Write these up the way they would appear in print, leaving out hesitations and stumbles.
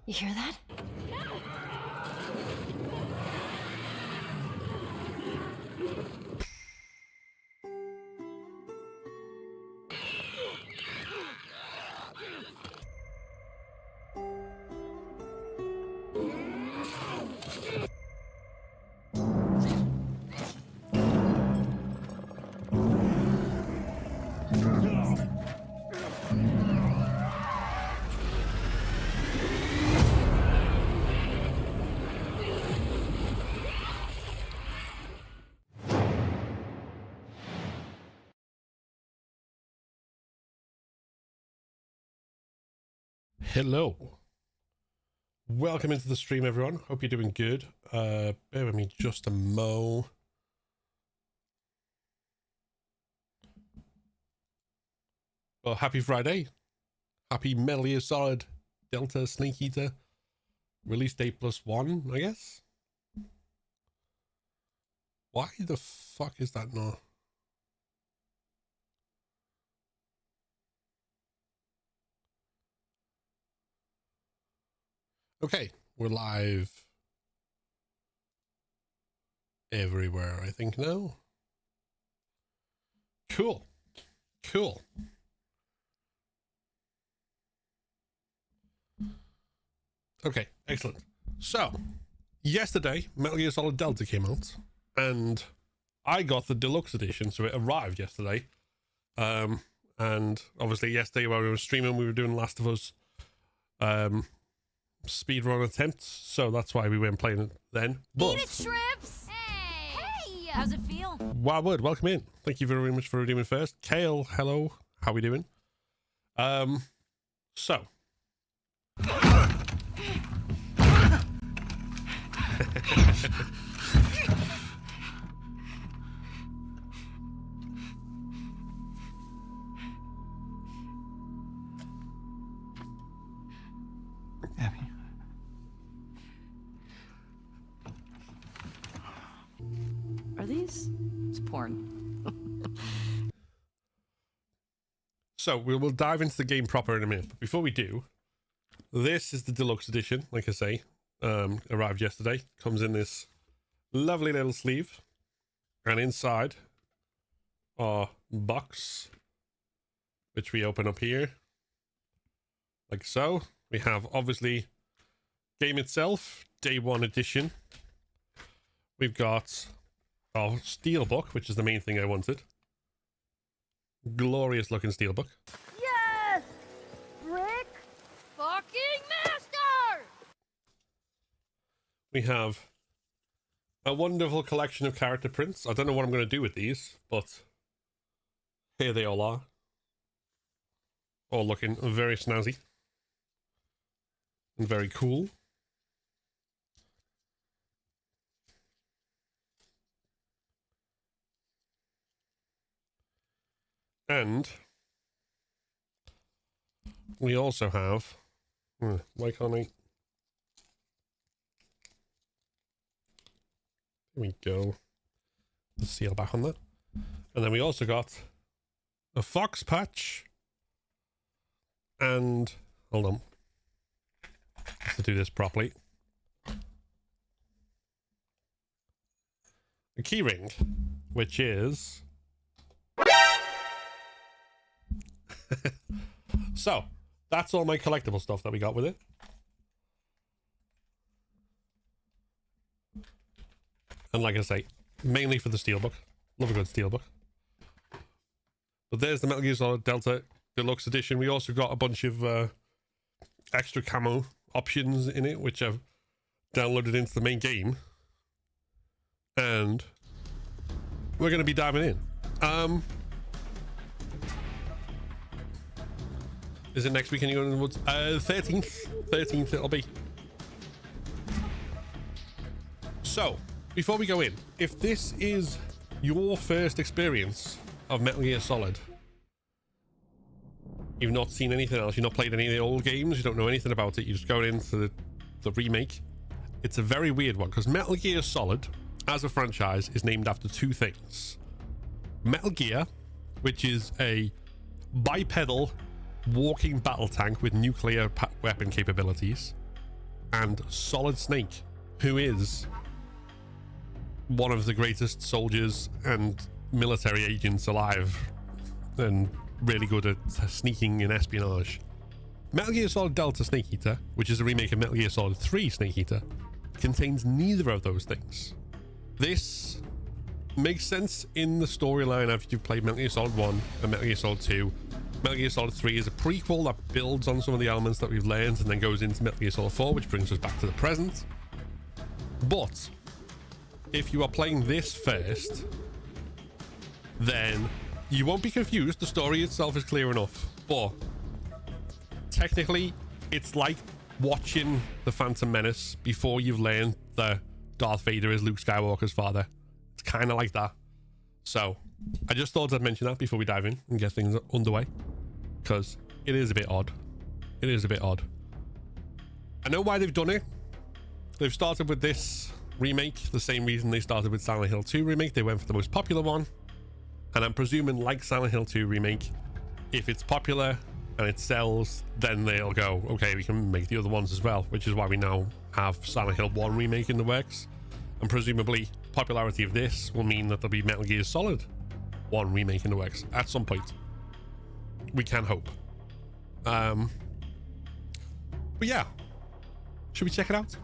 You hear that? Hello, welcome into the stream, everyone. Hope you're doing good. Bear with me just a mo. Well, happy Friday, happy Metal Gear Solid Delta Snake Eater release date +1, I guess. Why the fuck is that not? Okay, we're live everywhere, I think, now. Cool. Okay, excellent. So, yesterday, Metal Gear Solid Delta came out, and I got the Deluxe edition, so it arrived yesterday. And obviously yesterday while we were streaming, we were doing Last of Us speedrun attempts, so that's why we weren't playing it then. But Eat it, Shrimps! Hey! How's it feel? Wildwood, welcome in. Thank you very much for redeeming first. Kale, hello. How we doing? So. Abby. Are these? It's porn. So we will dive into the game proper in a minute. But before we do, this is the Deluxe edition, like I say. Arrived yesterday. Comes in this lovely little sleeve. And inside our box, which we open up here. Like so. We have, obviously, game itself, Day 1 edition. We've got our steelbook, which is the main thing I wanted. Glorious looking steelbook. Yes! Brick? Fucking master! We have a wonderful collection of character prints. I don't know what I'm going to do with these, but here they all are. All looking very snazzy. And very cool. And we also have, why can't I? There we go. The seal back on that. And then we also got a fox patch. And, hold on. To do this properly. A key ring, which is so that's all my collectible stuff that we got with it. And like I say, mainly for the steelbook. Love a good steelbook. But there's the Metal Gear Solid Delta Deluxe edition. We also got a bunch of extra camo options in it, which I've downloaded into the main game, and we're going to be diving in. Is it next week? Anyone in the woods? 13th it'll be. So before we go in, if this is your first experience of Metal Gear Solid, you've not seen anything else, you've not played any of the old games, you don't know anything about it, you just go into the remake. It's a very weird one, because Metal Gear Solid, as a franchise, is named after two things. Metal Gear, which is a bipedal walking battle tank with nuclear weapon capabilities, and Solid Snake, who is one of the greatest soldiers and military agents alive and really good at sneaking and espionage. Metal Gear Solid Delta Snake Eater, which is a remake of Metal Gear Solid 3 Snake Eater, contains neither of those things. This makes sense in the storyline after you've played Metal Gear Solid 1 and Metal Gear Solid 2. Metal Gear Solid 3 is a prequel that builds on some of the elements that we've learned and then goes into Metal Gear Solid 4, which brings us back to the present. But if you are playing this first, then you won't be confused. The story itself is clear enough, but technically it's like watching The Phantom Menace before you've learned that Darth Vader is Luke Skywalker's father. It's kind of like that. So I just thought I'd mention that before we dive in and get things underway, because it is a bit odd. It is a bit odd. I know why they've done it. They've started with this remake the same reason they started with Silent Hill 2 remake. They went for the most popular one, and I'm presuming, like Silent Hill 2 remake, if it's popular and it sells, then they'll go, okay, we can make the other ones as well, which is why we now have Silent Hill 1 remake in the works. And presumably popularity of this will mean that there'll be Metal Gear Solid 1 remake in the works at some point. We can hope. But yeah, should we check it out?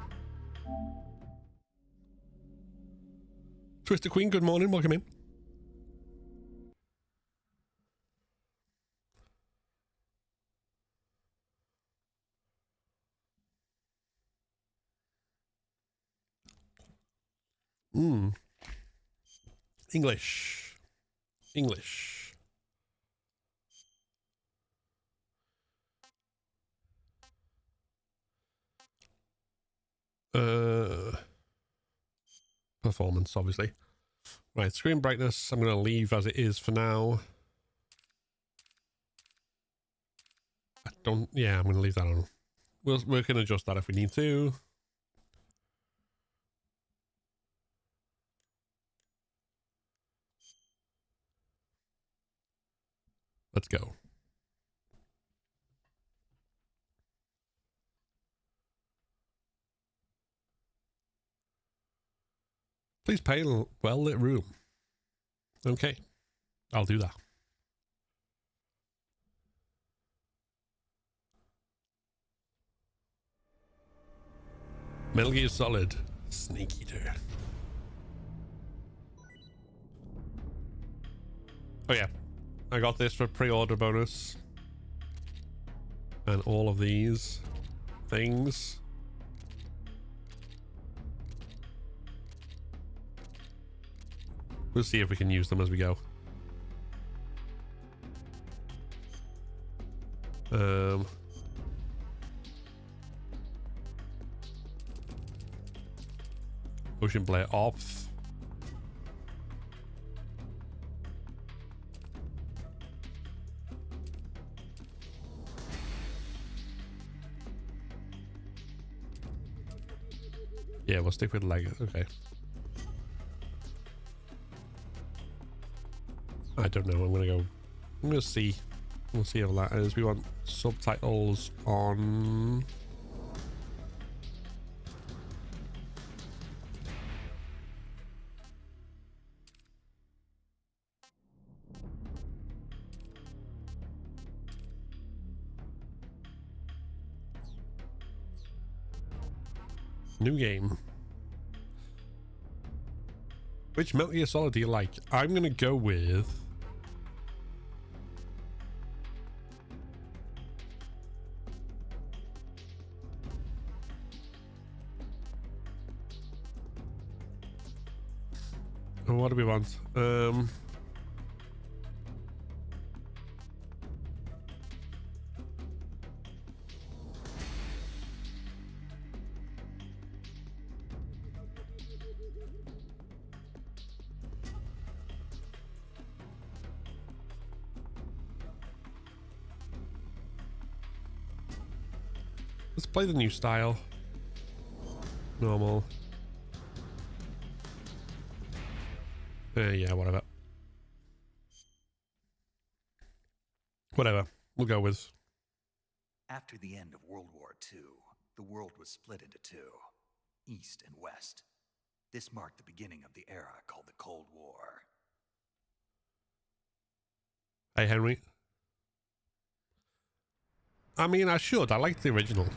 Twister Queen, good morning, welcome in. English. Performance, obviously. Right, screen brightness, I'm going to leave as it is for now. I'm going to leave that on. We can adjust that if we need to. Let's go. Please pay a well-lit room. Okay, I'll do that. Metal Gear Solid Snake Eater. Oh yeah, I got this for pre-order bonus. And all of these things. We'll see if we can use them as we go. Motion blade off. Yeah, we'll stick with leg. Okay. I don't know. I'm gonna see. We'll see how that is. We want subtitles on. New game. Which Metal Gear Solid do you like? I'm gonna go with what do we want? Let's play the new style. Normal. Yeah, whatever. Whatever. We'll go with. After the end of World War II, the world was split into two, East and West. This marked the beginning of the era called the Cold War. Hey, Henry. I mean, I should. I liked the original.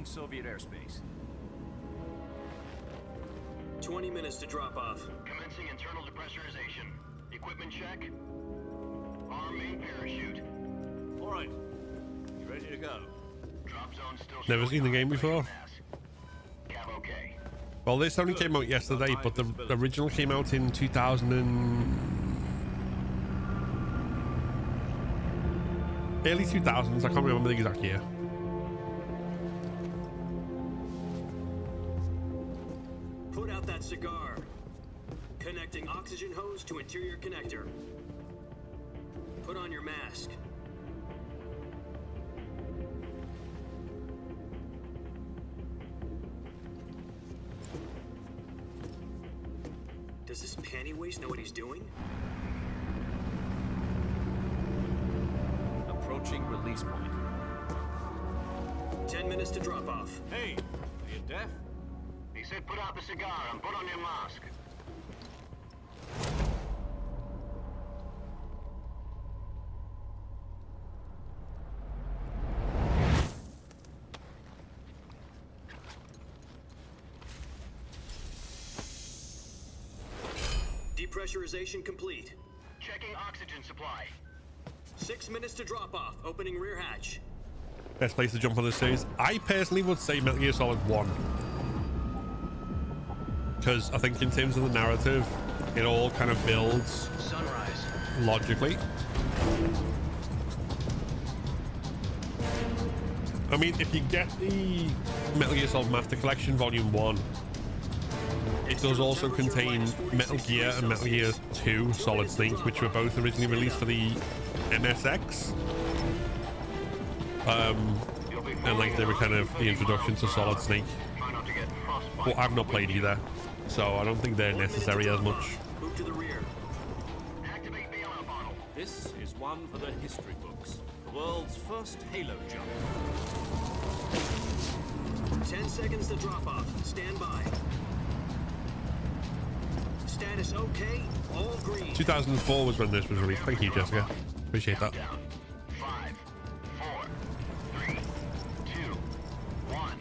Soviet airspace. 20 minutes to drop off. Commencing internal depressurization. Equipment check. Arm main parachute. All right. You ready to go? Drop zone still. Never seen the game before. Cav okay. Well, this only came out yesterday, but the original came out in 2000 early 2000s. I can't remember the exact year. Put out that cigar. Connecting oxygen hose to interior connector. Put on your mask. Does this panty waste know what he's doing? Approaching release point. 10 minutes to drop off. Hey, are you deaf? He said put out the cigar and put on your mask. Depressurization complete. Checking oxygen supply. 6 minutes to drop off. Opening rear hatch. Best place to jump on this series. I personally would say Metal Gear Solid 1. Because I think in terms of the narrative, it all kind of builds Sunrise. Logically. I mean, if you get the Metal Gear Solid Master Collection Volume 1, it does also contain Metal Gear and Metal Gear 2 Solid Snake, which were both originally released for the MSX. And like they were kind of the introduction to Solid Snake. But I've not played either, so I don't think they're necessary as much. Move to the rear. Activate the alarm bottle. This is one for the history books. The world's first Halo jump. 10 seconds to drop off. Stand by. Status okay. All green. 2004 was when this was released. Thank you, Jessica. Appreciate that. Down. 5, 4, 3, 2, 1.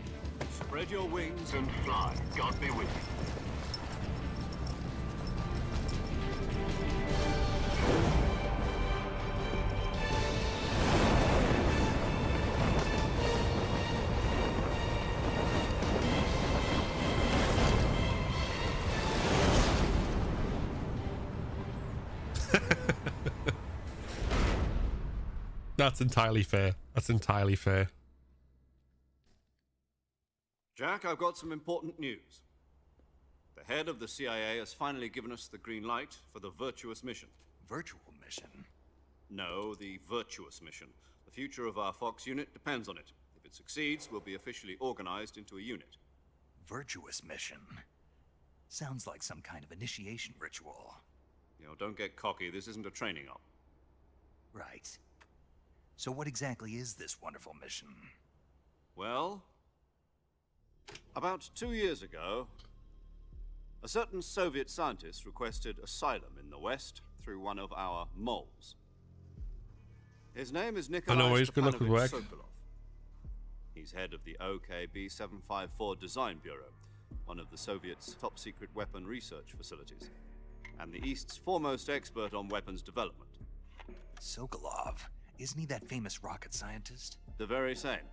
Spread your wings And fly. God be with you. That's entirely fair. That's entirely fair. Jack, I've got some important news. The head of the CIA has finally given us the green light for the virtuous mission. Virtual mission? No, the virtuous mission. The future of our Fox unit depends on it. If it succeeds, we'll be officially organized into a unit. Virtuous mission? Sounds like some kind of initiation ritual. You know, don't get cocky. This isn't a training op. Right. So what exactly is this wonderful mission? Well, about 2 years ago, a certain Soviet scientist requested asylum in the West through one of our moles. His name is Nikolai he's good luck with work. Sokolov. He's head of the OKB-754 Design Bureau, one of the Soviets' top-secret weapon research facilities, and the East's foremost expert on weapons development. Sokolov? Isn't he that famous rocket scientist? The very same.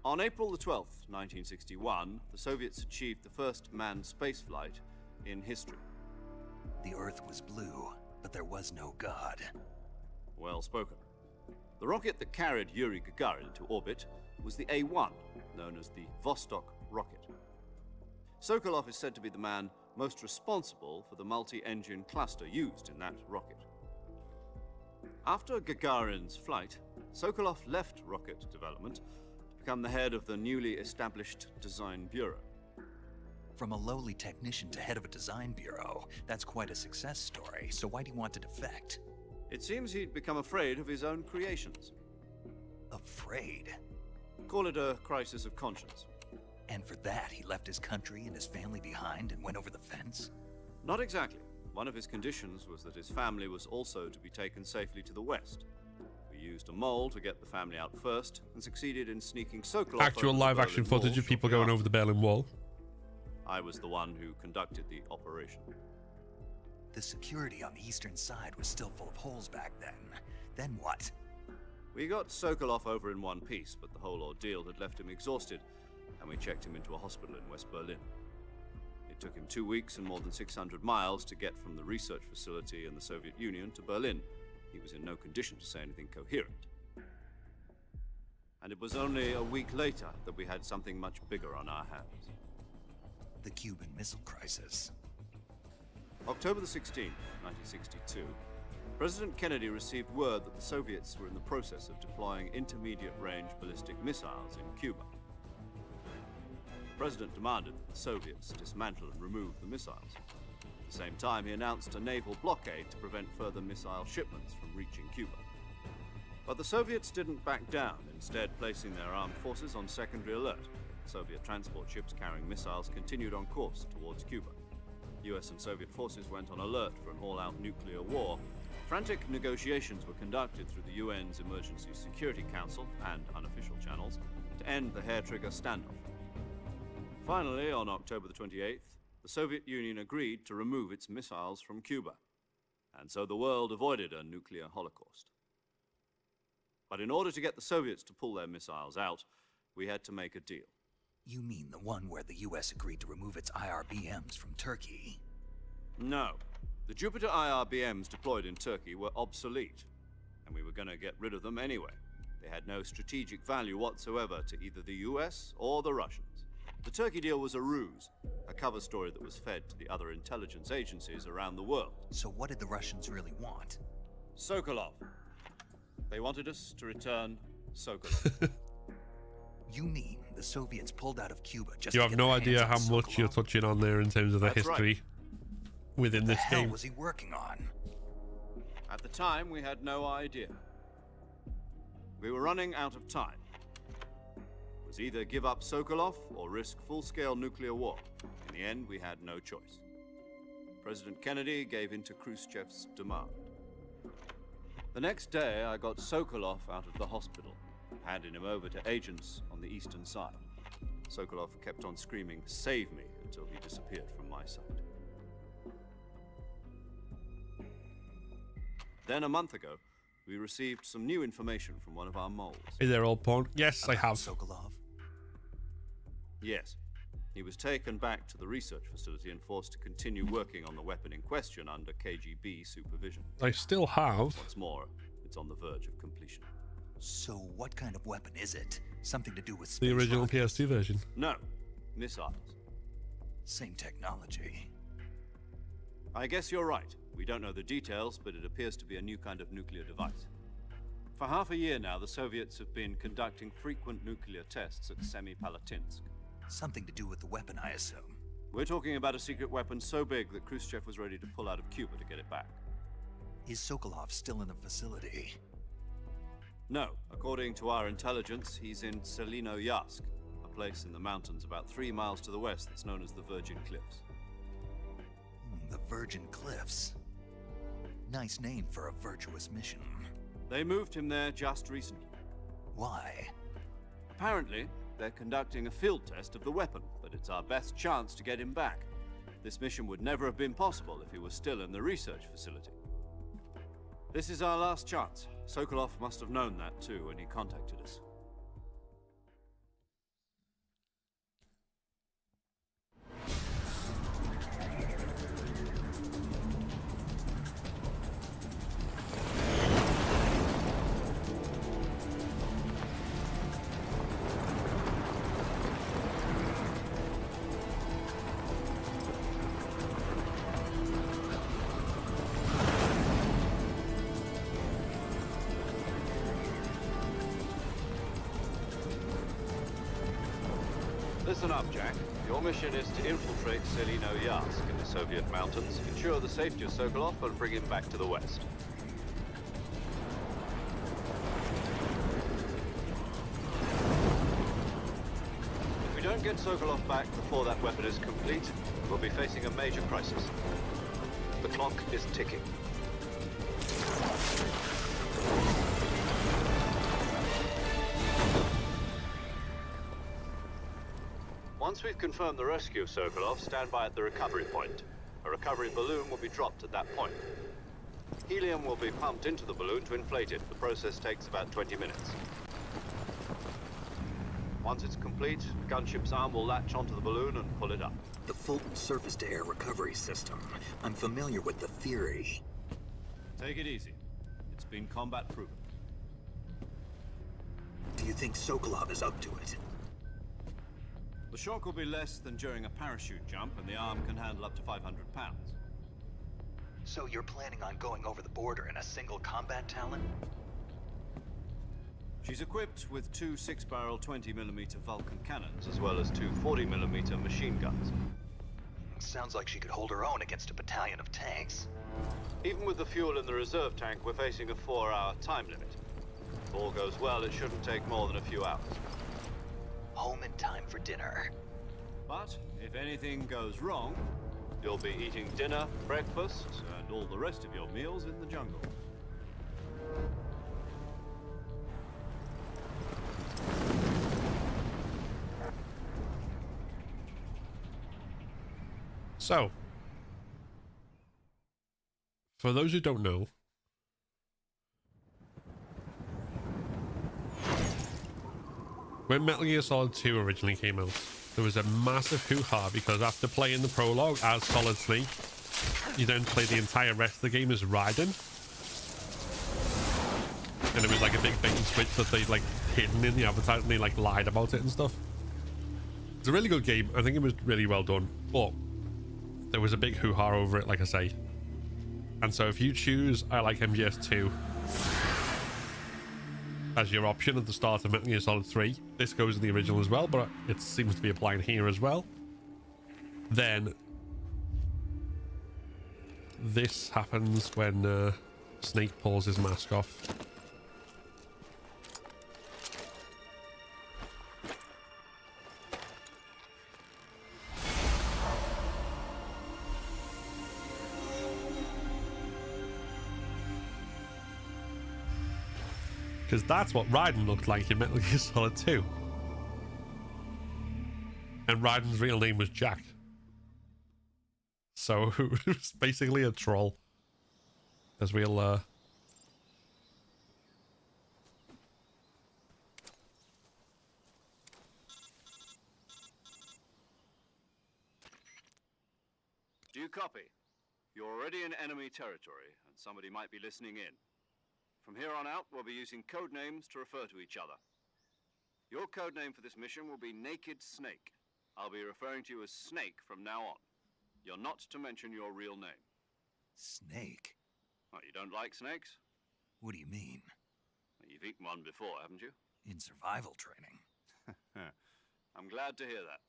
On April the 12th, 1961, the Soviets achieved the first manned spaceflight in history. The Earth was blue, but there was no God. Well spoken. The rocket that carried Yuri Gagarin into orbit was the A-1, known as the Vostok rocket. Sokolov is said to be the man most responsible for the multi-engine cluster used in that rocket. After Gagarin's flight, Sokolov left rocket development to become the head of the newly established Design Bureau. From a lowly technician to head of a design bureau, that's quite a success story, so why do you want to defect? It seems he'd become afraid of his own creations. Afraid? Call it a crisis of conscience. And for that, he left his country and his family behind and went over the fence? Not exactly. One of his conditions was that his family was also to be taken safely to the west. We used a mole to get the family out first and succeeded in sneaking Sokolov Actual over the live action Berlin Wall footage of people shortly going after. over the Berlin Wall. I was the one who conducted the operation. The security on the eastern side was still full of holes back then. Then what? We got Sokolov over in one piece, but the whole ordeal had left him exhausted, and we checked him into a hospital in West Berlin. It took him 2 weeks and more than 600 miles to get from the research facility in the Soviet Union to Berlin. He was in no condition to say anything coherent. And it was only a week later that we had something much bigger on our hands. The Cuban Missile Crisis. October the 16th, 1962, President Kennedy received word that the Soviets were in the process of deploying intermediate-range ballistic missiles in Cuba. The president demanded that the Soviets dismantle and remove the missiles. At the same time, he announced a naval blockade to prevent further missile shipments from reaching Cuba. But the Soviets didn't back down, instead placing their armed forces on secondary alert. Soviet transport ships carrying missiles continued on course towards Cuba. US and Soviet forces went on alert for an all-out nuclear war. Frantic negotiations were conducted through the UN's Emergency Security Council and unofficial channels to end the hair-trigger standoff. Finally, on October the 28th, the Soviet Union agreed to remove its missiles from Cuba, and so the world avoided a nuclear holocaust. But in order to get the Soviets to pull their missiles out, we had to make a deal. You mean the one where the US agreed to remove its IRBMs from Turkey? No. The Jupiter IRBMs deployed in Turkey were obsolete, and we were going to get rid of them anyway. They had no strategic value whatsoever to either the US or the Russians. The Turkey deal was a ruse, a cover story that was fed to the other intelligence agencies around the world. So what did the Russians really want? Sokolov. They wanted us to return Sokolov. You mean the Soviets pulled out of Cuba just You to have get no their hands idea on how much Sokolov? you're touching on there in terms of the That's right. history within What the this hell game. was he working on? At the time, we had no idea. We were running out of time. It was either give up Sokolov or risk full-scale nuclear war. In the end, we had no choice. President Kennedy gave in to Khrushchev's demand. The next day, I got Sokolov out of the hospital, handing him over to agents on the eastern side. Sokolov kept on screaming, "Save me," until he disappeared from my sight. Then a month ago, we received some new information from one of our moles. Is there all porn? Yes, I have. Sokolov? Yes. He was taken back to the research facility and forced to continue working on the weapon in question under KGB supervision. I still have. What's more, it's on the verge of completion. So what kind of weapon is it? Something to do with The space original rockets? PS2 version. No, missiles. Same technology. I guess you're right. We don't know the details, but it appears to be a new kind of nuclear device. For half a year now, the Soviets have been conducting frequent nuclear tests at Semipalatinsk. Something to do with the weapon, I assume. We're talking about a secret weapon so big that Khrushchev was ready to pull out of Cuba to get it back. Is Sokolov still in the facility? No, according to our intelligence, he's in Selino-Yarsk, a place in the mountains about 3 miles to the west that's known as the Virgin Cliffs. The Virgin Cliffs. Nice name for a virtuous mission. They moved him there just recently. Why? Apparently, they're conducting a field test of the weapon, but it's our best chance to get him back. This mission would never have been possible if he was still in the research facility. This is our last chance. Sokolov must have known that too when he contacted us. Listen up, Jack. Your mission is to infiltrate Selino Yask in the Soviet mountains, ensure the safety of Sokolov, and bring him back to the West. If we don't get Sokolov back before that weapon is complete, we'll be facing a major crisis. The clock is ticking. Once we've confirmed the rescue of Sokolov, stand by at the recovery point. A recovery balloon will be dropped at that point. Helium will be pumped into the balloon to inflate it. The process takes about 20 minutes. Once it's complete, the gunship's arm will latch onto the balloon and pull it up. The Fulton surface-to-air recovery system. I'm familiar with the theory. Take it easy. It's been combat proven. Do you think Sokolov is up to it? The shock will be less than during a parachute jump, and the arm can handle up to 500 pounds. So you're planning on going over the border in a single combat Talon? She's equipped with two 6-barrel 20mm Vulcan cannons, as well as two 40mm machine guns. Sounds like she could hold her own against a battalion of tanks. Even with the fuel in the reserve tank, we're facing a 4-hour time limit. If all goes well, it shouldn't take more than a few hours. Home in time for dinner. But if anything goes wrong, you'll be eating dinner, breakfast, and all the rest of your meals in the jungle. So, for those who don't know, when Metal Gear Solid 2 originally came out, there was a massive hoo-ha because after playing the prologue as Solid Snake, you then play the entire rest of the game as Raiden. And it was like a big bait and switch that they like hidden in the advertisement, they like lied about it and stuff. It's a really good game. I think it was really well done, but there was a big hoo-ha over it, like I say. And so if you choose I like MGS2 as your option at the start of Metal Gear Solid 3, this goes in the original as well, but it seems to be applying here as well, then this happens when Snake pulls his mask off. Because that's what Raiden looked like in Metal Gear Solid 2. And Raiden's real name was Jack. So it was basically a troll. As we'll... Do you copy? You're already in enemy territory, and somebody might be listening in. From here on out, we'll be using code names to refer to each other. Your code name for this mission will be Naked Snake. I'll be referring to you as Snake from now on. You're not to mention your real name. Snake? Well, you don't like snakes? What do you mean? Well, you've eaten one before, haven't you? In survival training. I'm glad to hear that.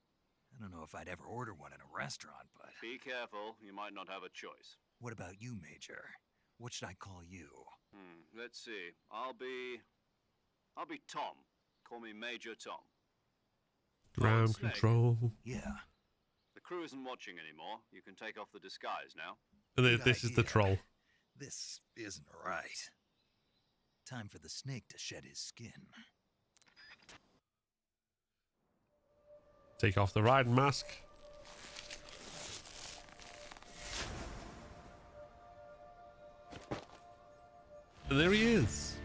I don't know if I'd ever order one in a restaurant, but... Be careful, you might not have a choice. What about you, Major? What should I call you? Let's see. I'll be Tom. Call me Major Tom. Ground control. Yeah. The crew isn't watching anymore. You can take off the disguise now. And this is the troll. This isn't right. Time for the snake to shed his skin. Take off the Raiden mask. And there he is.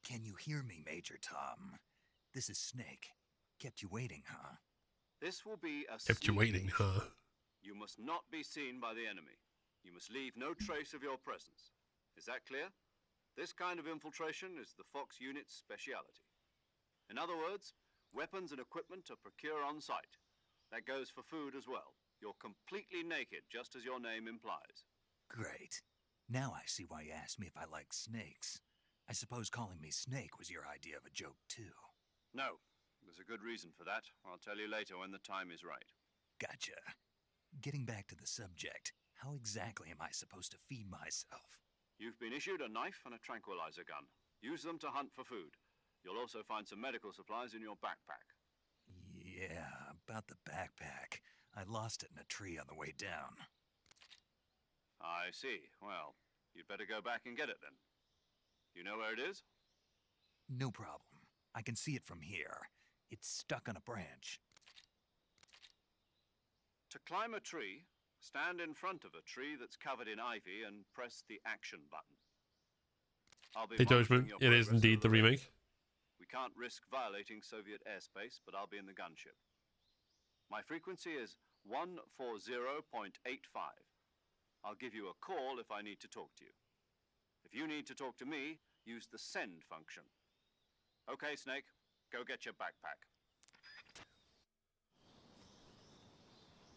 Can you hear me, Major Tom? This is Snake. Kept you waiting, huh? This will be a Kept you waiting, huh? You must not be seen by the enemy. You must leave no trace of your presence. Is that clear? This kind of infiltration is the Fox unit's speciality. In other words, weapons and equipment are procured on site. That goes for food as well. You're completely naked, just as your name implies. Great. Now I see why you asked me if I like snakes. I suppose calling me Snake was your idea of a joke, too. No, there's a good reason for that. I'll tell you later when the time is right. Gotcha. Getting back to the subject, how exactly am I supposed to feed myself? You've been issued a knife and a tranquilizer gun. Use them to hunt for food. You'll also find some medical supplies in your backpack. Yeah, about the backpack. I lost it in a tree on the way down. I see. Well, you'd better go back and get it then. You know where it is? No problem. I can see it from here. It's stuck on a branch. To climb a tree, stand in front of a tree that's covered in ivy and press the action button. I'll be Hey, monitoring Dojman, your it is progress indeed the over there. remake. We can't risk violating Soviet airspace, but I'll be in the gunship. My frequency is 140.85. I'll give you a call if I need to talk to you. If you need to talk to me, use the send function. Okay, Snake, go get your backpack.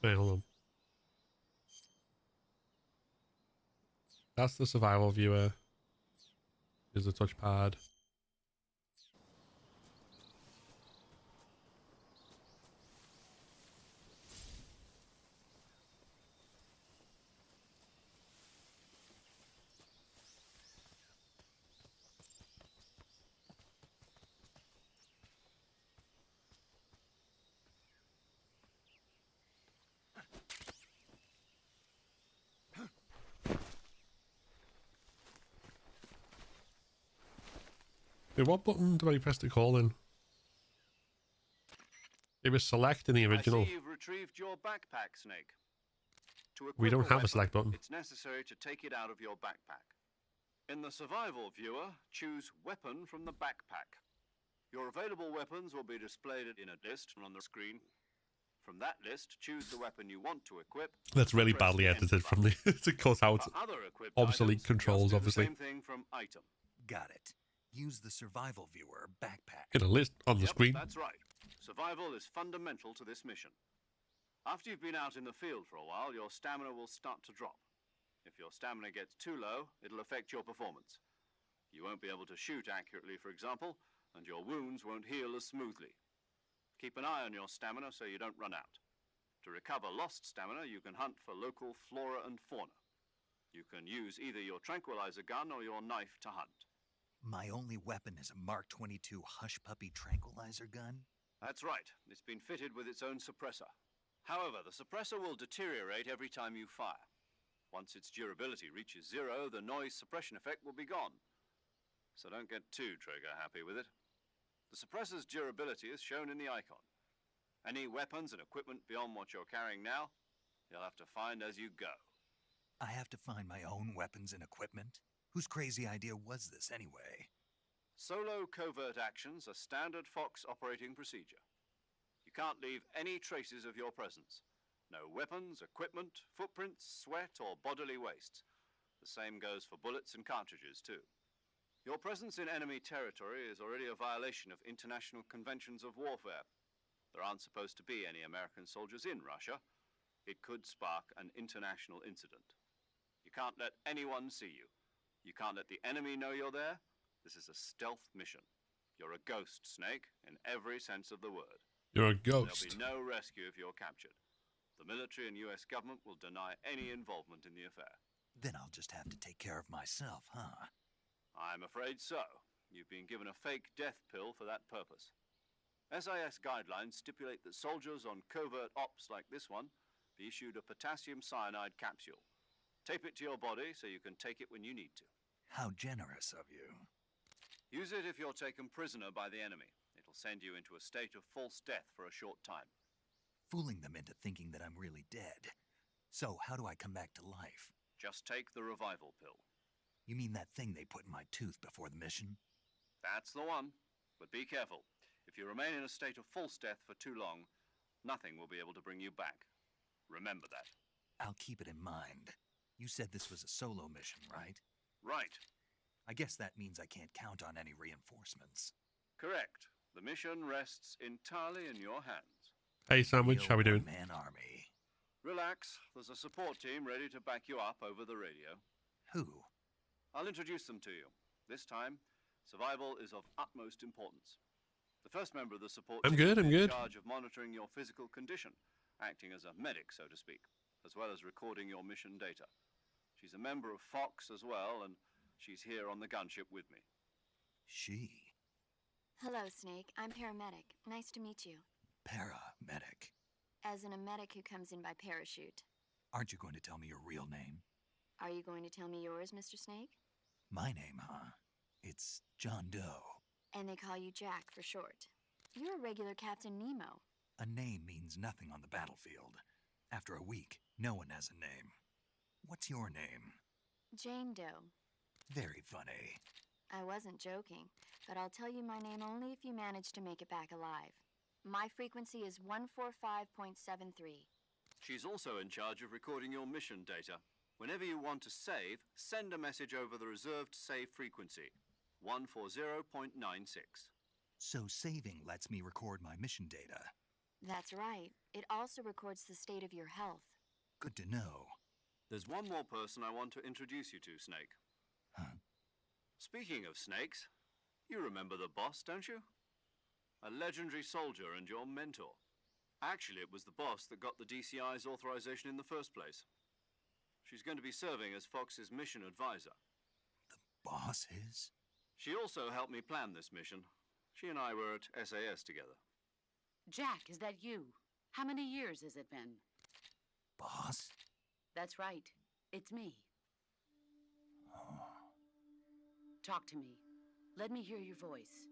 Wait, hold on. That's the survival viewer. Here's the touchpad. Wait, what button do I press to call in? It was select in the original. I see you've retrieved your backpack, Snake. To We equip don't have a weapon, select button. It's necessary to take it out of your backpack. In the survival viewer, choose weapon from the backpack. Your available weapons will be displayed in a list on the screen. From that list, choose the weapon you want to equip. That's really Press badly the enter edited from the to cut out For other equipped obsolete items, controls, just do obviously. The same thing from item. Got it. Use the survival viewer backpack. Get a list on the Yep, screen. that's right. Survival is fundamental to this mission. After you've been out in the field for a while, your stamina will start to drop. If your stamina gets too low, it'll affect your performance. You won't be able to shoot accurately, for example, and your wounds won't heal as smoothly. Keep an eye on your stamina so you don't run out. To recover lost stamina, you can hunt for local flora and fauna. You can use either your tranquilizer gun or your knife to hunt. My only weapon is a Mark 22 Hush Puppy tranquilizer gun? That's right. It's been fitted with its own suppressor. However, the suppressor will deteriorate every time you fire. Once its durability reaches 0, the noise suppression effect will be gone. So don't get too trigger happy with it. The suppressor's durability is shown in the icon. Any weapons and equipment beyond what you're carrying now, you'll have to find as you go. I have to find my own weapons and equipment? Whose crazy idea was this anyway? Solo covert actions are standard Fox operating procedure. You can't leave any traces of your presence. No weapons, equipment, footprints, sweat, or bodily wastes. The same goes for bullets and cartridges, too. Your presence in enemy territory is already a violation of international conventions of warfare. There aren't supposed to be any American soldiers in Russia. It could spark an international incident. You can't let anyone see you. You can't let the enemy know you're there. This is a stealth mission. You're a ghost, Snake, in every sense of the word. You're a ghost. There'll be no rescue if you're captured. The military and US government will deny any involvement in the affair. Then I'll just have to take care of myself, huh? I'm afraid so. You've been given a fake death pill for that purpose. SIS guidelines stipulate that soldiers on covert ops like this one be issued a potassium cyanide capsule. Tape it to your body so you can take it when you need to. How generous of you. Use it if you're taken prisoner by the enemy. It'll send you into a state of false death for a short time. Fooling them into thinking that I'm really dead. So how do I come back to life? Just take the revival pill. You mean that thing they put in my tooth before the mission? That's the one. But be careful. If you remain in a state of false death for too long, nothing will be able to bring you back. Remember that. I'll keep it in mind. You said this was a solo mission, right? Right. I guess that means I can't count on any reinforcements. Correct. The mission rests entirely in your hands. Hey, Sandwich, how we doing? Man army. Relax. There's a support team ready to back you up over the radio. Who? I'll introduce them to you. This time, survival is of utmost importance. The first member of the support I'm team good, will I'm be in good. charge of monitoring your physical condition, acting as a medic, so to speak, as well as recording your mission data. She's a member of Fox as well, and she's here on the gunship with me. She. Hello, Snake. I'm paramedic. Nice to meet you. Paramedic. As in a medic who comes in by parachute. Aren't you going to tell me your real name? Are you going to tell me yours, Mr. Snake? My name, huh? It's John Doe. And they call you Jack for short. You're a regular Captain Nemo. A name means nothing on the battlefield. After a week, no one has a name. What's your name? Jane Doe. Very funny. I wasn't joking, but I'll tell you my name only if you manage to make it back alive. My frequency is 145.73. She's also in charge of recording your mission data. Whenever you want to save, send a message over the reserved save frequency, 140.96. So saving lets me record my mission data. That's right. It also records the state of your health. Good to know. There's one more person I want to introduce you to, Snake. Huh? Speaking of snakes, you remember the boss, don't you? A legendary soldier and your mentor. Actually, it was the boss that got the DCI's authorization in the first place. She's going to be serving as Fox's mission advisor. The boss is? She also helped me plan this mission. She and I were at SAS together. Jack, is that you? How many years has it been? Boss? That's right. It's me. Oh. Talk to me. Let me hear your voice.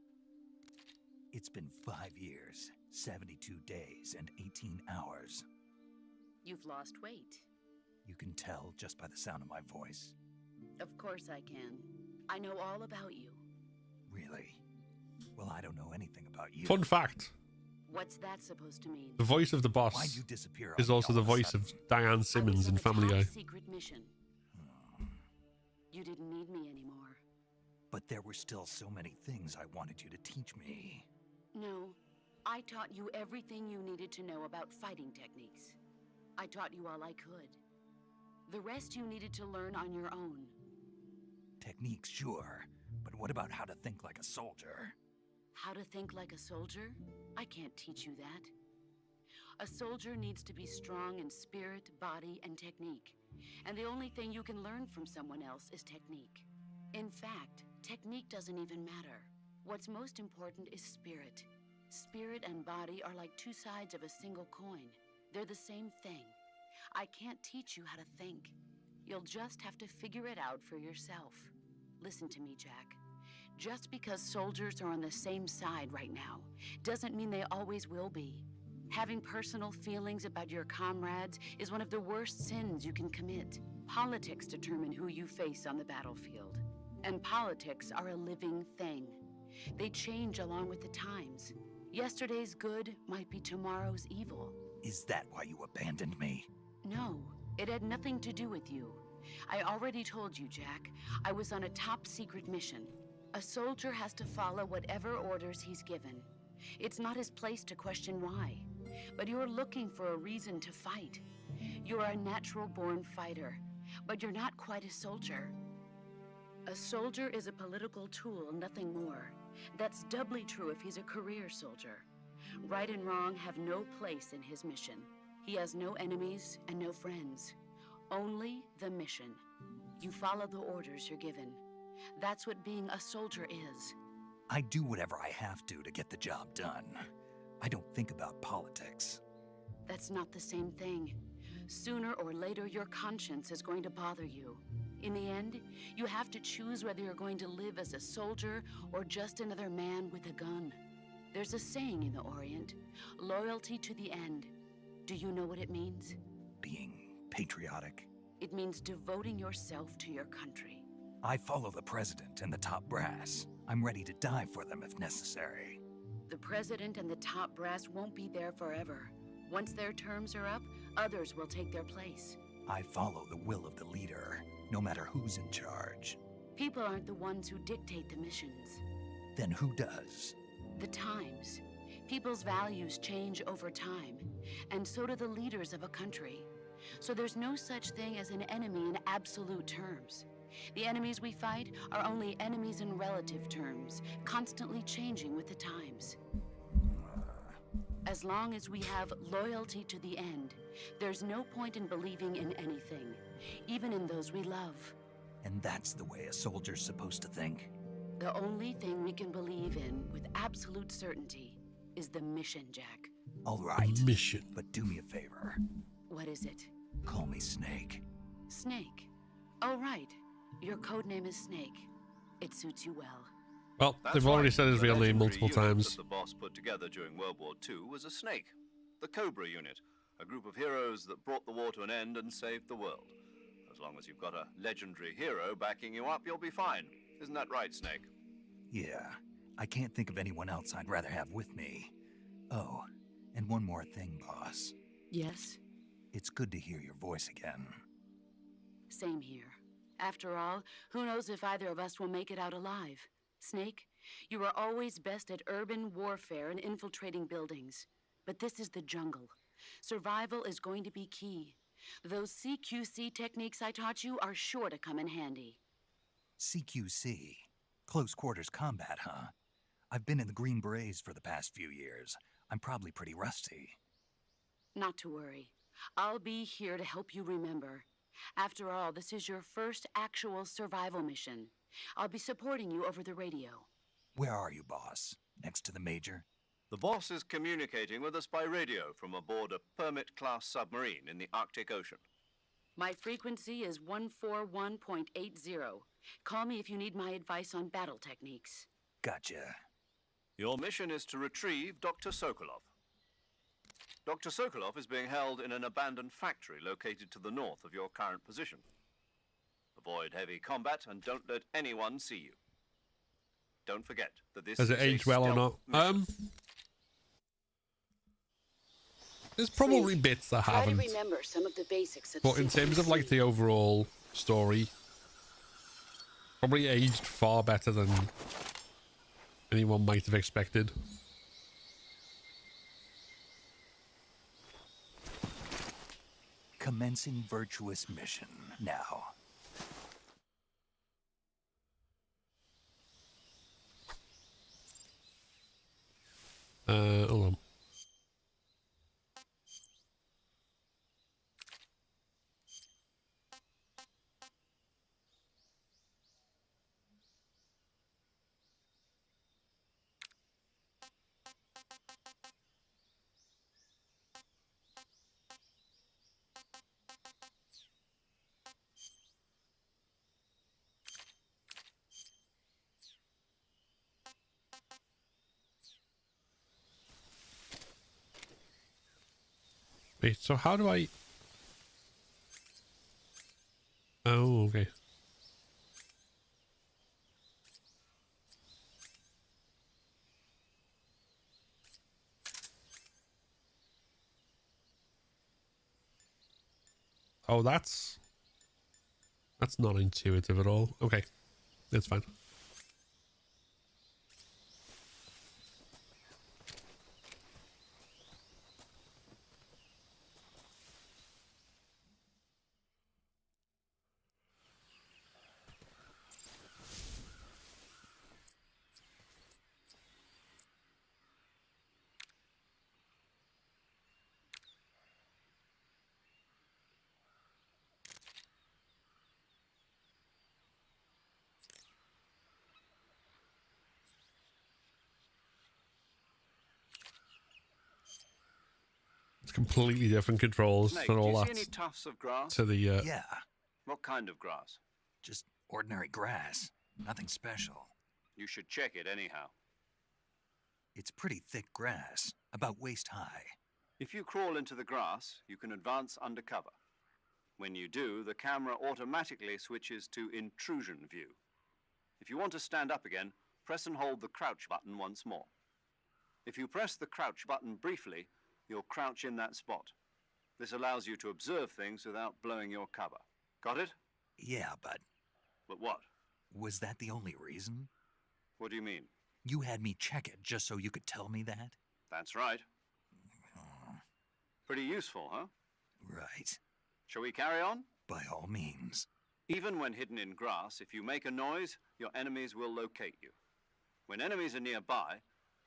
It's been 5 years, 72 days, and 18 hours. You've lost weight. You can tell just by the sound of my voice. Of course I can. I know all about you. Really? Well, I don't know anything about you. Fun fact. What's that supposed to mean? The voice of the Why'd boss you disappear is on me also all the of a voice sudden? of Diane Simmons in Family Guy. Secret mission. You didn't need me anymore. But there were still so many things I wanted you to teach me. No, I taught you everything you needed to know about fighting techniques. I taught you all I could. The rest you needed to learn on your own. Techniques, sure. But what about how to think like a soldier? How to think like a soldier? I can't teach you that. A soldier needs to be strong in spirit, body, and technique. And the only thing you can learn from someone else is technique. In fact, technique doesn't even matter. What's most important is spirit. Spirit and body are like two sides of a single coin. They're the same thing. I can't teach you how to think. You'll just have to figure it out for yourself. Listen to me, Jack. Just because soldiers are on the same side right now doesn't mean they always will be. Having personal feelings about your comrades is one of the worst sins you can commit. Politics determine who you face on the battlefield. And politics are a living thing. They change along with the times. Yesterday's good might be tomorrow's evil. Is that why you abandoned me? No, it had nothing to do with you. I already told you, Jack. I was on a top-secret mission. A soldier has to follow whatever orders he's given. It's not his place to question why. But you're looking for a reason to fight. You're a natural-born fighter, but you're not quite a soldier. A soldier is a political tool, nothing more. That's doubly true if he's a career soldier. Right and wrong have no place in his mission. He has no enemies and no friends. Only the mission. You follow the orders you're given. That's what being a soldier is. I do whatever I have to get the job done. I don't think about politics. That's not the same thing. Sooner or later, your conscience is going to bother you. In the end, you have to choose whether you're going to live as a soldier or just another man with a gun. There's a saying in the Orient, loyalty to the end. Do you know what it means? Being patriotic. It means devoting yourself to your country. I follow the president and the top brass. I'm ready to die for them if necessary. The president and the top brass won't be there forever. Once their terms are up, others will take their place. I follow the will of the leader, no matter who's in charge. People aren't the ones who dictate the missions. Then who does? The times. People's values change over time, and so do the leaders of a country. So there's no such thing as an enemy in absolute terms. The enemies we fight are only enemies in relative terms, constantly changing with the times. As long as we have loyalty to the end, there's no point in believing in anything, even in those we love. And that's the way a soldier's supposed to think? The only thing we can believe in with absolute certainty is the mission, Jack. All right. Mission. But do me a favor. What is it? Call me Snake. Snake. Oh, right. Your code name is Snake. It suits you well. Well, That's they've already right. said his The real name legendary multiple unit times. that the boss put together during World War II was a snake. The Cobra unit. A group of heroes that brought the war to an end and saved the world. As long as you've got a legendary hero backing you up, you'll be fine. Isn't that right, Snake? Yeah. I can't think of anyone else I'd rather have with me. Oh, and one more thing, boss. Yes? It's good to hear your voice again. Same here. After all, who knows if either of us will make it out alive? Snake, you are always best at urban warfare and infiltrating buildings. But this is the jungle. Survival is going to be key. Those CQC techniques I taught you are sure to come in handy. CQC? Close quarters combat, huh? I've been in the Green Berets for the past few years. I'm probably pretty rusty. Not to worry. I'll be here to help you remember. After all, this is your first actual survival mission. I'll be supporting you over the radio. Where are you, boss? Next to the Major? The boss is communicating with us by radio from aboard a Permit-class submarine in the Arctic Ocean. My frequency is 141.80. Call me if you need my advice on battle techniques. Gotcha. Your mission is to retrieve Dr. Sokolov. Dr. Sokolov is being held in an abandoned factory located to the north of your current position. Avoid heavy combat and don't let anyone see you. Don't forget that this Has is it aged well or not? stealth mission. There's probably bits that Try to haven't. remember some of the basics of But in terms of like the overall story, probably aged far better than anyone might have expected. Commencing virtuous mission now. Hold on. Wait, so how do I... Oh, okay. Oh, that's not intuitive at all. Okay, that's fine. It's completely different controls Snake, and do all you see that any tufts of grass? to the Yeah, What kind of grass? just ordinary grass. Nothing special. You should check it anyhow. It's pretty thick grass, about waist high. If you crawl into the grass, you can advance undercover. When you do, the camera automatically switches to intrusion view. If you want to stand up again, press and hold the crouch button once more. If you press the crouch button briefly, you'll crouch in that spot. This allows you to observe things without blowing your cover. Got it? Yeah, but But what? was that the only reason? What do you mean? You had me check it just so you could tell me that? That's right. Oh, Pretty useful, huh? right. Shall we carry on? By all means. Even when hidden in grass, if you make a noise, your enemies will locate you. When enemies are nearby,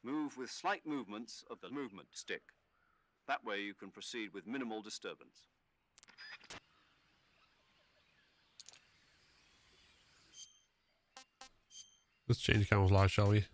move with slight movements of the movement stick. That way you can proceed with minimal disturbance. Let's change camouflage, shall we?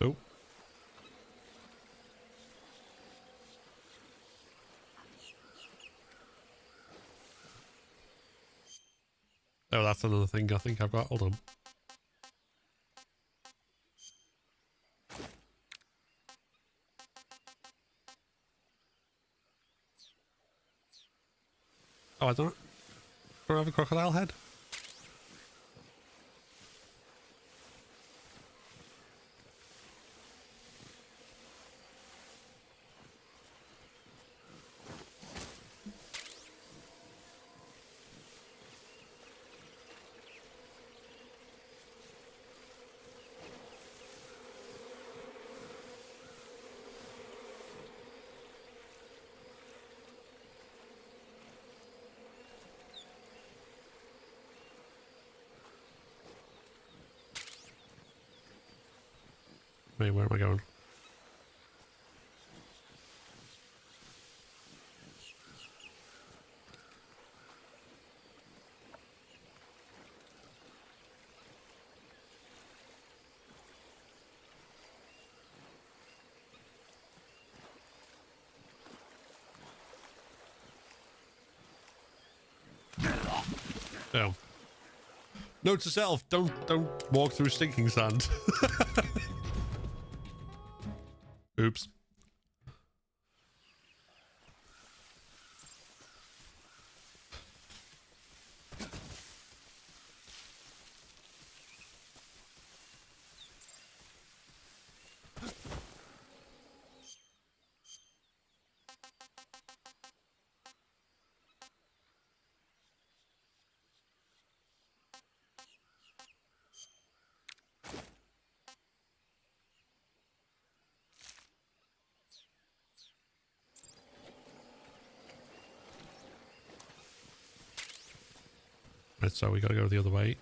Oh. Oh, that's another thing I think I've got. Hold on. Oh, I don't have a crocodile head. Wait, where am I going? Oh. Note to self, don't walk through stinking sand. Oops. Right, so we gotta go the other way.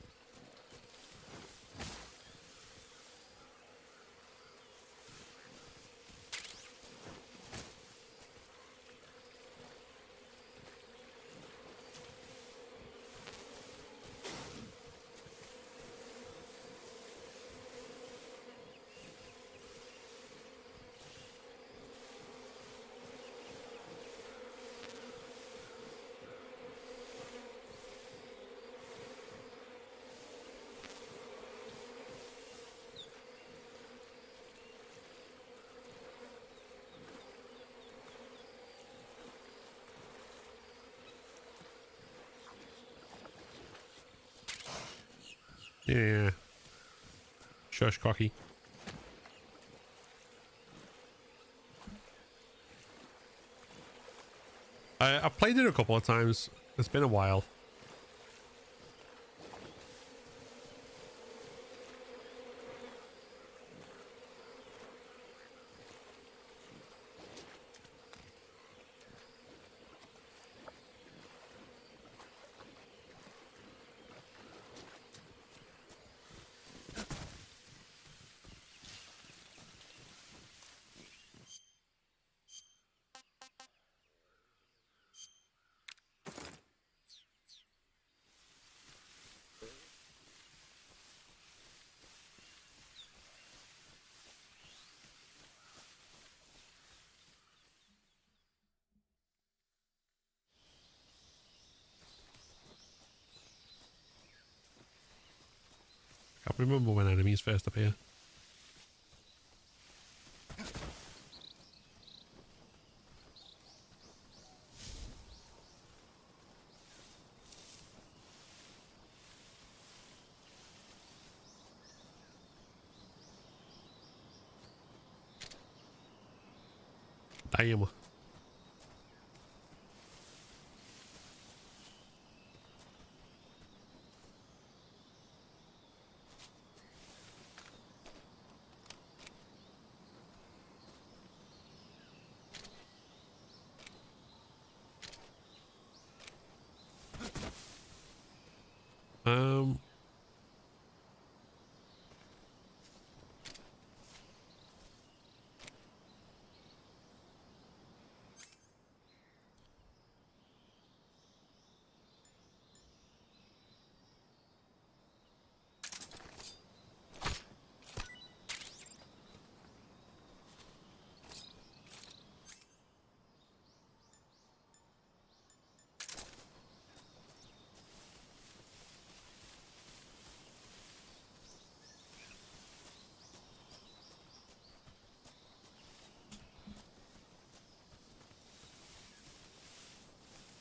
Yeah. Shush, cocky. I've played it a couple of times. It's been a while. remember when enemies first appear. Damn.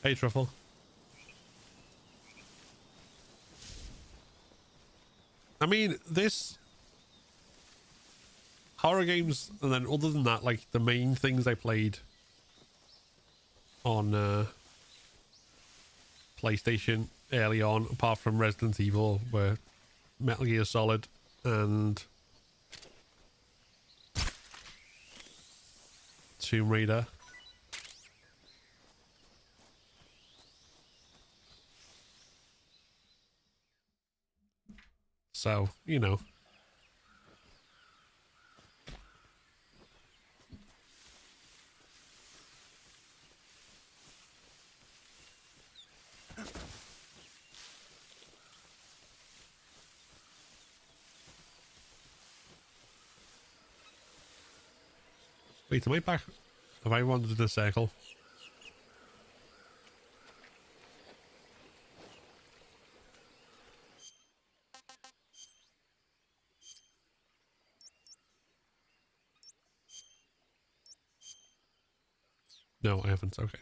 Hey, Truffle. I mean, this horror games, and then other than that, like the main things I played on PlayStation early on, apart from Resident Evil, were Metal Gear Solid and Tomb Raider. So, you know. Wait, am I back? Have I wandered in a circle? No, I haven't. Okay.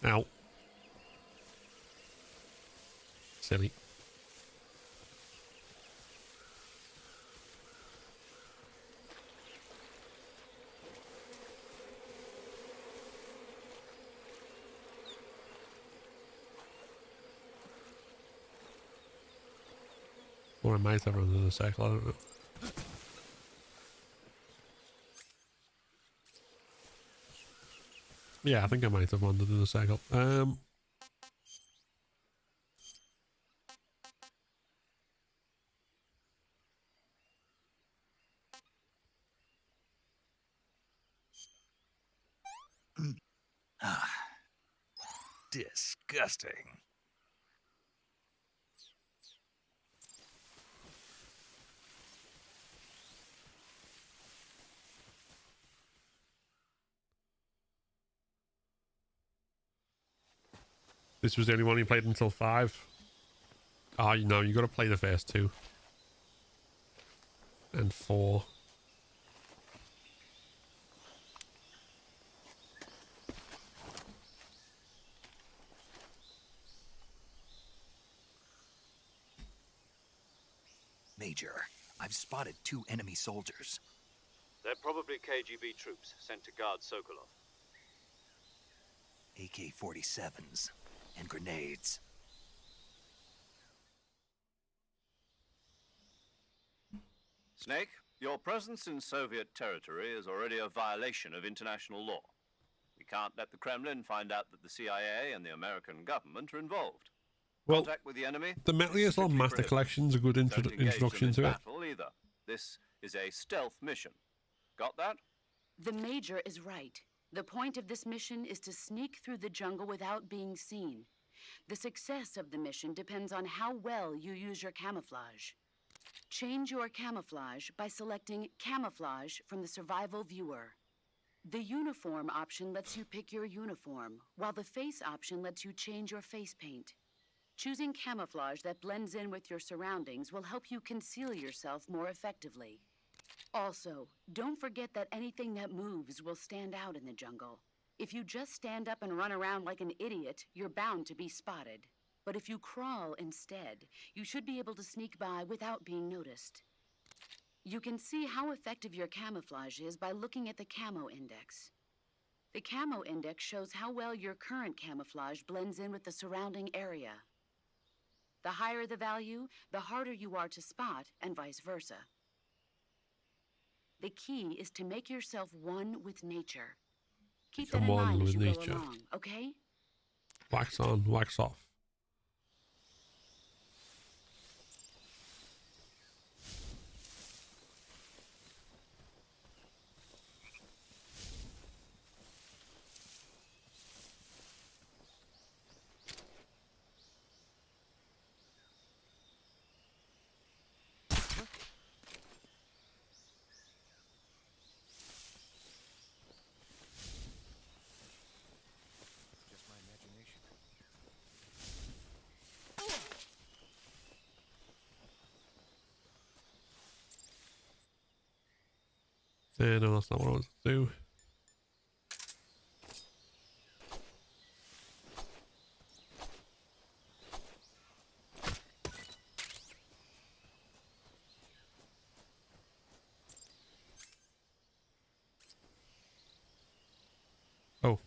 Ow. Silly. Or I might have run in a circle, I don't know. Yeah, I think I might have wandered in a circle. Disgusting. This was the only one you played until 5. Ah, you know, you got to play the first 2. And 4. Major, I've spotted 2 enemy soldiers. They're probably KGB troops sent to guard Sokolov. AK-47s and grenades. Snake, your presence in Soviet territory is already a violation of international law. We can't let the Kremlin find out that the CIA and the American government are involved. Well, Contact with the enemy. the Metal Gear Solid Master Collection is a good introduction to it. Battle either. This is a stealth mission. Got that? The Major is right. The point of this mission is to sneak through the jungle without being seen. The success of the mission depends on how well you use your camouflage. Change your camouflage by selecting Camouflage from the Survival Viewer. The Uniform option lets you pick your uniform, while the Face option lets you change your face paint. Choosing camouflage that blends in with your surroundings will help you conceal yourself more effectively. Also, don't forget that anything that moves will stand out in the jungle. If you just stand up and run around like an idiot, you're bound to be spotted. But if you crawl instead, you should be able to sneak by without being noticed. You can see how effective your camouflage is by looking at the camo index. The camo index shows how well your current camouflage blends in with the surrounding area. The higher the value, the harder you are to spot, and vice versa. The key is to make yourself one with nature. Keep that in One mind as with you nature. go along, okay? Wax on, wax off. Just my imagination. Yeah, no, that's not what I wanted to do. Oh,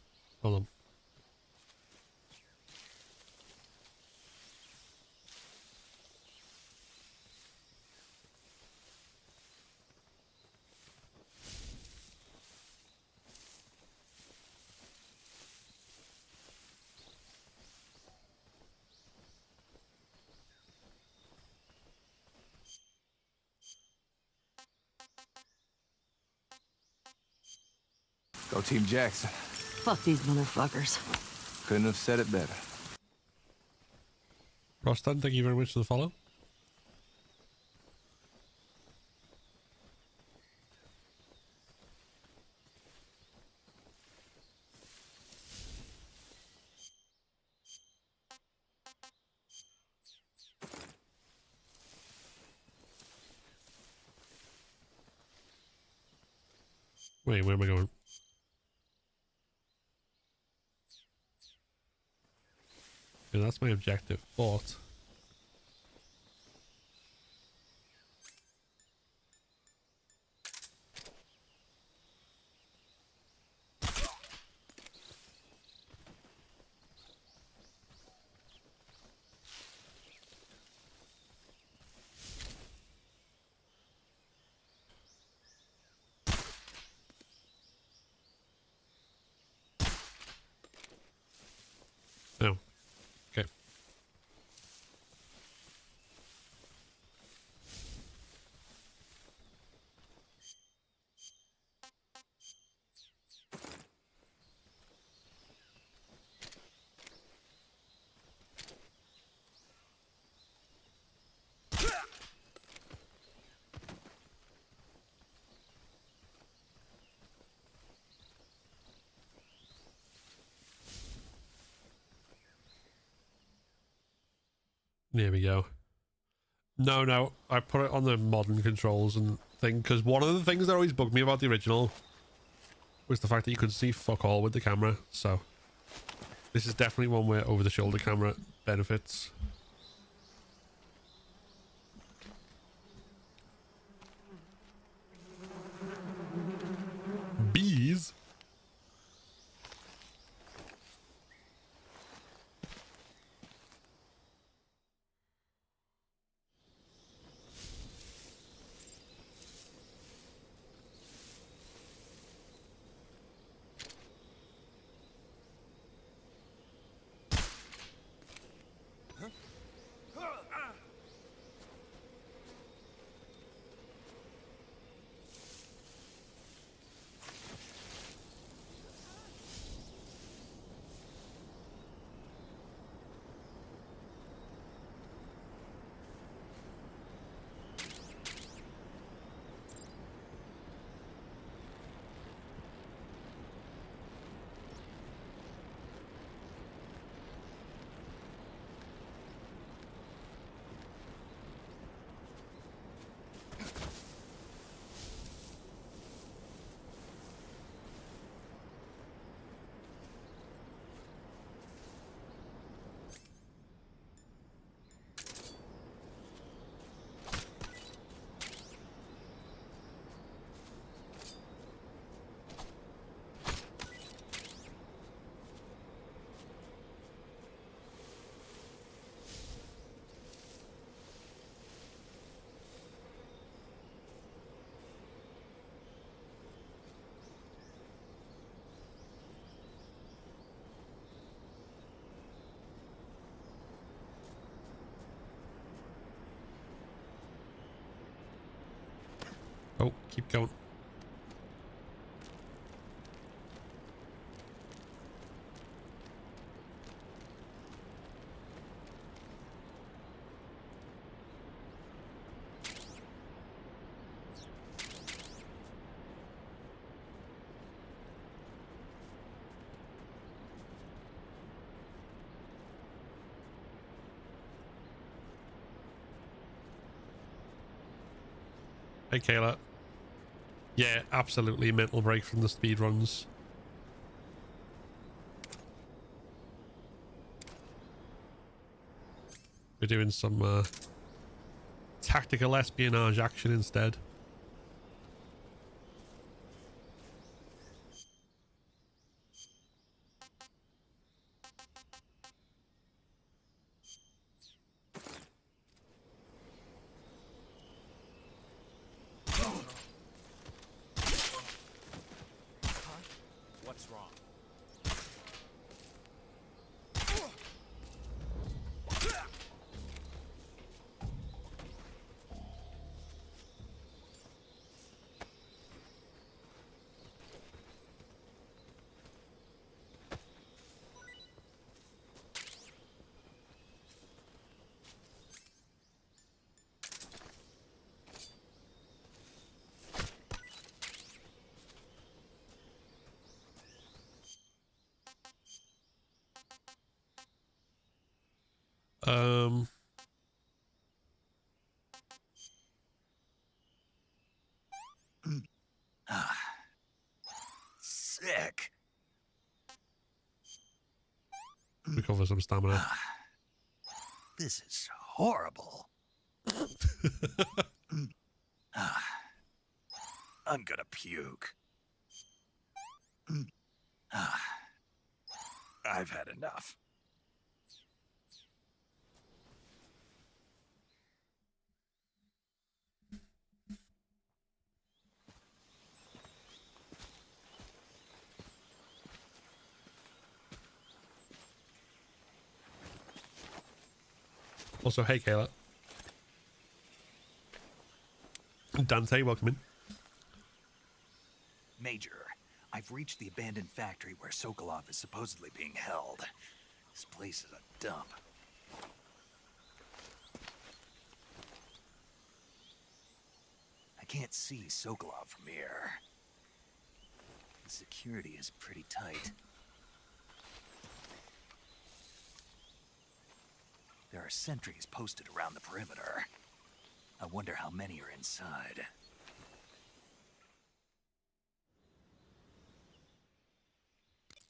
hold on. Go Team Jackson. Fuck these motherfuckers. Couldn't have said it better. Rostan, thank you very much for the follow. Wait, where am I going? Yeah, that's my objective, but no. Okay. There we go. No, I put it on the modern controls and thing, because one of the things that always bugged me about the original was the fact that you could see fuck all with the camera, so this is definitely one where over-the-shoulder camera benefits. Bees? Oh, keep going. Hey, Kayla. Yeah, absolutely mental break from the speed runs. We're doing some tactical espionage action instead. What's wrong? Sick. Recover some stamina. This is horrible. I'm gonna puke. I've had enough. Also, hey, Kayla. Dante, welcome in. Major, I've reached the abandoned factory where Sokolov is supposedly being held. This place is a dump. I can't see Sokolov from here. The security is pretty tight. There are sentries posted around the perimeter. I wonder how many are inside.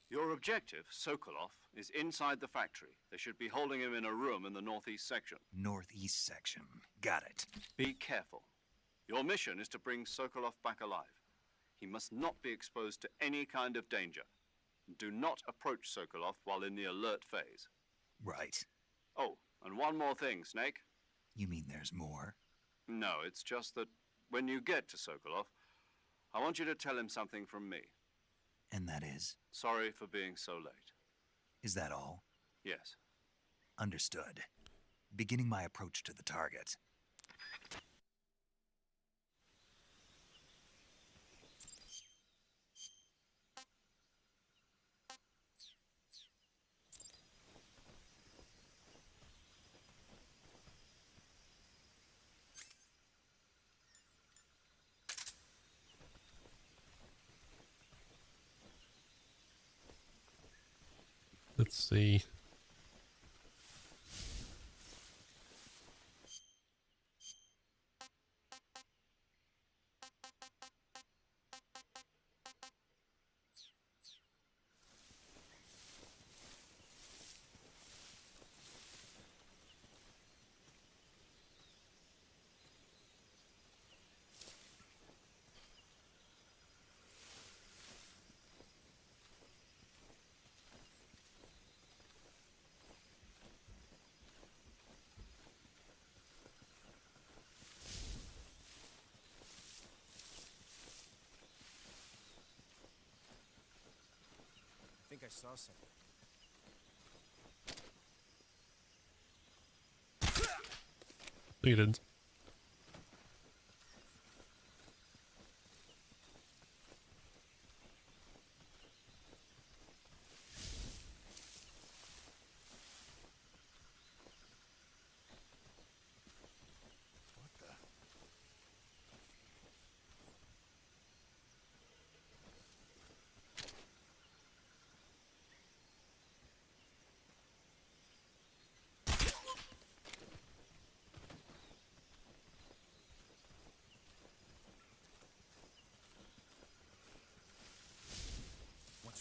Your objective, Sokolov, is inside the factory. They should be holding him in a room in the northeast section. Northeast section. Got it. Be careful. Your mission is to bring Sokolov back alive. He must not be exposed to any kind of danger. Do not approach Sokolov while in the alert phase. Right. Oh, and one more thing, Snake. You mean there's more? No, it's just that when you get to Sokolov, I want you to tell him something from me. And that is? Sorry for being so late. Is that all? Yes. Understood. Beginning my approach to the target. Let's see. I think I saw something. No, you didn't.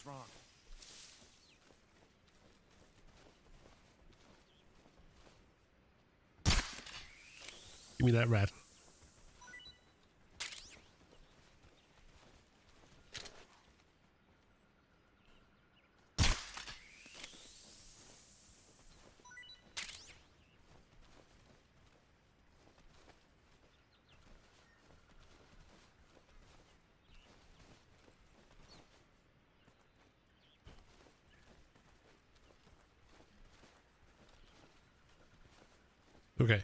wrong? Give me that rat. Okay.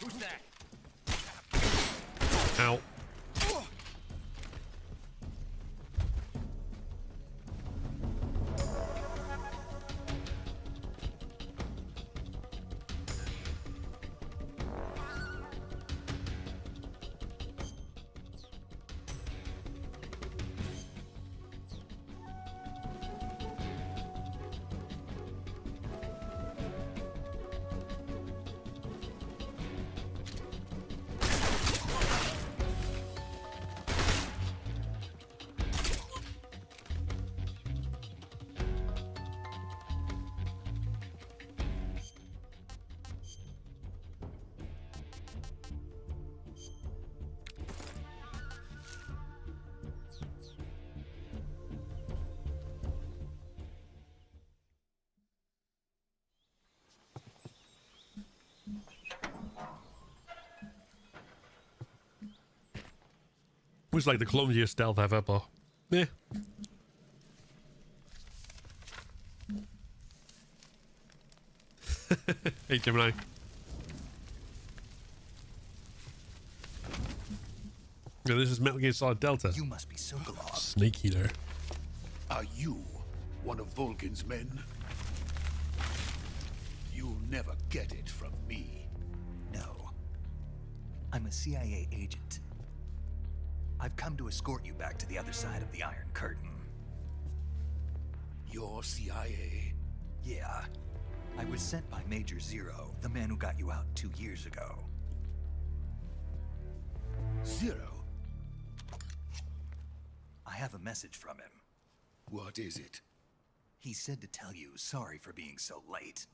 Who's that? Ow. Was like the clumsiest stealth ever, but yeah. Hey, Gemini. Yeah, this is Metal Gear Solid Delta. You must be Shagohod. Snake Eater. Are you one of Volgin's men? You'll never get it from me. No. I'm a CIA agent. I've come to escort you back to the other side of the Iron Curtain. You're CIA? Yeah. I was sent by Major Zero, the man who got you out 2 years ago. Zero? I have a message from him. What is it? He said to tell you sorry for being so late.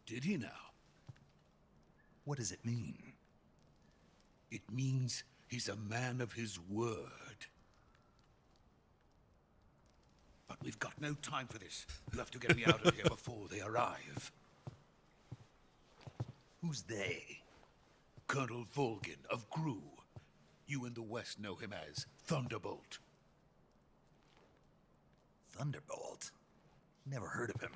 Did he now? What does it mean? It means he's a man of his word. But we've got no time for this. You have to get me out of here before they arrive. Who's they? Colonel Volgin of GRU. You in the West know him as Thunderbolt. Thunderbolt? Never heard of him.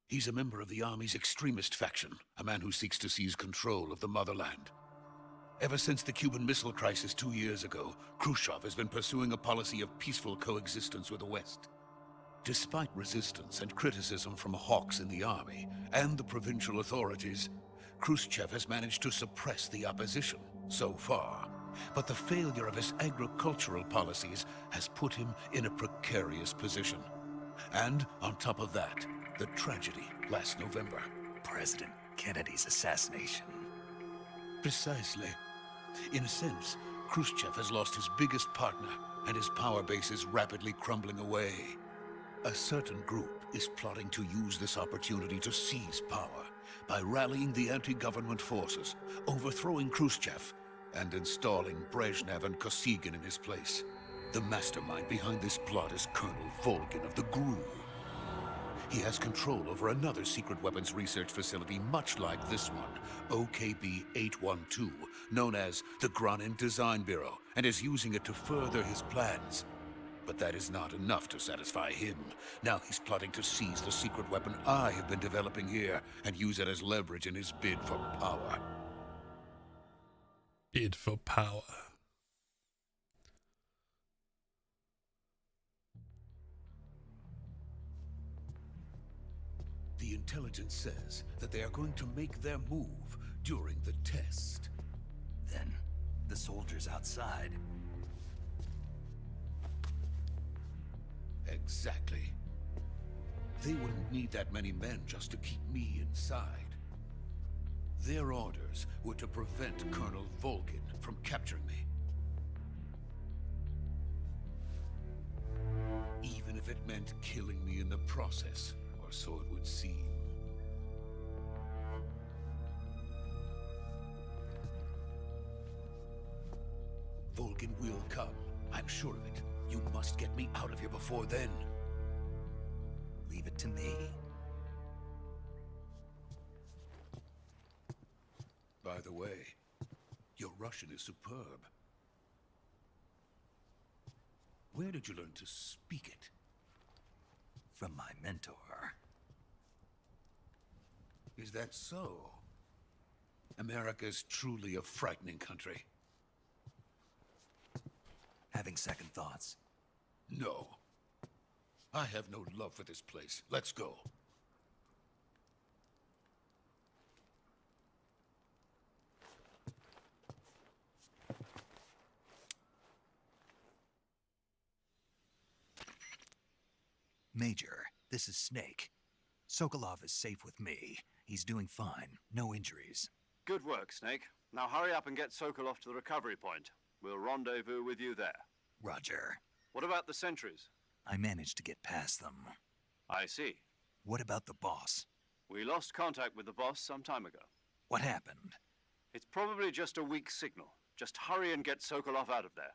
He's a member of the Army's extremist faction, a man who seeks to seize control of the motherland. Ever since the Cuban Missile Crisis 2 years ago, Khrushchev has been pursuing a policy of peaceful coexistence with the West. Despite resistance and criticism from hawks in the army and the provincial authorities, Khrushchev has managed to suppress the opposition so far. But the failure of his agricultural policies has put him in a precarious position. And on top of that, the tragedy last November. President Kennedy's assassination. Precisely. In a sense, Khrushchev has lost his biggest partner, and his power base is rapidly crumbling away. A certain group is plotting to use this opportunity to seize power by rallying the anti-government forces, overthrowing Khrushchev, and installing Brezhnev and Kosygin in his place. The mastermind behind this plot is Colonel Volgin of the GRU. He has control over another secret weapons research facility much like this one, OKB-812, known as the Granin Design Bureau, and is using it to further his plans. But that is not enough to satisfy him. Now he's plotting to seize the secret weapon I have been developing here and use it as leverage in his bid for power. Bid for power. The intelligence says that they are going to make their move during the test. Then, the soldiers outside. Exactly. They wouldn't need that many men just to keep me inside. Their orders were to prevent Colonel Volgin from capturing me. Even if it meant killing me in the process, or so it would seem. Volgin will come. I'm sure of it. You must get me out of here before then. Leave it to me. By the way, your Russian is superb. Where did you learn to speak it? From my mentor. Is that so? America's truly a frightening country. Having second thoughts? No. I have no love for this place. Let's go. Major, this is Snake. Sokolov is safe with me. He's doing fine. No injuries. Good work, Snake. Now hurry up and get Sokolov to the recovery point. We'll rendezvous with you there. Roger. What about the sentries? I managed to get past them. I see. What about the boss? We lost contact with the boss some time ago. What happened? It's probably just a weak signal. Just hurry and get Sokolov out of there.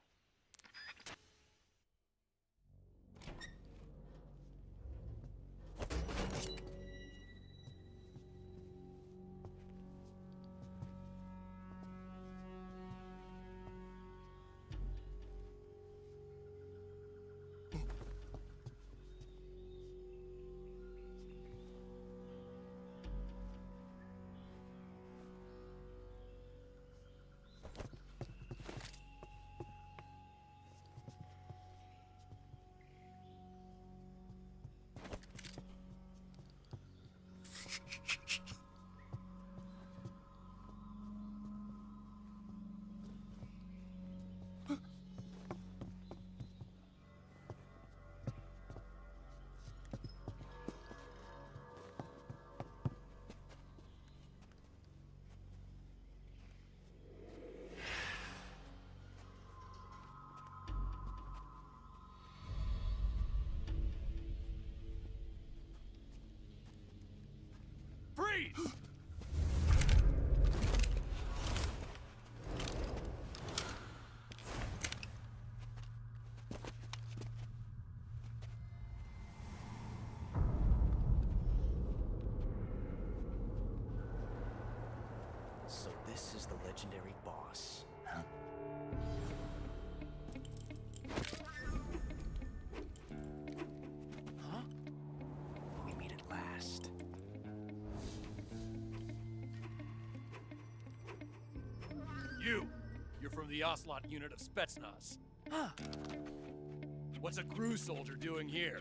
Freeze! So this is the legendary boss. Huh? Huh? We meet at last. You're from the Ocelot unit of Spetsnaz. Huh. What's a GRU soldier doing here?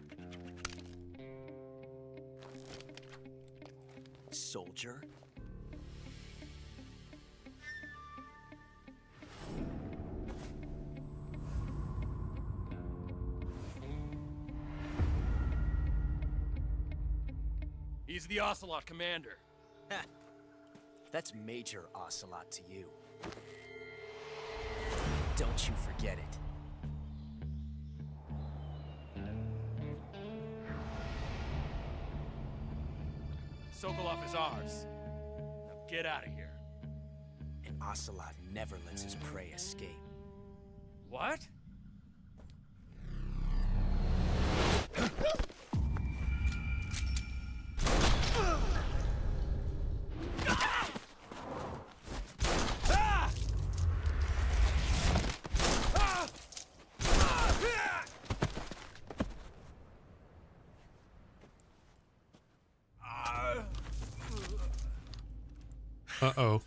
Soldier? He's the Ocelot commander. That's Major Ocelot to you. Don't you forget it. Sokolov is ours. Now get out of here. And Ocelot never lets his prey escape. What? Uh-oh.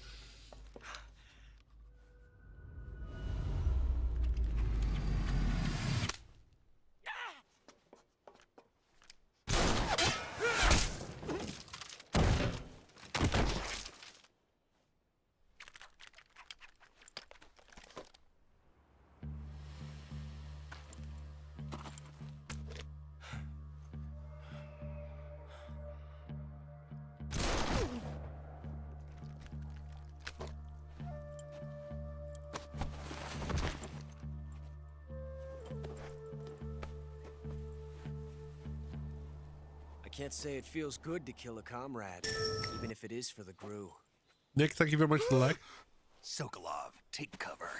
I can't say it feels good to kill a comrade, even if it is for the Gru. Nick, thank you very much for the like. Sokolov, take cover.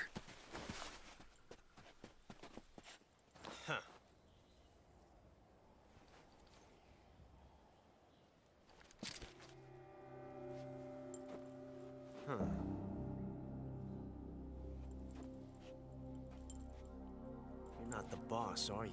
Huh. Huh. You're not the boss, are you?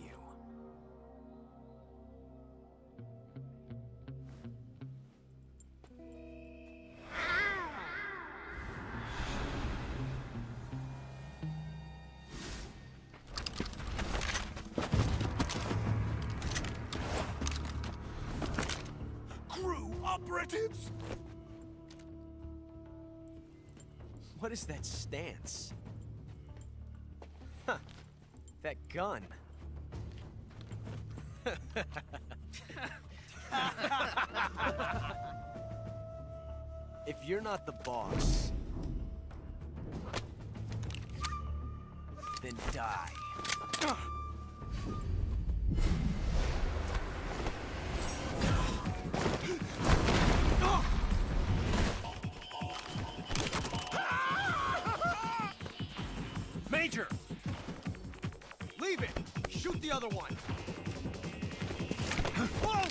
Operatives? What is that stance? Huh. That gun. If you're not the boss, then die. Major! Leave it! Shoot the other one! Whoa!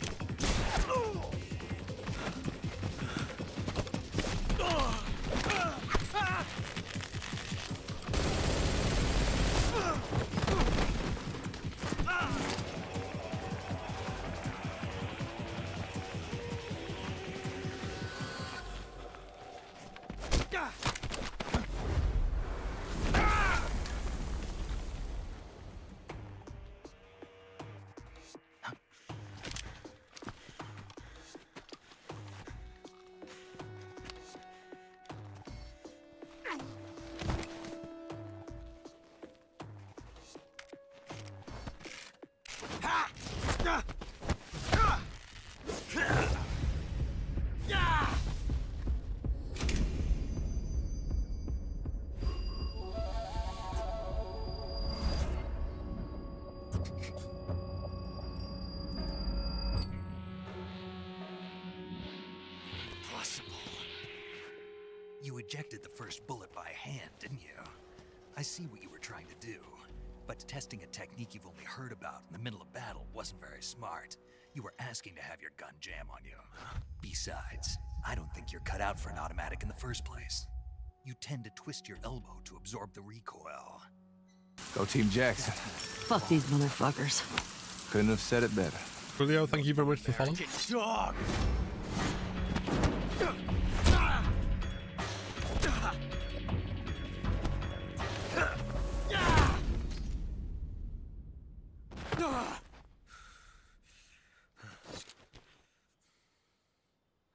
You ejected the first bullet by hand, didn't you? I see what you were trying to do. But testing a technique you've only heard about in the middle of battle wasn't very smart. You were asking to have your gun jam on you. Besides, I don't think you're cut out for an automatic in the first place. You tend to twist your elbow to absorb the recoil. Go Team Jackson. Fuck these motherfuckers. Couldn't have said it better. Julio, thank you very much for following. Dog!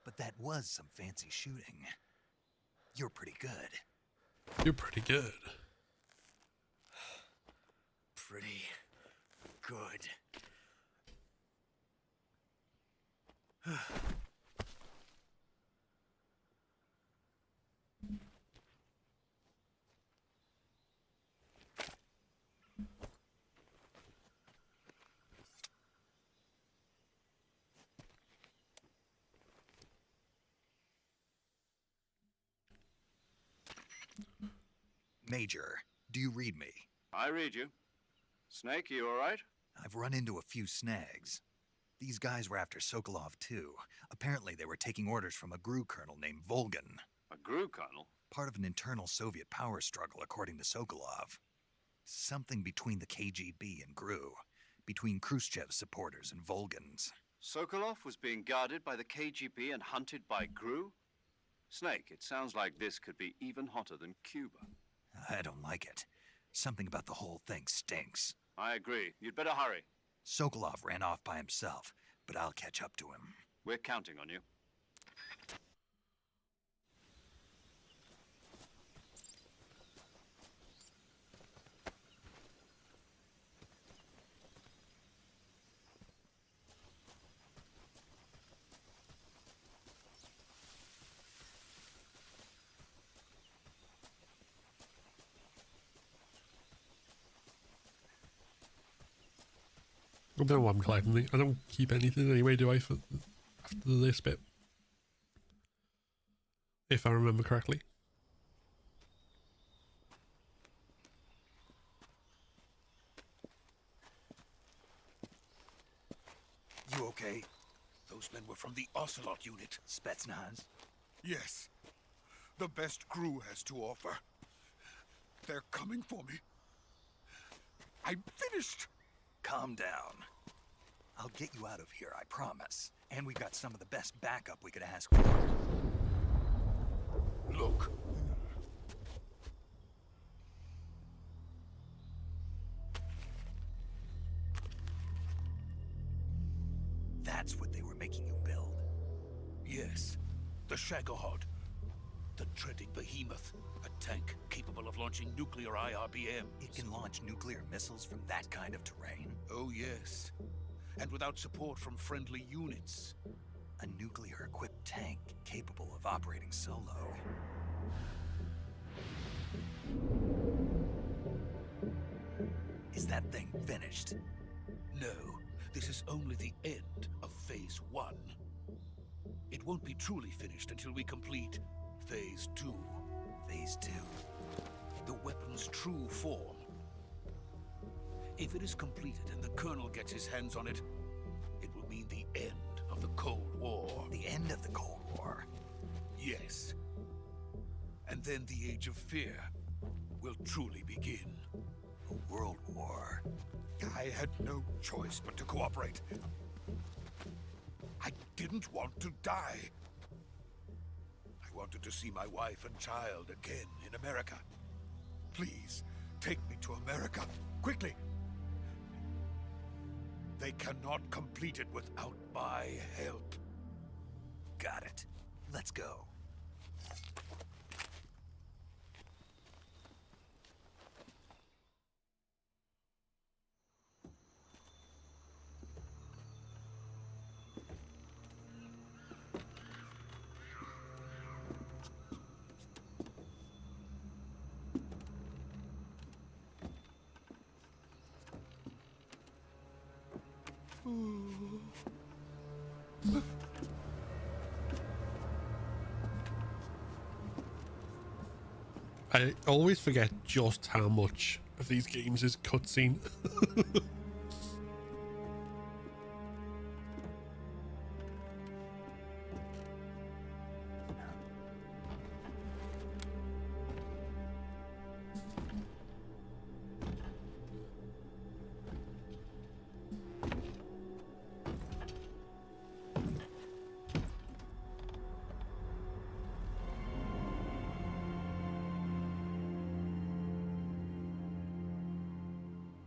But that was some fancy shooting. You're pretty good. You're pretty good. Pretty good. Major, do you read me? I read you. Snake, you all right? I've run into a few snags. These guys were after Sokolov, too. Apparently, they were taking orders from a GRU colonel named Volgan. A GRU colonel? Part of an internal Soviet power struggle, according to Sokolov. Something between the KGB and GRU. Between Khrushchev's supporters and Volgan's. Sokolov was being guarded by the KGB and hunted by GRU? Snake, it sounds like this could be even hotter than Cuba. I don't like it. Something about the whole thing stinks. I agree. You'd better hurry. Sokolov ran off by himself, but I'll catch up to him. We're counting on you. I don't know why I'm collecting. I don't keep anything anyway, do I, for after this bit? If I remember correctly. You okay? Those men were from the Ocelot unit. Spetsnaz? Yes. The best crew has to offer. They're coming for me. I'm finished. Calm down. I'll get you out of here, I promise. And we've got some of the best backup we could ask for. Look. That's what they were making you build? Yes. The Shagohod. The dreaded behemoth. A tank capable of launching nuclear IRBMs. It can launch nuclear missiles from that kind of terrain? Oh, yes. And without support from friendly units. A nuclear-equipped tank capable of operating solo. Is that thing finished? No. This is only the end of Phase 1. It won't be truly finished until we complete Phase 2. Phase 2? The weapon's true form. If it is completed and the Colonel gets his hands on it, it will mean the end of the Cold War. The end of the Cold War? Yes. And then the Age of Fear will truly begin. A world war? I had no choice but to cooperate. I didn't want to die. I wanted to see my wife and child again in America. Please, take me to America, quickly. They cannot complete it without my help. Got it. Let's go. I always forget just how much of these games is cutscene.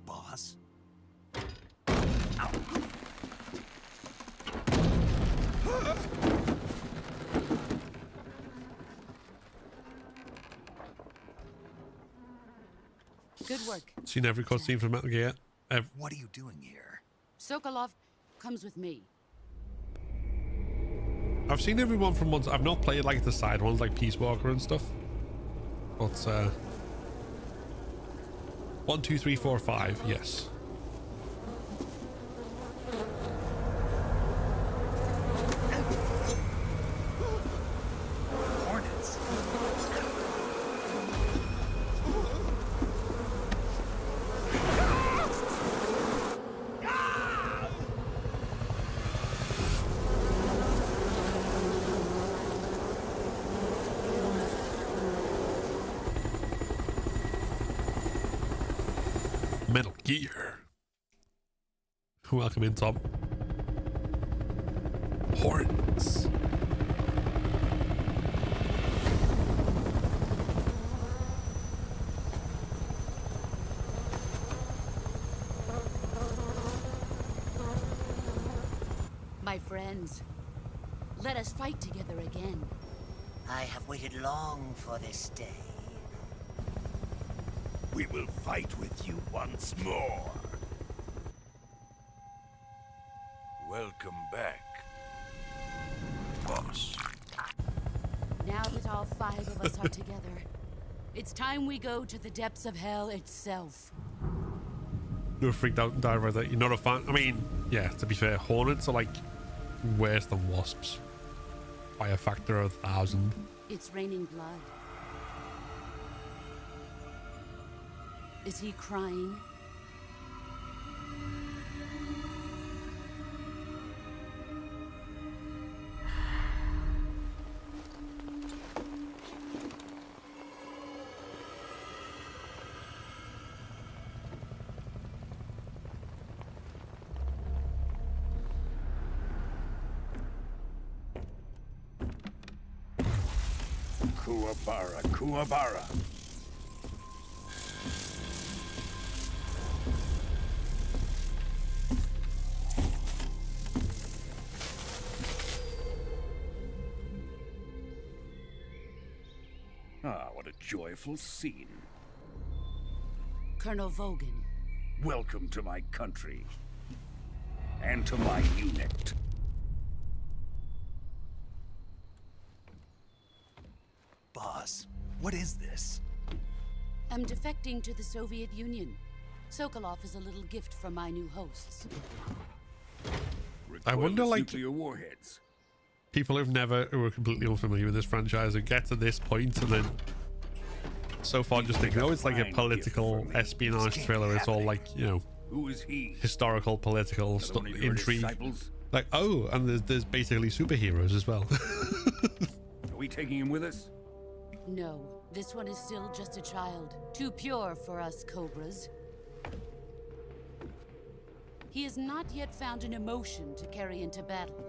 Boss? Good work. Seen every cutscene from Metal Gear. What are you doing here? Sokolov comes with me. I've seen everyone from ones. I've not played like the side ones like Peace Walker and stuff. But 1, 2, 3, 4, 5. Yes. Hornets. Metal Gear. Welcome in, Tom. My friends, let us fight together again. I have waited long for this day. We will fight with you once more. Welcome back, boss. Now that all 5 of us are together, it's time we go to the depths of hell itself. You're freaked out and die right there. You're not a fan. I mean, yeah, to be fair, hornets are like worse than wasps by a factor of 1,000. It's raining blood. Is he crying? Kuwabara, Kuwabara. Ah, what a joyful scene. Colonel Vogan. Welcome to my country. And to my unit. Boss, what is this? I'm defecting to the Soviet Union. Sokolov is a little gift from my new hosts. I wonder, like, nuclear warheads. People who are completely unfamiliar with this franchise who get to this point and then so far just think, oh, it's like a political espionage thriller. It's all like, you know, Who is he? historical, political intrigue. Like, oh, and there's basically superheroes as well. Are we taking him with us? No, this one is still just a child. Too pure for us Cobras. He has not yet found an emotion to carry into battle.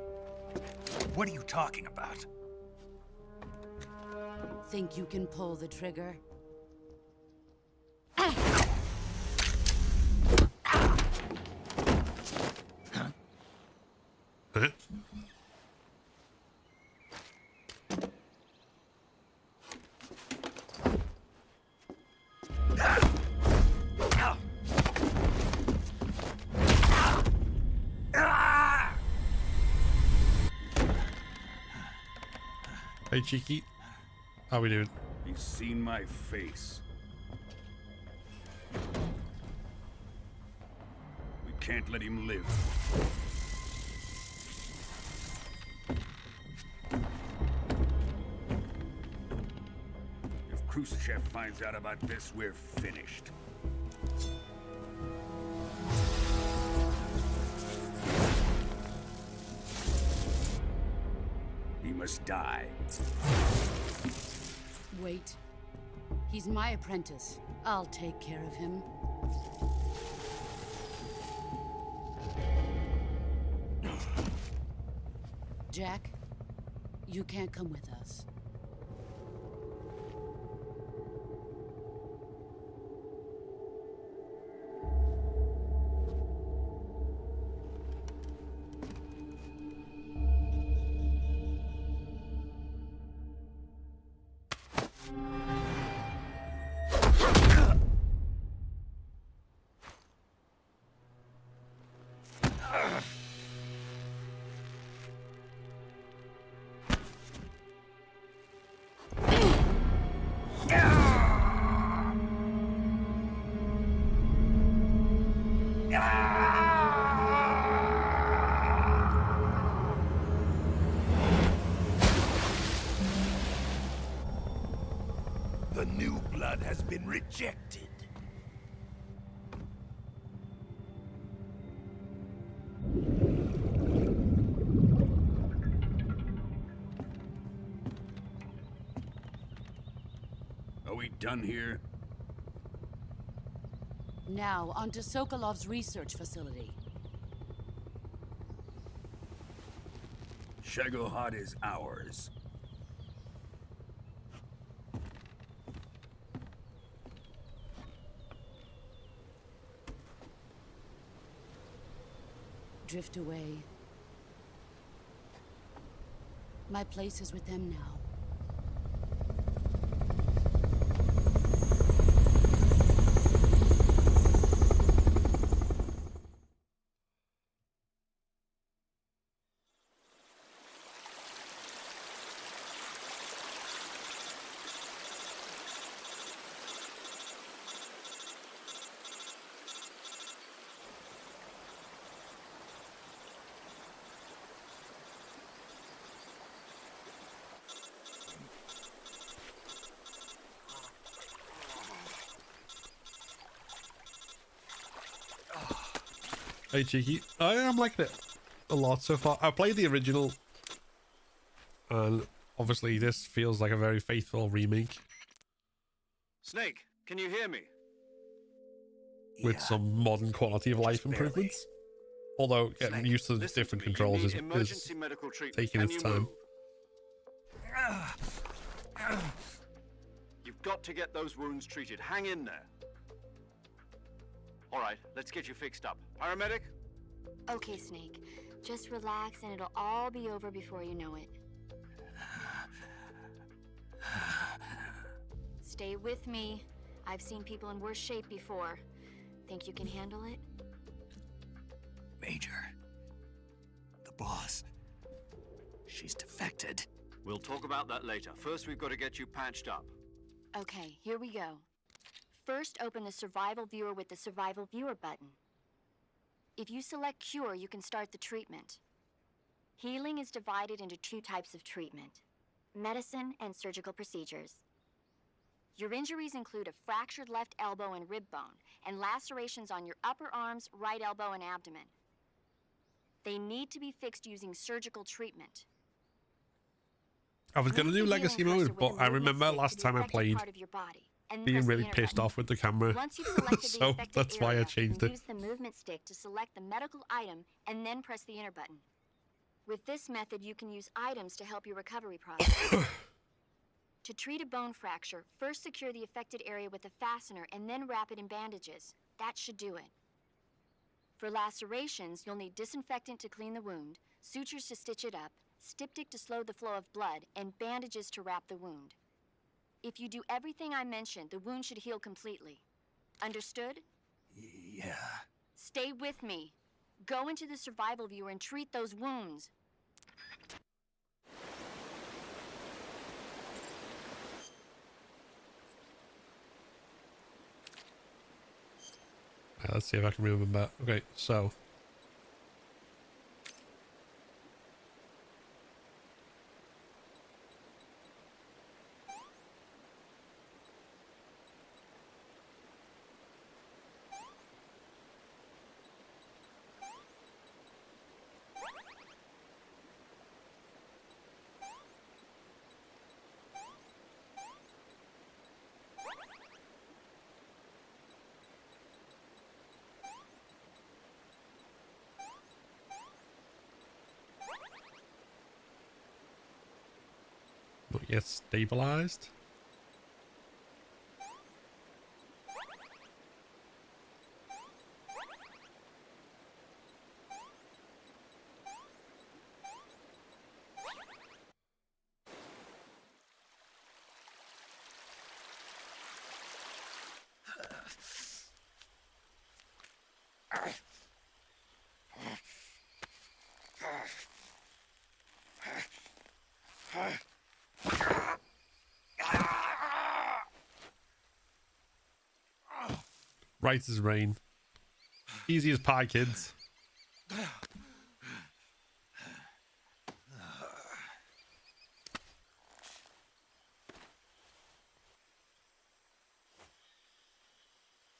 What are you talking about? Think you can pull the trigger? Huh? Hey, Cheeky. How we doing? He's seen my face. We can't let him live. If Khrushchev finds out about this, we're finished. He must die. Wait. He's my apprentice. I'll take care of him. Jack, you can't come with us. The new blood has been rejected. Are we done here? Now, onto Sokolov's research facility. Shagohod is ours. Drift away. My place is with them now. Hey, cheeky. I am liking it a lot so far. I played the original, and obviously this feels like a very faithful remake. Snake, can you hear me? With some modern quality of life improvements. Although getting used to the different controls is taking its time. You've got to get those wounds treated. Hang in there. All right, let's get you fixed up. Paramedic? Okay, Snake. Just relax and it'll all be over before you know it. Stay with me. I've seen people in worse shape before. Think you can handle it? Major. The boss. She's defected. We'll talk about that later. First, we've got to get you patched up. Okay, here we go. First, open the survival viewer with the survival viewer button. If you select cure, you can start the treatment. Healing is divided into 2 types of treatment: medicine and surgical procedures. Your injuries include a fractured left elbow and rib bone, and lacerations on your upper arms, right elbow, and abdomen. They need to be fixed using surgical treatment. I was going to do legacy mode, but I remember last time I played being really pissed off with the camera. So that's why I changed it. Use the movement stick to select the medical item and then press the enter button. With this method, you can use items to help your recovery process. To treat a bone fracture, first secure the affected area with a fastener and then wrap it in bandages. That should do it. For lacerations, you'll need disinfectant to clean the wound, sutures to stitch it up, styptic to slow the flow of blood, and bandages to wrap the wound. If you do everything I mentioned, the wound should heal completely. Understood? Yeah. Stay with me. Go into the survival viewer and treat those wounds. Right, let's see if I can remember. Okay, so not yet stabilized. Right as rain. Easy as pie, kids.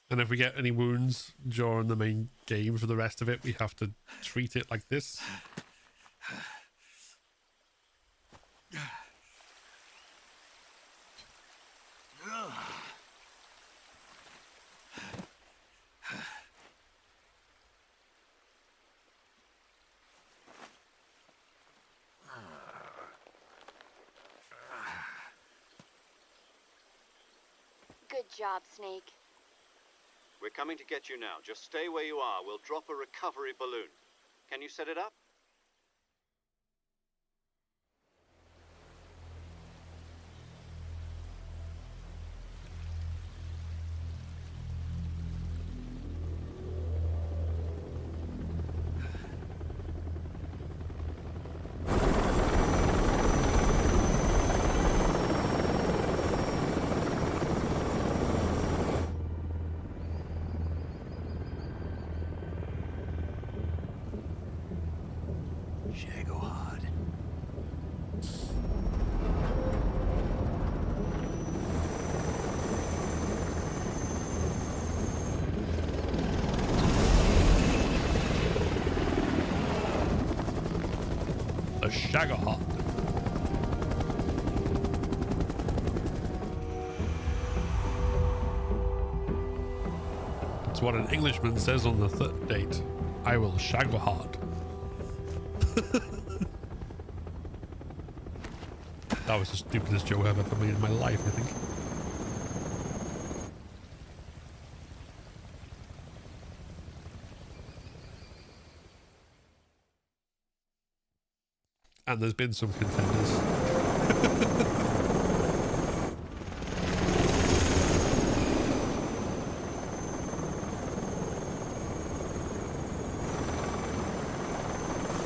And if we get any wounds during the main game for the rest of it, we have to treat it like this. Good job, Snake. We're coming to get you now. Just stay where you are. We'll drop a recovery balloon. Can you set it up? Shagohod. A Shagohod. It's what an Englishman says on the third date. I will Shagohod. That was the stupidest joke I've ever made in my life, I think. And there's been some contenders.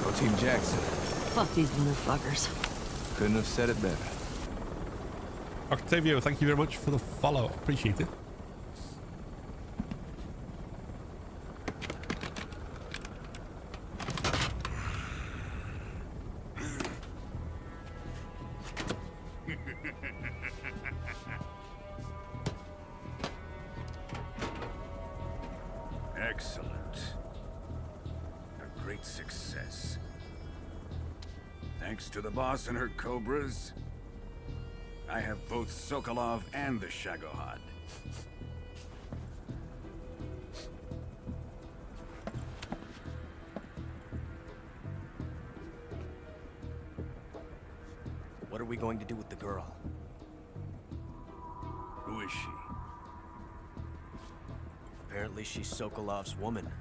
Go Team Jackson. Fuck these motherfuckers. Couldn't have said it better. Octavio, thank you very much for the follow. Appreciate it. Excellent. A great success. Thanks to the boss and her cobras, I have both Sokolov and the Shagohod. What are we going to do with the girl? Who is she? Apparently she's Sokolov's woman.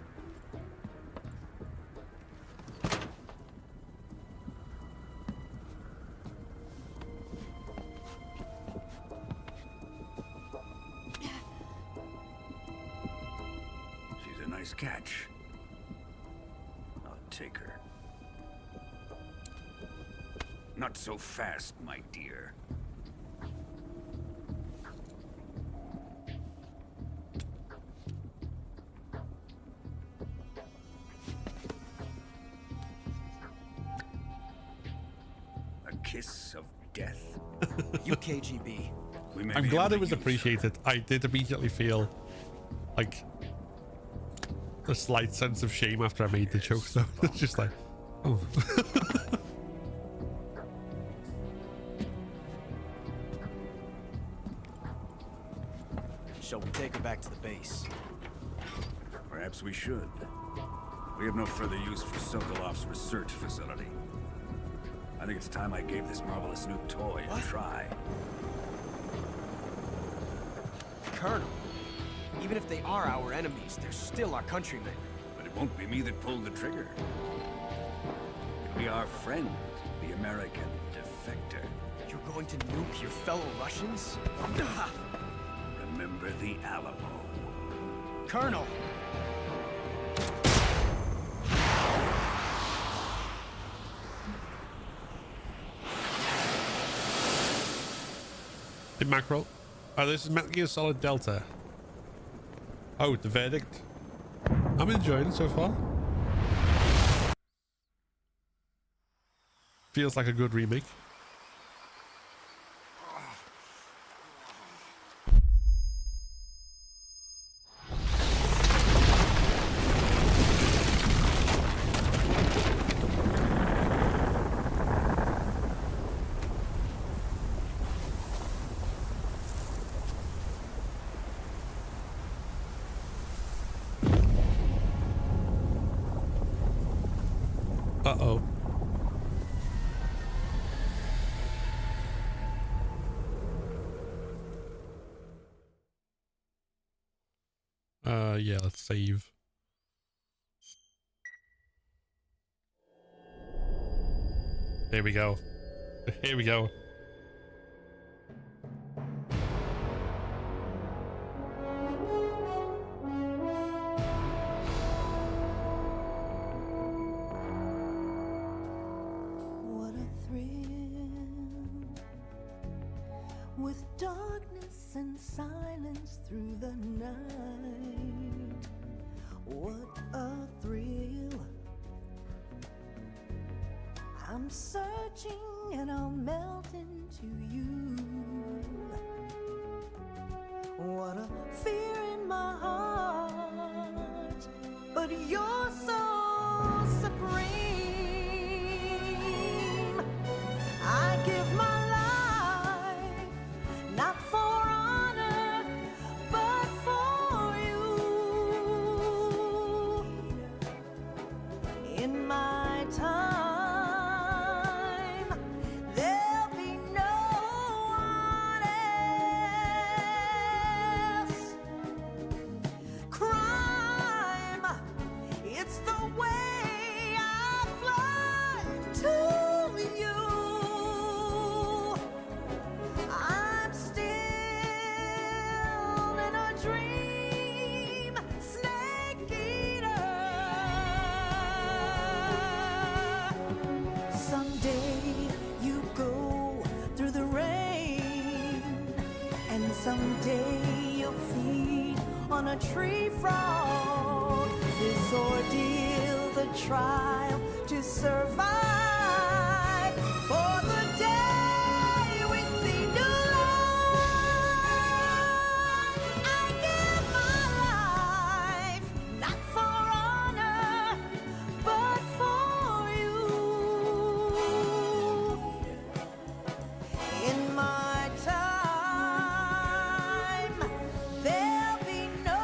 She's a nice catch. I'll take her. Not so fast, my dear. A kiss of death. You KGB. I'm glad it was appreciated. I did immediately feel like a slight sense of shame after I made the joke, though. It's just like, oh. Shall we take her back to the base? Perhaps we should. We have no further use for Sokolov's research facility. I think it's time I gave this marvelous new toy a try. Colonel, even if they are our enemies, they're still our countrymen. But it won't be me that pulled the trigger. It'll be our friend, the American defector. You're going to nuke your fellow Russians? Remember the Alamo. Colonel! In mackerel. Oh, this is Metal Gear Solid Delta. Oh, the verdict. I'm enjoying it so far. Feels like a good remake. Uh-oh. Yeah, let's save. Here we go. Here we go. What a thrill, with darkness and silence through the night. What a thrill, I'm searching and I'll melt into you. What a fear in my heart, but you're so supreme. I give my life, not for honor, but for you. In my time, there'll be no one else. Crime, it's the way I fly to you. I'm still in a dream, snake eater. Someday you go through the rain, and someday you'll feed on a tree frog. This ordeal, the trial to survive, for the day we see new life. I give my life, not for honor, but for you. In my time, there'll be no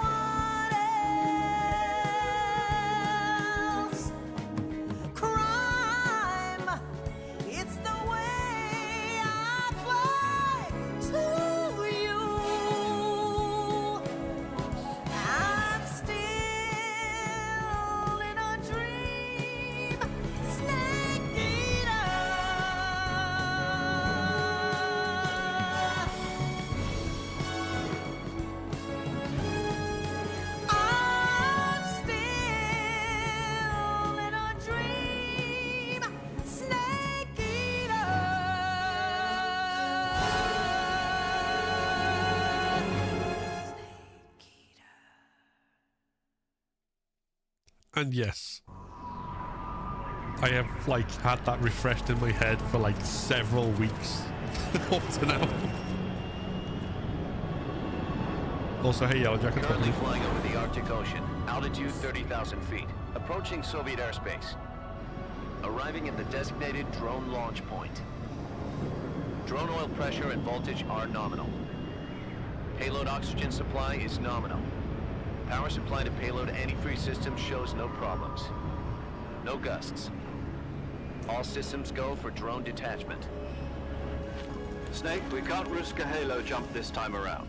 one else. Crime, it's the way I fly to you. I'm still in a dream, snake eater. I'm still in a dream, snake eater. And yes, I have like had that refreshed in my head for like several weeks up to now. Also, hey Yellow Jacket. Currently flying over the Arctic Ocean, altitude 30,000 feet, approaching Soviet airspace. Arriving at the designated drone launch point. Drone oil pressure and voltage are nominal. Payload oxygen supply is nominal. Power supply to payload antifreeze system shows no problems. No gusts. All systems go for drone detachment. Snake, we can't risk a halo jump this time around.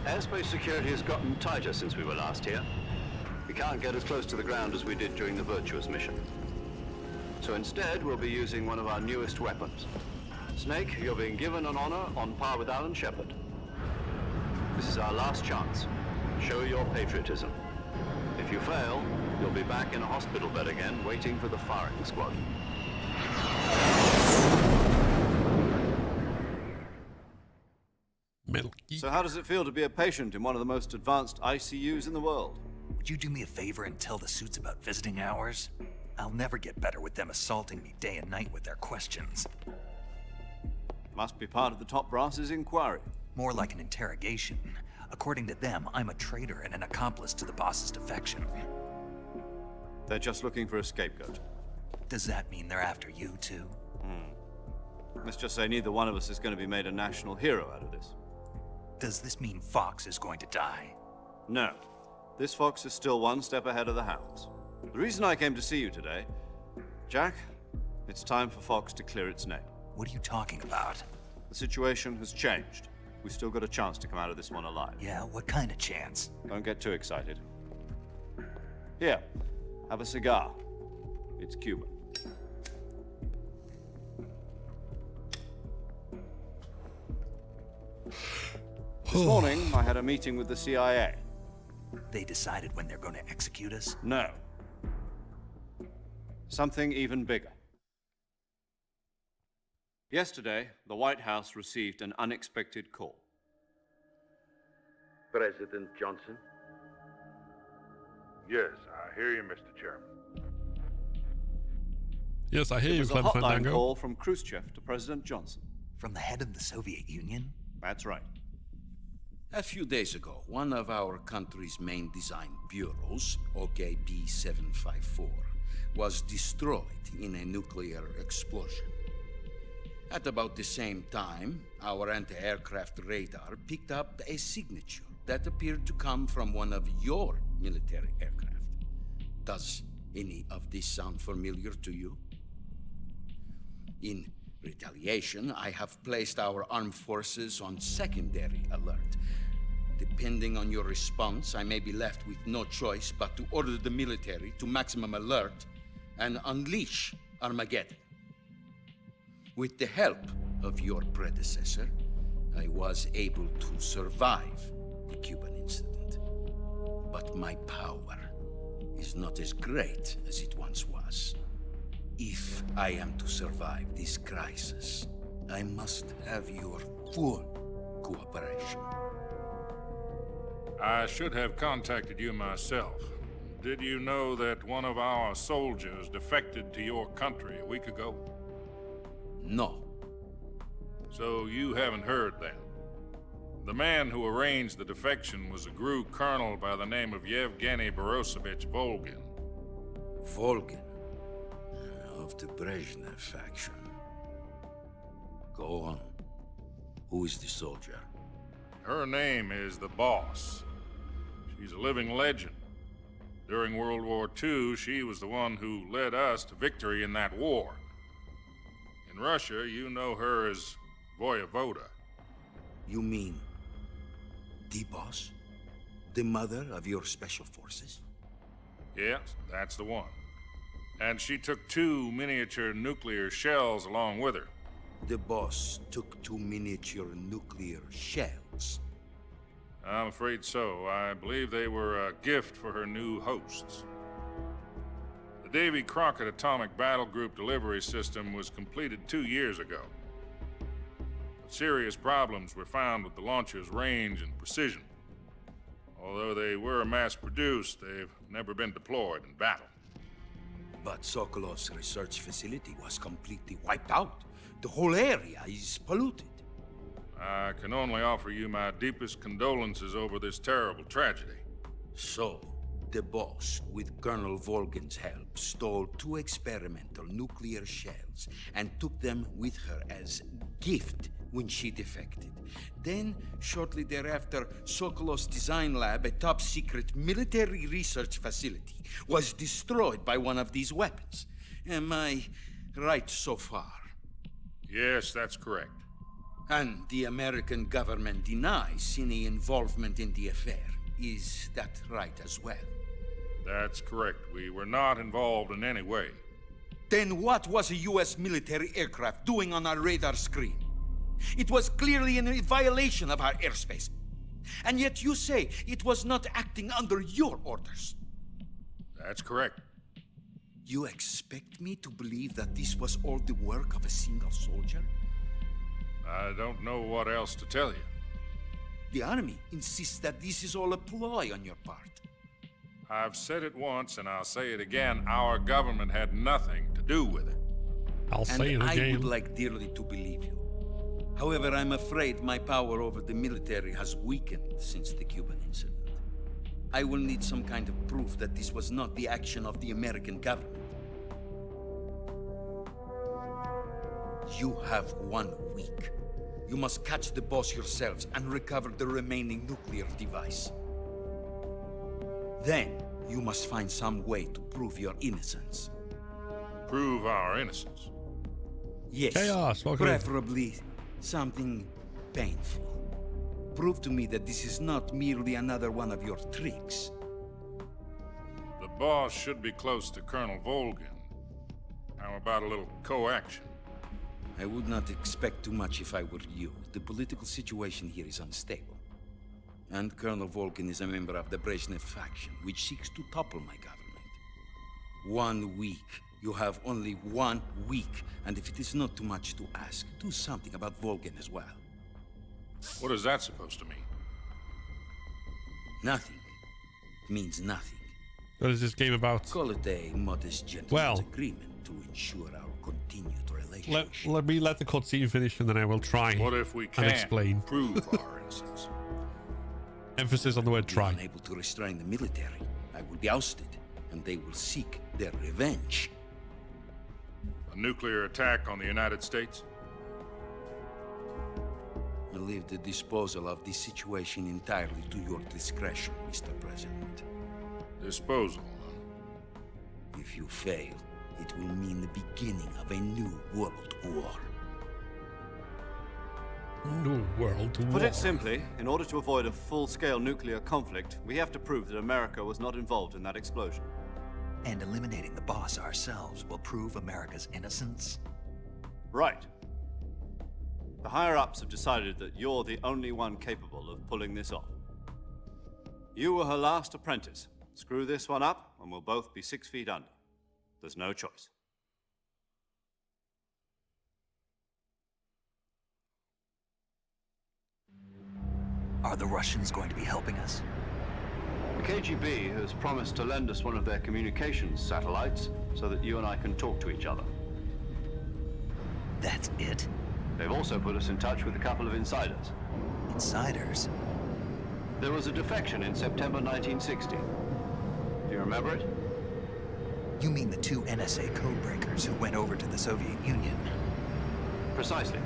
Airspace security has gotten tighter since we were last here. We can't get as close to the ground as we did during the Virtuous mission. So instead, we'll be using one of our newest weapons. Snake, you're being given an honor on par with Alan Shepard. This is our last chance. Show your patriotism. If you fail, you'll be back in a hospital bed again, waiting for the firing squad. So how does it feel to be a patient in one of the most advanced ICUs in the world? Would you do me a favor and tell the suits about visiting hours? I'll never get better with them assaulting me day and night with their questions. Must be part of the top brass's inquiry. More like an interrogation. According to them, I'm a traitor and an accomplice to the boss's defection. They're just looking for a scapegoat. Does that mean they're after you, too? Let's just say neither one of us is going to be made a national hero out of this. Does this mean Fox is going to die? No. This fox is still one step ahead of the hounds. The reason I came to see you today, Jack, it's time for Fox to clear its name. What are you talking about? The situation has changed. We've still got a chance to come out of this one alive. Yeah, what kind of chance? Don't get too excited. Here, have a cigar. It's Cuban. This morning, I had a meeting with the CIA. They decided when they're going to execute us? No. Something even bigger. Yesterday, the White House received an unexpected call. President Johnson? Yes, I hear you, Mr. Chairman. Yes, I hear It you, was a Clem hotline Fandango. call from Khrushchev to President Johnson. From the head of the Soviet Union? That's right. A few days ago, one of our country's main design bureaus, OKB 754, was destroyed in a nuclear explosion. At about the same time, our anti-aircraft radar picked up a signature that appeared to come from one of your military aircraft. Does any of this sound familiar to you? In retaliation, I have placed our armed forces on secondary alert. Depending on your response, I may be left with no choice but to order the military to maximum alert and unleash Armageddon. With the help of your predecessor, I was able to survive the Cuban incident. But my power is not as great as it once was. If I am to survive this crisis, I must have your full cooperation. I should have contacted you myself. Did you know that one of our soldiers defected to your country a week ago? No. So you haven't heard then. The man who arranged the defection was a GRU colonel by the name of Yevgeny Borosovich Volgin. Volgin? Of the Brezhnev faction. Go on. Who is the soldier? Her name is the Boss. She's a living legend. During World War II, she was the one who led us to victory in that war. In Russia, you know her as Voyevoda. You mean the Boss? The mother of your special forces? Yes, that's the one. And she took 2 miniature nuclear shells along with her. The Boss took 2 miniature nuclear shells? I'm afraid so. I believe they were a gift for her new hosts. The Davy Crockett Atomic Battle Group delivery system was completed 2 years ago. But serious problems were found with the launcher's range and precision. Although they were mass-produced, they've never been deployed in battle. But Sokolov's research facility was completely wiped out. The whole area is polluted. I can only offer you my deepest condolences over this terrible tragedy. So, the Boss, with Colonel Volgin's help, stole 2 experimental nuclear shells and took them with her as gift when she defected. Then, shortly thereafter, Sokolov's design lab, a top-secret military research facility, was destroyed by one of these weapons. Am I right so far? Yes, that's correct. And the American government denies any involvement in the affair. Is that right as well? That's correct. We were not involved in any way. Then what was a U.S. military aircraft doing on our radar screen? It was clearly in violation of our airspace. And yet you say it was not acting under your orders. That's correct. You expect me to believe that this was all the work of a single soldier? I don't know what else to tell you. The Army insists that this is all a ploy on your part. I've said it once and I'll say it again. Our government had nothing to do with it. I'll say it again. I would like dearly to believe you. However, I'm afraid my power over the military has weakened since the Cuban incident. I will need some kind of proof that this was not the action of the American government. You have 1 week. You must catch the Boss yourselves and recover the remaining nuclear device. Then, you must find some way to prove your innocence. Prove our innocence? Yes. Chaos, preferably something painful. Prove to me that this is not merely another one of your tricks. The Boss should be close to Colonel Volgin. How about a little co-action? I would not expect too much if I were you. The political situation here is unstable. And Colonel Volgin is a member of the Brezhnev faction, which seeks to topple my government. 1 week. You have only 1 week. And if it is not too much to ask, do something about Volgin as well. What is that supposed to mean? Nothing. It means nothing. What is this game about? Call it a modest gentleman's agreement. to ensure our continued relationship. Let me let the cutscene finish, and then I will try. What if we and can't explain? prove our innocence? Emphasis on the word try. Unable to restrain the military, I will be ousted, and they will seek their revenge. A nuclear attack on the United States? I leave the disposal of this situation entirely to your discretion, Mr. President. Disposal? If you fail, it will mean the beginning of a new world war. New world war. Put it simply, in order to avoid a full-scale nuclear conflict, we have to prove that America was not involved in that explosion. And eliminating the boss ourselves will prove America's innocence? Right. The higher-ups have decided that you're the only one capable of pulling this off. You were her last apprentice. Screw this one up, and we'll both be 6 feet under. There's no choice. Are the Russians going to be helping us? The KGB has promised to lend us one of their communications satellites so that you and I can talk to each other. That's it? They've also put us in touch with a couple of insiders. Insiders? There was a defection in September 1960. Do you remember it? You mean the 2 NSA codebreakers who went over to the Soviet Union? Precisely.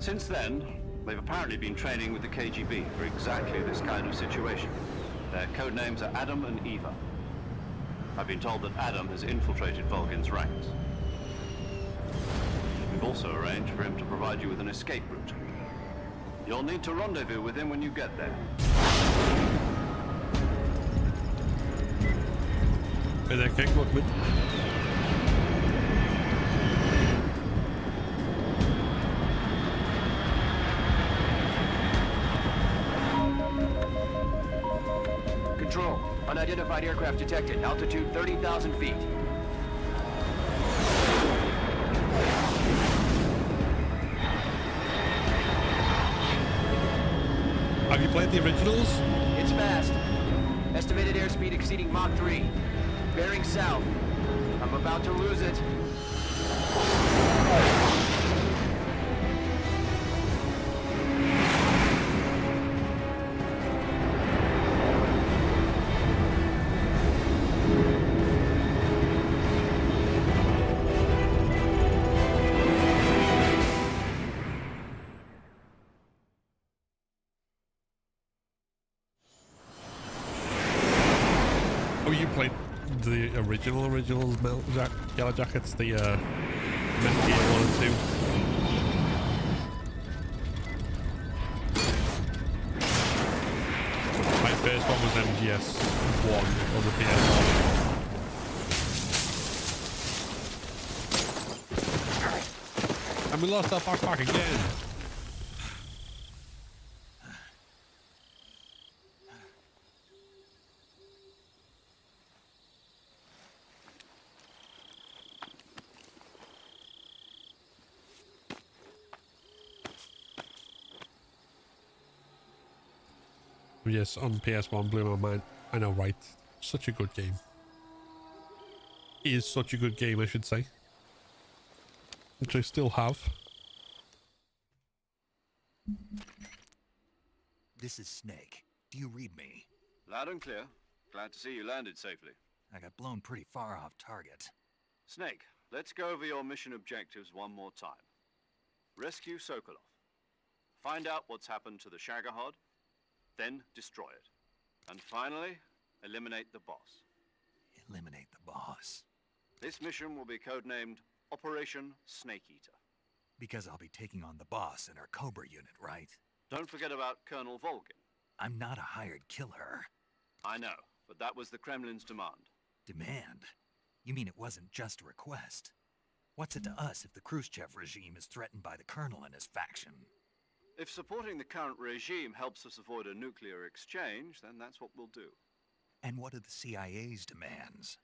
Since then, they've apparently been training with the KGB for exactly this kind of situation. Their code names are Adam and Eva. I've been told that Adam has infiltrated Volgin's ranks. We've also arranged for him to provide you with an escape route. You'll need to rendezvous with him when you get there. Hey there, King. Welcome in. Control. Unidentified aircraft detected. Altitude 30,000 feet. Have you played the originals? It's fast. Estimated airspeed exceeding Mach 3. Bearing south. I'm about to lose it. Oh, you played the originals, Yellow Jackets, the Metal Gear 1 and 2. My first one was MGS 1 on the PS1. And we lost our backpack again. Yes, on PS1 blew my mind. I know, right? Such a good game. It is such a good game, I should say. Which I still have. This is Snake. Do you read me? Loud and clear. Glad to see you landed safely. I got blown pretty far off target. Snake, let's go over your mission objectives one more time. Rescue Sokolov. Find out what's happened to the Shagohod. Then destroy it. And finally, eliminate the boss. Eliminate the boss? This mission will be codenamed Operation Snake Eater. Because I'll be taking on the boss in our Cobra unit, right? Don't forget about Colonel Volgin. I'm not a hired killer. I know, but that was the Kremlin's demand. Demand? You mean it wasn't just a request? What's it to us if the Khrushchev regime is threatened by the Colonel and his faction? If supporting the current regime helps us avoid a nuclear exchange, then that's what we'll do. And what are the CIA's demands?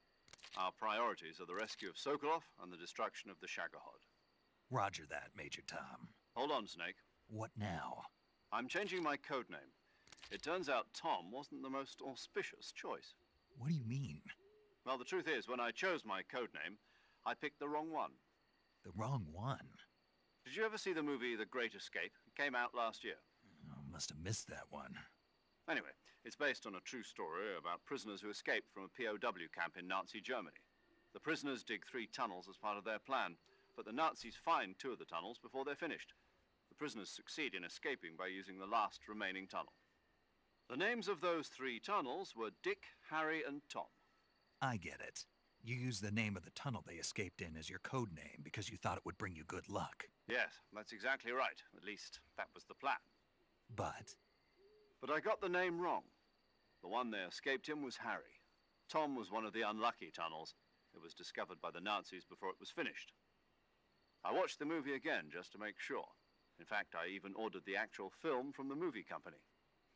Our priorities are the rescue of Sokolov and the destruction of the Shagohod. Roger that, Major Tom. Hold on, Snake. What now? I'm changing my codename. It turns out Tom wasn't the most auspicious choice. What do you mean? Well, the truth is, when I chose my codename, I picked the wrong one. The wrong one? Did you ever see the movie The Great Escape? It came out last year. Oh, must have missed that one. Anyway, it's based on a true story about prisoners who escaped from a POW camp in Nazi Germany. The prisoners dig 3 tunnels as part of their plan, but the Nazis find 2 of the tunnels before they're finished. The prisoners succeed in escaping by using the last remaining tunnel. The names of those 3 tunnels were Dick, Harry, and Tom. I get it. You used the name of the tunnel they escaped in as your code name because you thought it would bring you good luck. Yes, that's exactly right. At least, that was the plan. But I got the name wrong. The one they escaped in was Harry. Tom was one of the unlucky tunnels. It was discovered by the Nazis before it was finished. I watched the movie again just to make sure. In fact, I even ordered the actual film from the movie company.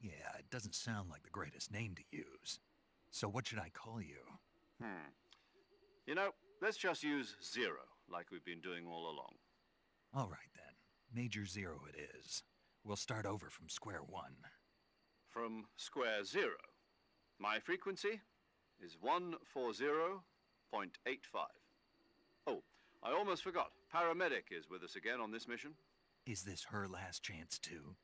yeah, it doesn't sound like the greatest name to use. So what should I call you? You know, let's just use Zero, like we've been doing all along. All right then. Major Zero it is. We'll start over from square one. From square 0. My frequency is 140.85. Oh, I almost forgot. Paramedic is with us again on this mission. Is this her last chance too?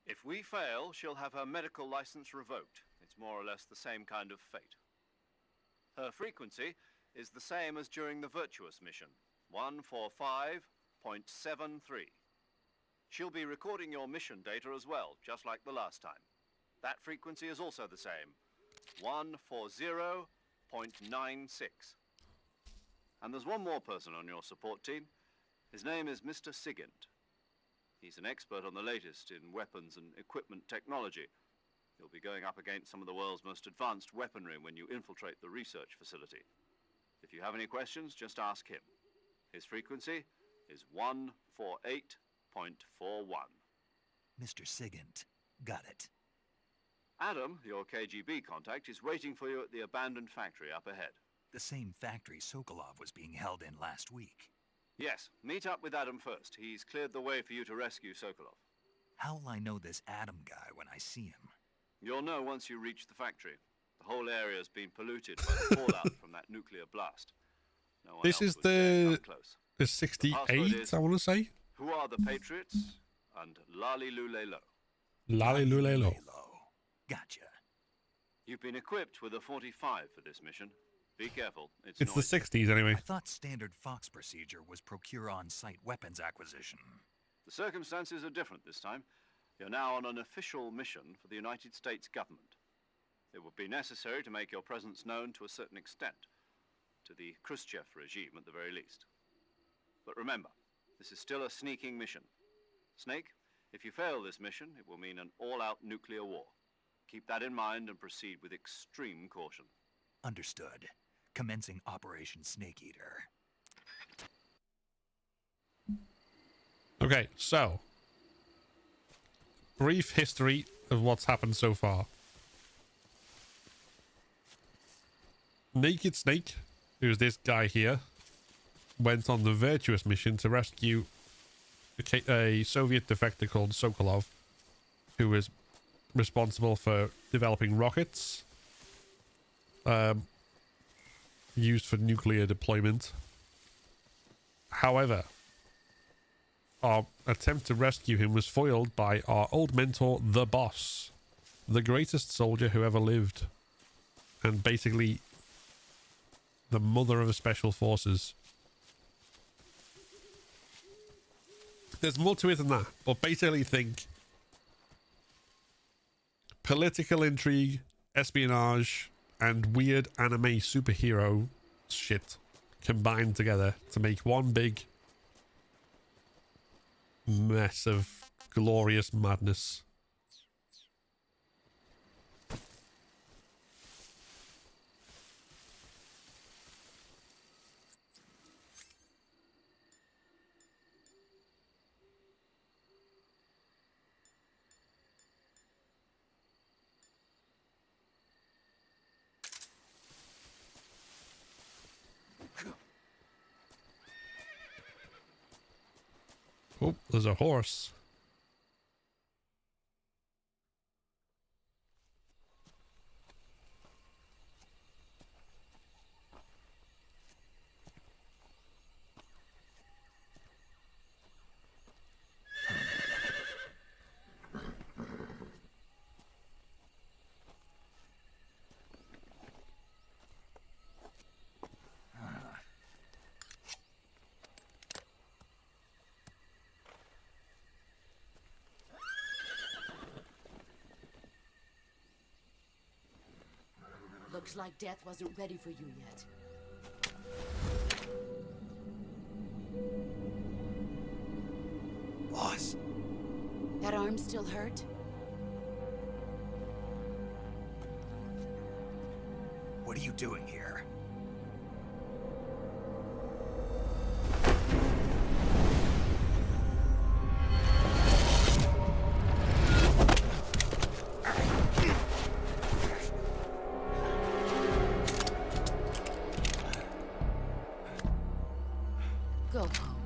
If we fail, she'll have her medical license revoked. It's more or less the same kind of fate. Her frequency is the same as during the Virtuous mission, 145.73. She'll be recording your mission data as well, just like the last time. That frequency is also the same, 140.96. And there's one more person on your support team. His name is Mr. Sigint. He's an expert on the latest in weapons and equipment technology. You'll be going up against some of the world's most advanced weaponry when you infiltrate the research facility. If you have any questions, just ask him. His frequency is 148.41. Mr. Sigint. Got it. Adam, your KGB contact, is waiting for you at the abandoned factory up ahead. The same factory Sokolov was being held in last week. Yes, meet up with Adam first. He's cleared the way for you to rescue Sokolov. How will I know this Adam guy when I see him? You'll know once you reach the factory. The whole area's been polluted by the fallout from that nuclear blast. No one This else is was daring the come close. 68, I want to say. Who are the Patriots? And Lali Lulelo. Lali Lulelo. Gotcha. You've been equipped with a 45 for this mission. Be careful. It's the noisy. 60s anyway. I thought standard Fox procedure was procure on-site weapons acquisition. The circumstances are different this time. You're now on an official mission for the United States government. It would be necessary to make your presence known to a certain extent, to the Khrushchev regime at the very least. But remember, this is still a sneaking mission. Snake, if you fail this mission, it will mean an all-out nuclear war. Keep that in mind and proceed with extreme caution. Understood. Commencing Operation Snake Eater. Okay, so brief history of what's happened so far. Naked Snake, who's this guy here, went on the Virtuous mission to rescue a Soviet defector called Sokolov, who was responsible for developing rockets used for nuclear deployment. However, our attempt to rescue him was foiled by our old mentor, the Boss, the greatest soldier who ever lived, and basically the mother of special forces. There's more to it than that, but basically think political intrigue, espionage, and weird anime superhero shit combined together to make one big mess of glorious madness. Oh, there's a horse. Looks like death wasn't ready for you yet. Boss. That arm still hurt? What are you doing here? Go home.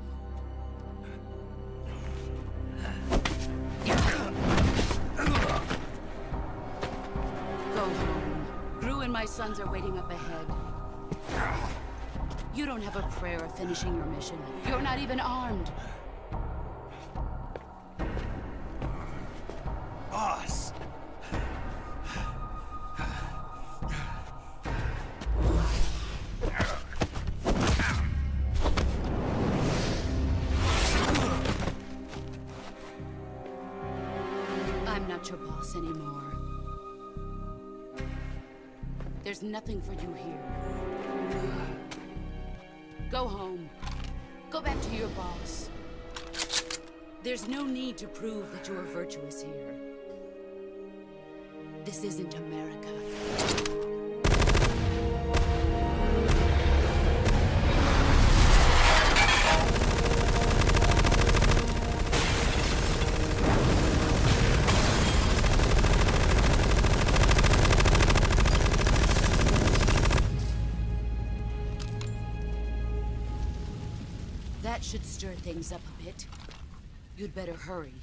Go home. Gru and my sons are waiting up ahead. You don't have a prayer of finishing your mission. You're not even armed. Boss! I'm not your boss anymore. There's nothing for you here. Go home. Go back to your boss. There's no need to prove that you are virtuous here. This isn't America. That should stir things up a bit. You'd better hurry.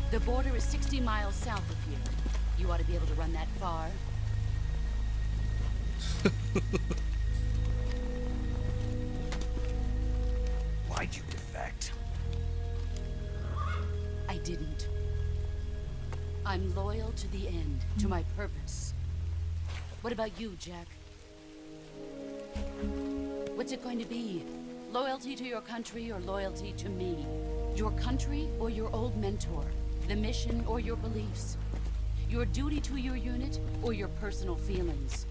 The border is 60 miles south of here. You ought to be able to run that far. Why'd you defect? I didn't. I'm loyal to the end, to my purpose. What about you, Jack? What's it going to be? Loyalty to your country or loyalty to me? Your country or your old mentor? The mission or your beliefs? Your duty to your unit or your personal feelings?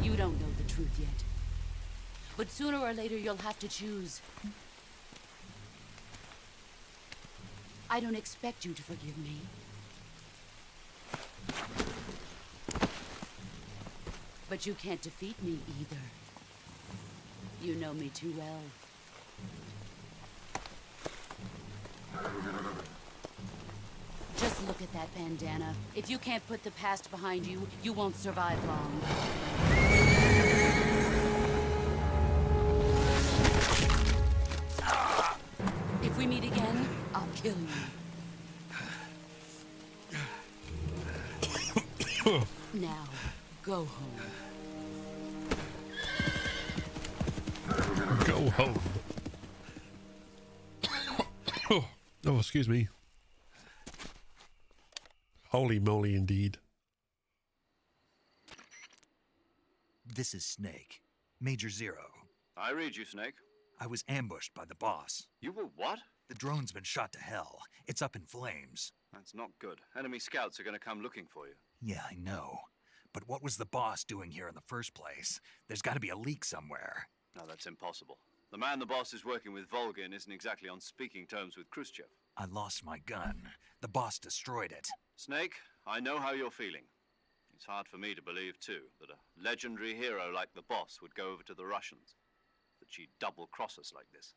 You don't know the truth yet. But sooner or later you'll have to choose. I don't expect you to forgive me. But you can't defeat me either. You know me too well. Just look at that bandana. If you can't put the past behind you, you won't survive long. If we meet again, I'll kill you. Now, go home. Go home. Oh, excuse me. Holy moly, indeed. This is Snake. Major Zero. I read you, Snake. I was ambushed by the boss. You were what? The drone's been shot to hell. It's up in flames. That's not good. Enemy scouts are going to come looking for you. Yeah, I know. But what was the boss doing here in the first place? There's got to be a leak somewhere. No, that's impossible. The man the boss is working with, Volgin, isn't exactly on speaking terms with Khrushchev. I lost my gun. The boss destroyed it. Snake, I know how you're feeling. It's hard for me to believe, too, that a legendary hero like the boss would go over to the Russians. That she'd double-cross us like this.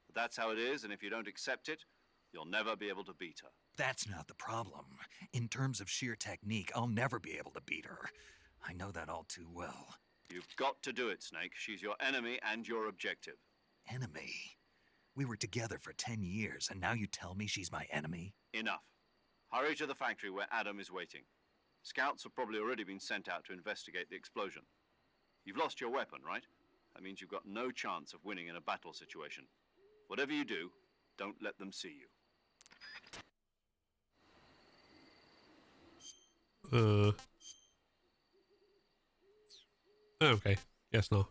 But that's how it is, and if you don't accept it, you'll never be able to beat her. That's not the problem. In terms of sheer technique, I'll never be able to beat her. I know that all too well. You've got to do it, Snake. She's your enemy and your objective. Enemy? We were together for 10 years, and now you tell me she's my enemy? Enough. Hurry to the factory where Adam is waiting. Scouts have probably already been sent out to investigate the explosion. You've lost your weapon, right? That means you've got no chance of winning in a battle situation. Whatever you do, don't let them see you. Oh, okay. Yes, no.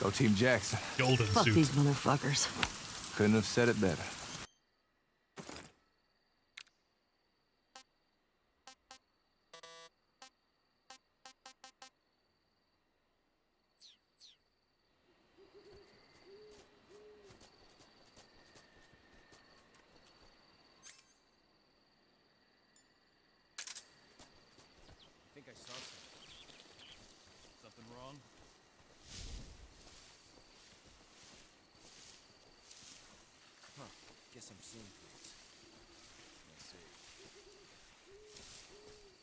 Go Team Jackson. Golden Fuck suit. these motherfuckers. Couldn't have said it better. I think I saw something. Something wrong? Huh. Guess I'm seeing things. Let's see.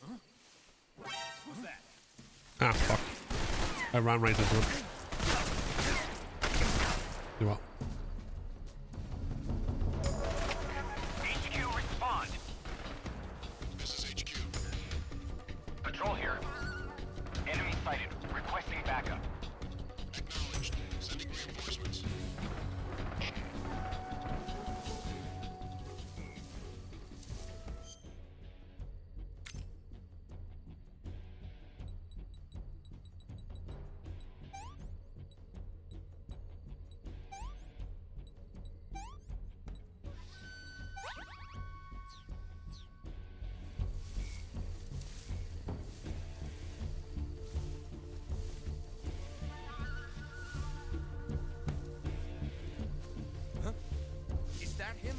Huh? Who's that? Ah, fuck. I ran right into him. Do what? HQ, respond. This is HQ. Patrol here. Enemy sighted. Requesting backup. Acknowledged. Sending reinforcements. Is that him?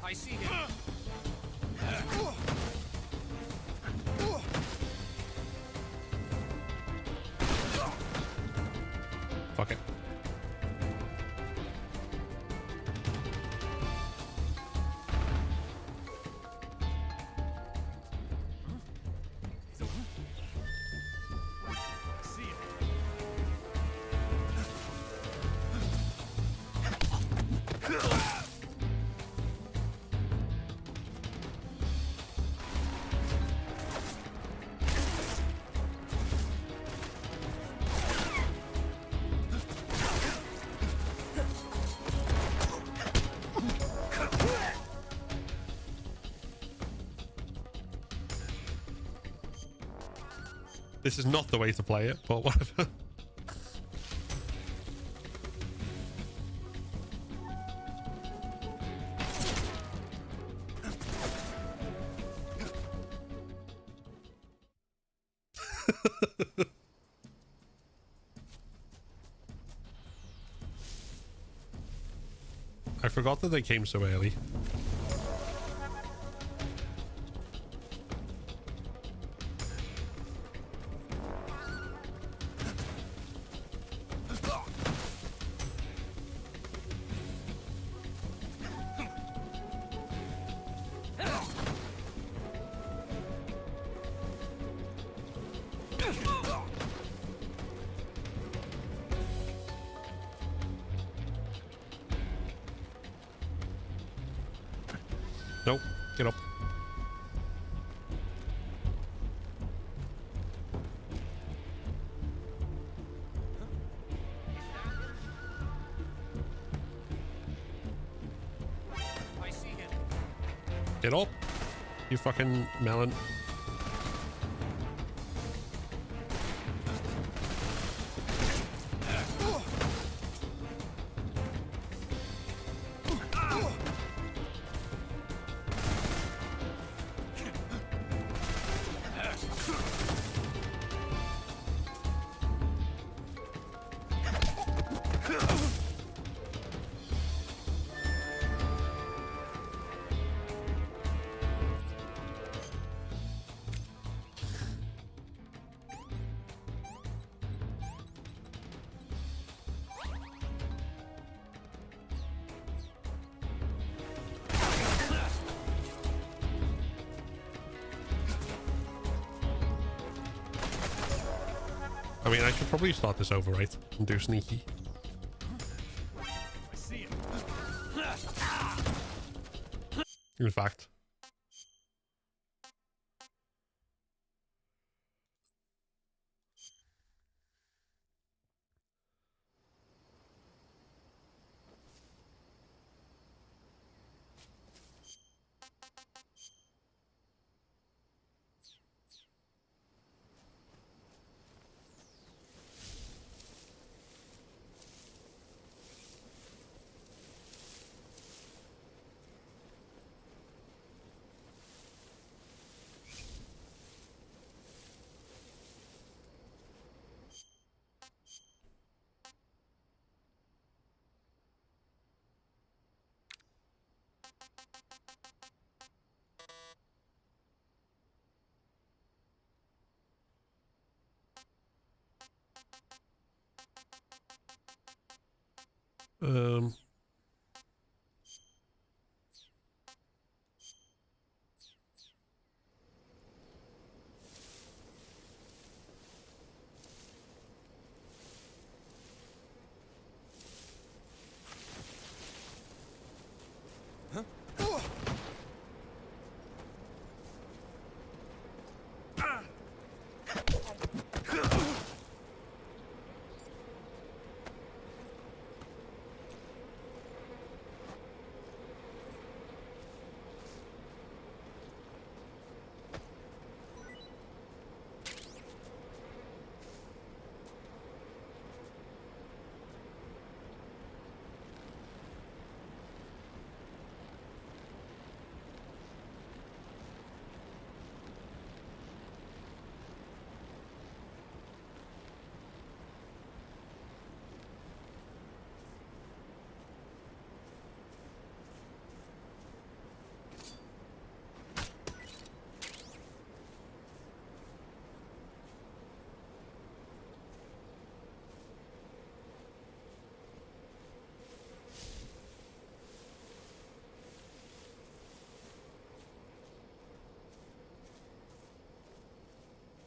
I see him. Fuck it. See him. This is not the way to play it, but whatever. I forgot that they came so early. Nope, get up. I see him. Get up, you fucking melon. I mean, I should probably start this over, right? And do sneaky. In fact. Um.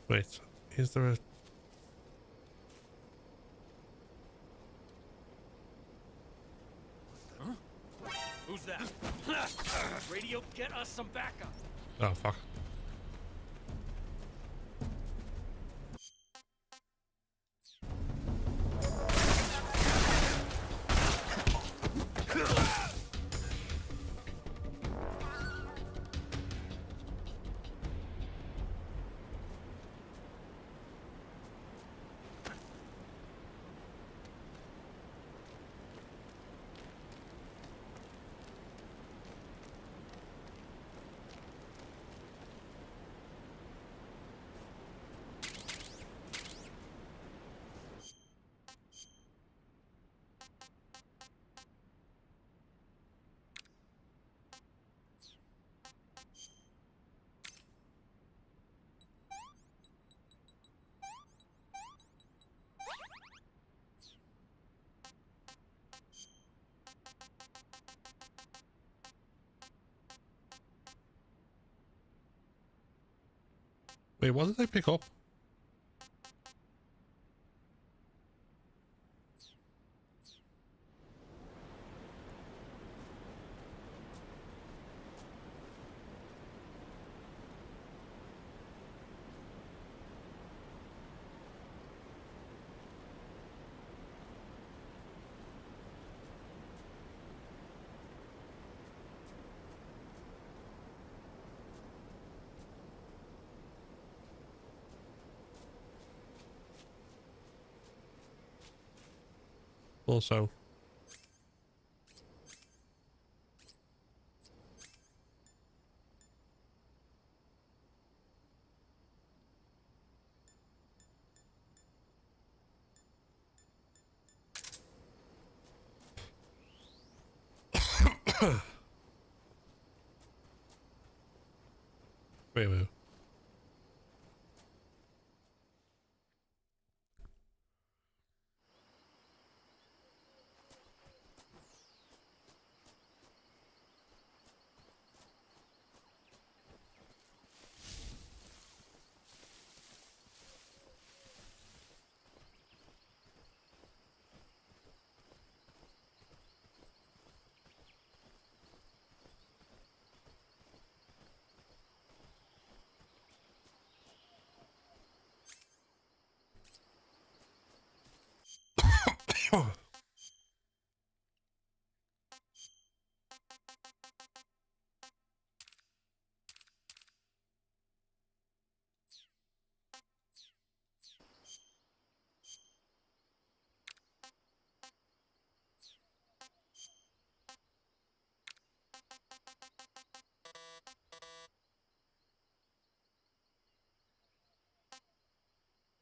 Wait, is there a... Huh? Who's that? Radio, get us some backup. Oh, fuck. Wait, what did they pick up? Also. Wait a minute.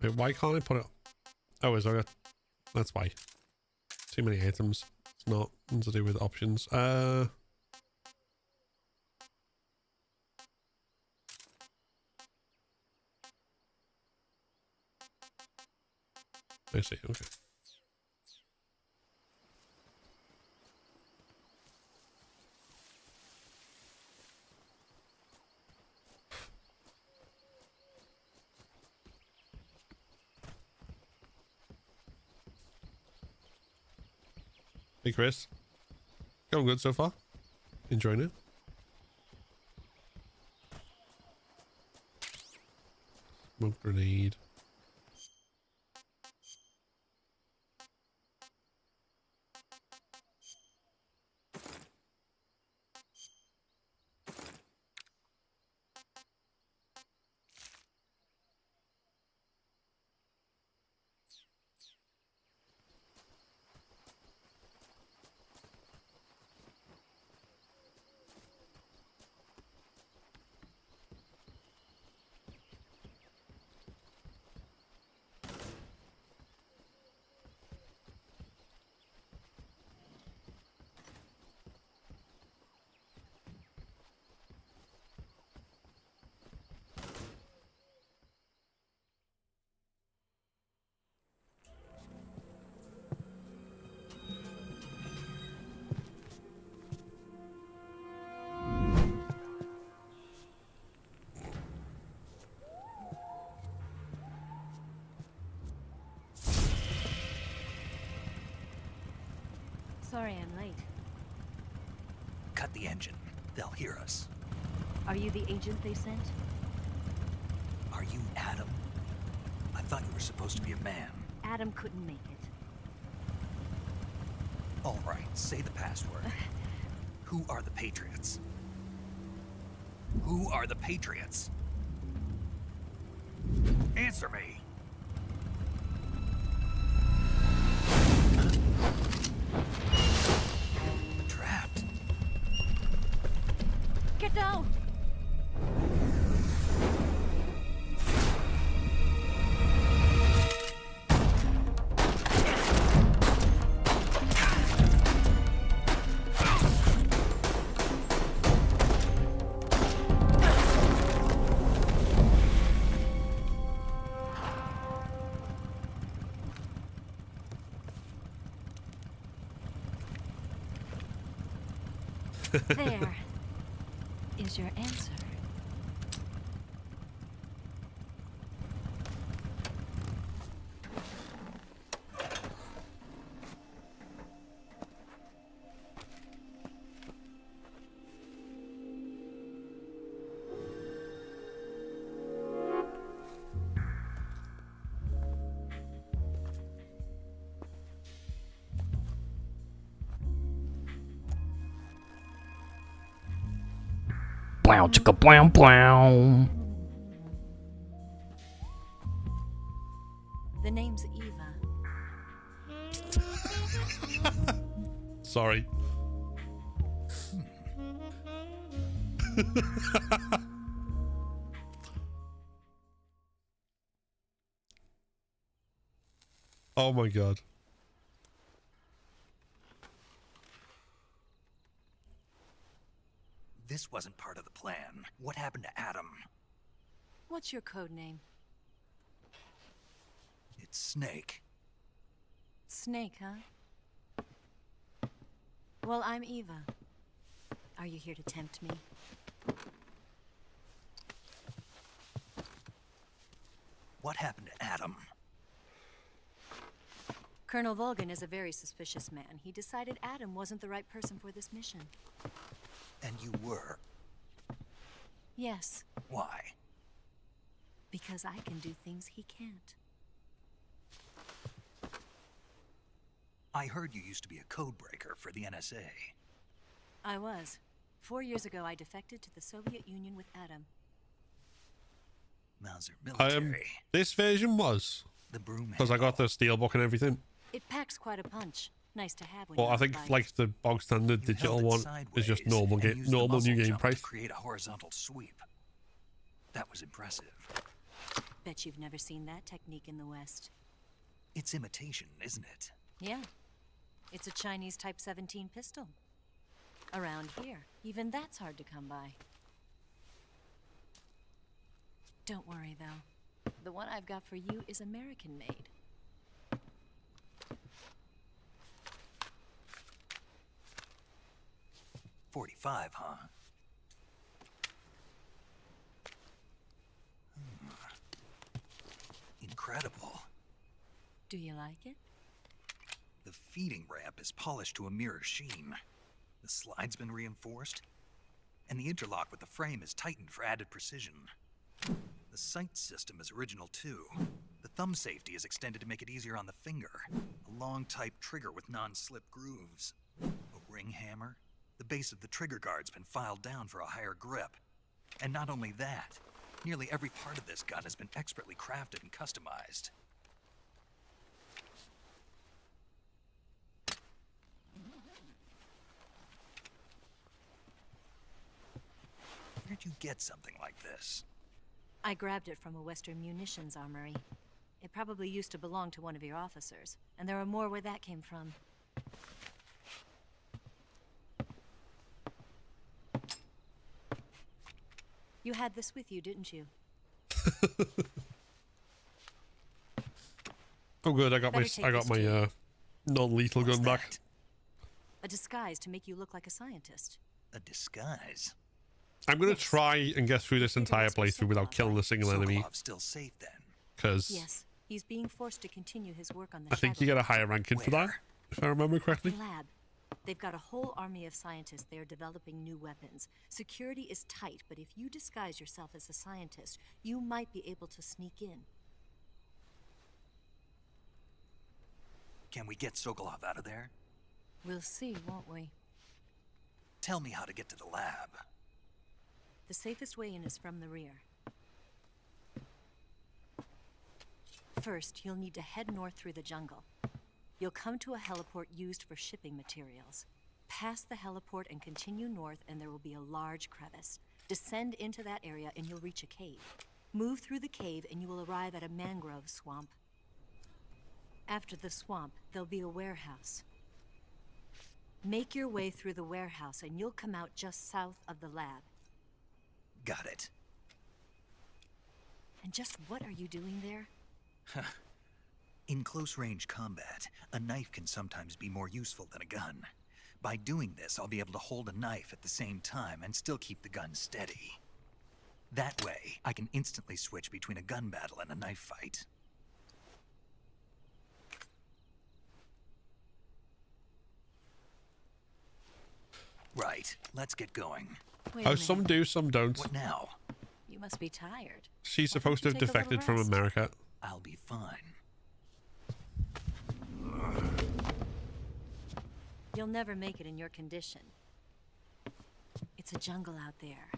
Wait, why can't I put it? Oh, is there? That's why. Too many items. It's not to do with options. I see. Okay. Hey Chris, going good so far? Enjoying it? Smoke grenade. Sorry I'm late. Cut the engine. They'll hear us. Are you the agent they sent? Are you Adam? I thought you were supposed to be a man. Adam couldn't make it. All right, say the password. Who are the Patriots? Who are the Patriots? Answer me. Trapped. Get down! There is your answer. Bwow, chicka, bwow, bwow. The name's Eva. Sorry. Oh my god. This wasn't part of the plan. What happened to Adam? What's your code name? It's Snake. Snake, huh? Well, I'm Eva. Are you here to tempt me? What happened to Adam? Colonel Volgan is a very suspicious man. He decided Adam wasn't the right person for this mission. And you were? Yes. Why? Because I can do things he can't. I heard you used to be a codebreaker for the NSA. I was. 4 years ago, I defected to the Soviet Union with Adam. Mauser military. This version was. The broom because I got the steelbook and everything. It packs quite a punch. Nice to have when Well, you're I think on bike. like the bog standard digital one is just normal normal new game price. To create a horizontal sweep. That was impressive. Bet you've never seen that technique in the West. It's imitation, isn't it? Yeah. It's a Chinese Type 17 pistol. Around here, even that's hard to come by. Don't worry, though. The one I've got for you is American-made. .45, huh? Incredible. Do you like it? The feeding ramp is polished to a mirror sheen. The slide's been reinforced, and the interlock with the frame is tightened for added precision. The sight system is original too. The thumb safety is extended to make it easier on the finger. A long type trigger with non-slip grooves. A ring hammer. The base of the trigger guard's been filed down for a higher grip. And not only that, nearly every part of this gun has been expertly crafted and customized. Where'd you get something like this? I grabbed it from a Western munitions armory. It probably used to belong to one of your officers, and there are more where that came from. You had this with you, didn't you? Oh good, I got my non-lethal gun back. A disguise to make you look like a scientist. A disguise? I'm gonna try and get through this entire playthrough without killing a single enemy. Sokolov's still safe then. Because yes, he's being forced to continue his work on the I think you get a higher ranking for that, if I remember correctly. lab. They've got a whole army of scientists there developing new weapons. Security is tight, but if you disguise yourself as a scientist, you might be able to sneak in. Can we get Sokolov out of there? We'll see, won't we? Tell me how to get to the lab. The safest way in is from the rear. First, you'll need to head north through the jungle. You'll come to a heliport used for shipping materials. Pass the heliport and continue north, and there will be a large crevice. Descend into that area and you'll reach a cave. Move through the cave and you will arrive at a mangrove swamp. After the swamp, there'll be a warehouse. Make your way through the warehouse and you'll come out just south of the lab. Got it. And just what are you doing there? In close-range combat, a knife can sometimes be more useful than a gun. By doing this, I'll be able to hold a knife at the same time and still keep the gun steady. That way, I can instantly switch between a gun battle and a knife fight. Right, let's get going. Wait Oh, a some minute. do, some don't. What now? You must be tired. She's supposed to have take a little defected from rest? America. I'll be fine. You'll never make it in your condition. It's a jungle out there.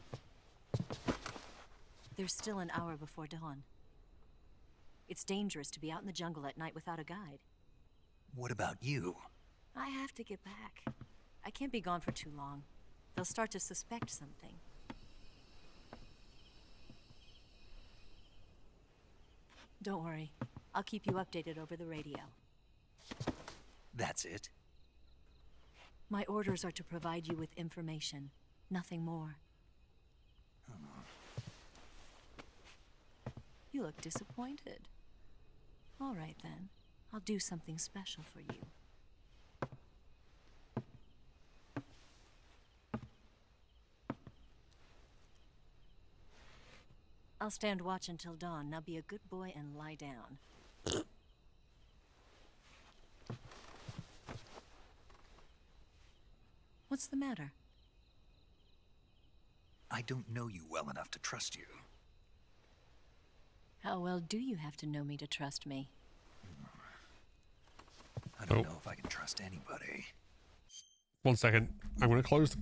There's still an hour before dawn. It's dangerous to be out in the jungle at night without a guide. What about you? I have to get back. I can't be gone for too long. They'll start to suspect something. Don't worry. I'll keep you updated over the radio. That's it? My orders are to provide you with information, nothing more. You look disappointed. All right then. I'll do something special for you. I'll stand watch until dawn. Now be a good boy and lie down. What's the matter? I don't know you well enough to trust you. How well do you have to know me to trust me? I don't know if I can trust anybody. 1 second. I'm going to close,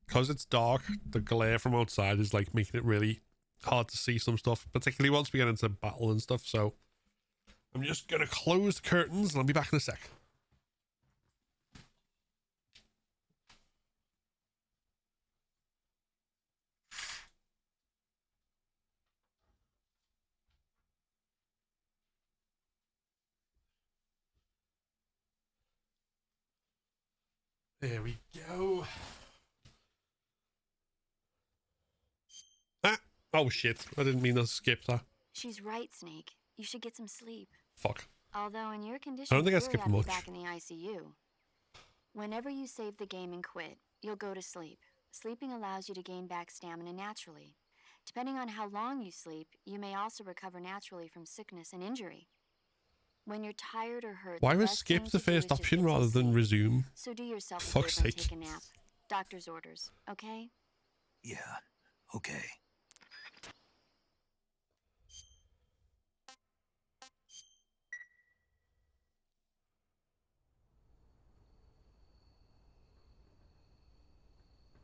because it's dark, the glare from outside is like making it really hard to see some stuff, particularly once we get into battle and stuff. So I'm just going to close the curtains and I'll be back in a sec. There we go. Ah! Oh shit, I didn't mean to skip that. She's right, Snake. You should get some sleep. Fuck. Although in your condition, I don't think I really skipped ought to be much. back in the ICU. Whenever you save the game and quit, you'll go to sleep. Sleeping allows you to gain back stamina naturally. Depending on how long you sleep, you may also recover naturally from sickness and injury. When you're tired or hurt, Why the was best skip thing the to do is first just option get some rather than sleep. resume? So do yourself a Fuck's favor and sake. take a nap. Doctor's orders, okay? Yeah, okay.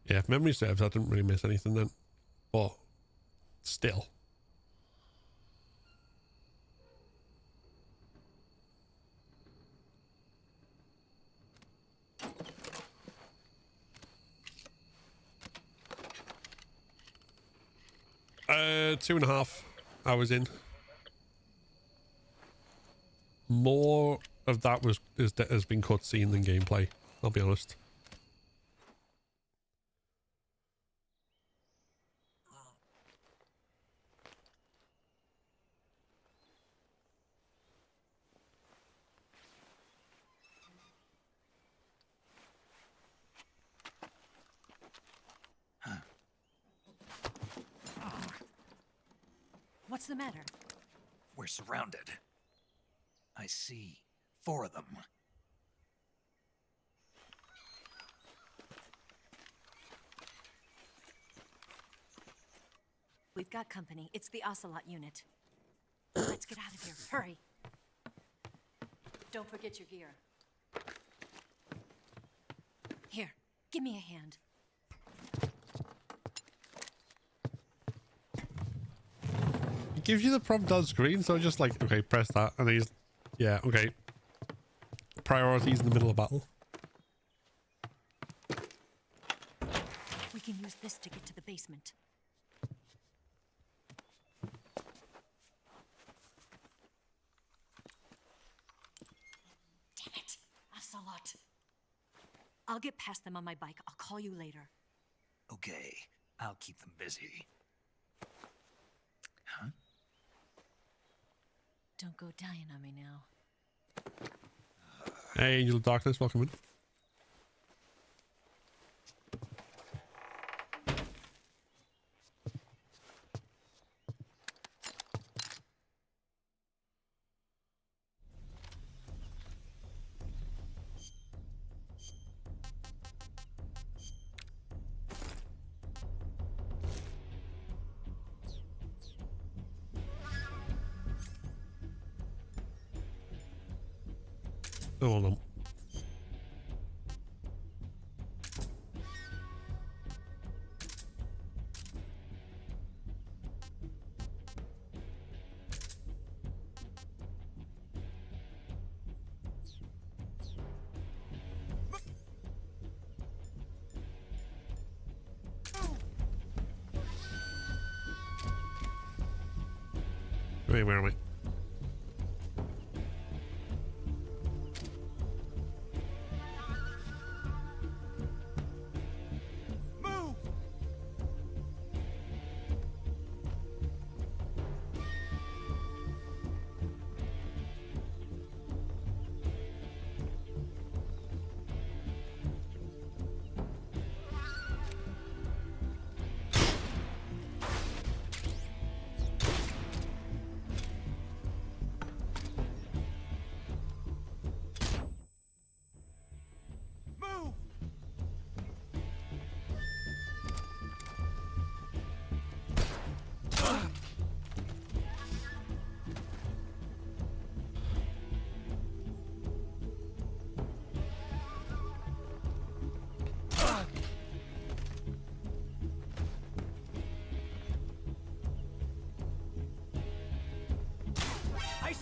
Yeah, if memory serves, I didn't really miss anything then. But still. Uh, 2.5 hours in. More of that has been cutscene than gameplay, I'll be honest. What's the matter? We're surrounded. I see 4 of them. We've got company. It's the Ocelot unit. Let's get out of here. Hurry. Don't forget your gear. Here, give me a hand. It gives you the prompt on screen, so just like, okay, press that, and then yeah, okay. Priorities in the middle of battle. We can use this to get to the basement. Damn it, Ocelot. I'll get past them on my bike. I'll call you later. Okay, I'll keep them busy. Huh? Don't go dying on me now. Hey, Angel of Darkness, welcome in. Oh, hold on. Wait, where am I?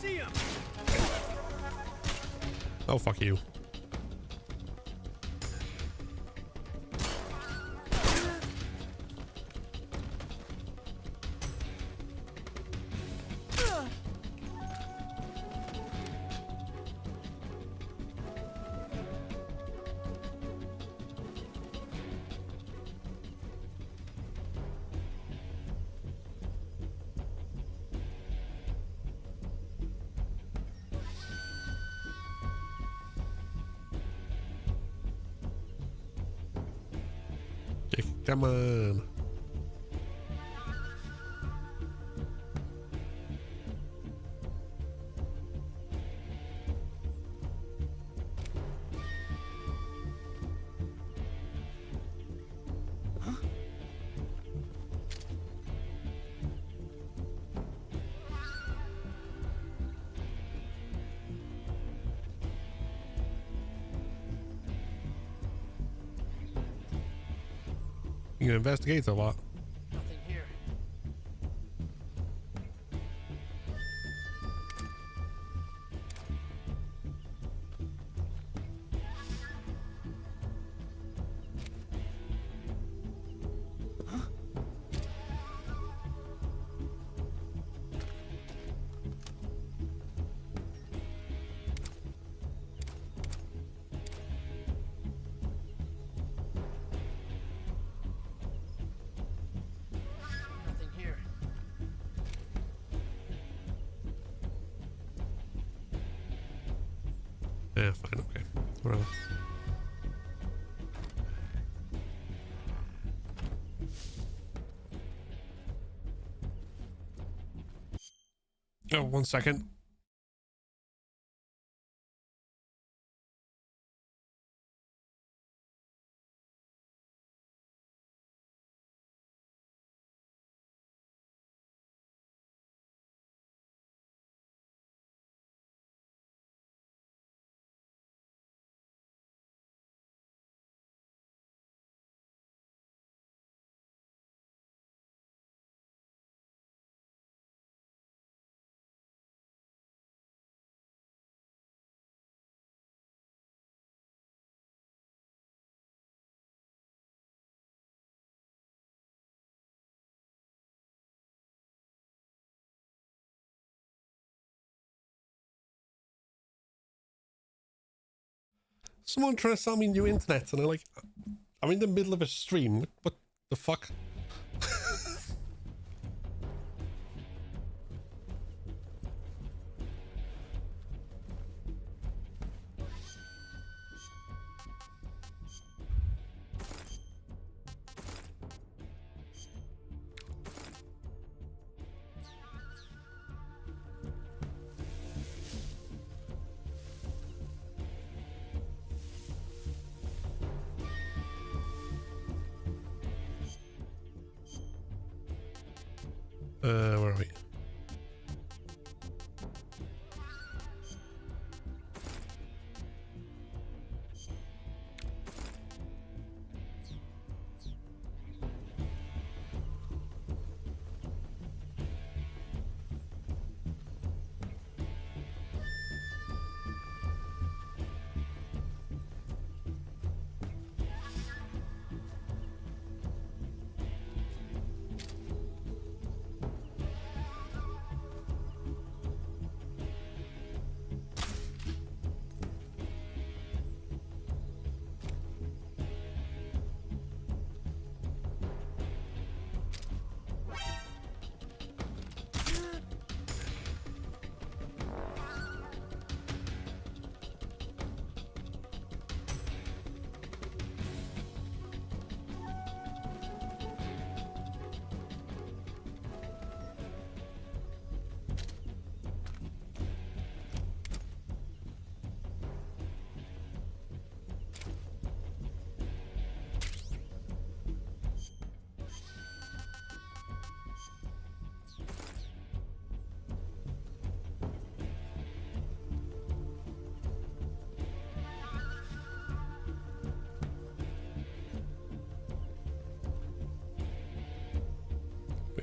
see him. Oh, fuck you. Come on. You gonna investigate or what? Nothing here. Nothing here. Yeah, fine, okay. Whatever. Oh, 1 second. Someone trying to sell me new internet, and I'm in the middle of a stream. What the fuck? Where are we?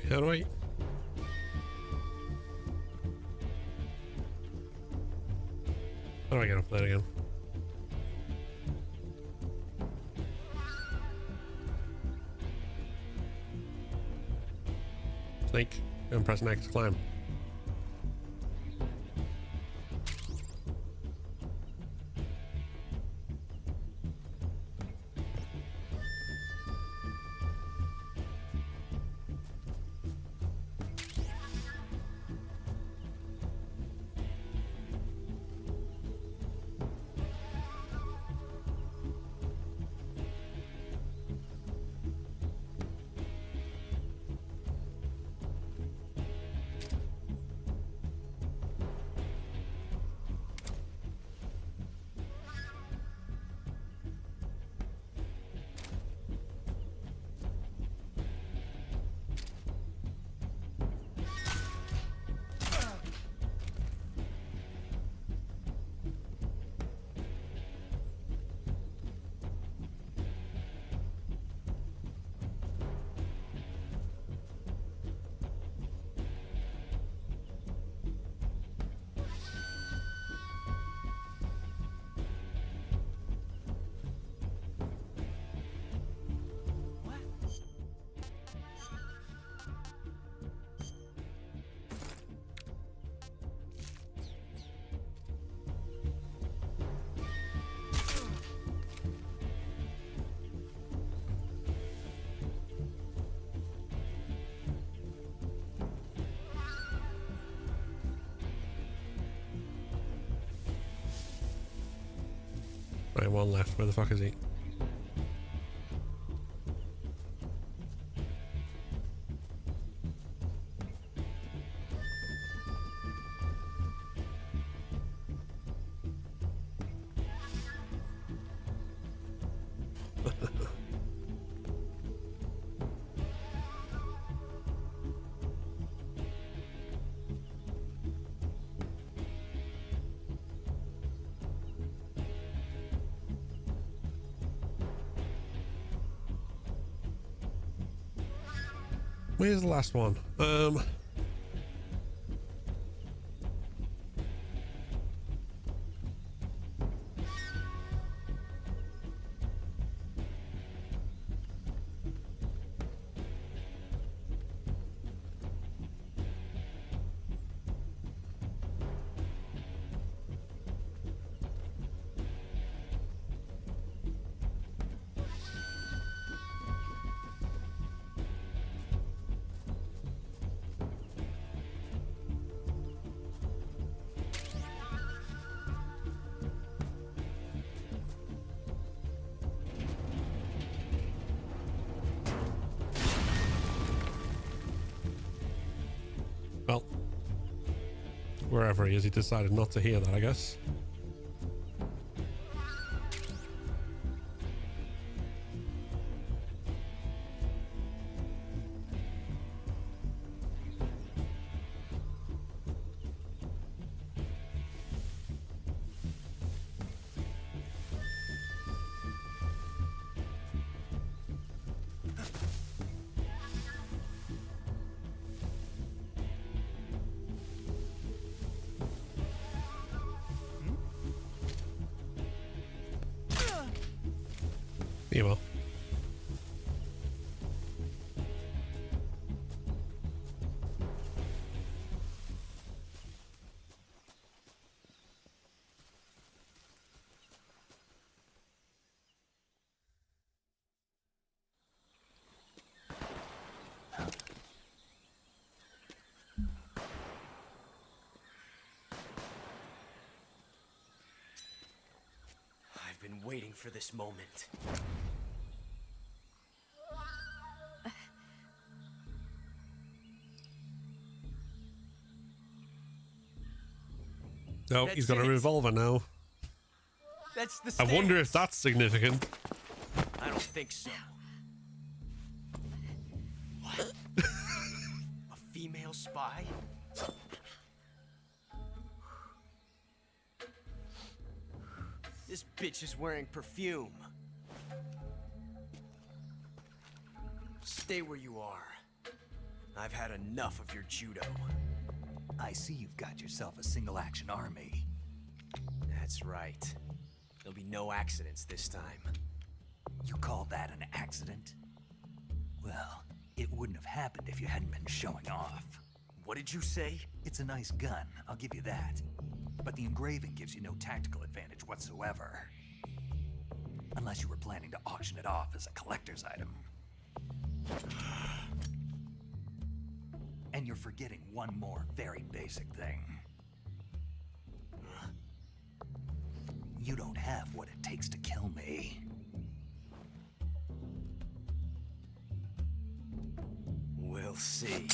How do I? How do I get up there again? Snake, and press next to climb. Right, one left. Where the fuck is he? Where's the last one? Well, wherever he is, he decided not to hear that, I guess. Emo. I've been waiting for this moment. No, he's got a revolver now. That's the I wonder if that's significant. I don't think so. What? A female spy? This bitch is wearing perfume. Stay where you are. I've had enough of your judo. I see you've got yourself a single-action army. That's right. There'll be no accidents this time. You call that an accident? Well, it wouldn't have happened if you hadn't been showing off. What did you say? It's a nice gun, I'll give you that. But the engraving gives you no tactical advantage whatsoever. Unless you were planning to auction it off as a collector's item. And you're forgetting one more very basic thing. You don't have what it takes to kill me. We'll see.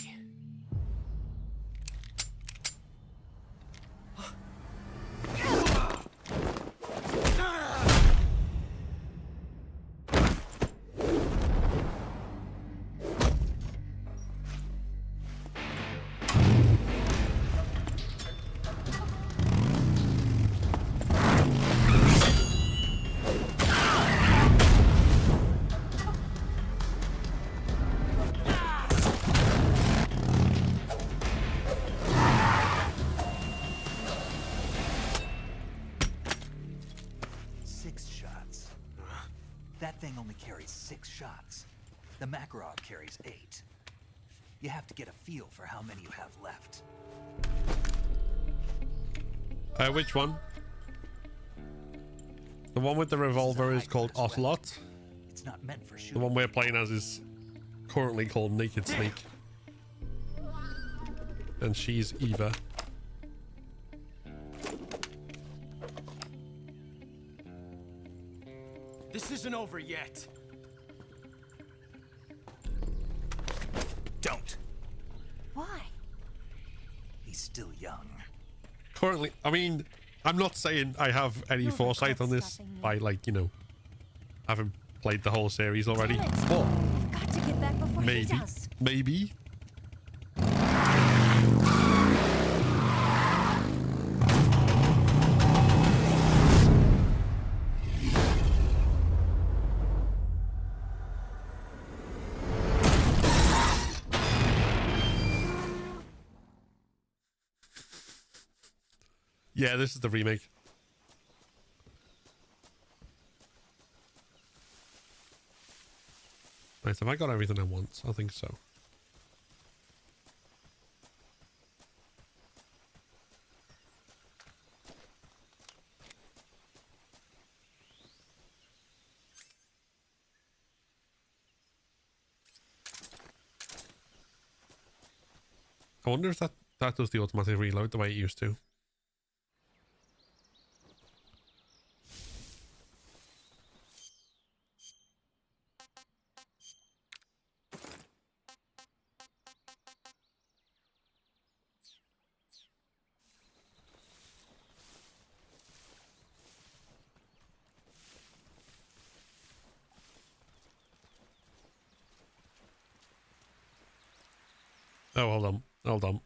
That thing only carries 6 shots. The Makarov carries 8. You have to get a feel for how many you have left. Which one? The one with the revolver is called Ocelot. It's not meant for shooting. The one we're playing as is currently called Naked Snake. And she's Eva. This isn't over yet. Don't. Why? He's still young. Currently, I mean, I'm not saying I have any foresight on this by, like, you know, having played the whole series already. But We've got to get back before he does. Maybe. Yeah, this is the remake. Right, have I got everything I want? I think so. I wonder if that does the automatic reload the way it used to. Oh, hold on. Hold on.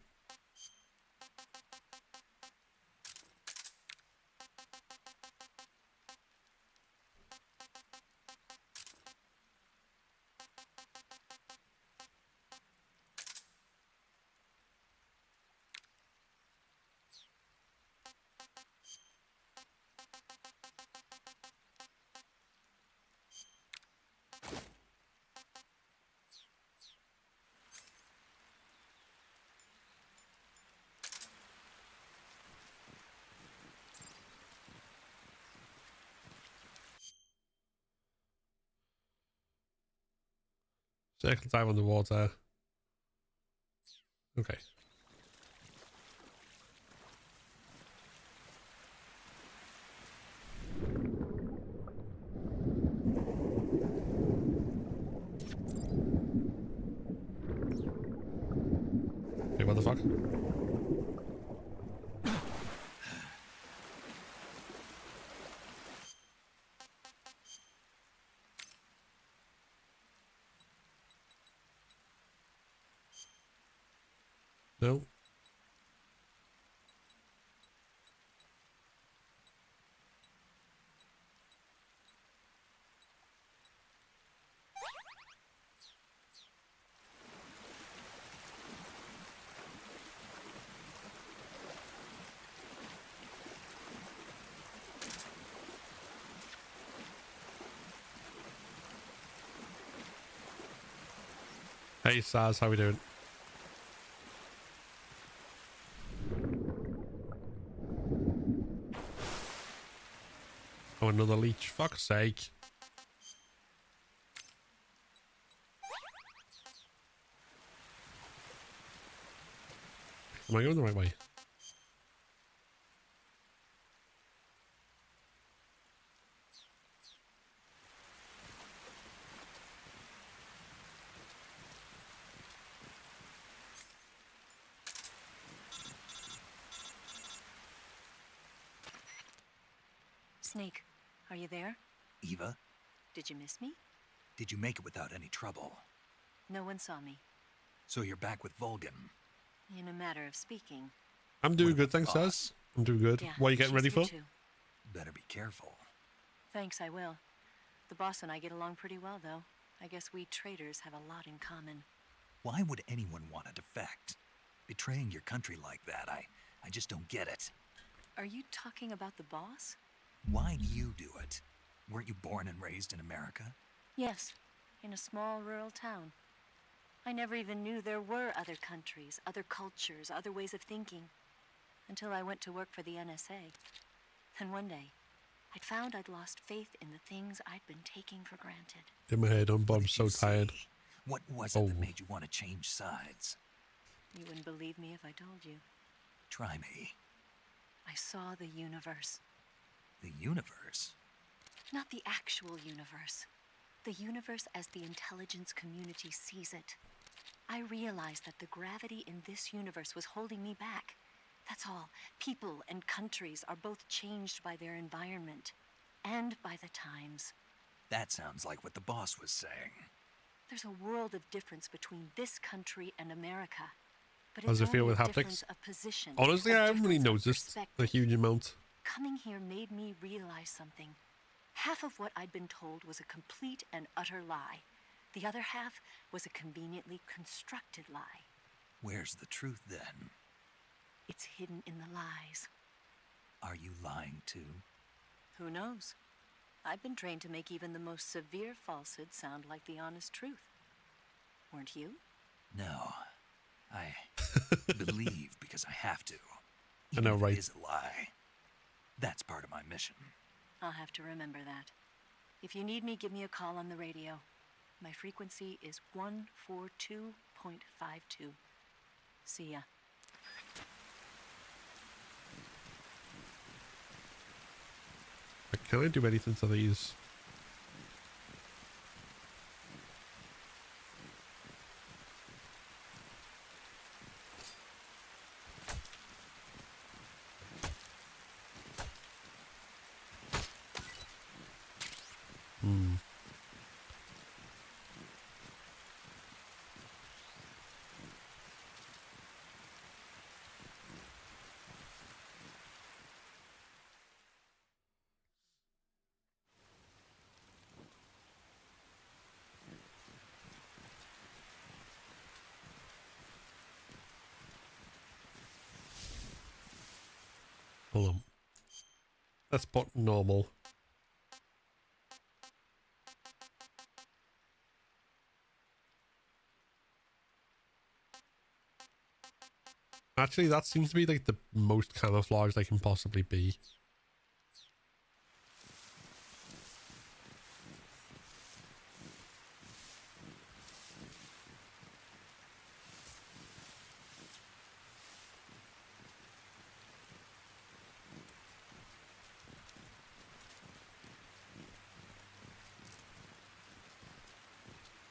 Circle dive underwater. Okay. Okay, what the fuck? No. Hey Saz, how we doing? Oh, another leech. Fuck's sake. Am I going the right way? Snake, are you there? Eva, Did you miss me? did you make it without any trouble? No one saw me. So you're back with Vulcan. In a matter of speaking. I'm doing good, thanks, Saz. I'm doing good. Yeah, What are you getting she's ready here for? too. Better be careful. Thanks, I will. The boss and I get along pretty well, though. I guess we traitors have a lot in common. Why would anyone want to defect? Betraying your country like that, I just don't get it. Are you talking about the boss? Why do you do it? Weren't you born and raised in America? Yes, in a small rural town. I never even knew there were other countries, other cultures, other ways of thinking. Until I went to work for the NSA. Then one day, I'd found I'd lost faith in the things I'd been taking for granted. In my head on, but I'm so tired. What was it that made you want to change sides? You wouldn't believe me if I told you. Try me. I saw the universe. The universe? Not the actual universe. The universe as the intelligence community sees it. I realized that the gravity in this universe was holding me back. That's all. People and countries are both changed by their environment and by the times. That sounds like what the boss was saying. There's a world of difference between this country and America. But How does it's it feel only with a haptics? difference of position. Honestly, a I haven't really difference of noticed perspective. a huge amount. Coming here made me realize something. Half of what I'd been told was a complete and utter lie. The other half was a conveniently constructed lie. Where's the truth then? It's hidden in the lies. Are you lying too? Who knows? I've been trained to make even the most severe falsehood sound like the honest truth. Weren't you? No. I believe because I have to. I know, Even if right? It is a lie. That's part of my mission. I'll have to remember that. If you need me, give me a call on the radio. My frequency is 142.52. See ya. Can I do anything to these? Hold on. Let's put normal. Actually, that seems to be like the most camouflaged I can possibly be.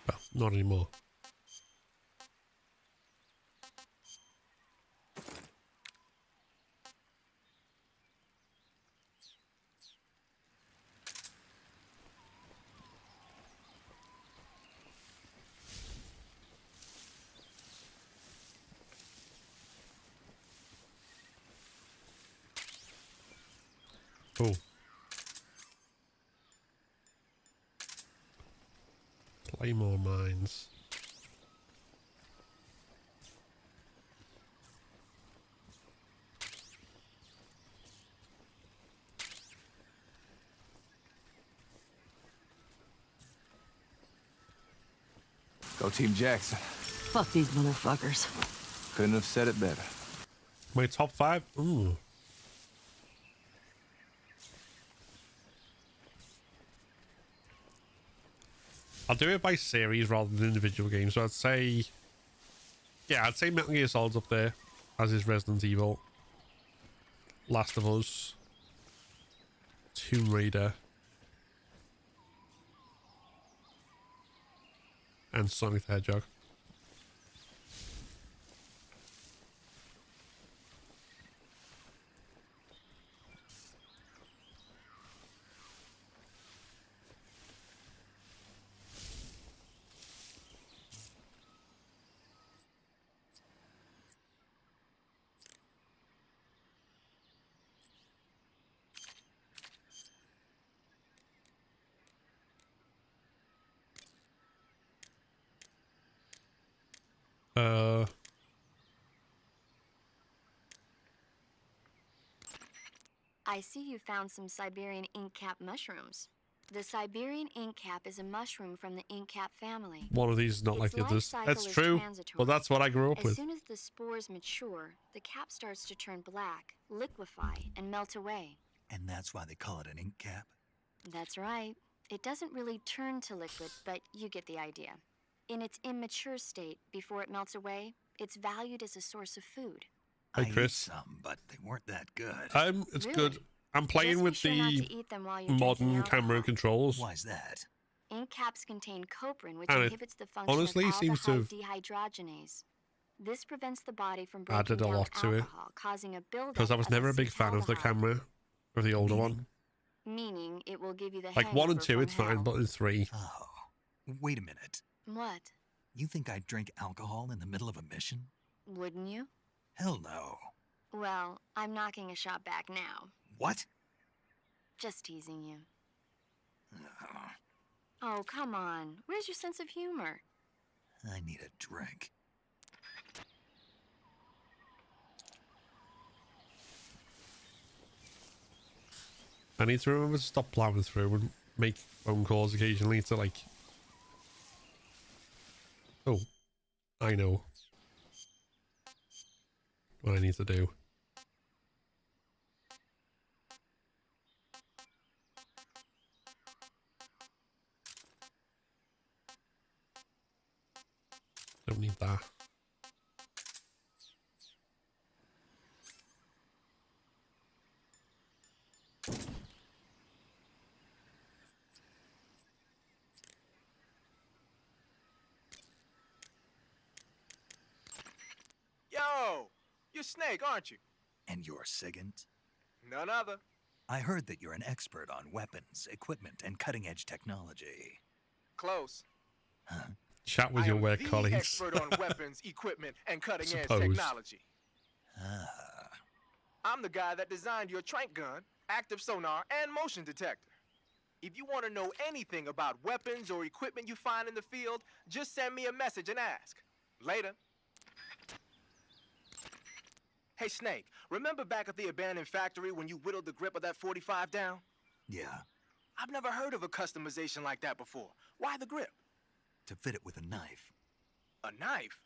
Well, not anymore. Cool. Claymore mines. Go Team Jackson. Fuck these motherfuckers. Couldn't have said it better. My top 5? Ooh. I'll do it by series rather than individual games. So I'd say... Yeah, I'd say Metal Gear Solid's up there, as is Resident Evil. Last of Us. Tomb Raider. And Sonic the Hedgehog. I see you found some Siberian ink cap mushrooms. The Siberian ink cap is a mushroom from the ink cap family. One of these is not like the others. That's true, but that's what I grew up As with. soon as the spores mature, the cap starts to turn black, liquefy, and melt away. And that's why they call it an ink cap? That's right. It doesn't really turn to liquid, but you get the idea. In its immature state, before it melts away, it's valued as a source of food. Hey, Chris. I ate some, but they weren't that good. It's Really? good. I'm playing Just be with sure not the to eat them while you're modern drinking camera alcohol. controls. Why's that? Ink caps contain coprin, which And it inhibits the function honestly of seems to have aldehyde dehydrogenase. This prevents the body from added breaking a down lot to it. alcohol, causing a buildup Because I was of never a big fan of the acetaldehyde. camera of the older one. Meaning it will give you the Like 1 and hangover 2, from it's fine, hell. but in 3. Oh, wait a minute. What? You think I'd drink alcohol in the middle of a mission? Wouldn't you? Hell no. Well, I'm knocking a shot back now. What? Just teasing you. Oh, come on. Where's your sense of humor? I need a drink. I need to remember to stop plowing through and make phone calls occasionally to, like... Oh, I know what I need to do. Don't need that. Yo, you're Snake, aren't you? And you're Sigint? None other. I heard that you're an expert on weapons, equipment, and cutting-edge technology. Close. Chat with your work the colleagues. expert on weapons, equipment, and cutting-edge Suppose. technology. I'm the guy that designed your trank gun, active sonar, and motion detector. If you want to know anything about weapons or equipment you find in the field, just send me a message and ask. Later. Hey, Snake, remember back at the abandoned factory when you whittled the grip of that 45 down? Yeah, I've never heard of a customization like that before. Why the grip? to fit it with a knife. A knife?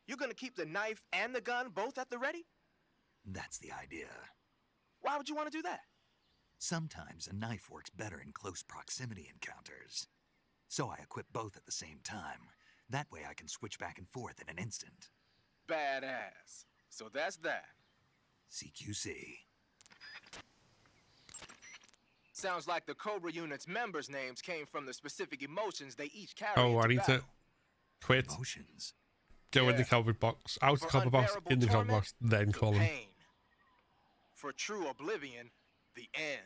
You're gonna keep the knife and the gun both at the ready? That's the idea. Why would you want to do that? Sometimes a knife works better in close proximity encounters. So I equip both at the same time. That way I can switch back and forth in an instant. Badass. So that's that. CQC. Sounds like the Cobra unit's members' names came from the specific emotions they each carry. Oh, I into need battle. to quit. Emotions. Go in the cardboard box. Out the cardboard box, in the cardboard box, then call him. Pain. For true oblivion, the end.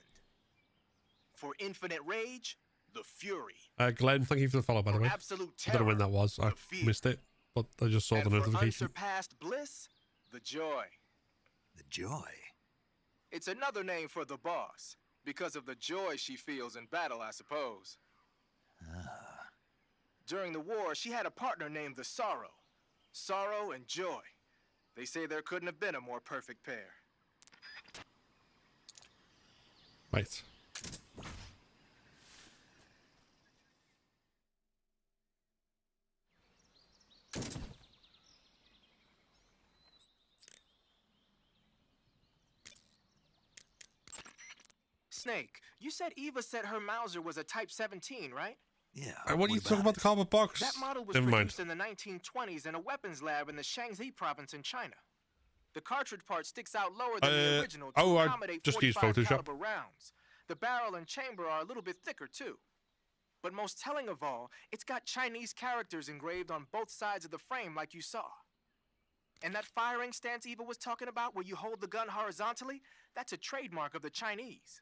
For infinite rage, the fury. Glenn, thank you for the follow, by the For way. absolute I don't know when terror, that was. I missed it, but I just saw and the for notification. unsurpassed bliss, the joy. The joy? It's another name for the boss, because of the joy she feels in battle, I suppose. During the war, she had a partner named the Sorrow. Sorrow and joy. They say there couldn't have been a more perfect pair. Right. Snake, you said Eva said her Mauser was a Type 17, right? Yeah. And what are you talking about the cardboard box? That model was Never mind. produced in the 1920s in a weapons lab in the Shaanxi province in China. The cartridge part sticks out lower than the original to I accommodate just used 45 Photoshop. caliber rounds. The barrel and chamber are a little bit thicker too. But most telling of all, it's got Chinese characters engraved on both sides of the frame like you saw. And that firing stance Eva was talking about where you hold the gun horizontally, that's a trademark of the Chinese.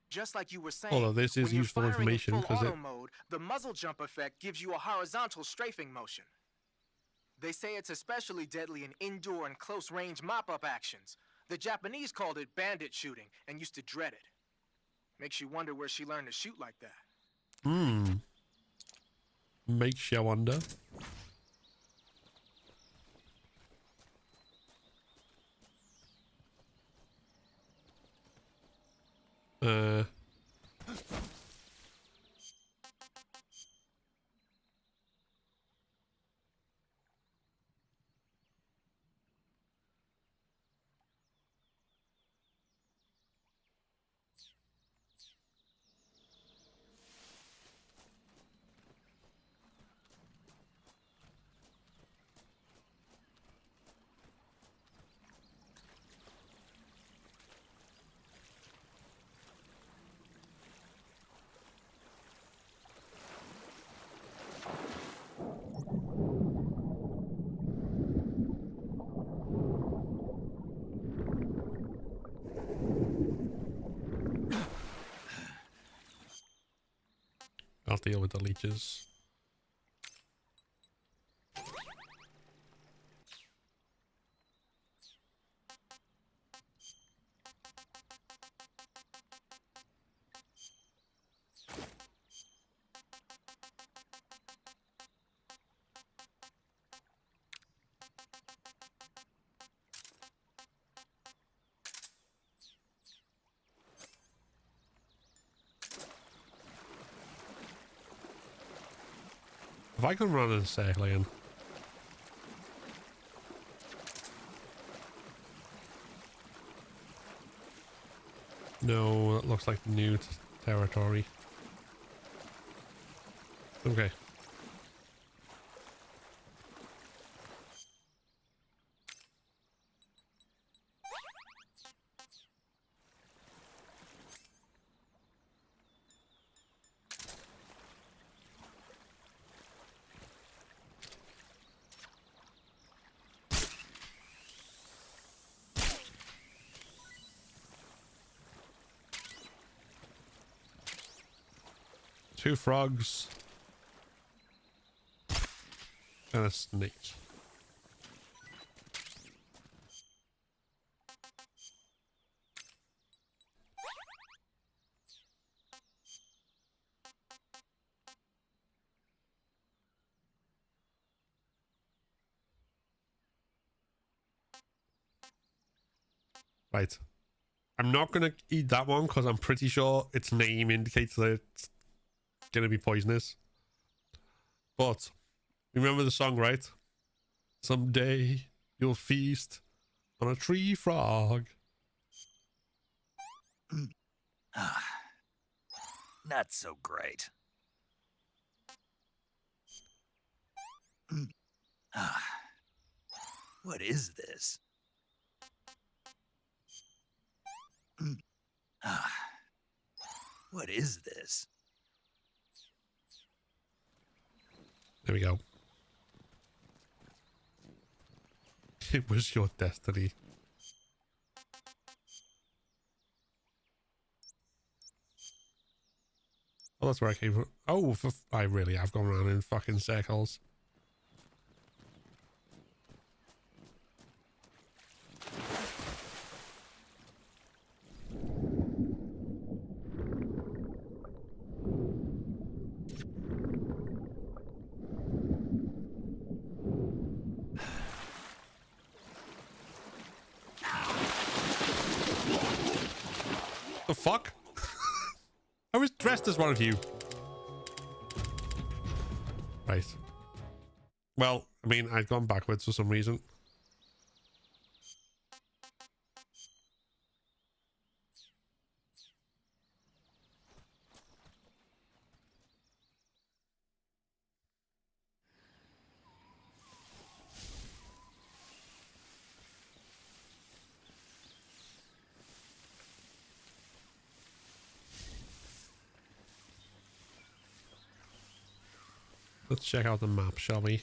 Just like you were saying, Although this is when you're useful firing information in full because auto mode, the muzzle jump effect gives you a horizontal strafing motion. They say it's especially deadly in indoor and close-range mop-up actions. The Japanese called it bandit shooting and used to dread it. Makes you wonder where she learned to shoot like that. Makes you wonder. I'll deal with the leeches. If I can run in a circle again. No, that looks like new territory. Okay. Two frogs and a snake. Right. I'm not going to eat that one because I'm pretty sure its name indicates that it's going to be poisonous. But remember the song, right? Someday you'll feast on a tree frog. Not so great. What is this? What is this? There we go. It was your destiny. Oh, that's where I came from. Oh, I really have gone around in fucking circles. The fuck? I was dressed as one of you. Right. Well, I mean, I'd gone backwards for some reason. Let's check out the map, shall we?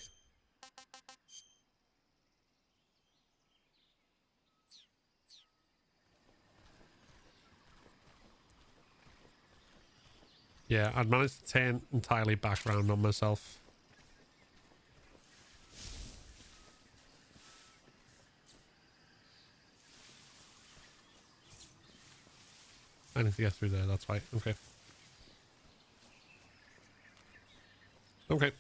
Yeah, I'd managed to turn entirely back around on myself. I need to get through there, that's right. Okay. Okay.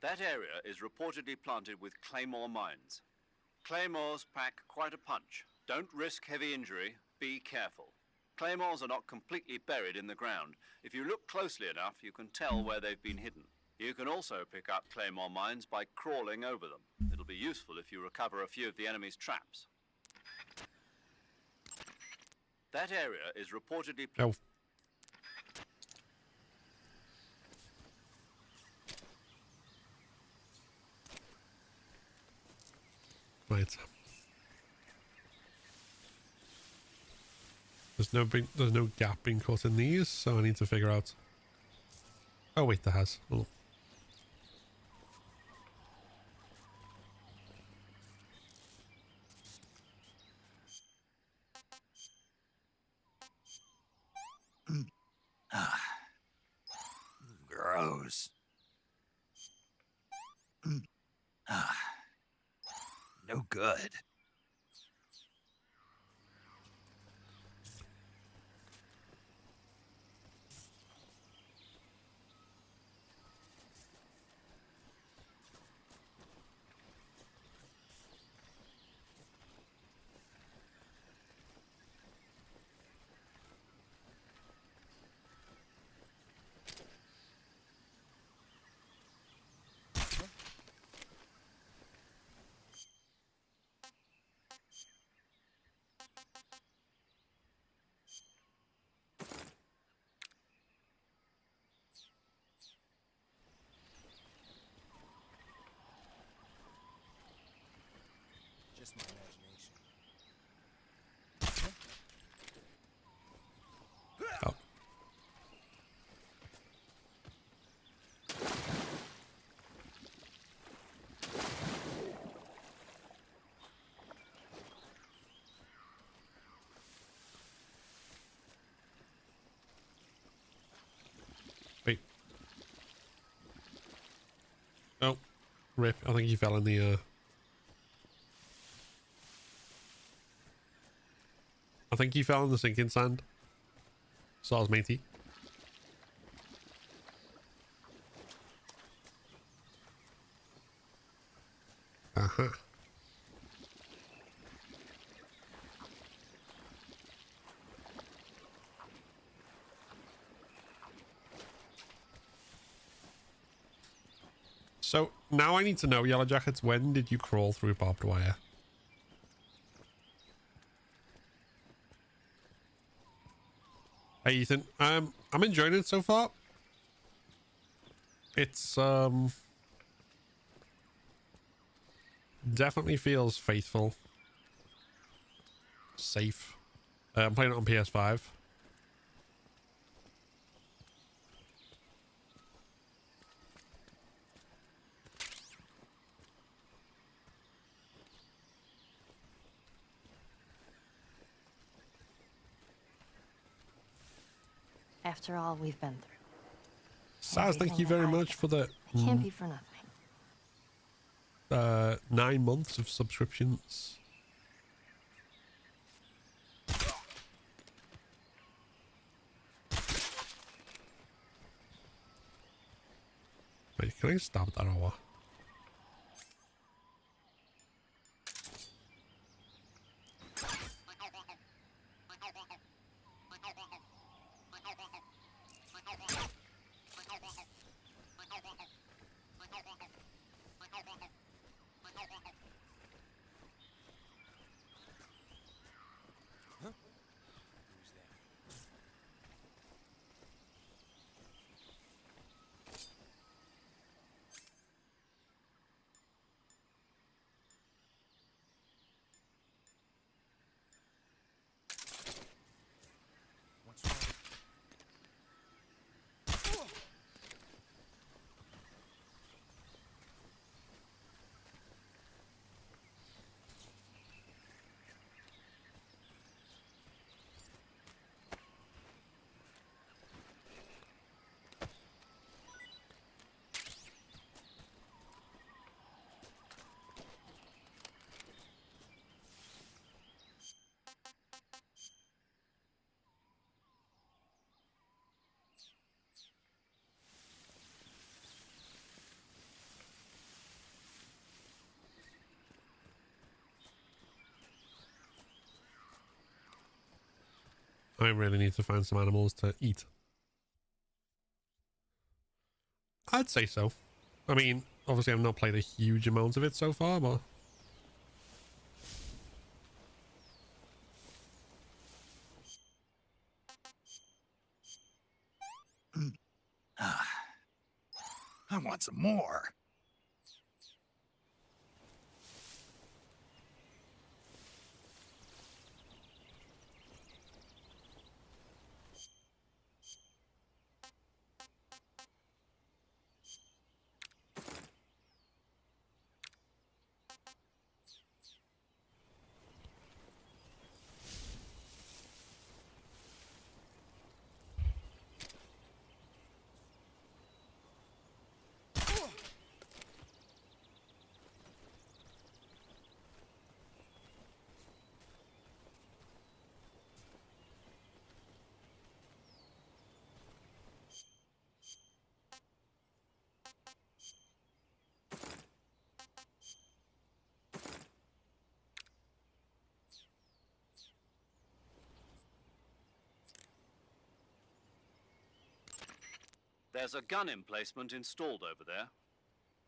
That area is reportedly planted with claymore mines. Claymores pack quite a punch. Don't risk heavy injury. Be careful. Claymores are not completely buried in the ground. If you look closely enough, you can tell where they've been hidden. You can also pick up claymore mines by crawling over them. It'll be useful if you recover a few of the enemy's traps. That area is reportedly... Oh. Right. There's no gap being cut in these, so I need to figure out. Oh wait, there has. Oh. Gross. No good. Just my imagination. Oh. Wait. Oh, rip. I think he fell in the I think he fell in the sinking sand. Soz matey. Uh-huh. So now I need to know, Yellow Jackets, when did you crawl through barbed wire? Hey Ethan, I'm enjoying it so far. It's definitely feels faithful, safe. I'm playing it on PS5. After all we've been through. Saz, thank you very much for the It can't be for nothing. 9 months of subscriptions. Wait, can I stab that or what? I really need to find some animals to eat. I'd say so. I mean, obviously I've not played a huge amount of it so far, but... I want some more. There's a gun emplacement installed over there.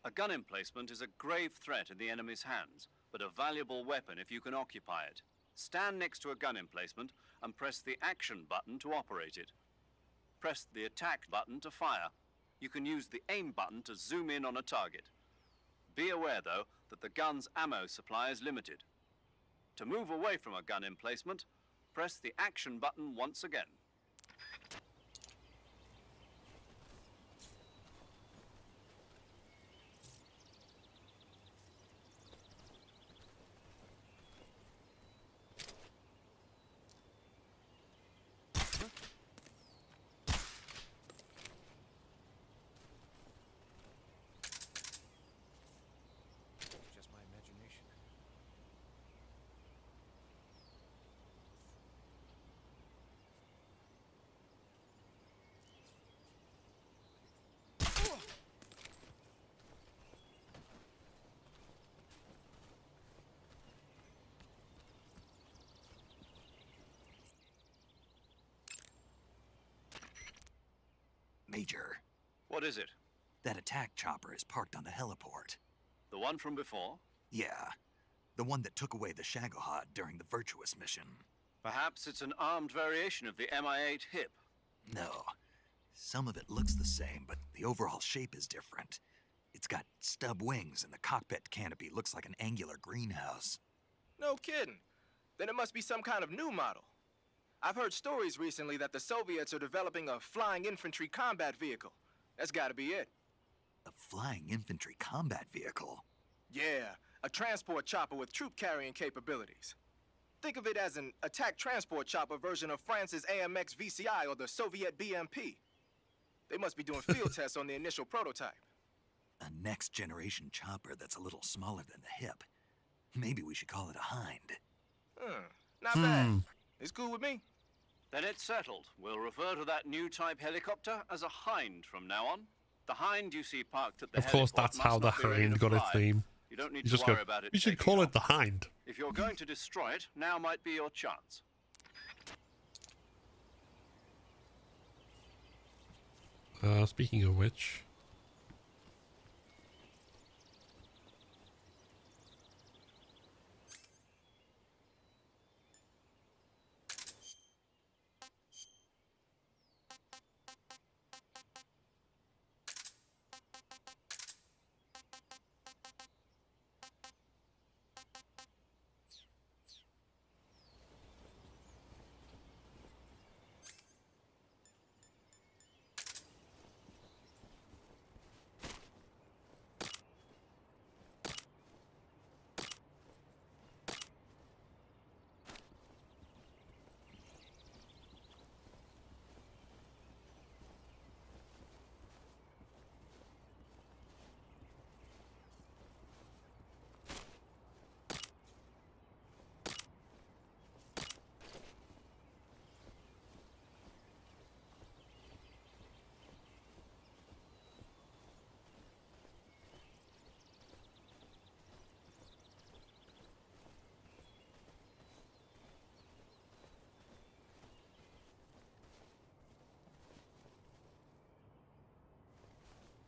A gun emplacement is a grave threat in the enemy's hands, but a valuable weapon if you can occupy it. Stand next to a gun emplacement and press the action button to operate it. Press the attack button to fire. You can use the aim button to zoom in on a target. Be aware, though, that the gun's ammo supply is limited. To move away from a gun emplacement, press the action button once again. Just my imagination. Major, What is it? that attack chopper is parked on the heliport. The one from before? Yeah, the one that took away the Shagohod during the Virtuous mission. Perhaps it's an armed variation of the MI-8 HIP. No, some of it looks the same, but the overall shape is different. It's got stub wings and the cockpit canopy looks like an angular greenhouse. No kidding. Then it must be some kind of new model. I've heard stories recently that the Soviets are developing a flying infantry combat vehicle. That's gotta be it. A flying infantry combat vehicle? Yeah, a transport chopper with troop-carrying capabilities. Think of it as an attack transport chopper version of France's AMX VCI or the Soviet BMP. They must be doing field tests on the initial prototype. A next-generation chopper that's a little smaller than the hip. Maybe we should call it a hind. Not bad. It's cool with me. Then it's settled. We'll refer to that new type helicopter as a Hind from now on. The Hind you see parked at the Of course, heliport that's must how the not be ready Hind to got its fly. name. You don't need You to just worry go, about it we should taking call off. it the Hind. If you're going to destroy it, now might be your chance. Speaking of which...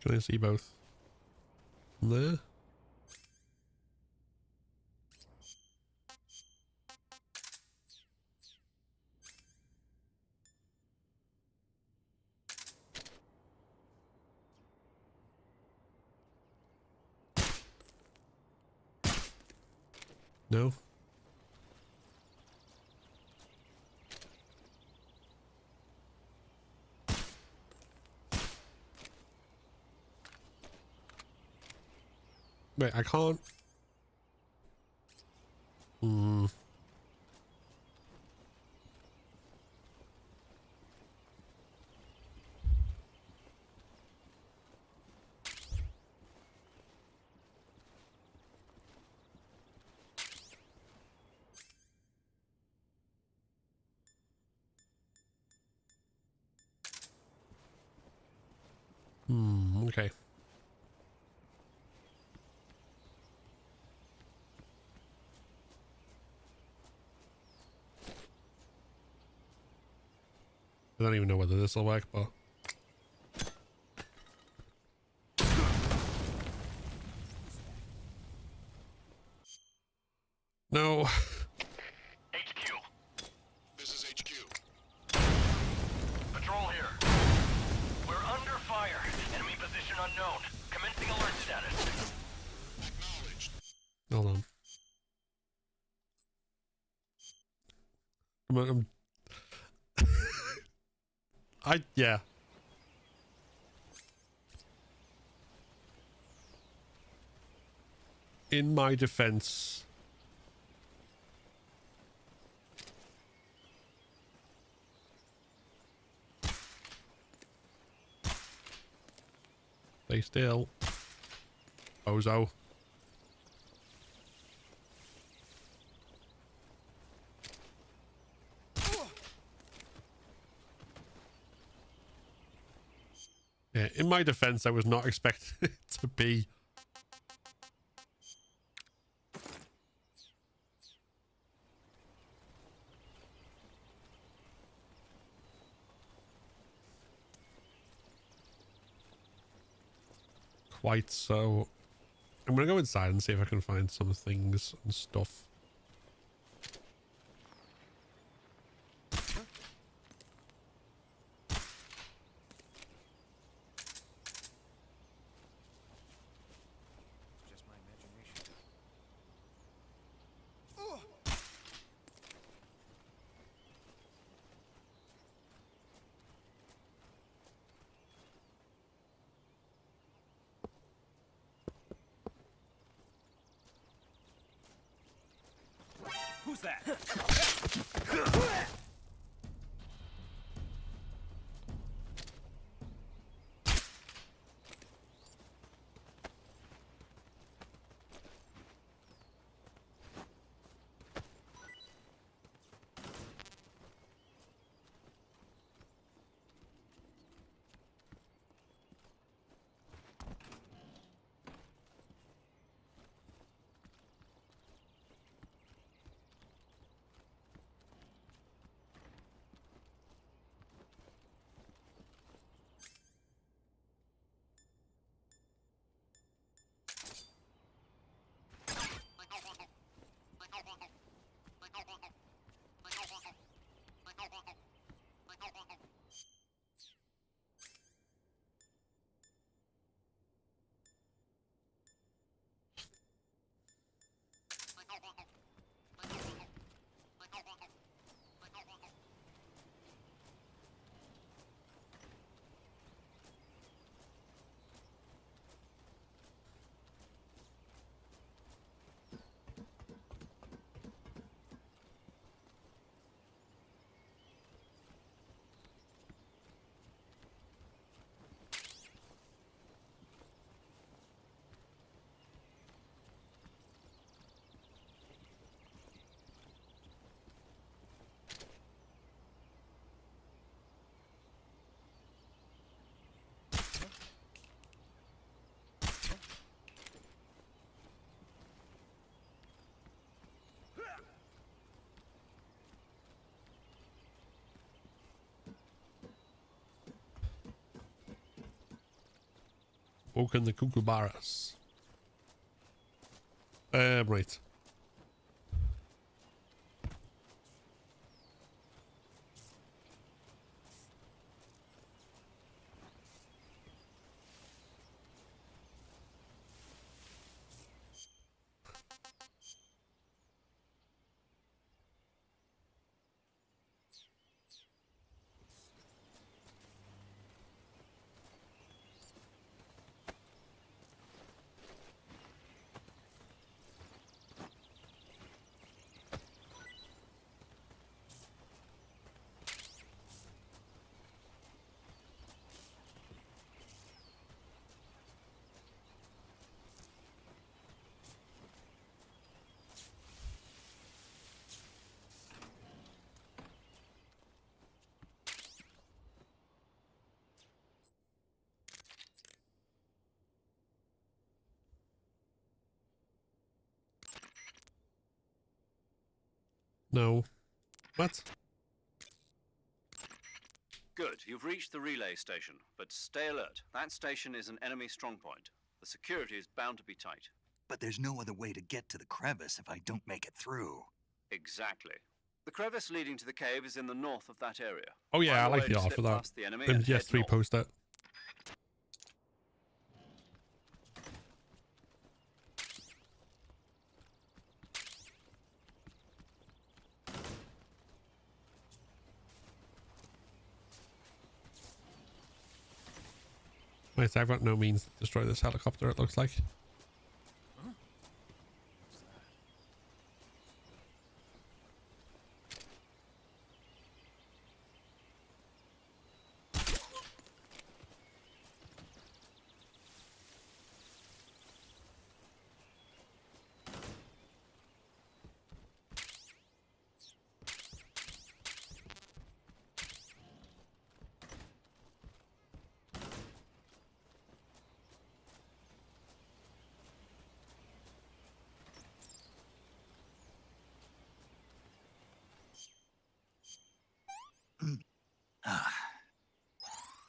Can I see both? There. No. Wait, I can't. Hmm. Okay. I don't even know whether this will work, but no. HQ. This is HQ. Patrol here. We're under fire. Enemy position unknown. Commencing alert status. Acknowledged. Hold on. Yeah. In my defense, stay still, bozo. Yeah, in my defense, I was not expecting it to be quite so. I'm gonna go inside and see if I can find some things and stuff. Just my imagination. Who's that? Woken the kookaburras. Right. No. What? Good, you've reached the relay station, but stay alert. That station is an enemy strongpoint. The security is bound to be tight. But there's no other way to get to the crevice if I don't make it through. Exactly. The crevice leading to the cave is in the north of that area. Oh yeah, I Find a like way the to art slip for that. past the enemy and head MGS3 north. poster. Wait, I've got no means to destroy this helicopter, it looks like.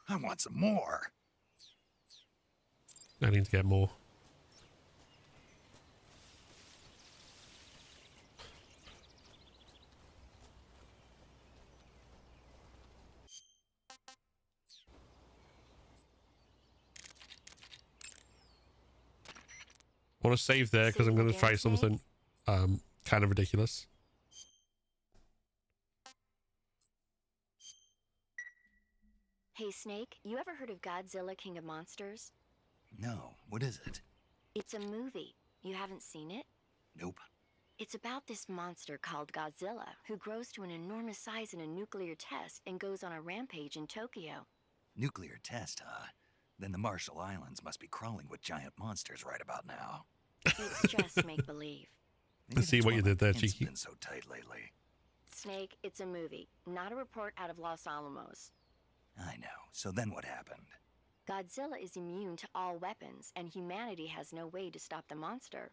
I want some more. I need to get more. I want to save there because I'm going to try something kind of ridiculous. Hey, Snake, you ever heard of Godzilla King of Monsters? No, what is it? It's a movie. You haven't seen it? Nope. It's about this monster called Godzilla, who grows to an enormous size in a nuclear test and goes on a rampage in Tokyo. Nuclear test, huh? Then the Marshall Islands must be crawling with giant monsters right about now. It's just make-believe. Let's see what you did there, It's Cheeky. been so tight lately. Snake, it's a movie, not a report out of Los Alamos. I know. So then what happened? Godzilla is immune to all weapons, and humanity has no way to stop the monster.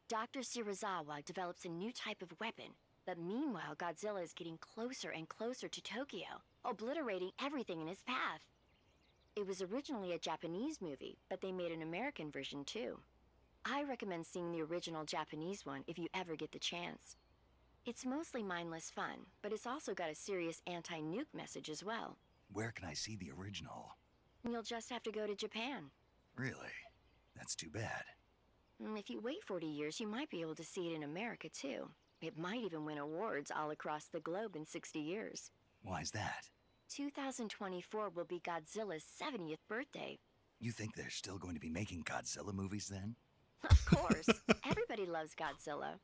Dr. Shirazawa develops a new type of weapon, but meanwhile Godzilla is getting closer and closer to Tokyo, obliterating everything in his path. It was originally a Japanese movie, but they made an American version too. I recommend seeing the original Japanese one if you ever get the chance. It's mostly mindless fun, but it's also got a serious anti-nuke message as well. Where can I see the original? You'll just have to go to Japan. Really? That's too bad. If you wait 40 years, you might be able to see it in America too. It might even win awards all across the globe in 60 years. Why's that? 2024 will be Godzilla's 70th birthday. You think they're still going to be making Godzilla movies then? Of course. Everybody loves Godzilla.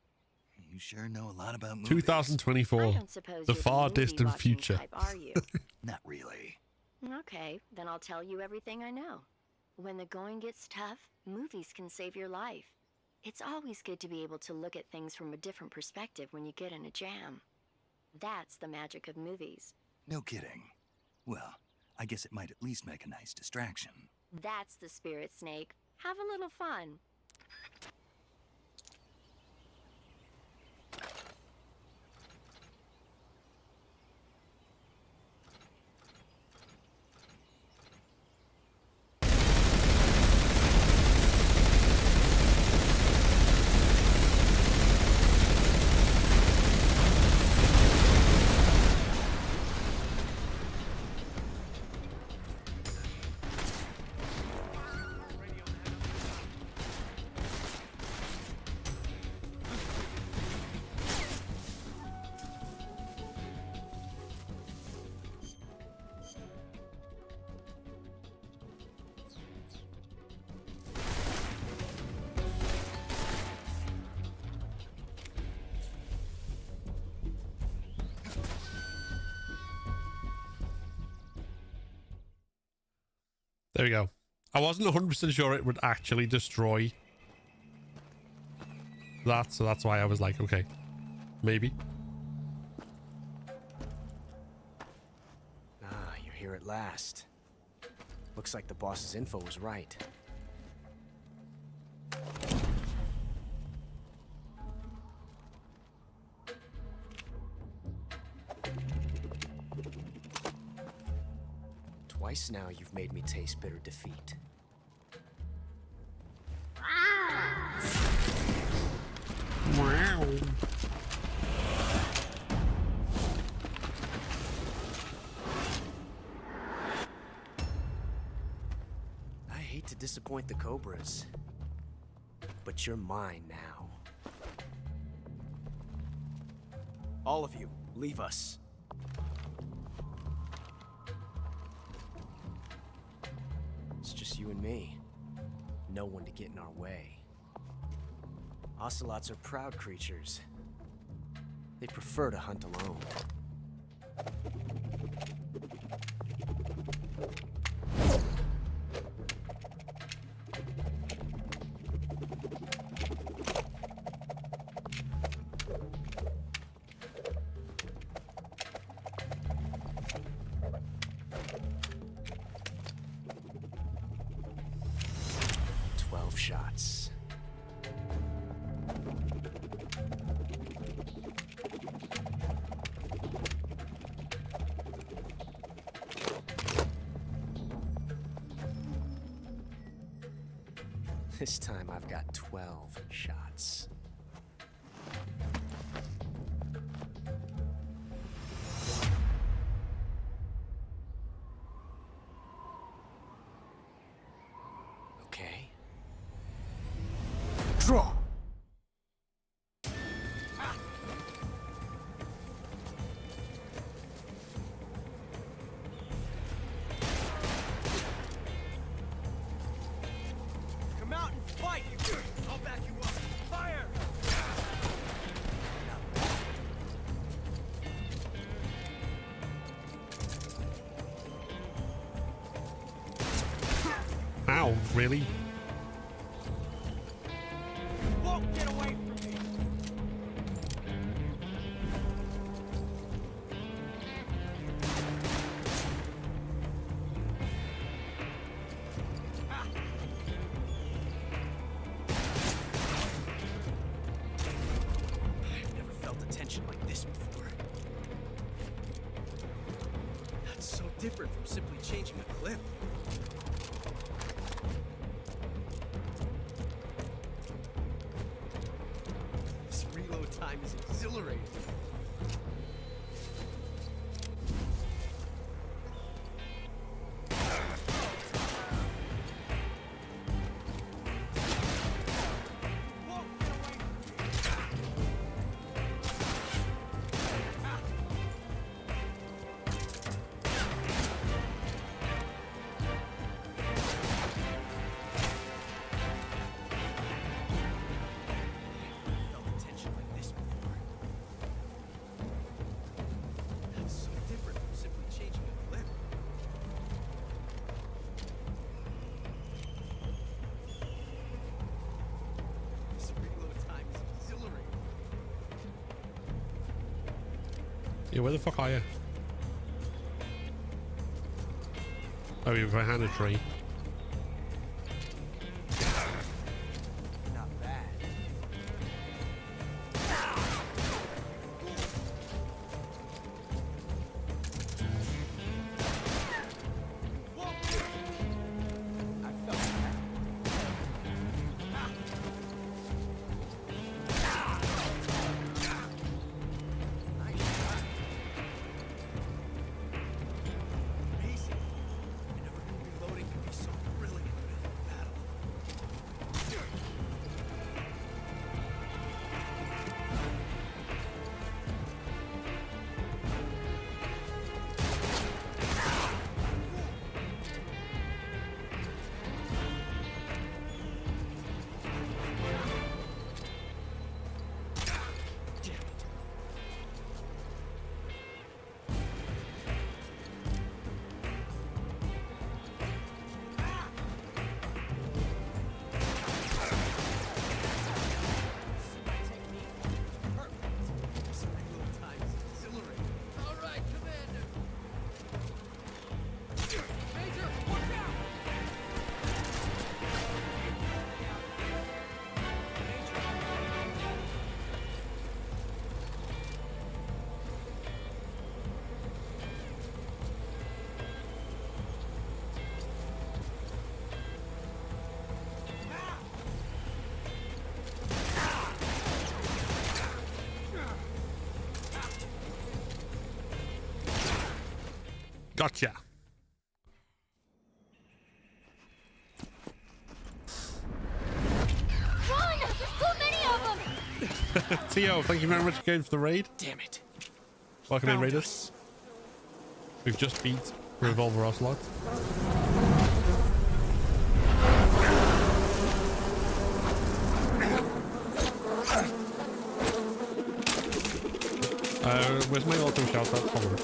You sure know a lot about movies. 2024. I don't suppose The you're far movie distant watching future. type, are you? Not really. Okay, then I'll tell you everything I know. When the going gets tough, movies can save your life. It's always good to be able to look at things from a different perspective when you get in a jam. That's the magic of movies. No kidding. Well, I guess it might at least make a nice distraction. That's the spirit, Snake. Have a little fun. There we go. I wasn't 100% sure it would actually destroy that, so that's why I was like, okay, maybe. Ah, you're here at last. Looks like the boss's info was right. Twice now you've made me taste bitter defeat. Wow. I hate to disappoint the Cobras, but you're mine now. All of you, leave us. It's just you and me. No one to get in our way. Ocelots are proud creatures. They prefer to hunt alone. Shots. This time I've got 12 shots. Okay. Draw! Come out and fight! I'll back you up. Fire! Ow, really? Won't get away from me! I've never felt a tension like this before. That's so different from simply changing a clip. This reload time is exhilarating. Felt a tension like this before. That's so different from simply changing a clip. This reload time is exhilarating. Yeah, where the fuck are you? Oh, you're behind a tree. Not bad. I felt that. Nice shot. Amazing. I never knew reloading could be so Gotcha. Run! There's so many of them! Tio, thank you very much again for the raid. Damn it. Welcome in, Found raiders. us. We've just beat Revolver Ocelot. Where's my auto shout out forward?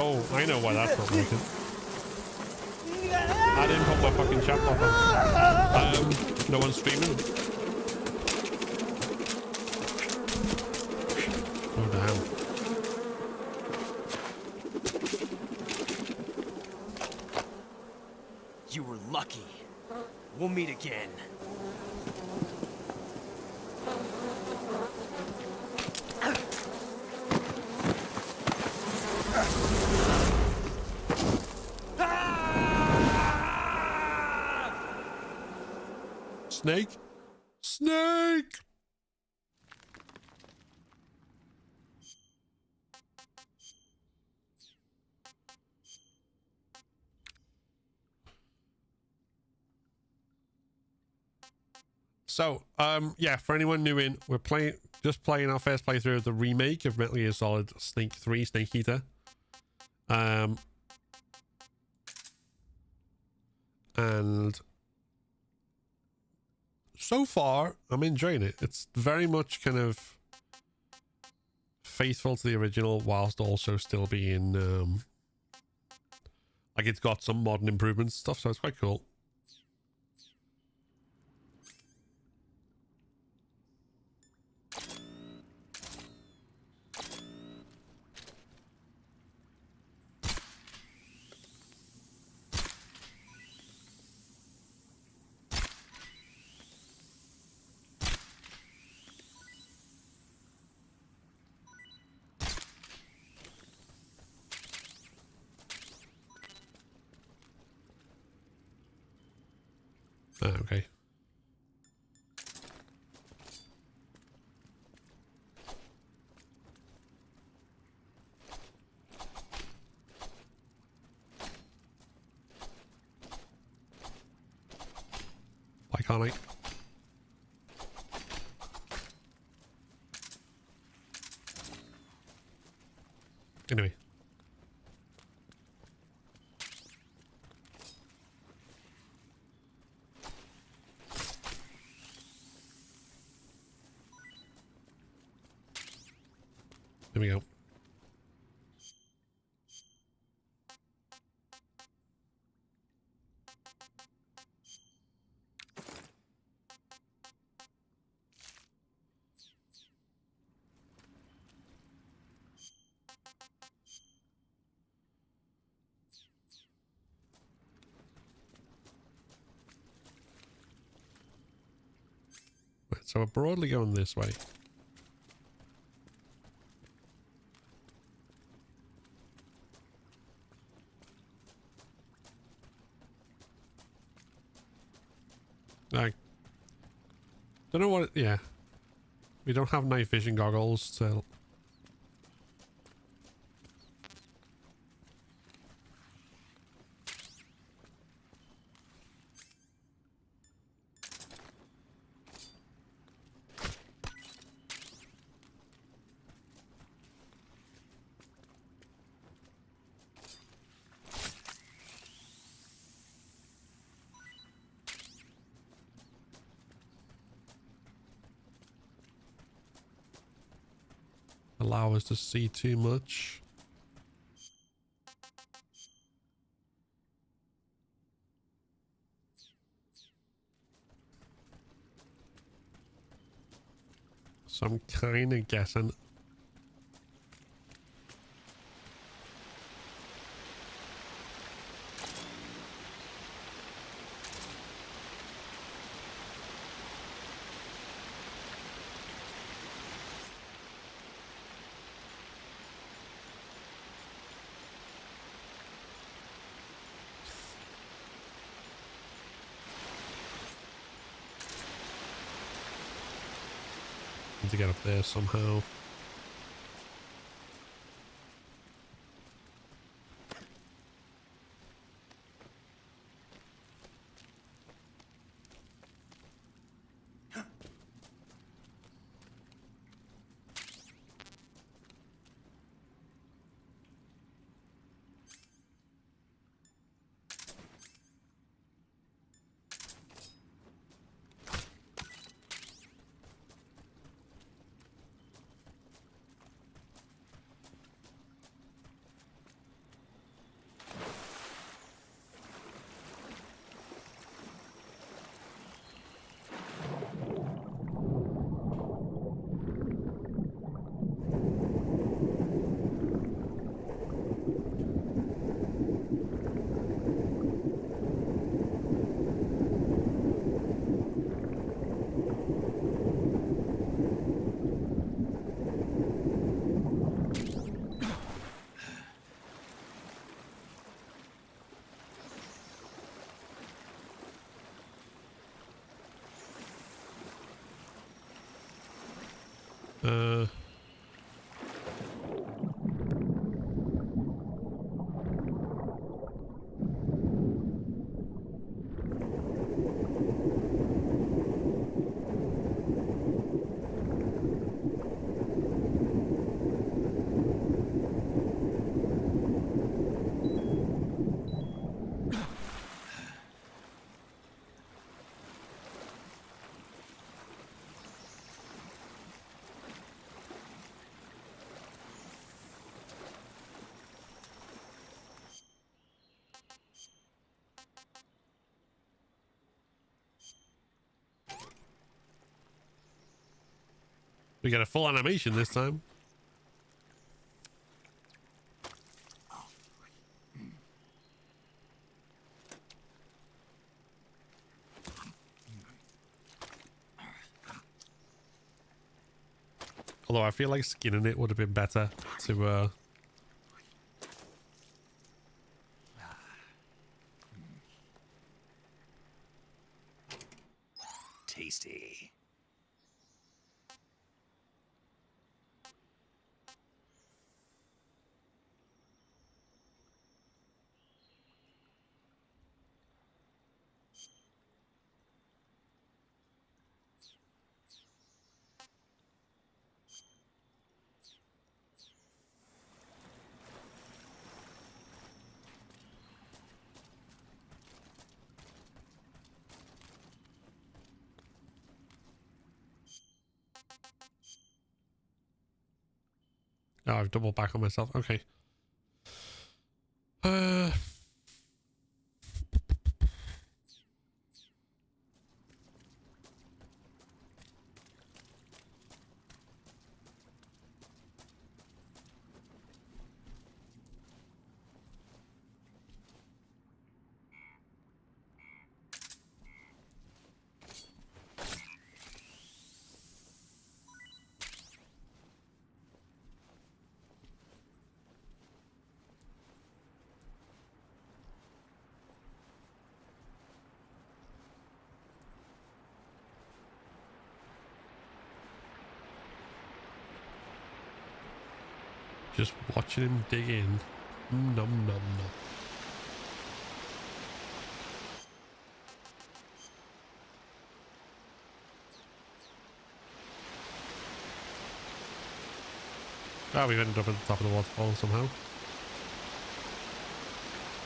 Oh, I know why that's not working. I didn't put my fucking chat box on. No one's streaming. Oh damn. You were lucky. We'll meet again. Snake? Snake! So, yeah, for anyone new in, we're just playing our first playthrough of the remake of Metal Gear Solid Snake 3, Snake Eater. And so far, I'm enjoying it. It's very much kind of faithful to the original, whilst also still being like it's got some modern improvements and stuff, so it's quite cool. Okay. Why can't I? Anyway. There we go. Right, so we're broadly going this way. I don't know what yeah. We don't have night vision goggles still. Allow us to see too much. So I'm kind of guessing. need to get up there somehow. We got a full animation this time. Although I feel like skinning it would have been better to Tasty. Oh, I've doubled back on myself. Okay. Just watching him dig in. Nom nom nom. Ah, we've ended up at the top of the waterfall somehow.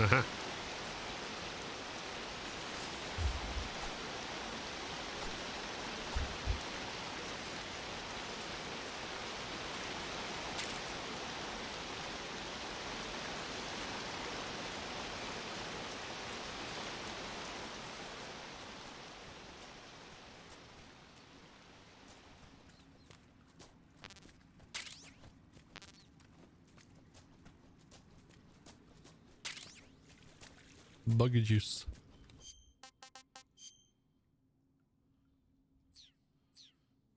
Aha. Buggy juice.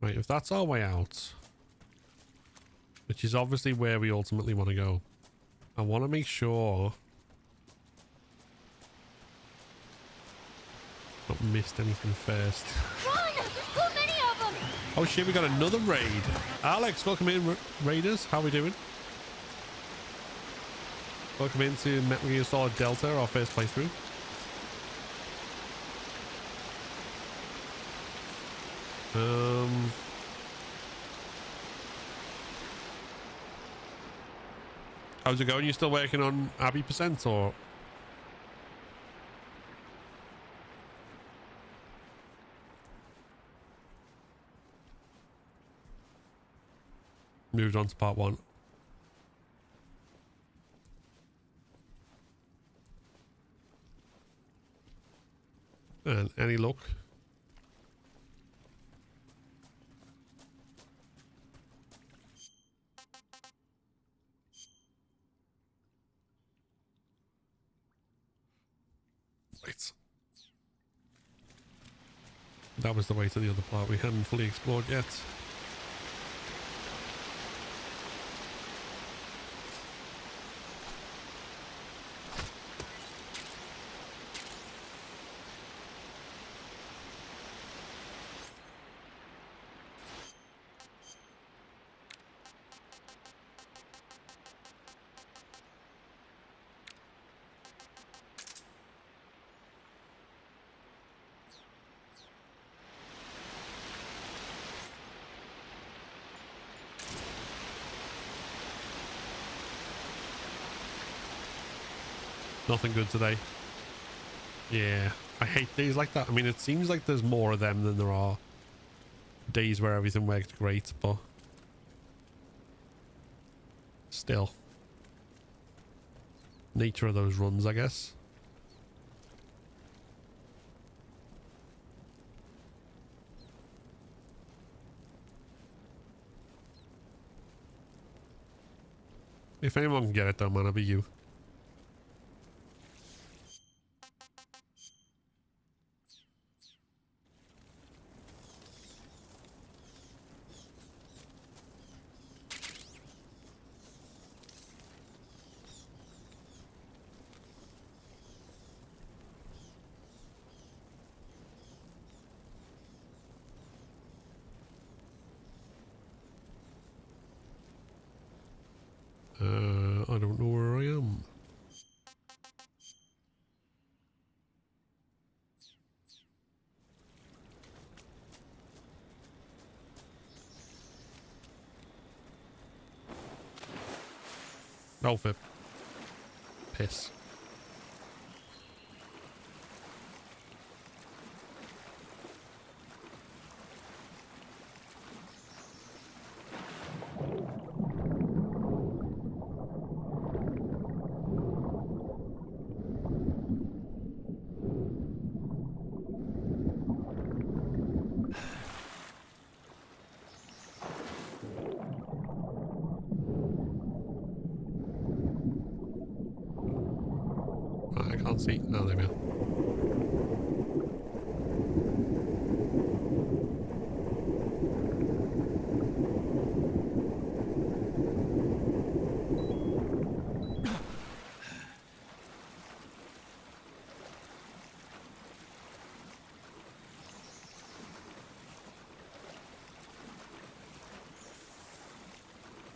Right, if that's our way out, which is obviously where we ultimately want to go, I want to make sure not missed anything first. Run! There's too many of them! Oh shit, we got another raid. Alex, welcome in, Raiders. How we doing? Welcome into Metal Gear Solid Delta, our first playthrough. How's it going? You still working on Abbey Percent or? Moved on to part 1. And any luck? Right. That was the way to the other part we hadn't fully explored yet. Nothing good today. Yeah, I hate days like that. I mean, it seems like there's more of them than there are days where everything worked great, but still. Nature of those runs, I guess. If anyone can get it though, man, it'll be you. I don't know where I am. Oh, for piss. I can't see. Oh, there we are.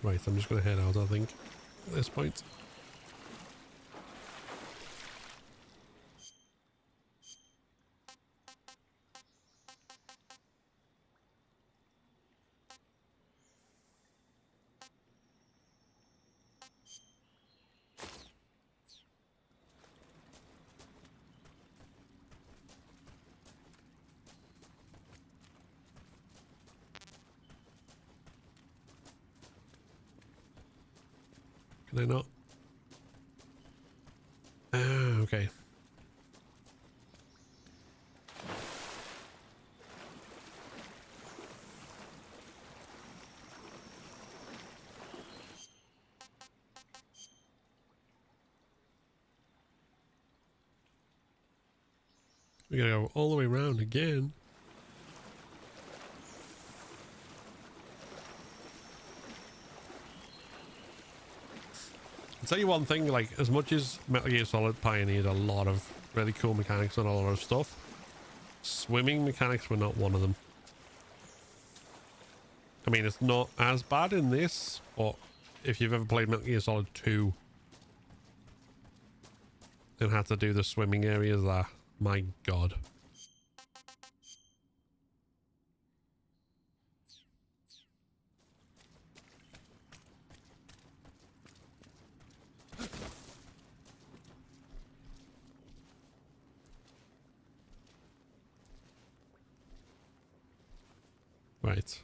Right, I'm just going to head out, I think, at this point. Can I not? Okay. We gotta go all the way around again. I'll tell you one thing, like, as much as Metal Gear Solid pioneered a lot of really cool mechanics and a lot of stuff, swimming mechanics were not one of them. I mean, it's not as bad in this, but if you've ever played Metal Gear Solid 2 and had to do the swimming areas there, my god. Right.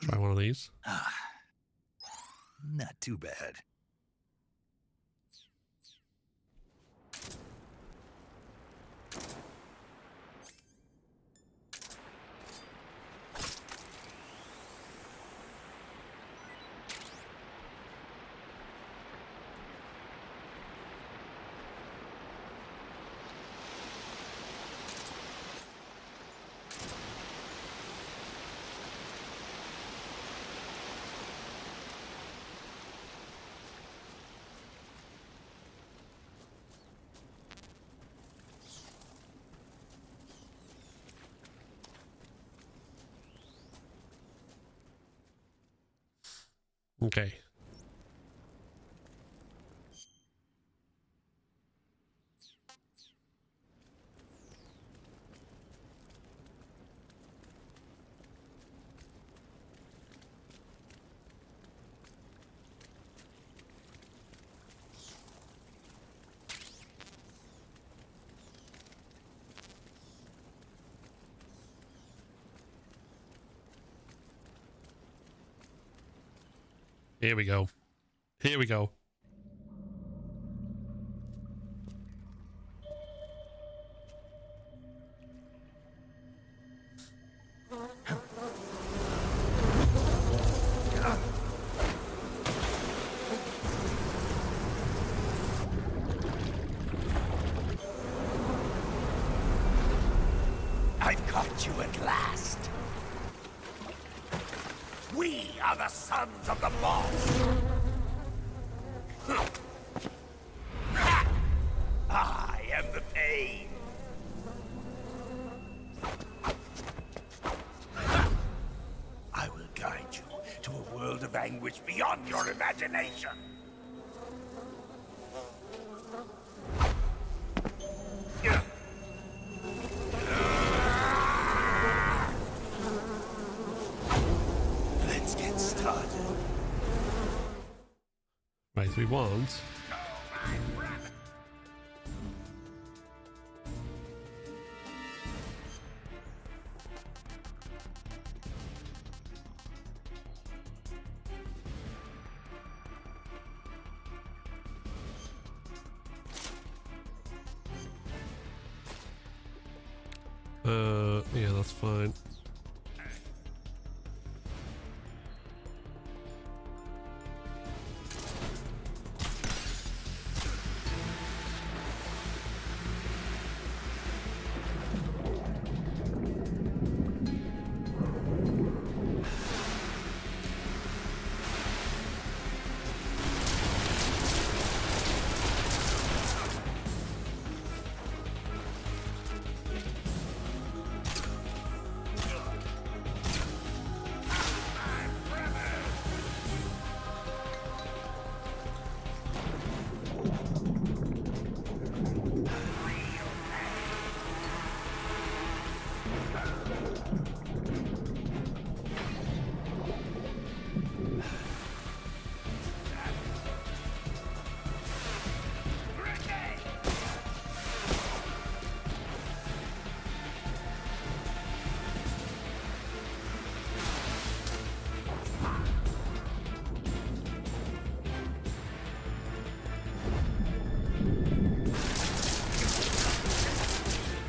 Try one of these. Not too bad. Okay. Here we go. Here we go. I've caught you at last. We are the sons of the boss. I am the pain. I will guide you to a world of anguish beyond your imagination. Let's get started. Right, we want... yeah, that's fine.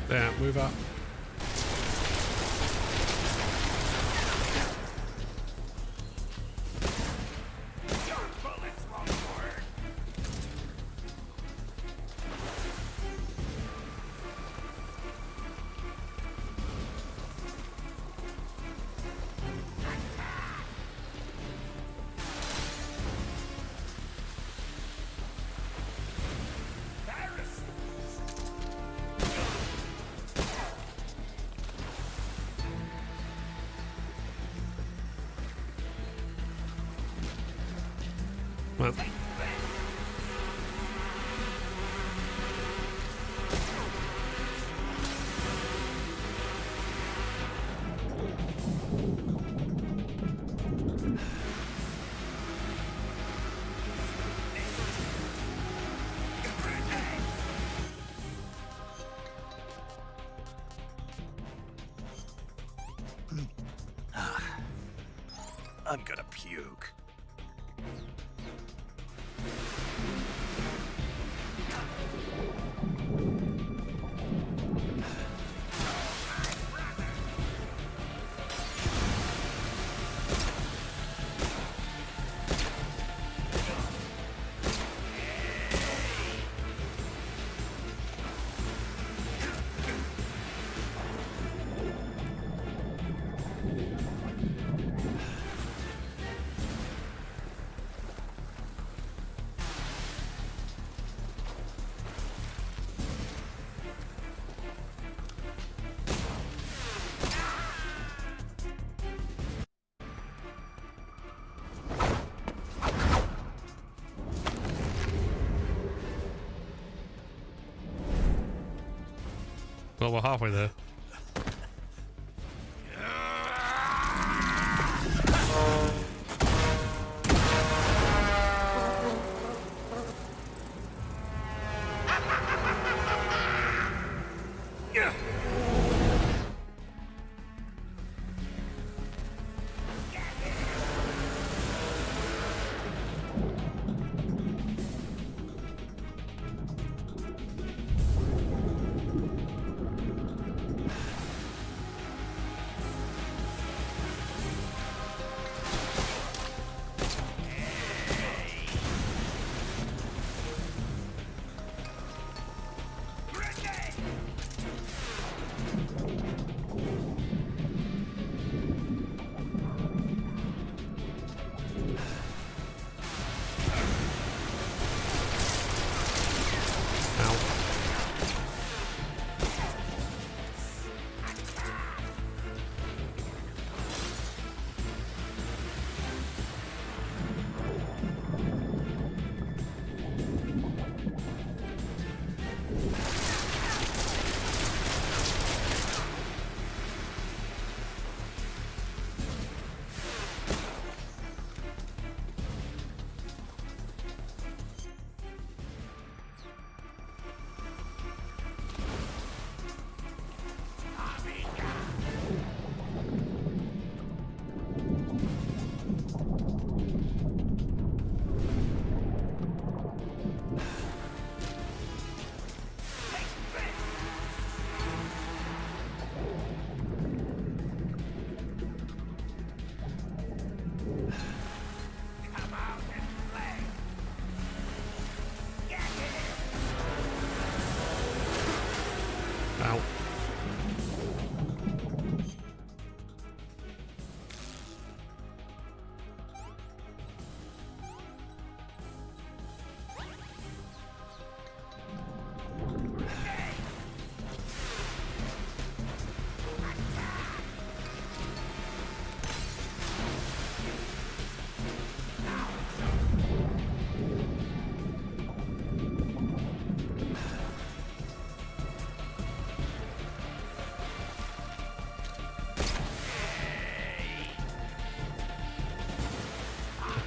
Yeah, move up. Well. I'm gonna puke. Well, we're halfway there.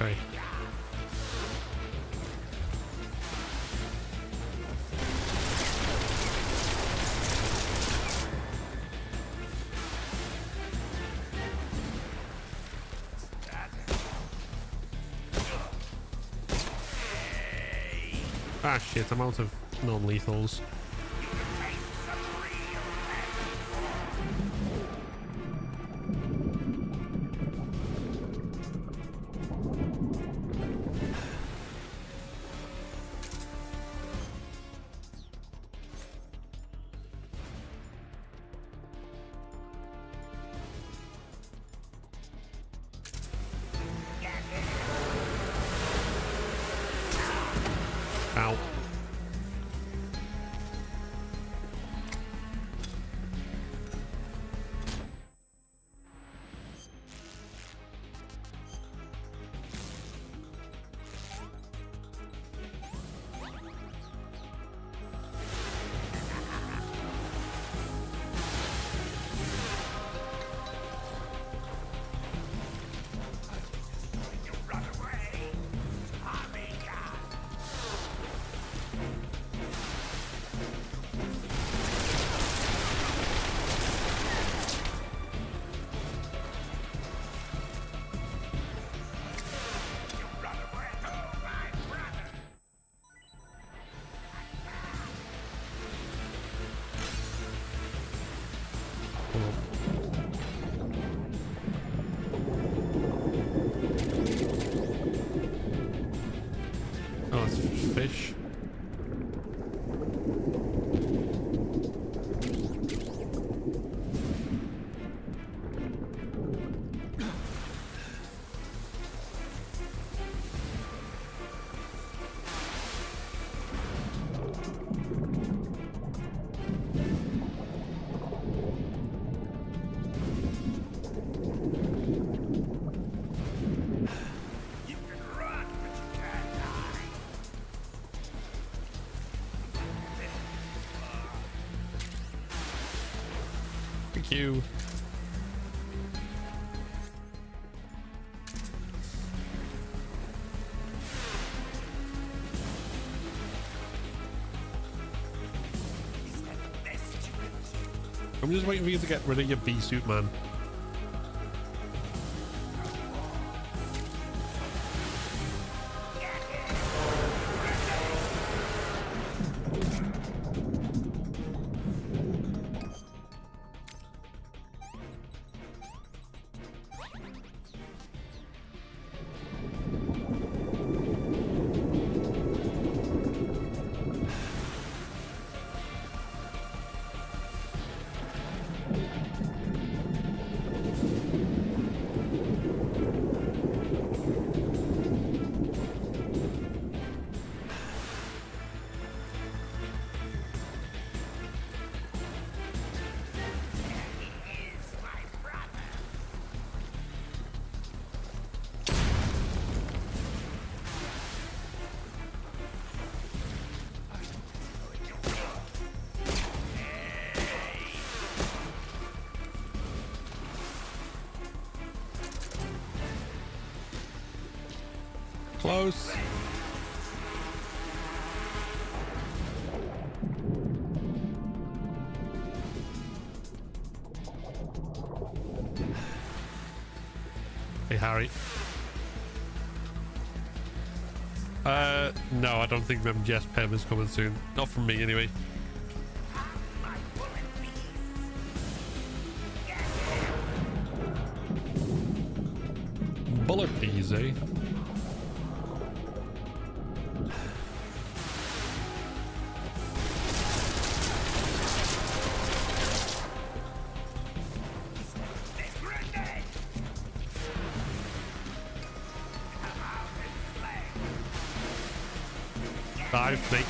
Okay. Ah shit, I'm out of non-lethals. Ow. fish. Thank you. I'm just waiting for you to get rid of your bee suit, man. Close. Hey, Harry. No, I don't think them Jess Pem is coming soon. Not from me, anyway. Bullet bees, eh? Dive, snake.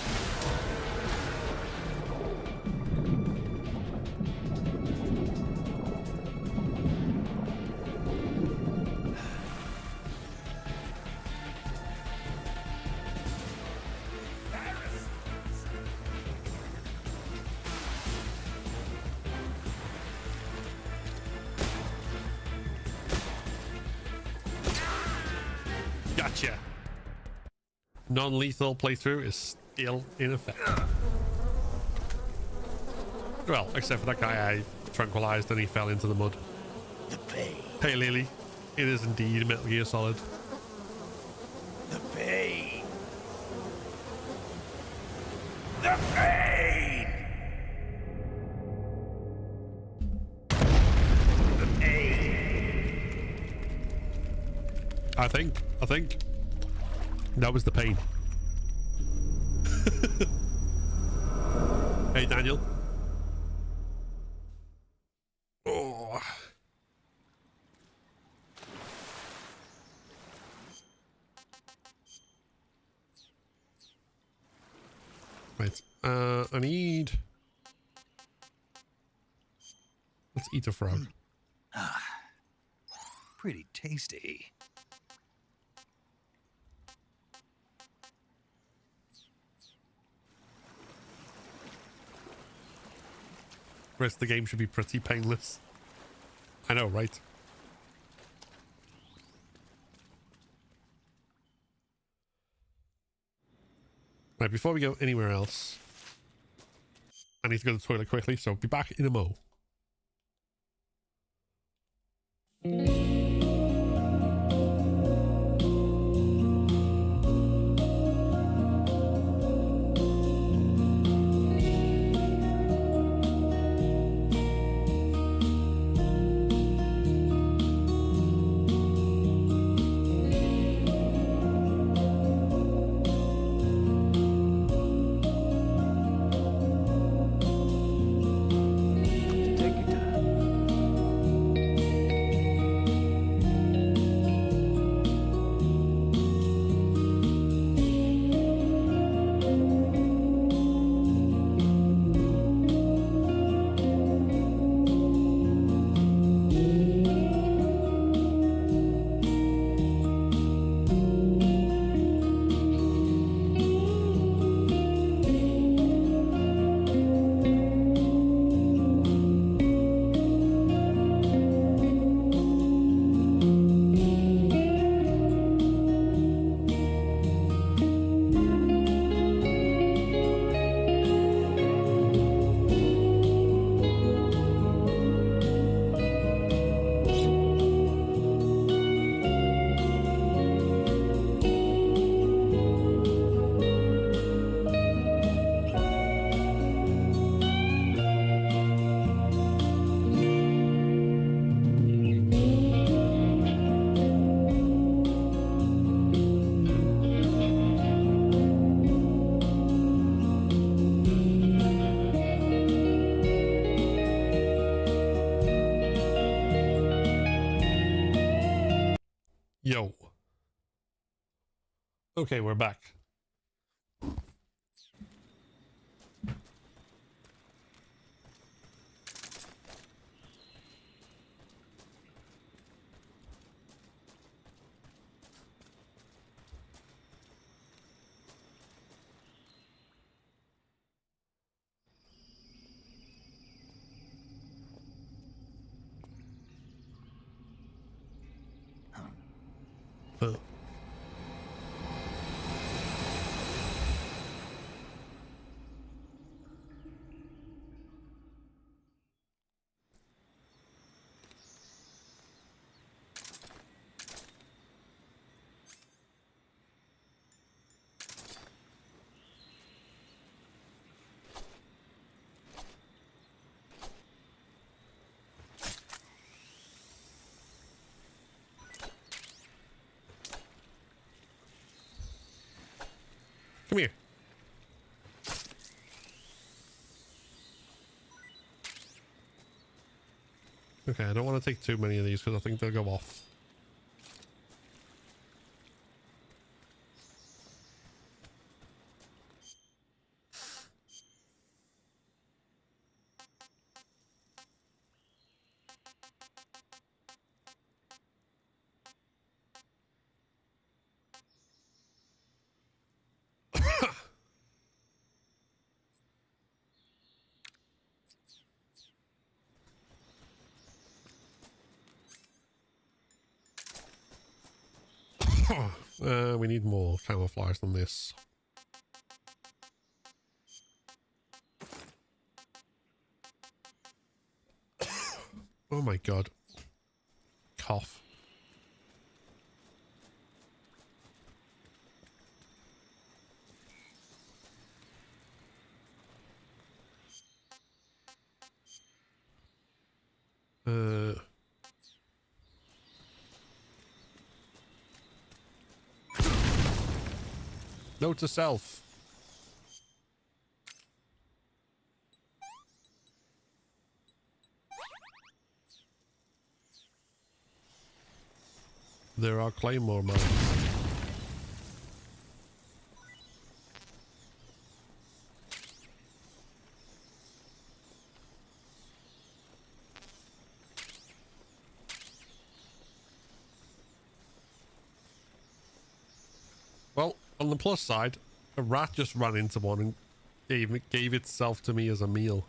Gotcha. Non-lethal playthrough is still in effect. Well, except for that guy I tranquilized and he fell into the mud. The pain. Hey Lily, it is indeed Metal Gear Solid. The pain. The pain. The pain. I think that was the pain. Hey Daniel. Oh. Right. I need. Let's eat a frog. Pretty tasty. The rest of the game should be pretty painless. I know, right? Right, before we go anywhere else, I need to go to the toilet quickly, so be back in a mo. Yo. Okay, we're back. Come here. Okay, I don't want to take too many of these because I think they'll go off. We need more camouflage than this. Oh my god. Cough. Note to self. There are claymore mines. Well, on the plus side, a rat just ran into one and gave itself to me as a meal.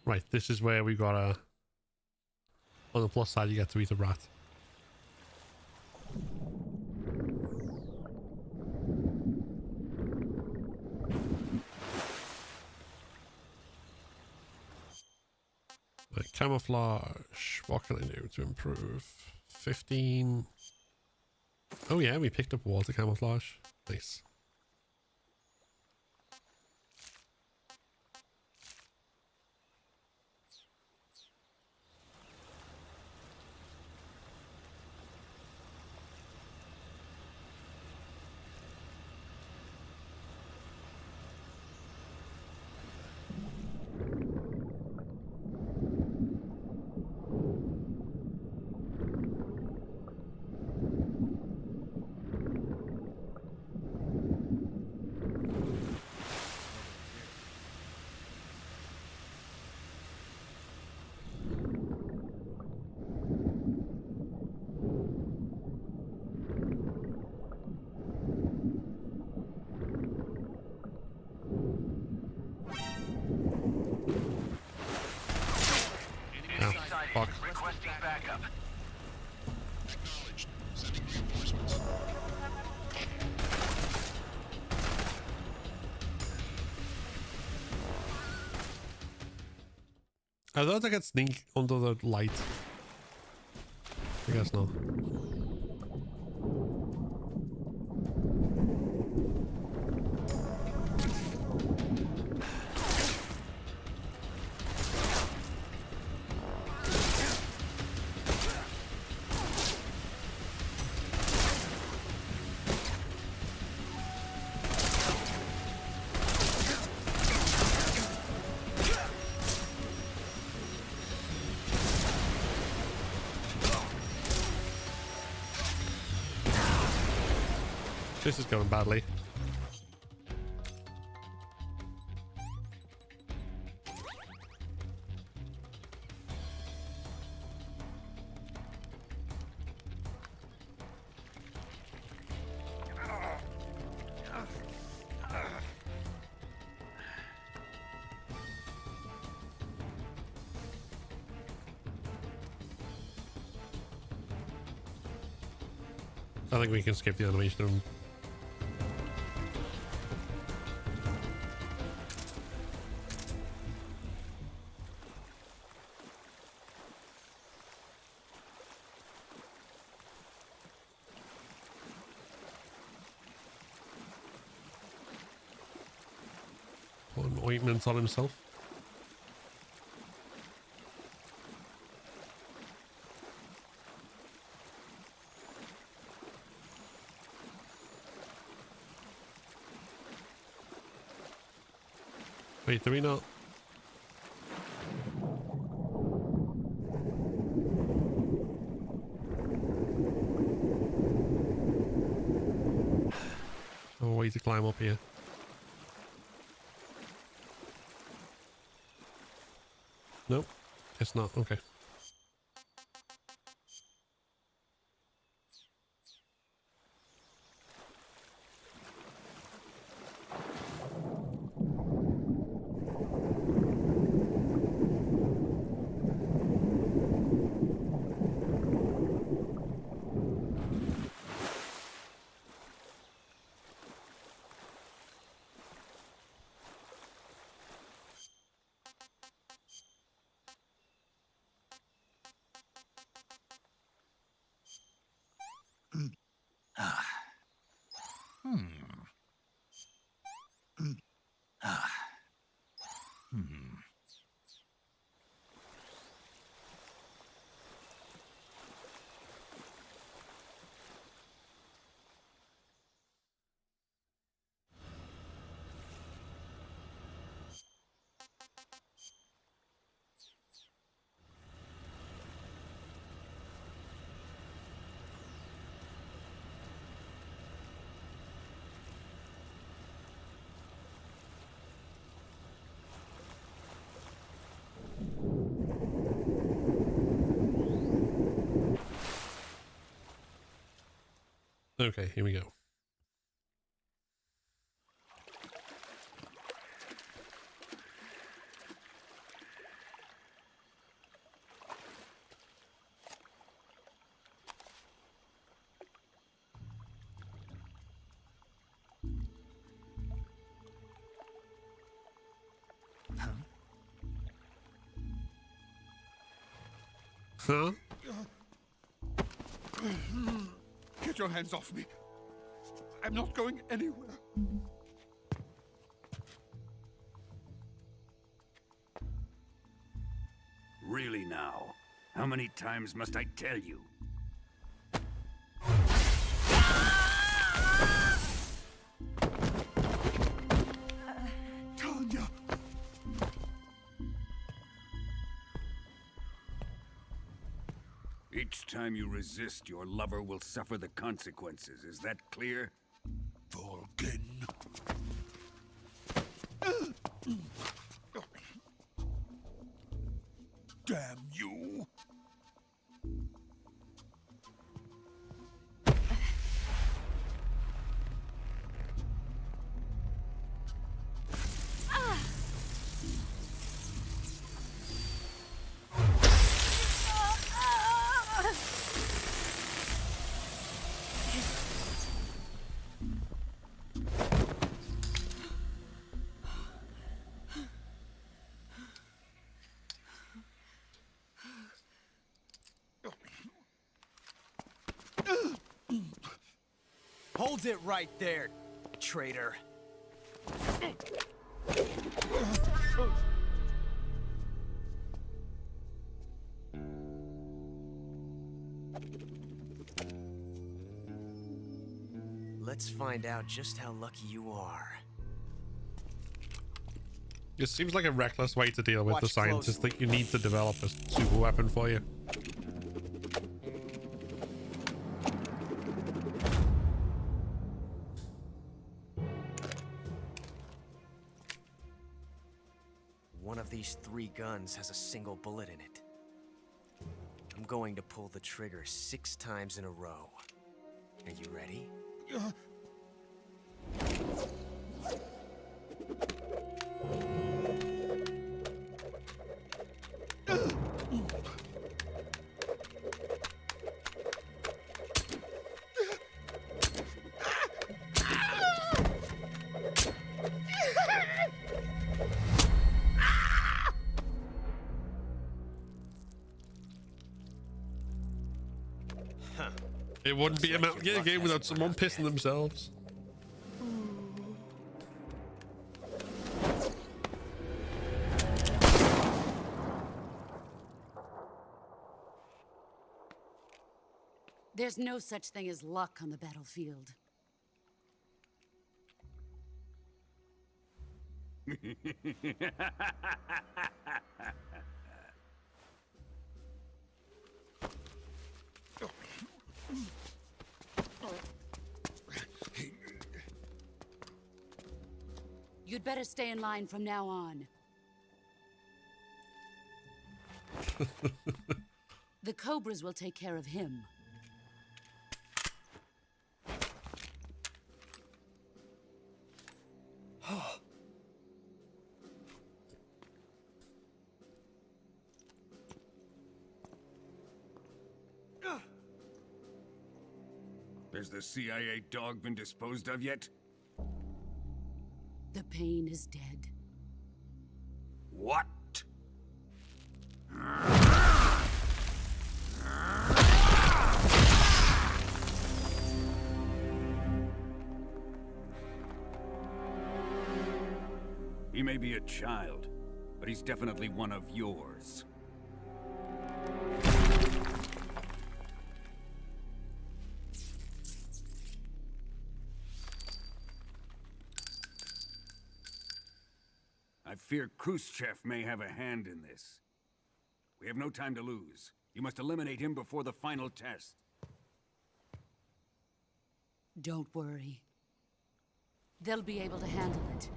Right, this is where we got a... On the plus side, you get to eat a rat. Right, camouflage. What can I do to improve? 15. Oh yeah, we picked up water camouflage. Nice. sighted. Fuck. Requesting backup. Acknowledged. Sending reinforcements. I thought I could sneak under the light. I guess not. This is going badly. I think we can skip the animation room. Put an ointment on himself. Wait, do we not? Oh, way to climb up here. Nope, it's not. Okay. Okay, here we go. Huh? Get your hands off me. I'm not going anywhere. Really now? How many times must I tell you? Tanya! Each time you resist, your lover will suffer the consequences. Is that clear? Volgin. Damn you! Hold it right there, traitor. Let's find out just how lucky you are. It seems like a reckless way to deal with the Watch scientists closely. that you need to develop a super weapon for you. One of these 3 guns has a single bullet in it. I'm going to pull the trigger 6 times in a row. Are you ready? It wouldn't be a Metal Gear game without someone pissing themselves. There's no such thing as luck on the battlefield. You'd better stay in line from now on. The Cobras will take care of him. Has the CIA dog been disposed of yet? The pain is dead. What? He may be a child, but he's definitely one of yours. I fear Khrushchev may have a hand in this. We have no time to lose. You must eliminate him before the final test. Don't worry. They'll be able to handle it.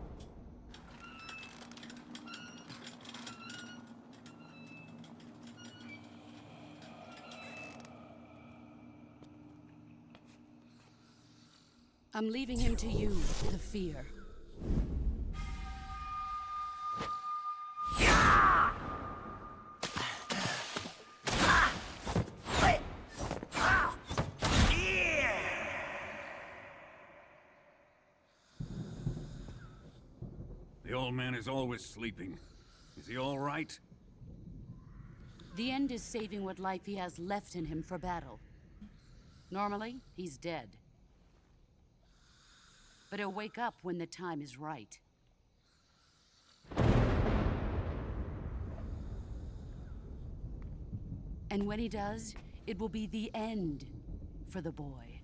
I'm leaving him to you, the fear. The old man is always sleeping. Is he all right? The end is saving what life he has left in him for battle. Normally, he's dead. But he'll wake up when the time is right. And when he does, it will be the end for the boy.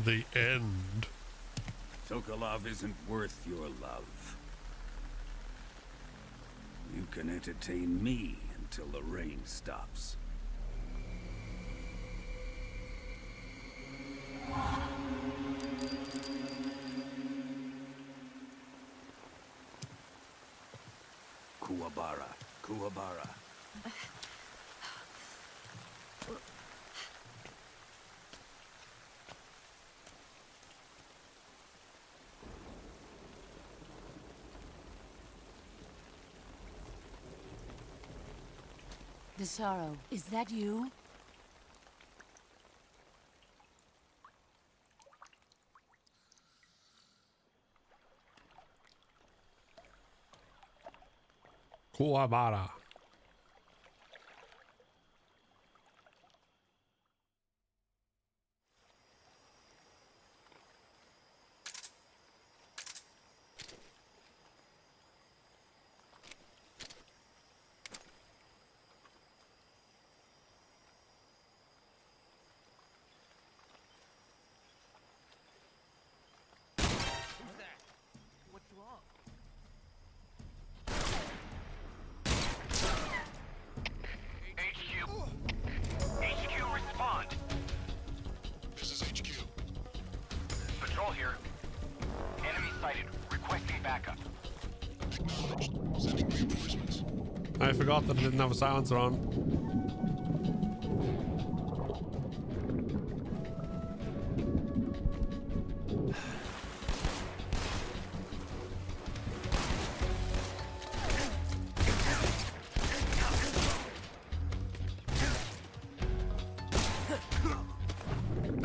The end. Sokolov isn't worth your love. You can entertain me until the rain stops. Kuwabara, Kuwabara. The sorrow, is that you? Kuwabara. What's wrong? HQ, respond. This is HQ. Patrol here. Enemy sighted. Requesting backup. Acknowledged. Sending reinforcements. I forgot that I didn't have a silencer on.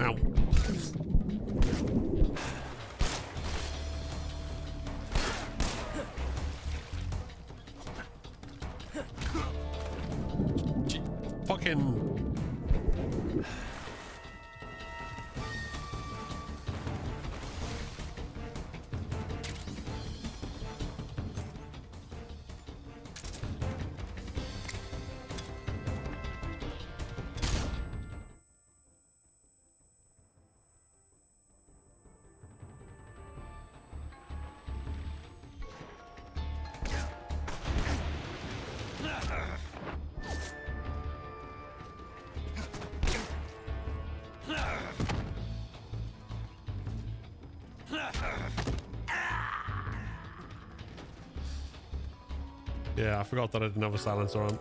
Ow. Fucking... Yeah, I forgot that I didn't have a silencer on.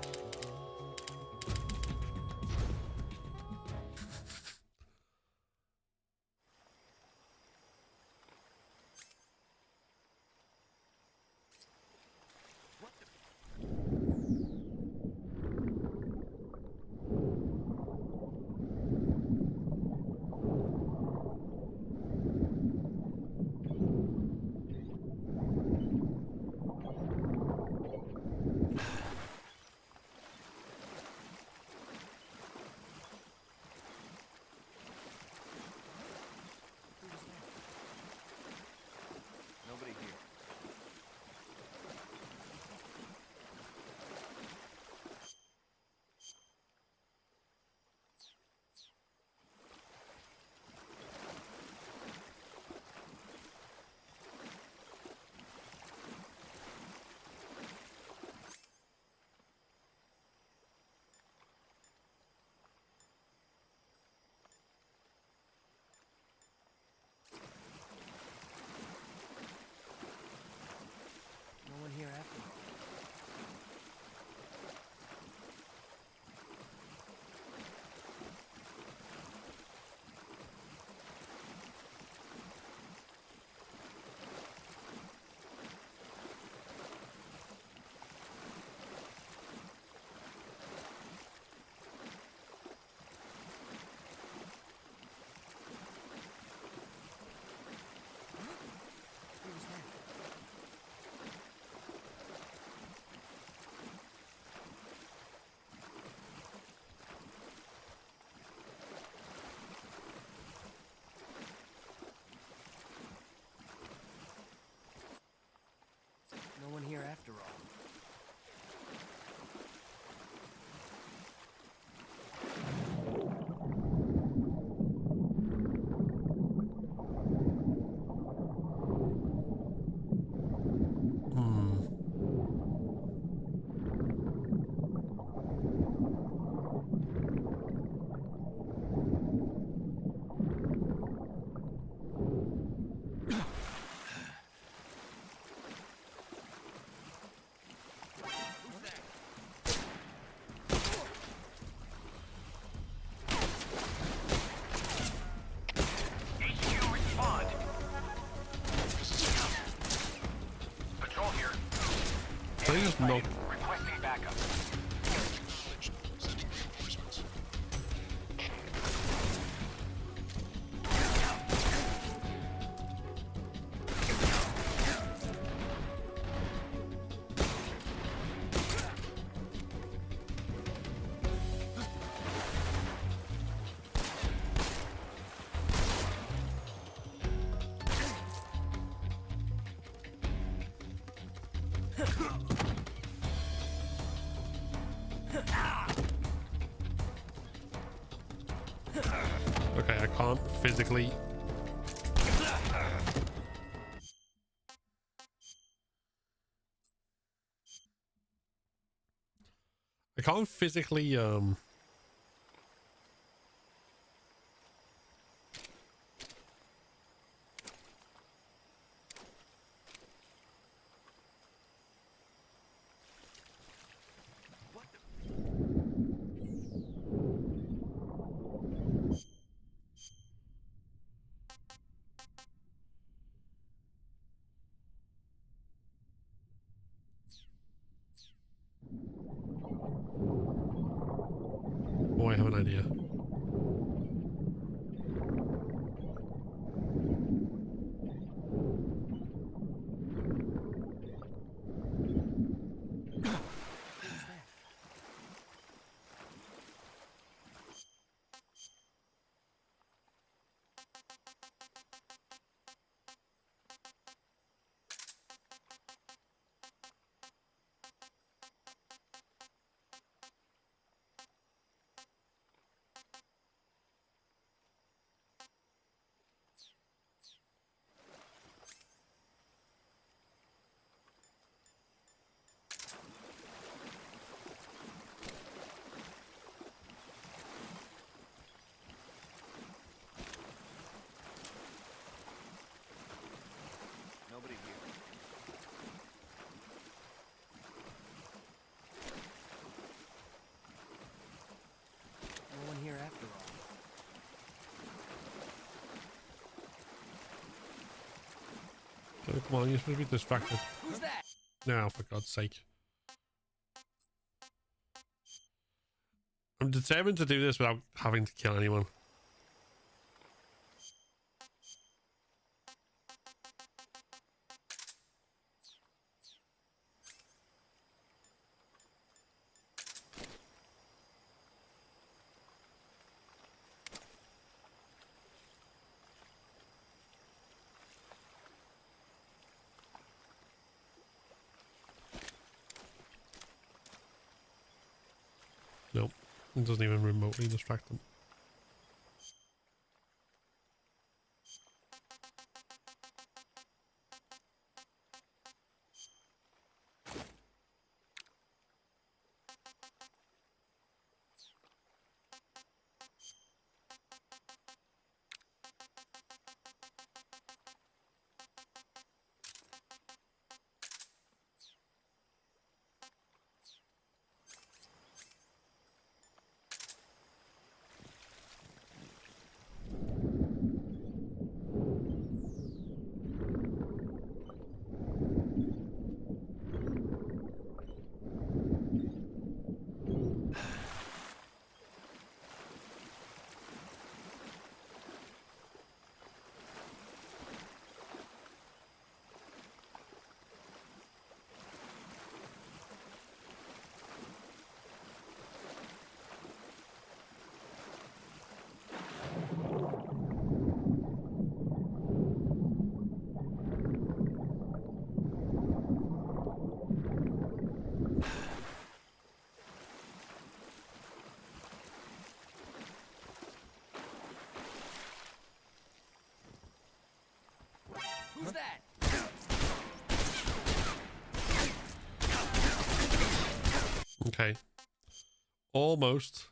Nobody here. No one here after all. Who was that? No one here after all. HQ, respond. Patrol here. They just knocked. Requesting backup. Okay, I can't physically. I can't physically Oh, I have an idea. Nobody here. No one here after all. Oh, come on, you're supposed to be distracted. Who's that? Now, for God's sake. I'm determined to do this without having to kill anyone. Nope, it doesn't even remotely distract them. Who's that? Okay. Almost.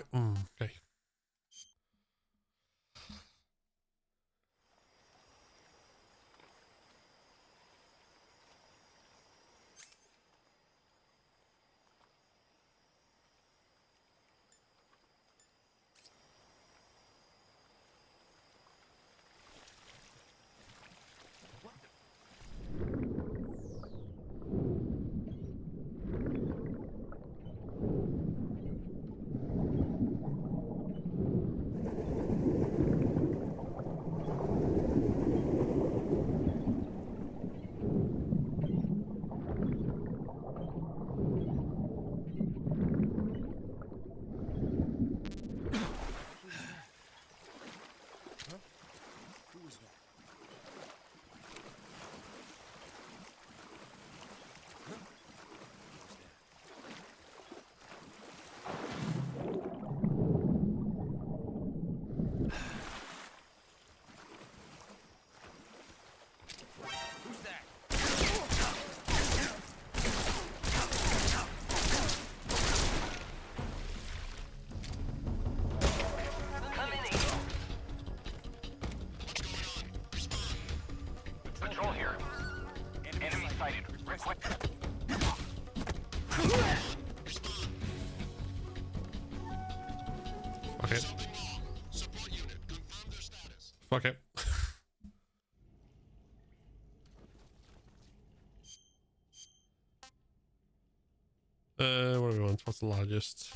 Right. Okay. Patrol here. Enemy sighted. Request. Fuck it. Fuck it. What do we want? What's the largest?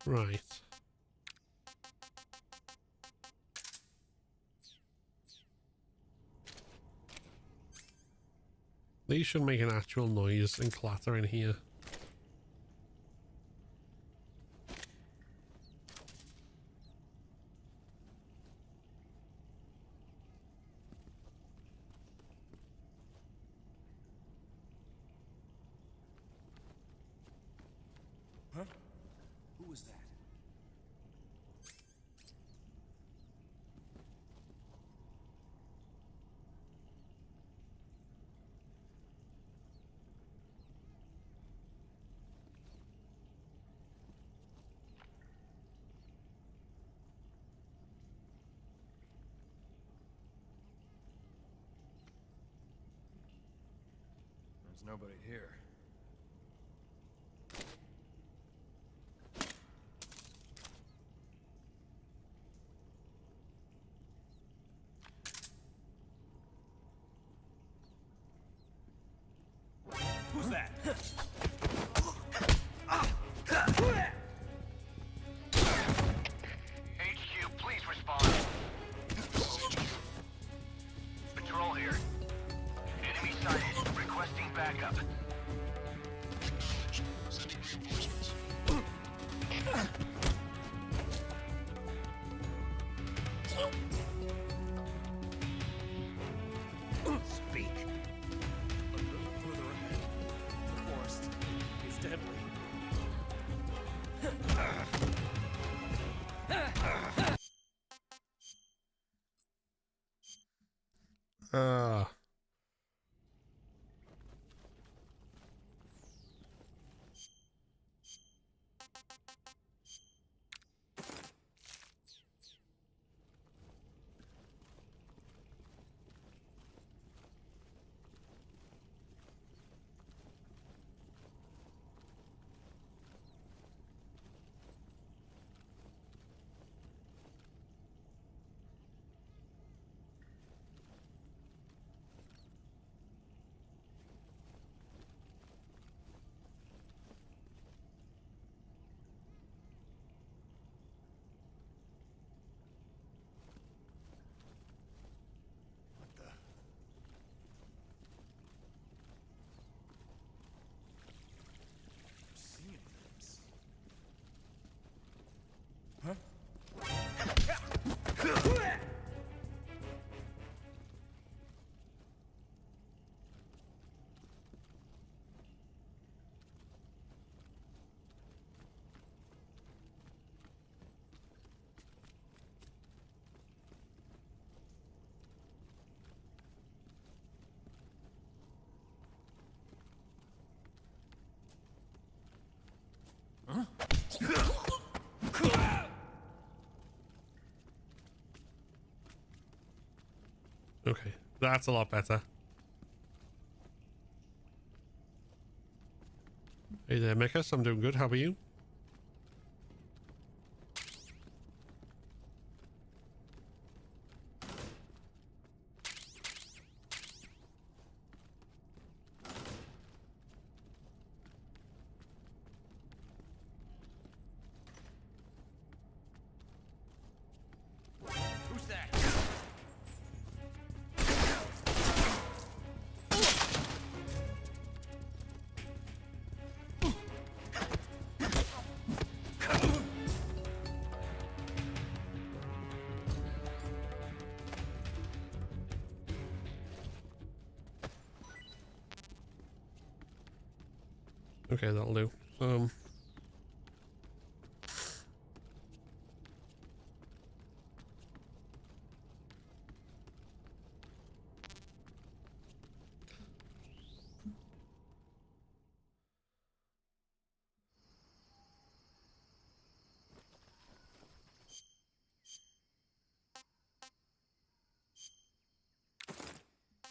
Right. These should make an actual noise and clatter in here. Huh? Who was that? There's nobody here. Who's that? HQ, please respond. Patrol here. Enemy sighted. Requesting backup. Speak. A little further ahead. The forest is deadly. Okay, that's a lot better. Hey there, Mekas. I'm doing good. How are you? Who's that? Okay, that'll do.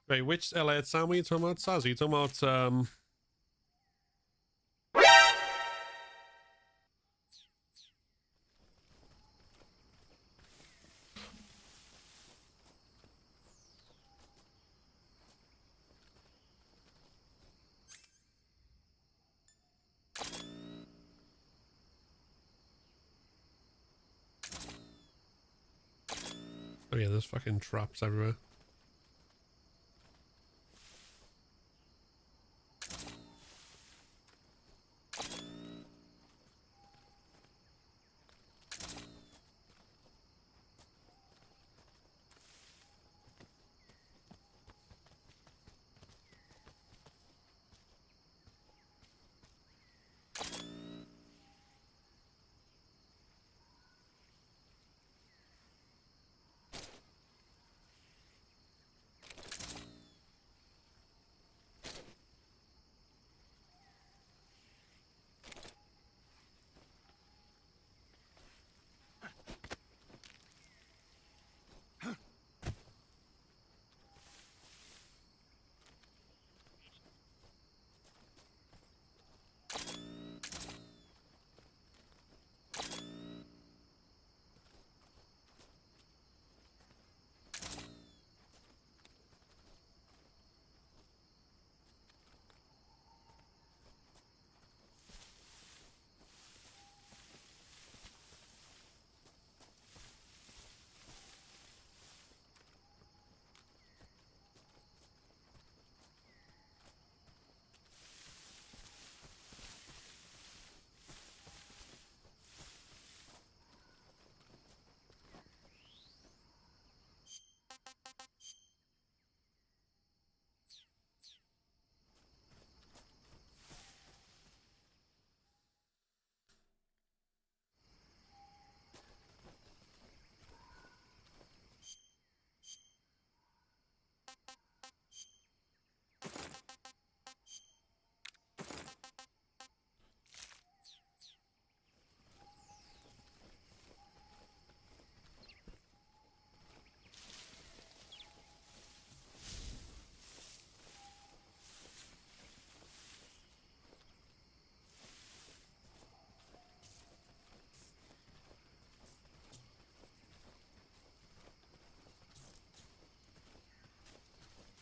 Wait, which Elliot Sam are you talking about? Saz, are you talking about oh yeah, there's fucking traps everywhere.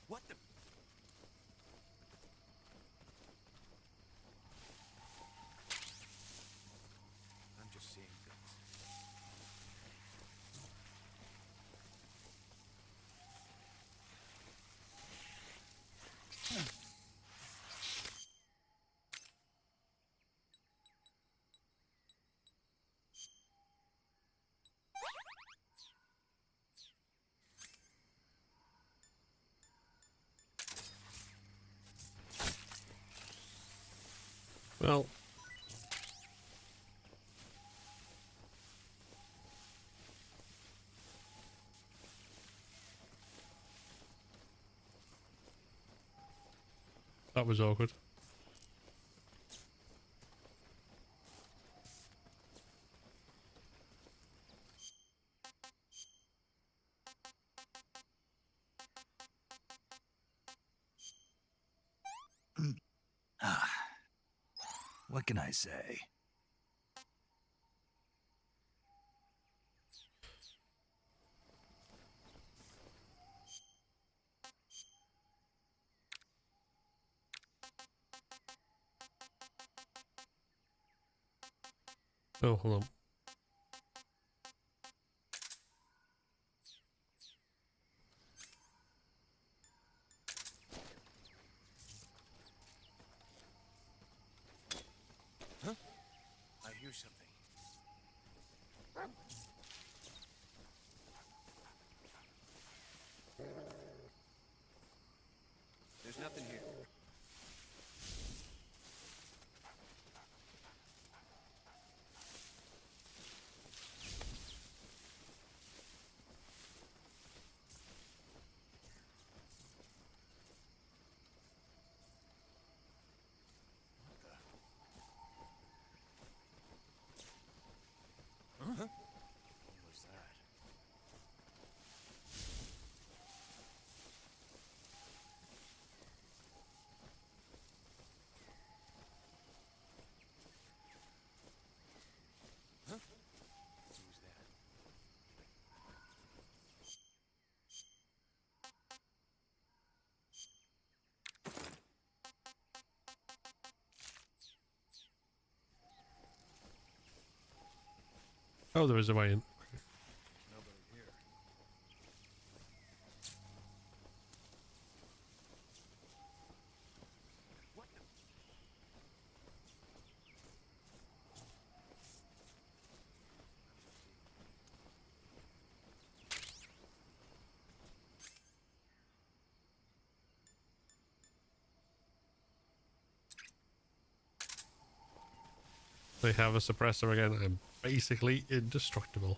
What the? I'm just seeing things. Well, that was awkward. What can I say? Oh, hold on. Huh? I hear something. There's nothing here. Huh? What was that? Huh? Who's that? Oh, there is a way in. Nobody here. What the? They have a suppressor again. I'm basically indestructible.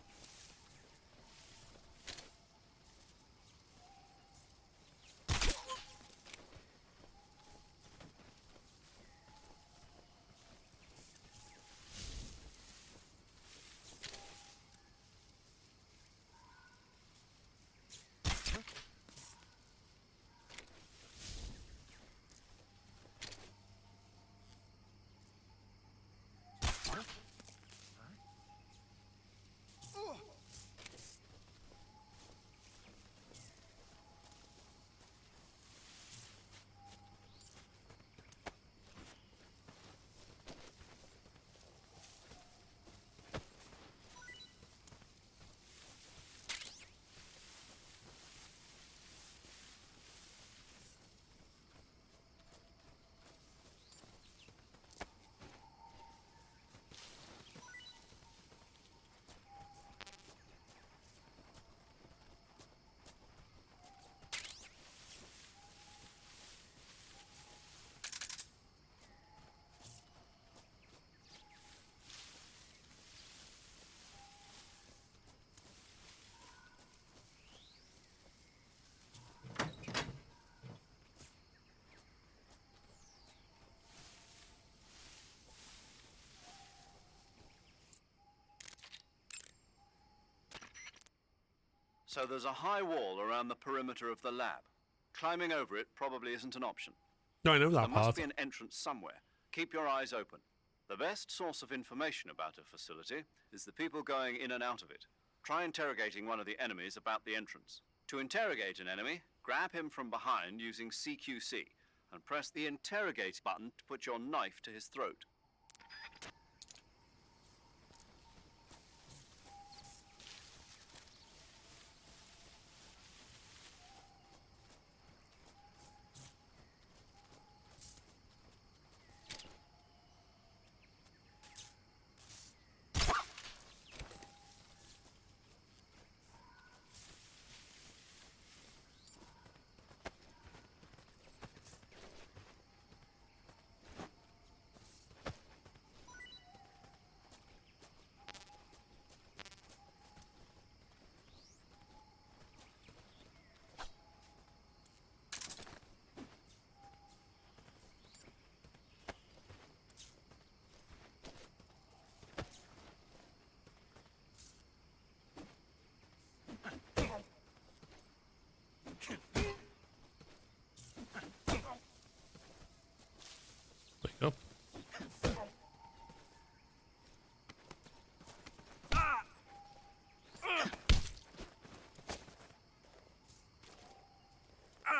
So there's a high wall around the perimeter of the lab. Climbing over it probably isn't an option. No, I know that There must part. be an entrance somewhere. Keep your eyes open. The best source of information about a facility is the people going in and out of it. Try interrogating one of the enemies about the entrance. To interrogate an enemy, grab him from behind using CQC and press the interrogate button to put your knife to his throat.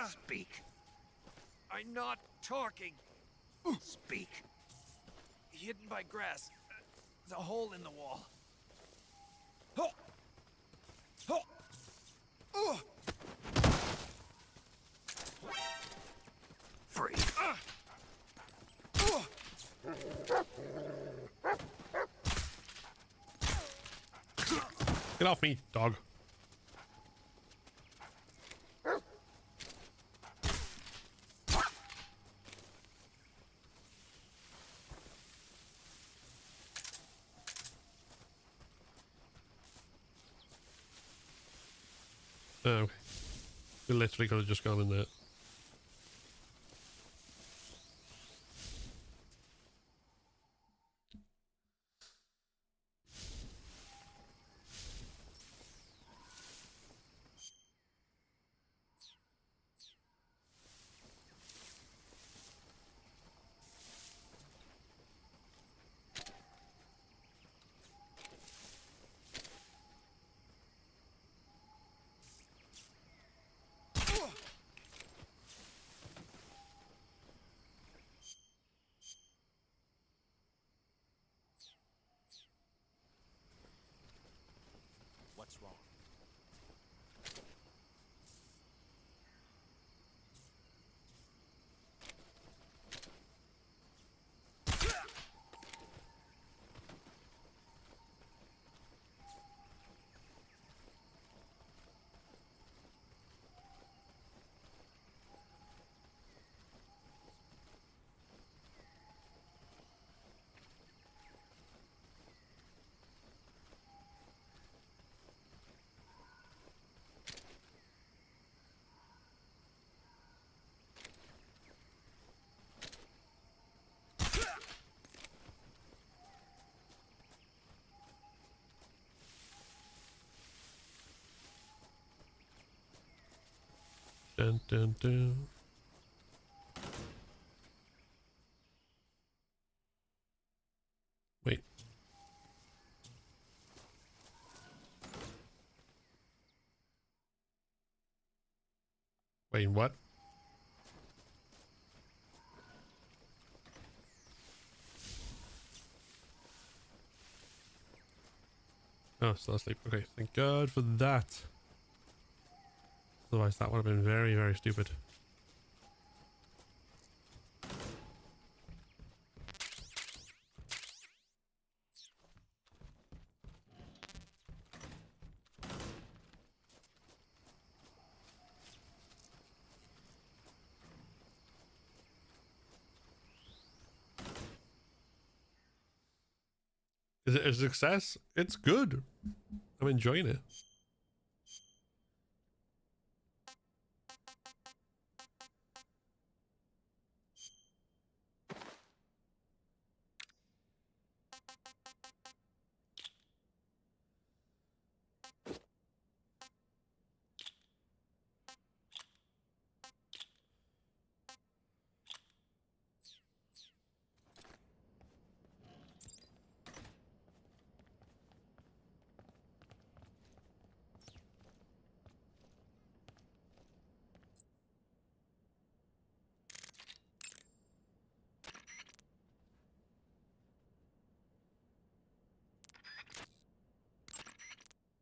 Speak. I'm not talking. Speak. Hidden by grass. There's a hole in the wall. Free. Get off me, dog. Oh, okay. We literally could have just gone in there. What's wrong? Dun, dun, dun. Wait. Wait, what? Oh, still asleep. Okay, thank God for that. Otherwise, that would have been very, very stupid. Is it a success? It's good. I'm enjoying it.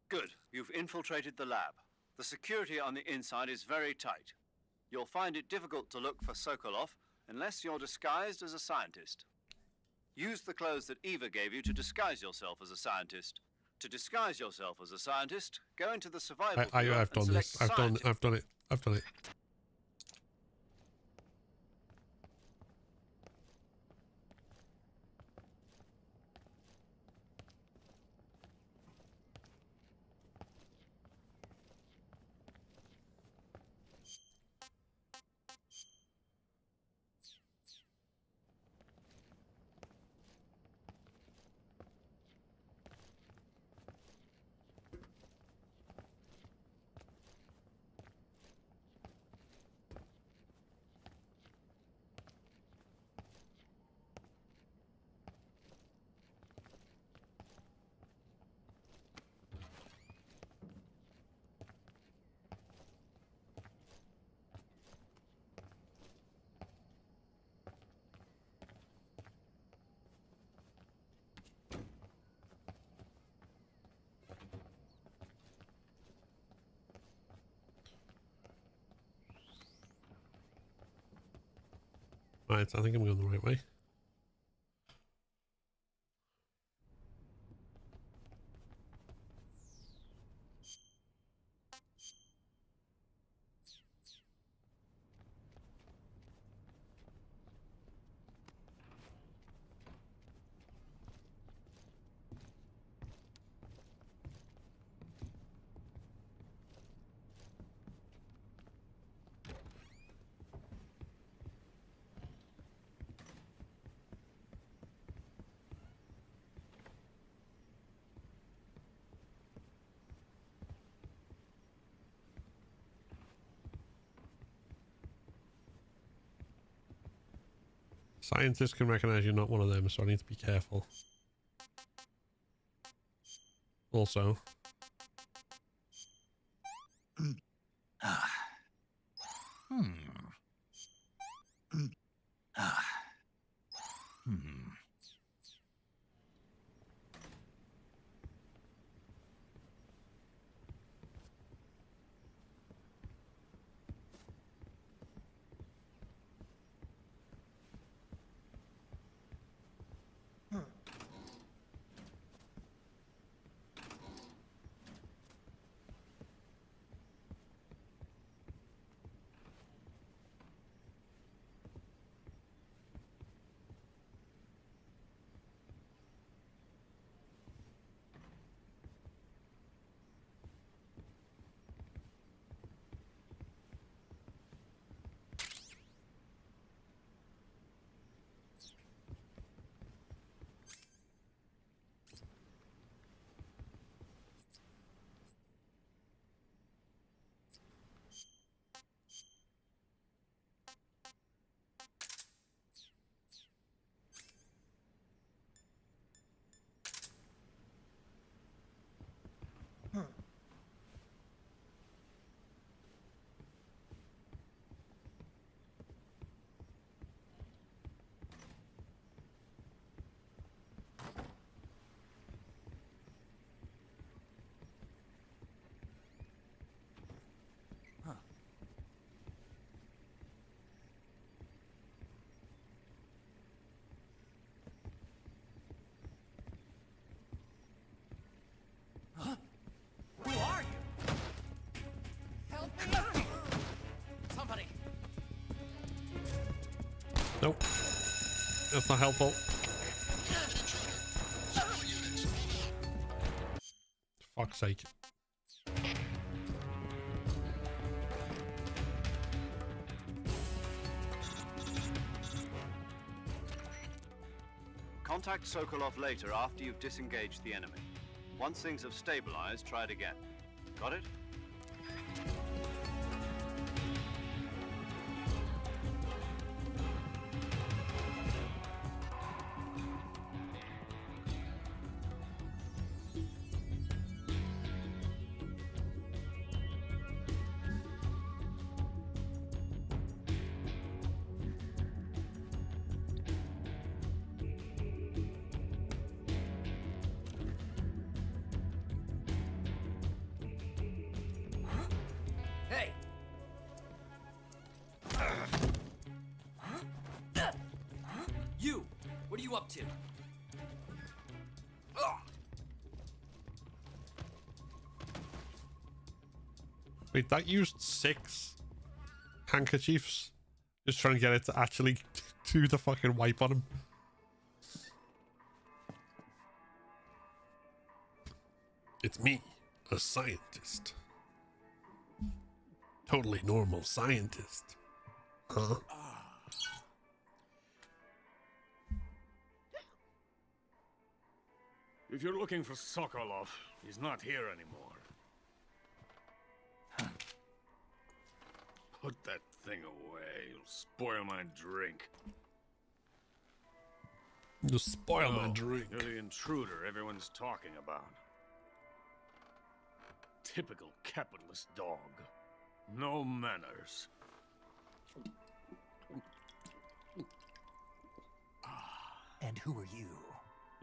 Good. You've infiltrated the lab. The security on the inside is very tight. You'll find it difficult to look for Sokolov unless you're disguised as a scientist. Use the clothes that Eva gave you to disguise yourself as a scientist. To disguise yourself as a scientist, go into the survival field I've done and this. select I've done it. Right, I think I'm going the right way. Scientists can recognize you're not one of them, so I need to be careful. Also. Who are you? Help me! Somebody! Nope. That's not helpful. Fuck's sake. Contact Sokolov later after you've disengaged the enemy. Once things have stabilized, try it again. Got it? Hey! You! What are you up to? Wait, that used 6 handkerchiefs. Just trying to get it to actually do the fucking wipe on him. It's me, a scientist. Totally normal scientist. Huh? If you're looking for Sokolov, he's not here anymore. Put that thing away. You'll spoil my drink. You'll spoil my drink. You're the intruder everyone's talking about. Typical capitalist dog. No manners. And who are you?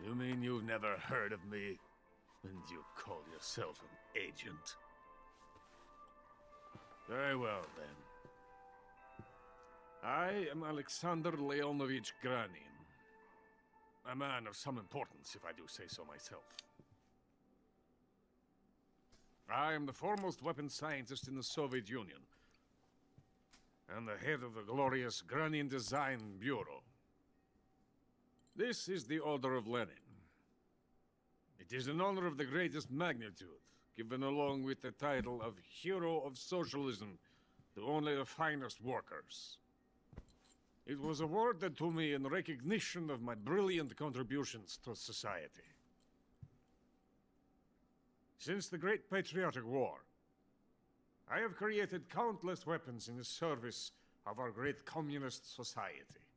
You mean you've never heard of me? And you call yourself an agent? Very well, then. I am Alexander Leonovich Granin. A man of some importance, if I do say so myself. I am the foremost weapons scientist in the Soviet Union, and the head of the glorious Granin Design Bureau. This is the Order of Lenin. It is an honor of the greatest magnitude, given along with the title of Hero of Socialism to only the finest workers. It was awarded to me in recognition of my brilliant contributions to society. Since the Great Patriotic War, I have created countless weapons in the service of our great communist society.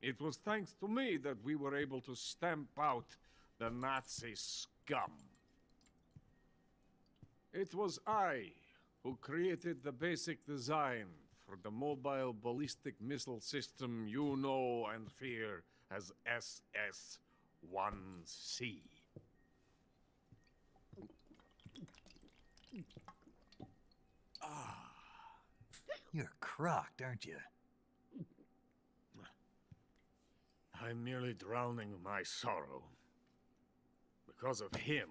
It was thanks to me that we were able to stamp out the Nazi scum. It was I who created the basic design for the mobile ballistic missile system you know and fear as SS-1C. You're crocked, aren't you? I'm merely drowning my sorrow. Because of him,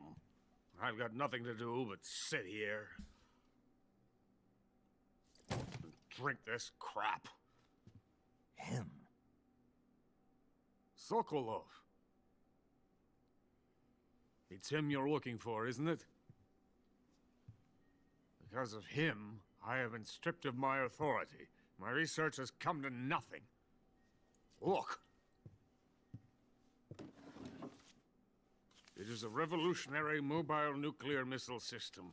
I've got nothing to do but sit here and drink this crap. Him? Sokolov. It's him you're looking for, isn't it? Because of him, I have been stripped of my authority. My research has come to nothing. Look. It is a revolutionary mobile nuclear missile system.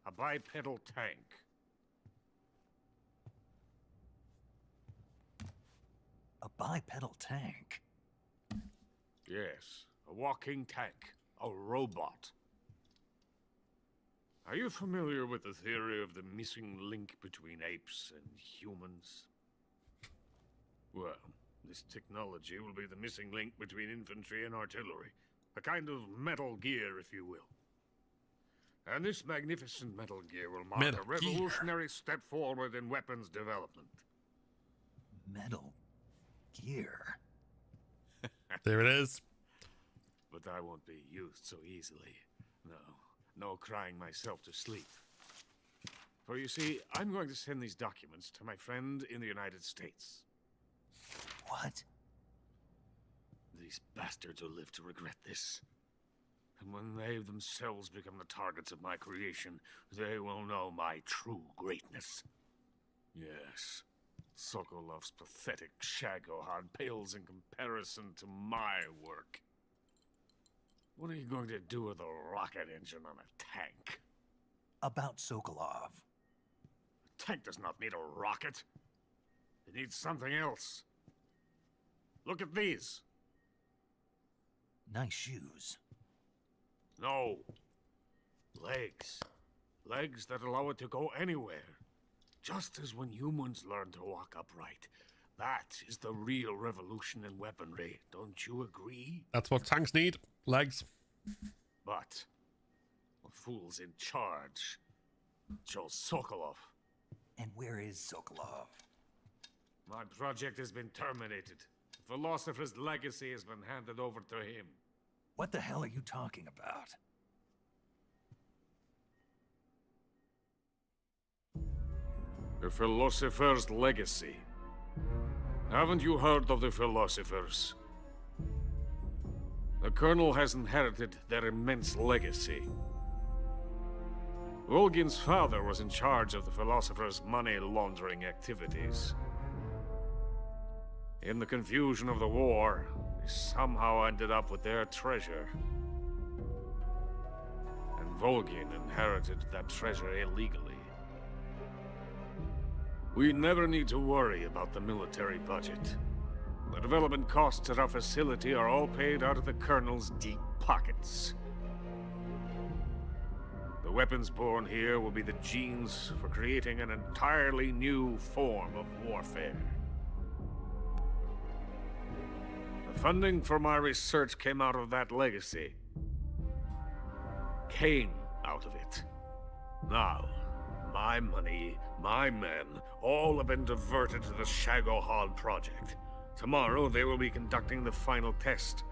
A bipedal tank. A bipedal tank? Yes, a walking tank. A robot. Are you familiar with the theory of the missing link between apes and humans? Well, this technology will be the missing link between infantry and artillery. A kind of Metal Gear, if you will. And this magnificent Metal Gear will mark a revolutionary step forward in weapons development. Metal Gear? There it is. But I won't be used so easily. No crying myself to sleep. For you see, I'm going to send these documents to my friend in the United States. What? These bastards will live to regret this. And when they themselves become the targets of my creation, they will know my true greatness. Yes, Sokolov's pathetic Shagohod pales in comparison to my work. What are you going to do with a rocket engine on a tank? About Sokolov. A tank does not need a rocket. It needs something else. Look at these. Nice shoes. No. Legs. Legs that allow it to go anywhere. Just as when humans learn to walk upright. That is the real revolution in weaponry. Don't you agree? That's what tanks need. Legs. But the fool's in charge. Joe Sokolov. And where is Sokolov? My project has been terminated. The philosopher's legacy has been handed over to him. What the hell are you talking about? The philosopher's legacy. Haven't you heard of the philosophers? The Colonel has inherited their immense legacy. Volgin's father was in charge of the philosophers' money laundering activities. In the confusion of the war, they somehow ended up with their treasure. And Volgin inherited that treasure illegally. We never need to worry about the military budget. The development costs at our facility are all paid out of the Colonel's deep pockets. The weapons born here will be the genes for creating an entirely new form of warfare. The funding for my research came out of that legacy. Came out of it. Now, My money, my men, all have been diverted to the Shagohod project. Tomorrow they will be conducting the final test,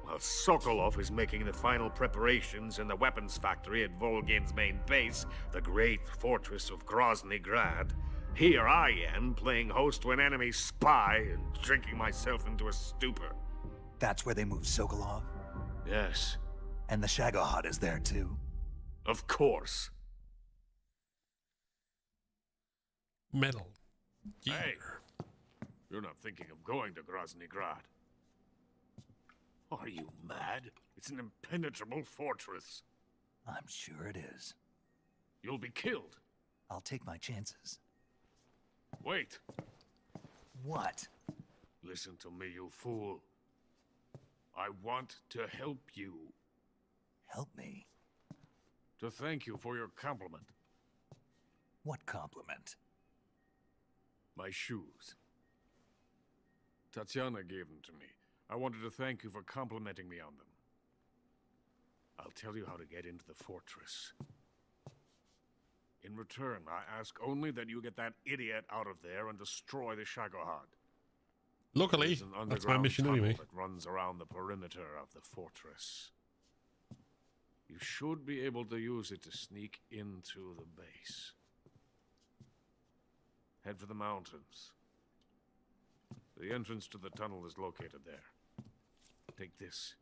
while Sokolov is making the final preparations in the weapons factory at Volgin's main base, the great fortress of Grozny Grad. Here I am, playing host to an enemy spy and drinking myself into a stupor. That's where they moved Sokolov? Yes. And the Shagohod is there too? Of course. Metal. Gear. Hey, you're not thinking of going to Grozny Grad. Are you mad? It's an impenetrable fortress. I'm sure it is. You'll be killed. I'll take my chances. Wait. What? Listen to me, you fool. I want to help you. Help me? To thank you for your compliment. What compliment? My shoes. Tatiana gave them to me. I wanted to thank you for complimenting me on them. I'll tell you how to get into the fortress. In return, I ask only that you get that idiot out of there and destroy the Shagohod. Luckily, There's an that's my underground mission tunnel anyway. that runs around the perimeter of the fortress. You should be able to use it to sneak into the base. Head for the mountains. The entrance to the tunnel is located there. Take this.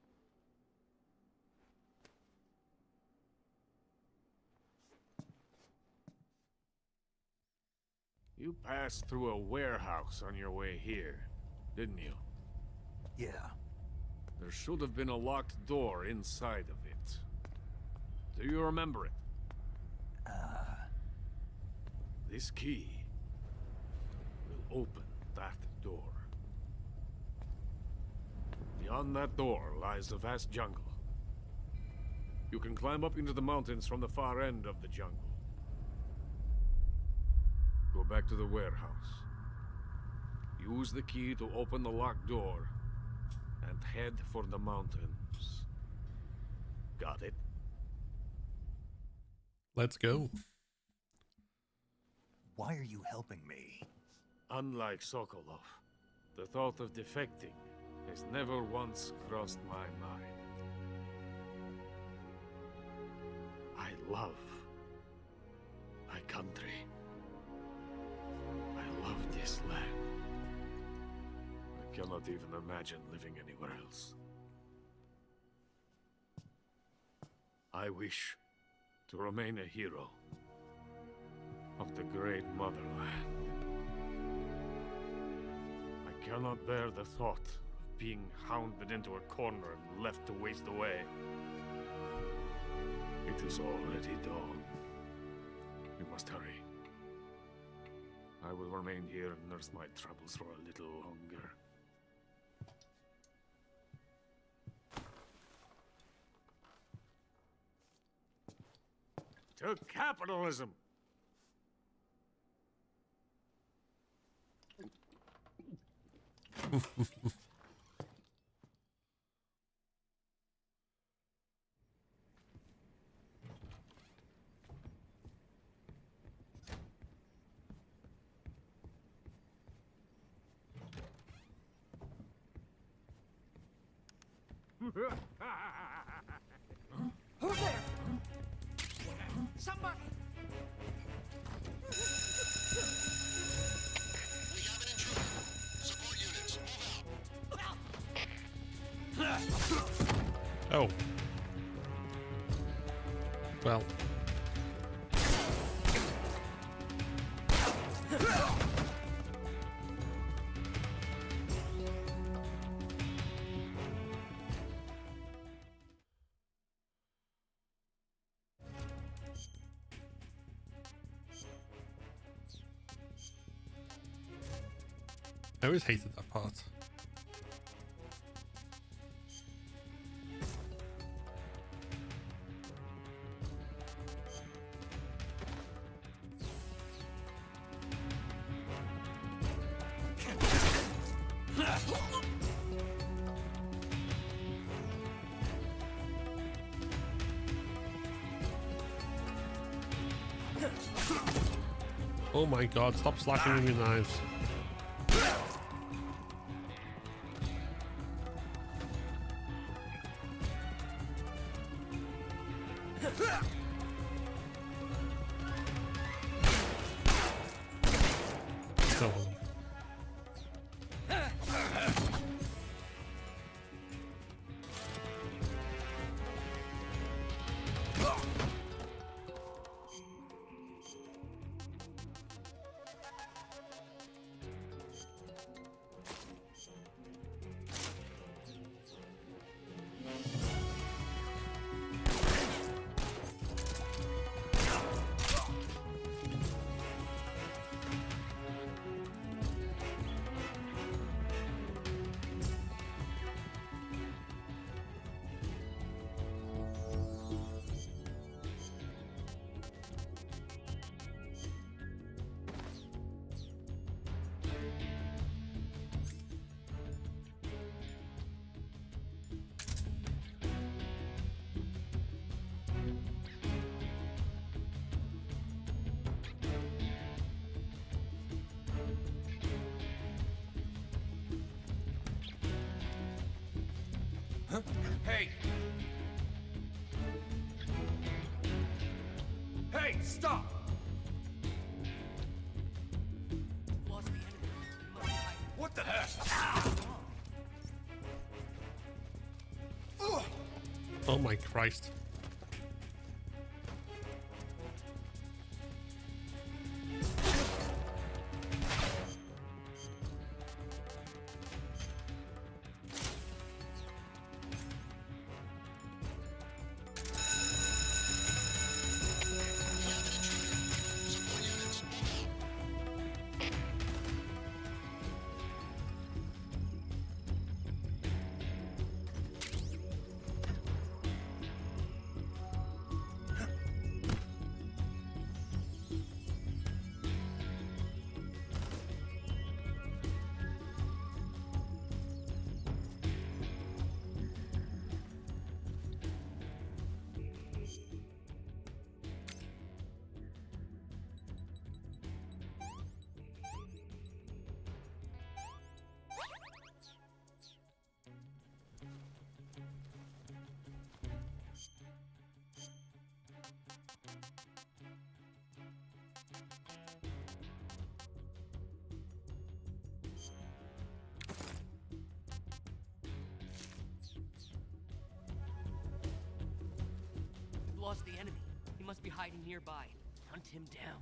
You passed through a warehouse on your way here, didn't you? Yeah. There should have been a locked door inside of it. Do you remember it? This key will open that door. Beyond that door lies the vast jungle. You can climb up into the mountains from the far end of the jungle. Go back to the warehouse. Use the key to open the locked door and head for the mountains. Got it? Let's go. Why are you helping me? Unlike Sokolov, the thought of defecting has never once crossed my mind. I love my country. I love this land. I cannot even imagine living anywhere else. I wish to remain a hero of the great motherland. I cannot bear the thought of being hounded into a corner and left to waste away. It is already dawn. We must hurry. I will remain here and nurse my troubles for a little longer. To capitalism! Who's there? Somebody! We have an intruder. Support units, move out. Oh. Well. I always hated that part. Oh my god, stop slashing with your knives. So. Huh? Hey! Hey, stop! Lost the enemy. What the heck? Oh my Christ. We've lost the enemy. He must be hiding nearby. Hunt him down.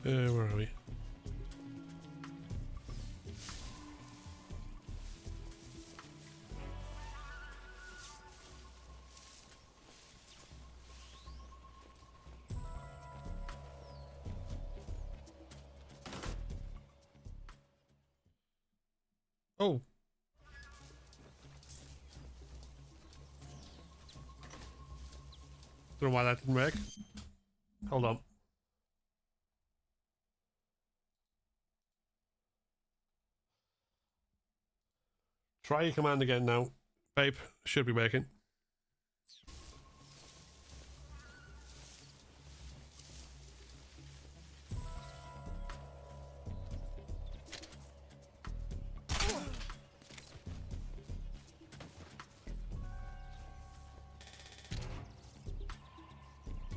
Where are we? Oh. Don't know why that didn't work. Hold on. Try your command again now. Babe, should be working.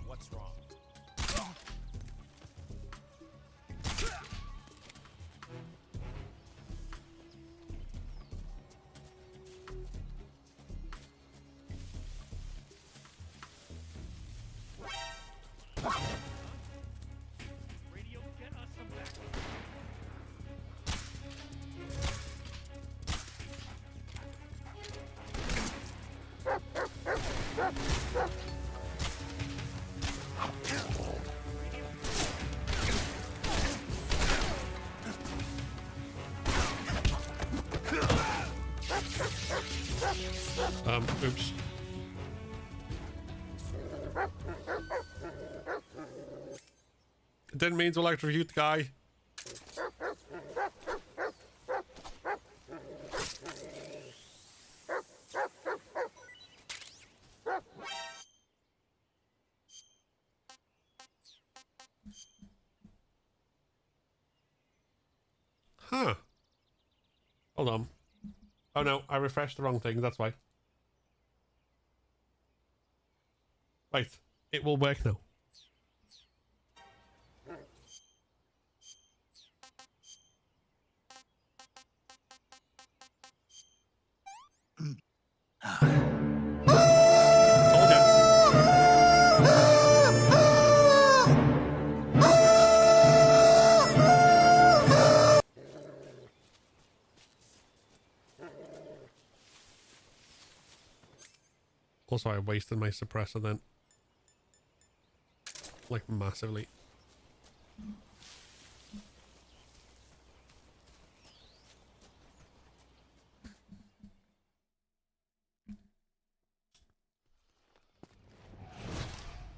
What's wrong? Radio, get us some backup. Oops. Didn't mean to electrocute the guy. Huh. Hold on. Oh no, I refreshed the wrong thing, that's why. Right, it will work now. Also, I wasted my suppressor then. Like, massively.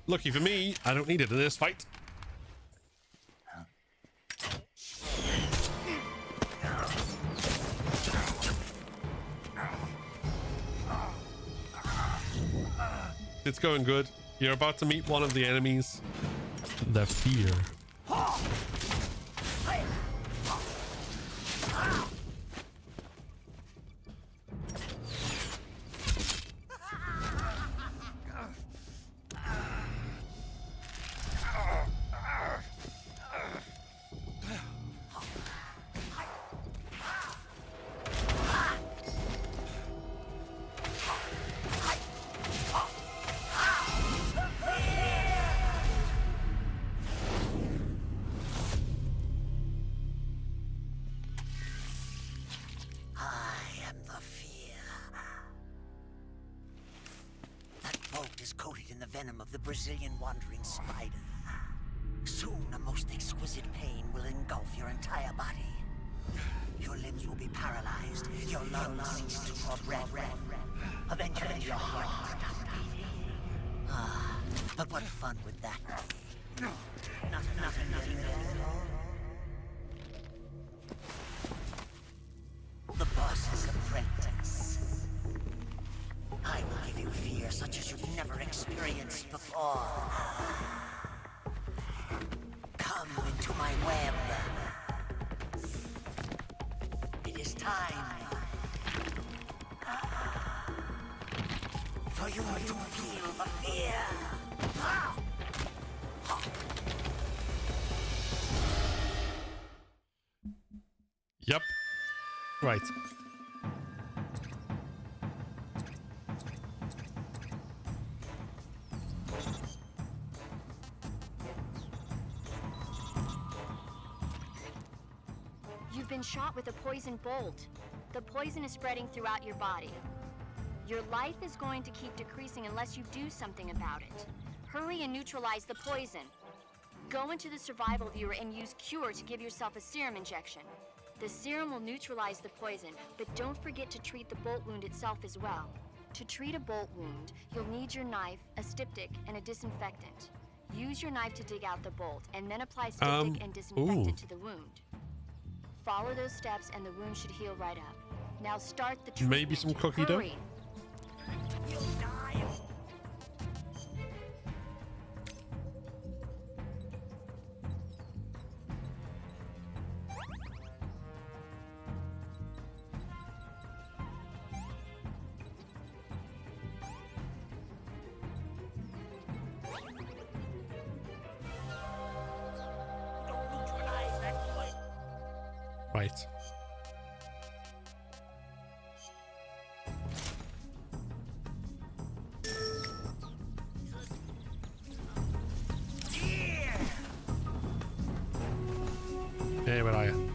Lucky for me, I don't need it in this fight. It's going good. You're about to meet one of the enemies. The fear. Venom of the Brazilian wandering spider. Soon a most exquisite pain will engulf your entire body. Your limbs will be paralyzed, your lungs cease to draw breath. Eventually your heart will stop beating. Ah, but what fun would that be? Nothing at all. The boss's apprentice. I will give you fear such as you've never experienced before. Come into my web. It is time for you to feel the fear. Yep. Right. You've been shot with a poison bolt. The poison is spreading throughout your body. Your life is going to keep decreasing unless you do something about it. Hurry and neutralize the poison. Go into the survival viewer and use Cure to give yourself a serum injection. The serum will neutralize the poison, but don't forget to treat the bolt wound itself as well. To treat a bolt wound, you'll need your knife, a styptic, and a disinfectant. Use your knife to dig out the bolt, and then apply styptic and disinfectant to the wound. Follow those steps and the wound should heal right up. Now start the treatment. Maybe some cookie dough? Hurry. You'll die. Right. Hey, where are you?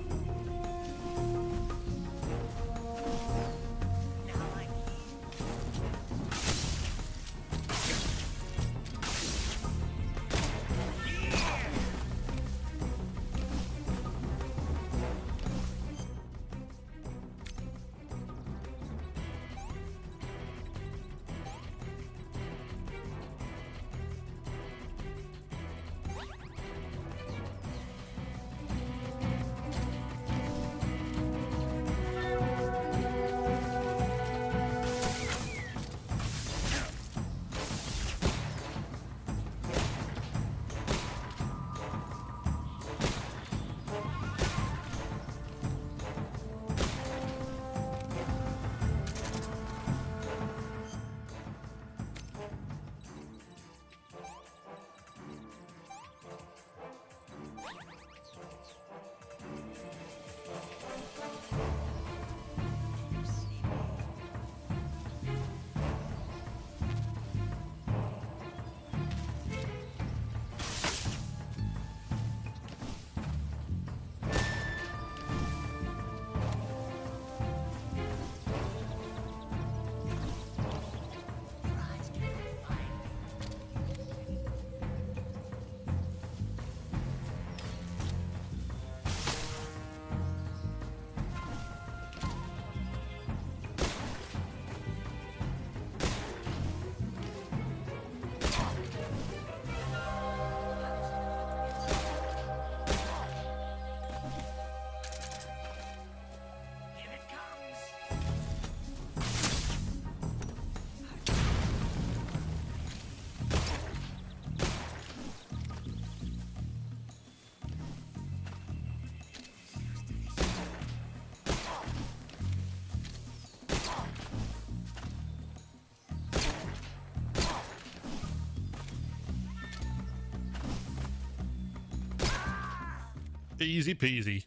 Easy peasy.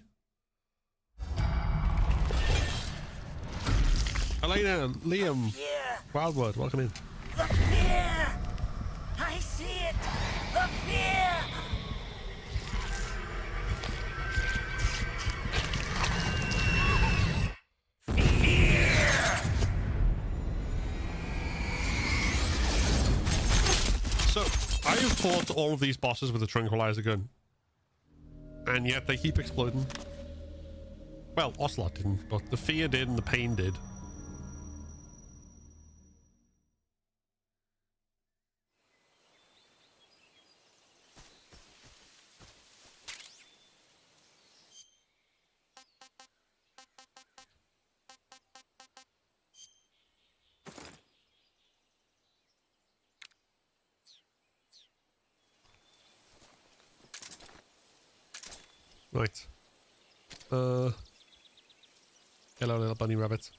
Elena, Liam, Wildwood, welcome in. The fear! I see it! The fear! So, I have fought all of these bosses with a tranquilizer gun. And yet they keep exploding. Well, Ocelot didn't, but the fear did and the pain did. Right. Hello, little bunny rabbit.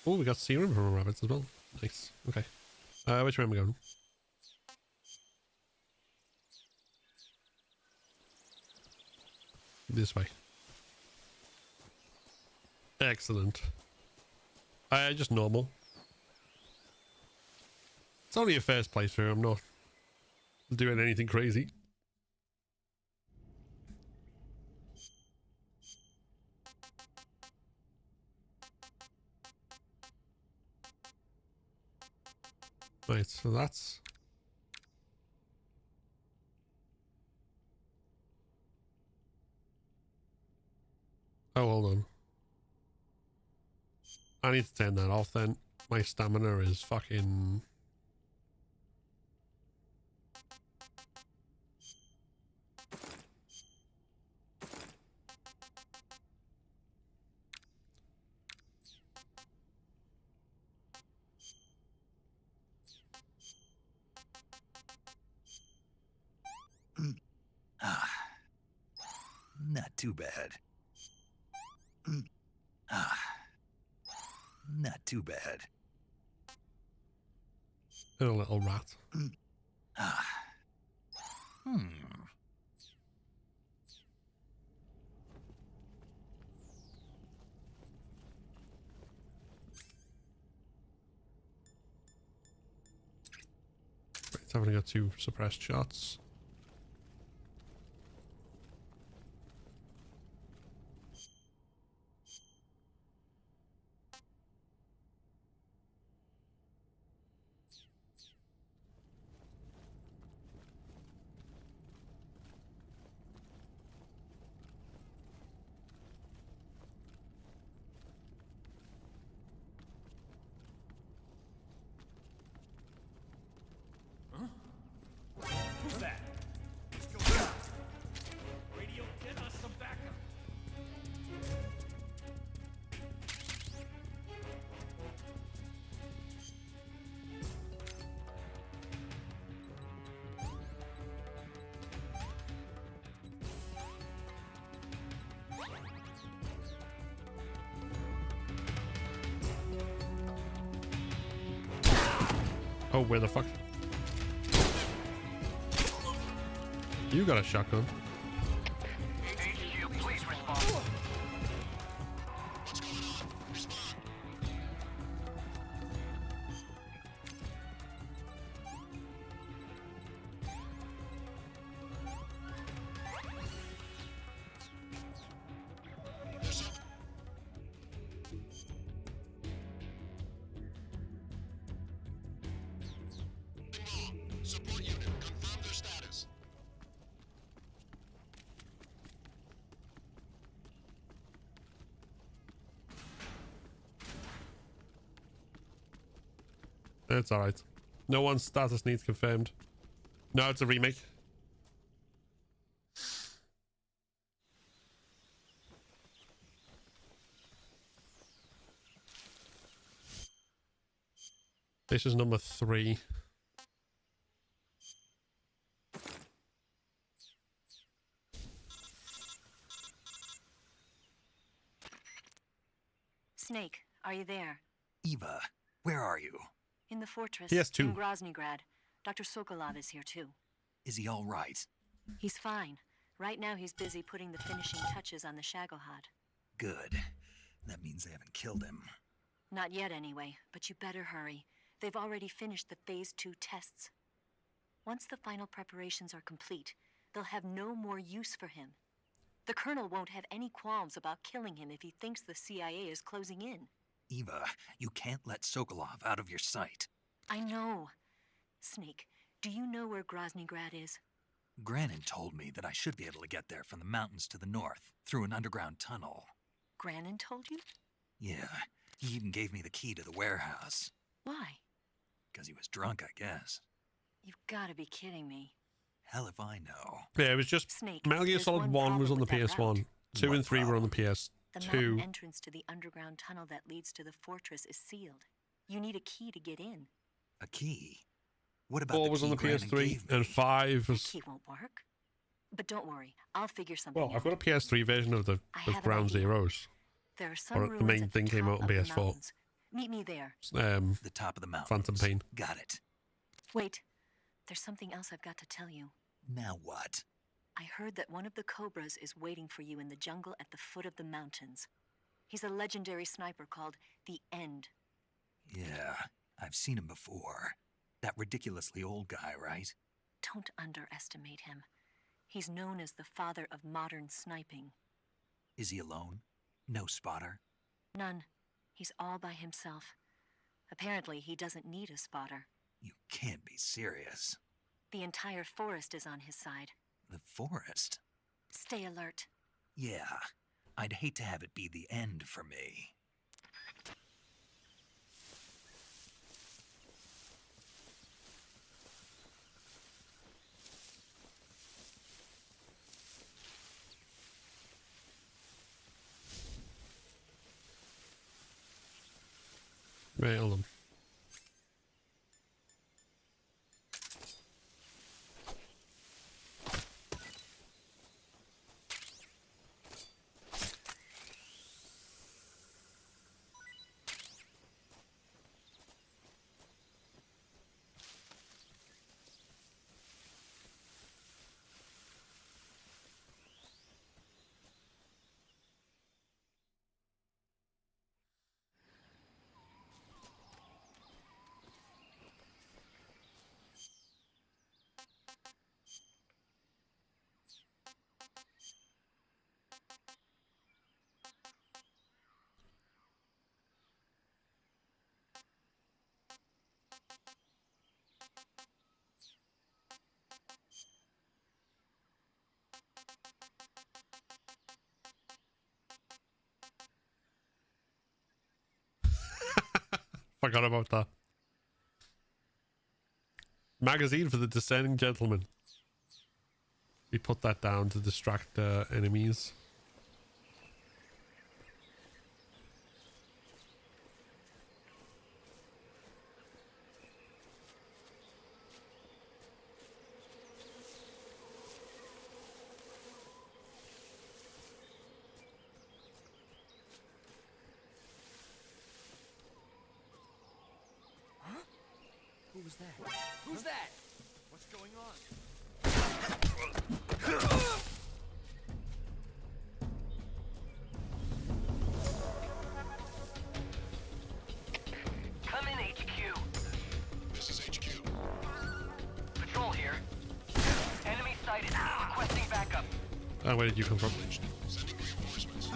Oh, we got serum from our rabbits as well. Nice. Okay. Which way am I going? This way. Excellent. Just normal. It's only a first playthrough. I'm not doing anything crazy. Right, so that's... Oh, hold on. I need to turn that off then. My stamina is fucking... Not too bad. Not too bad. And a little rat. Right, I've only got 2 suppressed shots. Who's that? Radio, get us some backup. Oh, where the fuck? You got a shotgun. HQ, please respond. Support unit, confirm their status. It's alright. No one's status needs confirmed. No, it's a remake. This is number 3. Snake, are you there? Eva, where are you? In the fortress. PS2. In Groznygrad. Dr. Sokolov is here too. Is he all right? He's fine. Right now he's busy putting the finishing touches on the Shagohod. Good. That means they haven't killed him. Not yet anyway, but you better hurry. They've already finished the Phase 2 tests. Once the final preparations are complete, they'll have no more use for him. The Colonel won't have any qualms about killing him if he thinks the CIA is closing in. Eva, you can't let Sokolov out of your sight. I know. Snake, do you know where Groznygrad is? Granin told me that I should be able to get there from the mountains to the north, through an underground tunnel. Granin told you? Yeah, he even gave me the key to the warehouse. Why? Because he was drunk, I guess. You've got to be kidding me. Hell if I know. Yeah, it was just Snake, Metal Gear there's Solid 1 was on the problem with that PS1. route. 2 and 3 were on the The mountain PS2. entrance to the underground tunnel that leads to the fortress is sealed. You need a key to get in. A key? What about 4 the was key on the Granin PS3 gave me? and 5 The was... key won't work. But don't worry, I'll figure something Well, out. I've got a PS3 version of I have an Ground idea. Zeroes. There are some Or the ruins main at thing came top out on of the PS4. mountains. Meet me there. The top of the mountains. Phantom Pain. Got it. Wait, there's something else I've got to tell you. Now what? I heard that one of the Cobras is waiting for you in the jungle at the foot of the mountains. He's a legendary sniper called the End. Yeah, I've seen him before. That ridiculously old guy, right? Don't underestimate him. He's known as the father of modern sniping. Is he alone? No spotter? None. He's all by himself. Apparently, he doesn't need a spotter. You can't be serious. The entire forest is on his side. The forest? Stay alert. Yeah, I'd hate to have it be the end for me. Right, hold on. Forgot about that. Magazine for the Descending Gentleman. We put that down to distract enemies. Who was that? Who's that? What's going on? Come in, HQ. This is HQ. Patrol here. Enemy sighted. Requesting backup. Where did you come from? Sending reinforcements.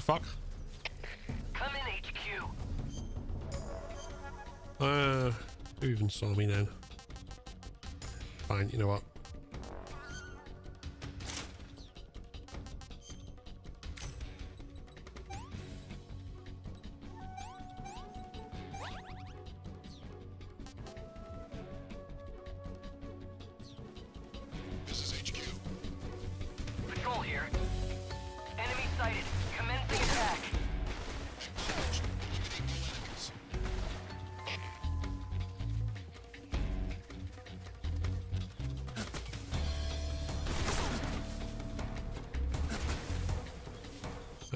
fuck? Come in, HQ. Who even saw me then? Fine, you know what? This is HQ. Patrol here. Enemy sighted. Commencing attack. Acknowledged. Engaging enemies.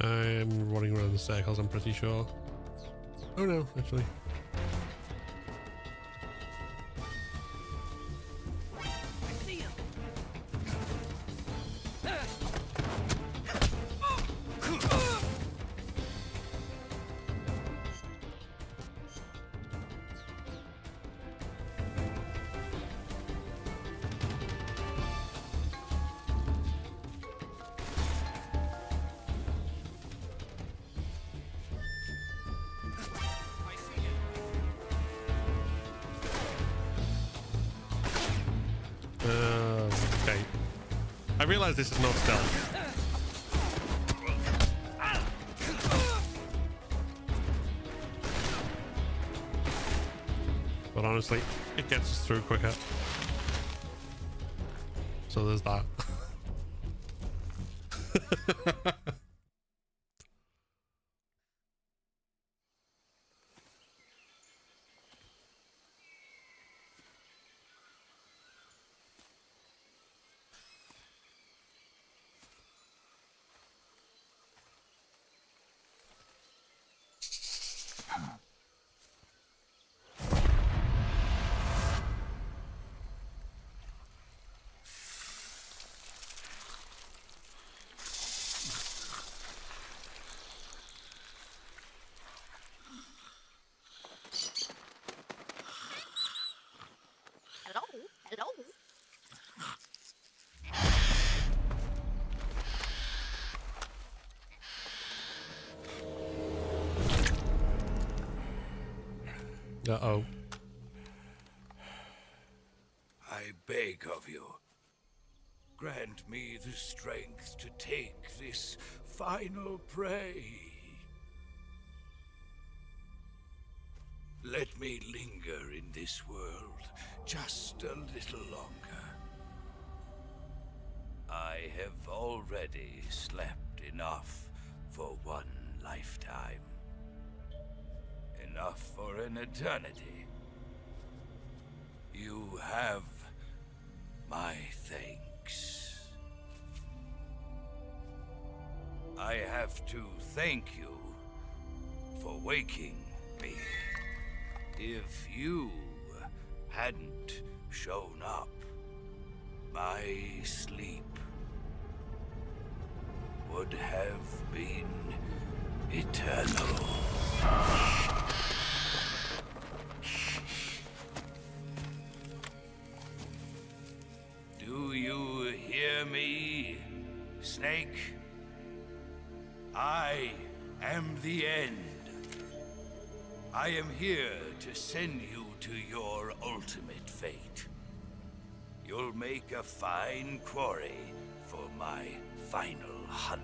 I'm running around the circles, I'm pretty sure. Oh no, actually. Okay. I realize this is not stealth. But honestly, it gets us through quicker. So there's that. Uh-oh. I beg of you, grant me the strength to take this final prey. Let me linger in this world just a little longer. I have already slept enough for one lifetime. Enough for an eternity. You have my thanks. I have to thank you for waking me. If you hadn't shown up, my sleep would have been eternal. Do you hear me, Snake? I am the end. I am here to send you to your ultimate fate. You'll make a fine quarry for my final hunt.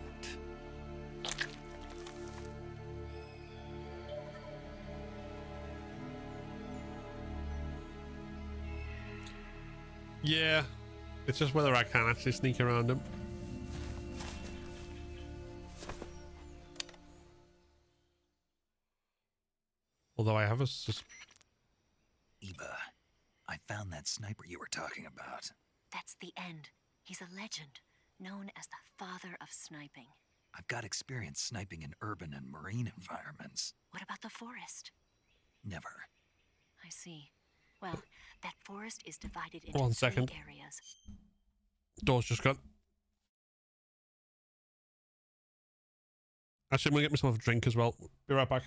Yeah, it's just whether I can actually sneak around him. Although I have a Eva, I found that sniper you were talking about. That's the end. He's a legend, known as the father of sniping. I've got experience sniping in urban and marine environments. What about the forest? Never. I see. Well, that forest is divided into 1 3 second. areas. Door's just gone. Actually, I'm gonna get myself a drink as well. Be right back.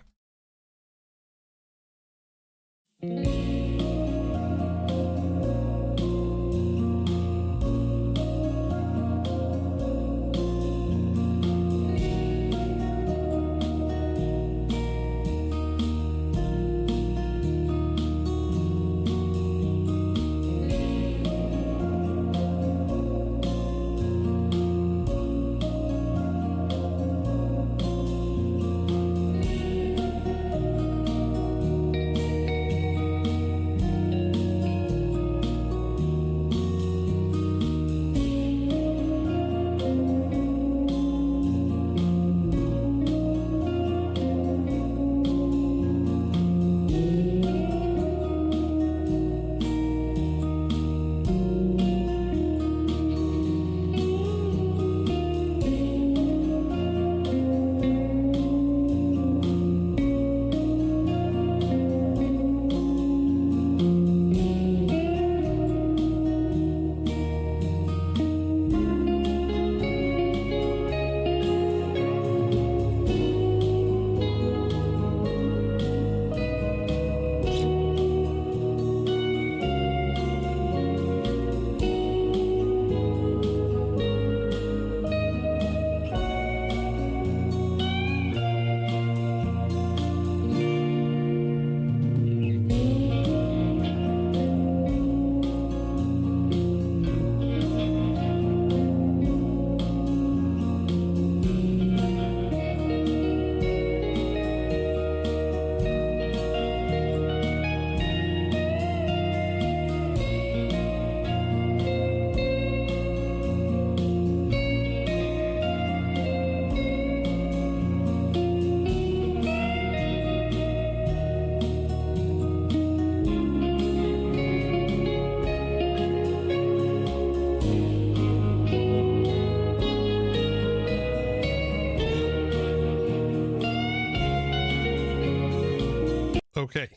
Okay.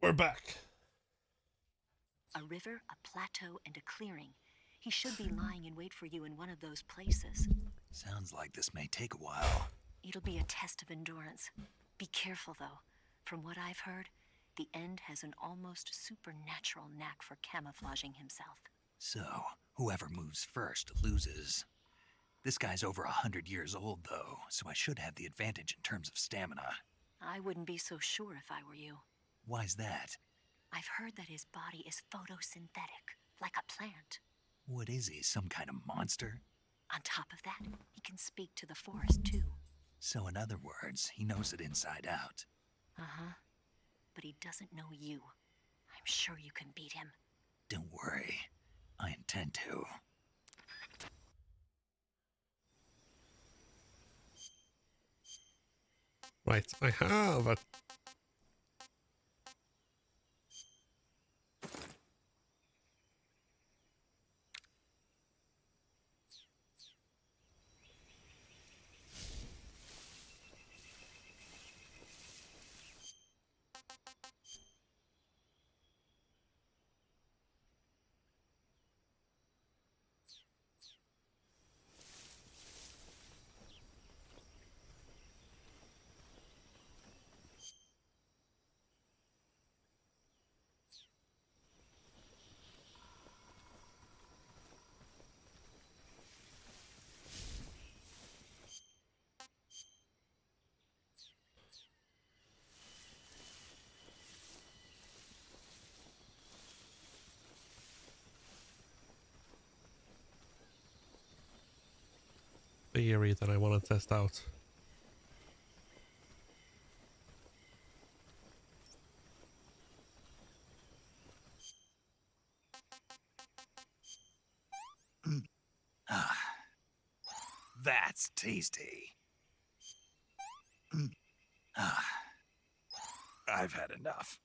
We're back. A river, a plateau, and a clearing. He should be lying in wait for you in one of those places. Sounds like this may take a while. It'll be a test of endurance. Be careful, though. From what I've heard, the End has an almost supernatural knack for camouflaging himself. So, whoever moves first loses. This guy's over 100 years old, though, so I should have the advantage in terms of stamina. I wouldn't be so sure if I were you. Why's that? I've heard that his body is photosynthetic, like a plant. What is he, some kind of monster? On top of that, he can speak to the forest, too. So in other words, he knows it inside out. Uh-huh. But he doesn't know you. I'm sure you can beat him. Don't worry. I intend to. Right, I have a... theory that I want to test out. That's tasty. I've had enough.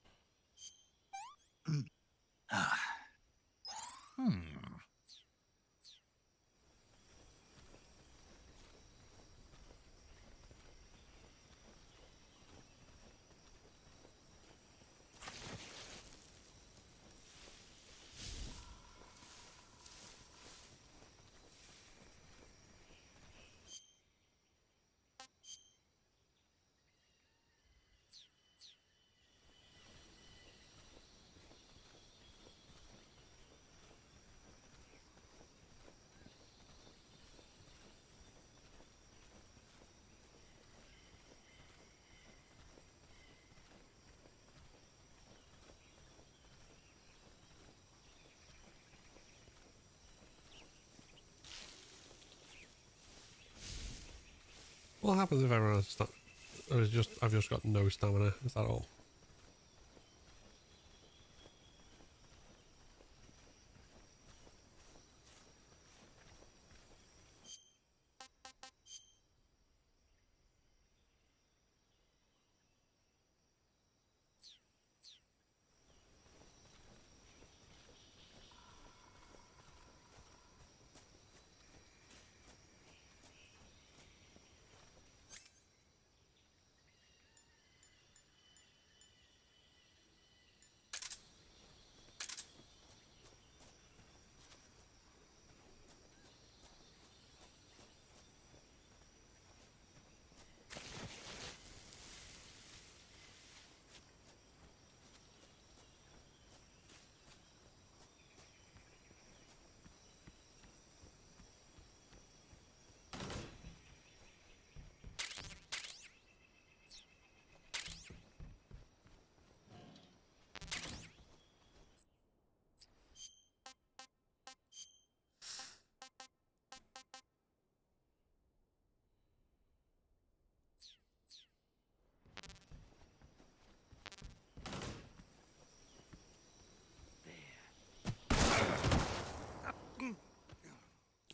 What happens if everyone has or is just I've just got no stamina? Is that all?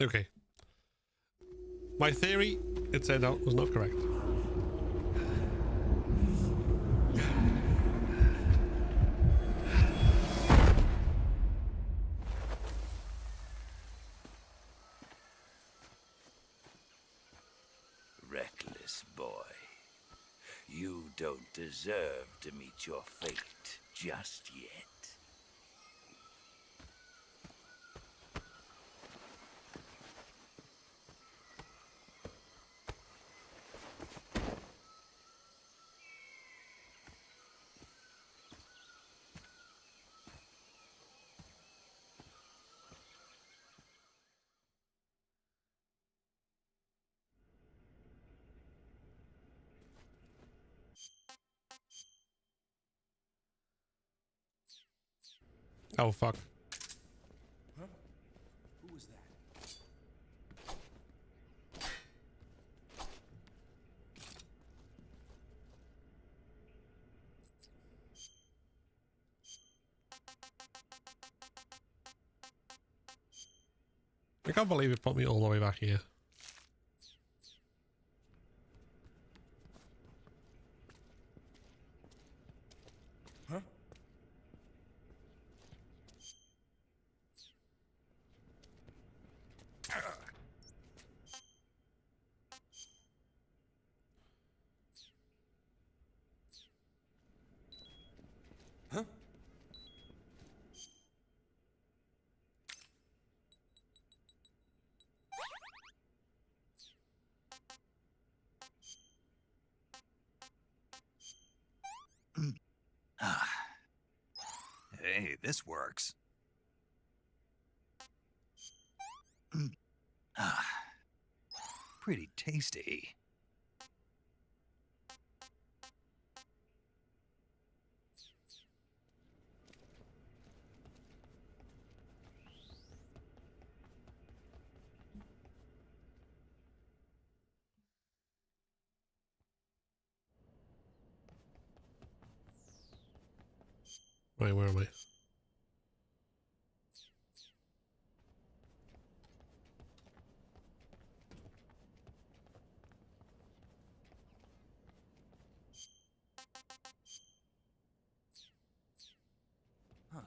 Okay. My theory, it turned out, was not correct. Reckless boy. You don't deserve to meet your fate just yet. Oh, fuck. Huh? Who was that? I can't believe it put me all the way back here. Huh? Huh? Hey, this works. Pretty tasty. Right, where am I? Huh.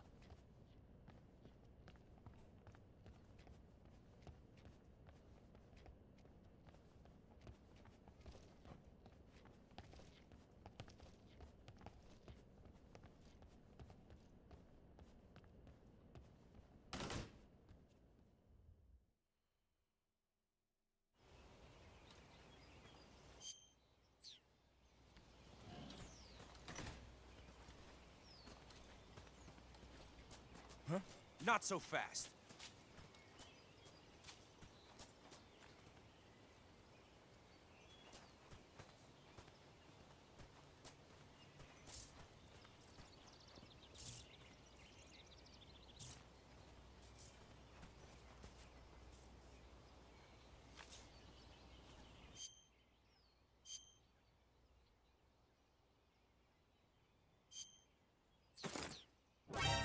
Huh? Not so fast.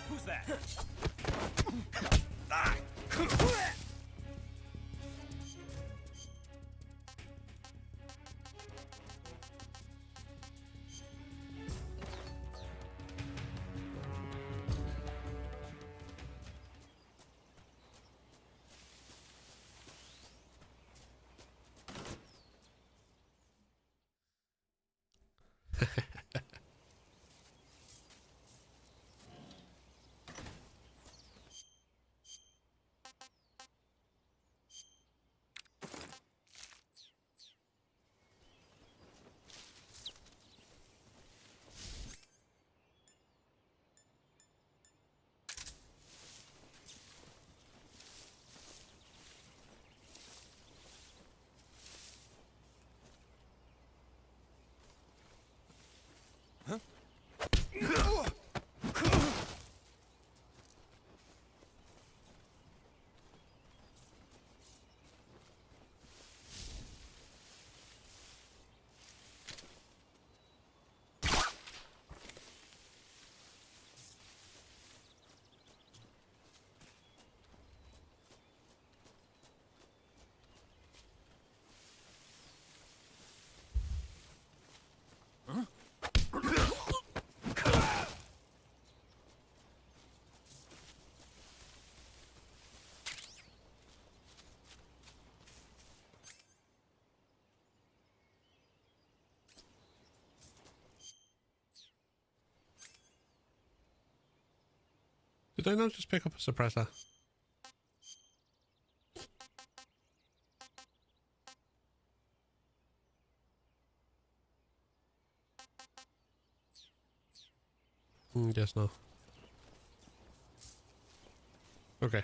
Who's that? Ah! Did I not just pick up a suppressor? Guess not. Okay.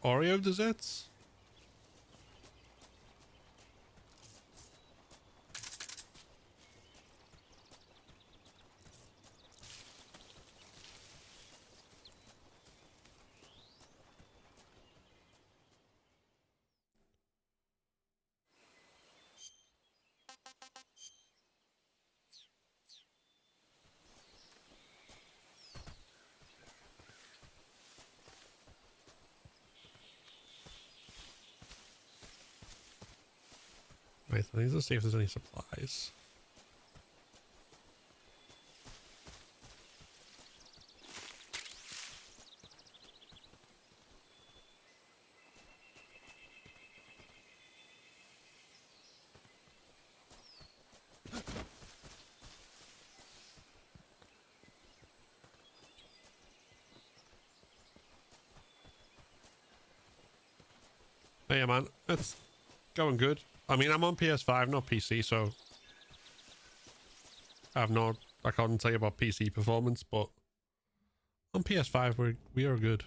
Oreo desserts? Right, I need to see if there's any supplies. Hey, man, it's going good. I mean, I'm on PS5, not PC, so I can't tell you about PC performance, but on PS5 we are good.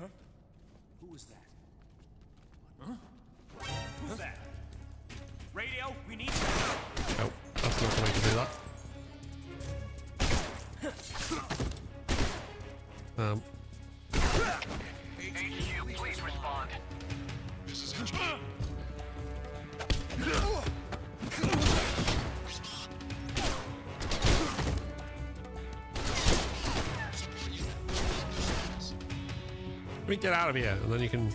Huh? Who was that? Huh? Who's that? Radio, we need. Oh, that's not the way to do that. HQ, please respond. This is HQ. Let me get out of here, and then you can.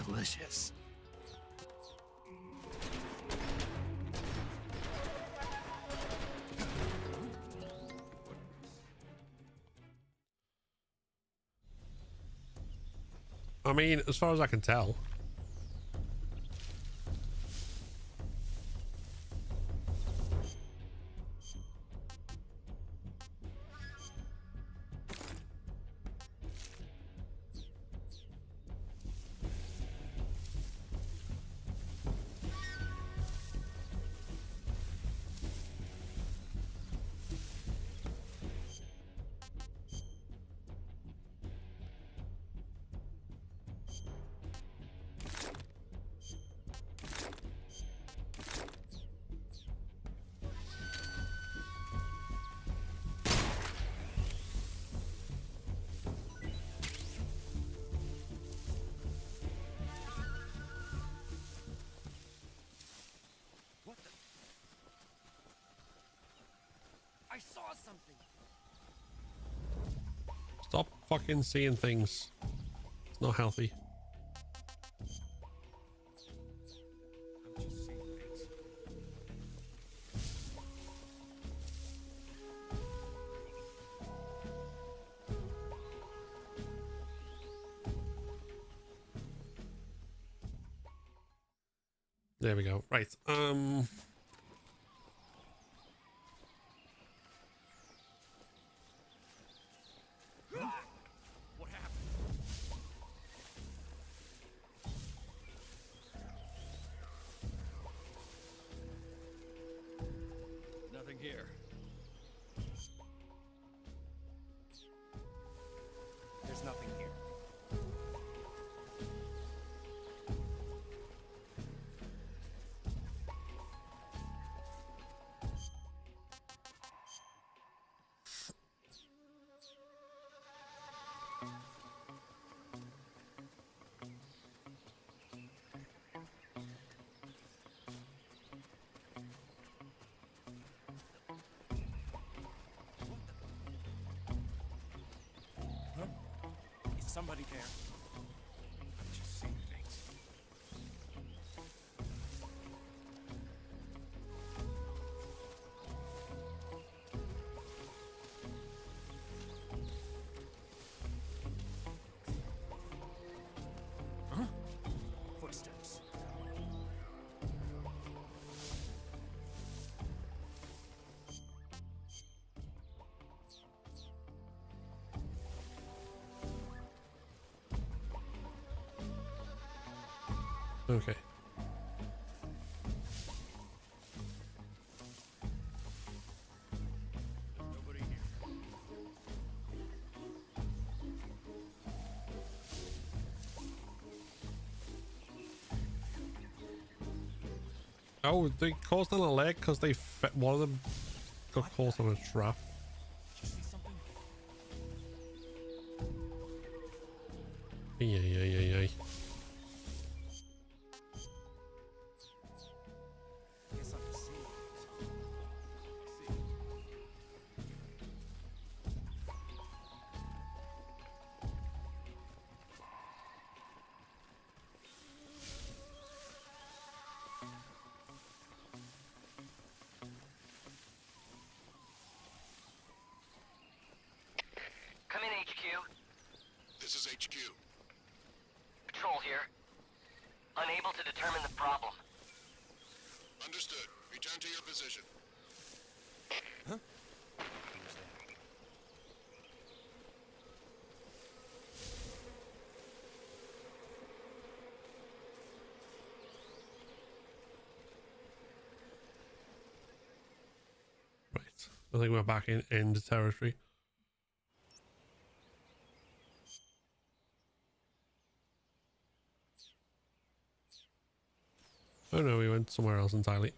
Delicious. I mean, as far as I can tell. I saw something. Stop fucking seeing things. It's not healthy. There we go. Right. What happened? Nothing here. Somebody there. Just saying things. Huh? Footsteps. Okay. Nobody here. Oh, they caused on a leg because they one of them got caught on a trap. Did you see something? Yeah. Guess I'm the same. Come in, HQ. This is HQ. Patrol here. Unable to determine the problem. Understood. Return to your position. Huh? Right. I think we're back in end territory. Oh no, we went somewhere else entirely.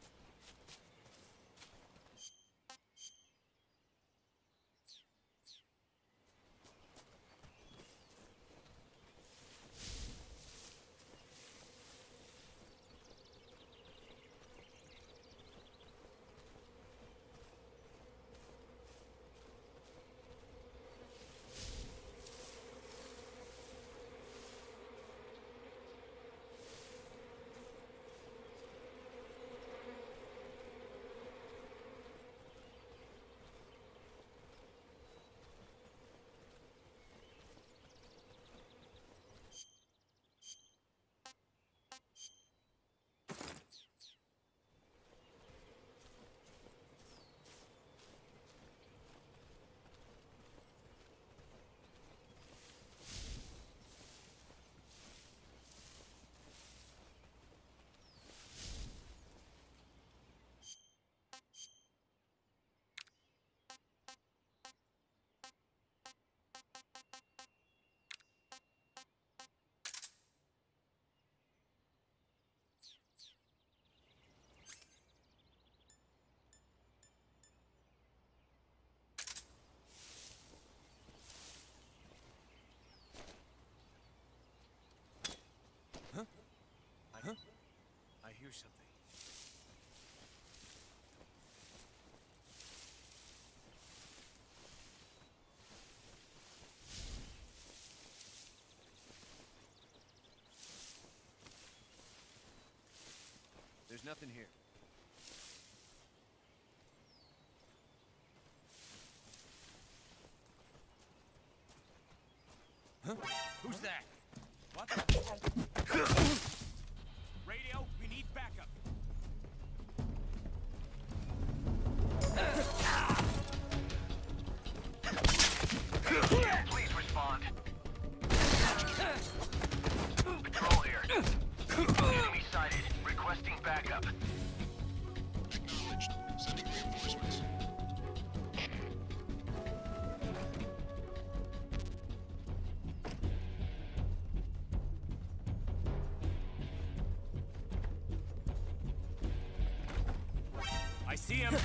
Huh? I hear something. There's nothing here. Huh? Who's that? What? Radio, we need backup. Please respond. Patrol here. Enemy sighted. Requesting backup. Acknowledged. Sending reinforcements. I see him.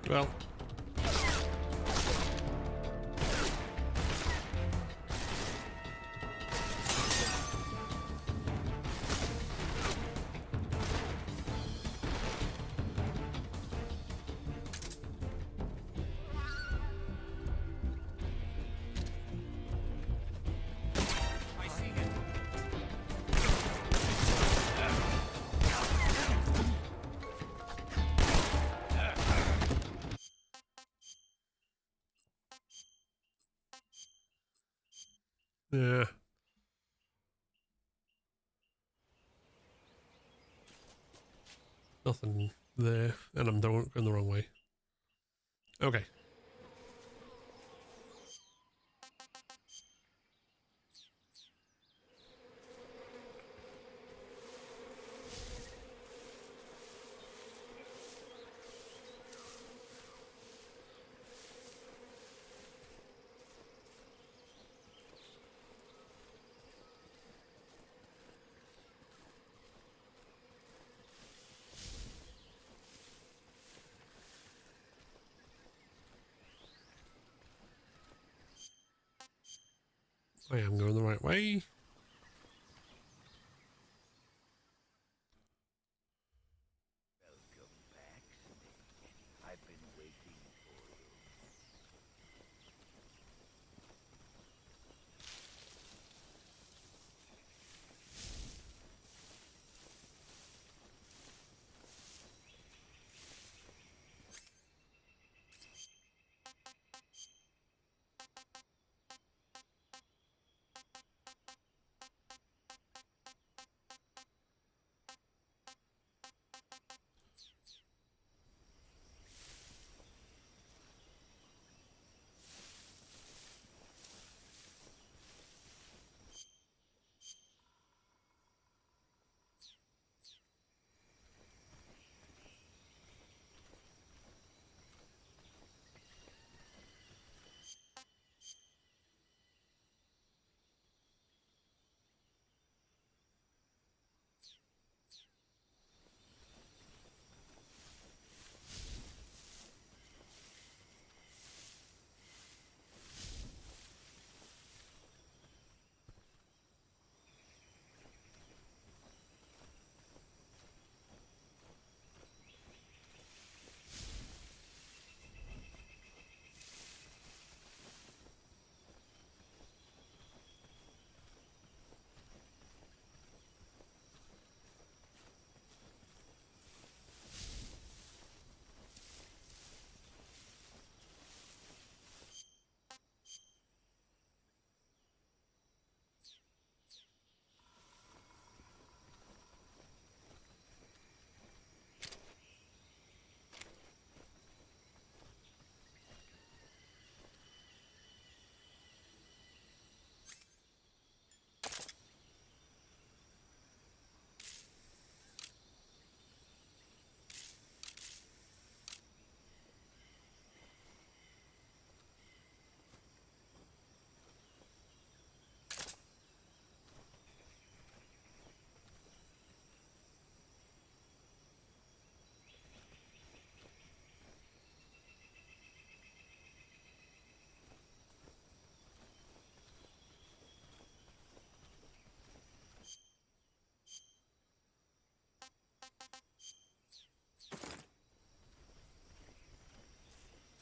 Well. Yeah. Nothing there, and I'm going the wrong way. Okay. I am going the right way. Welcome back, Snake. I've been waiting for you.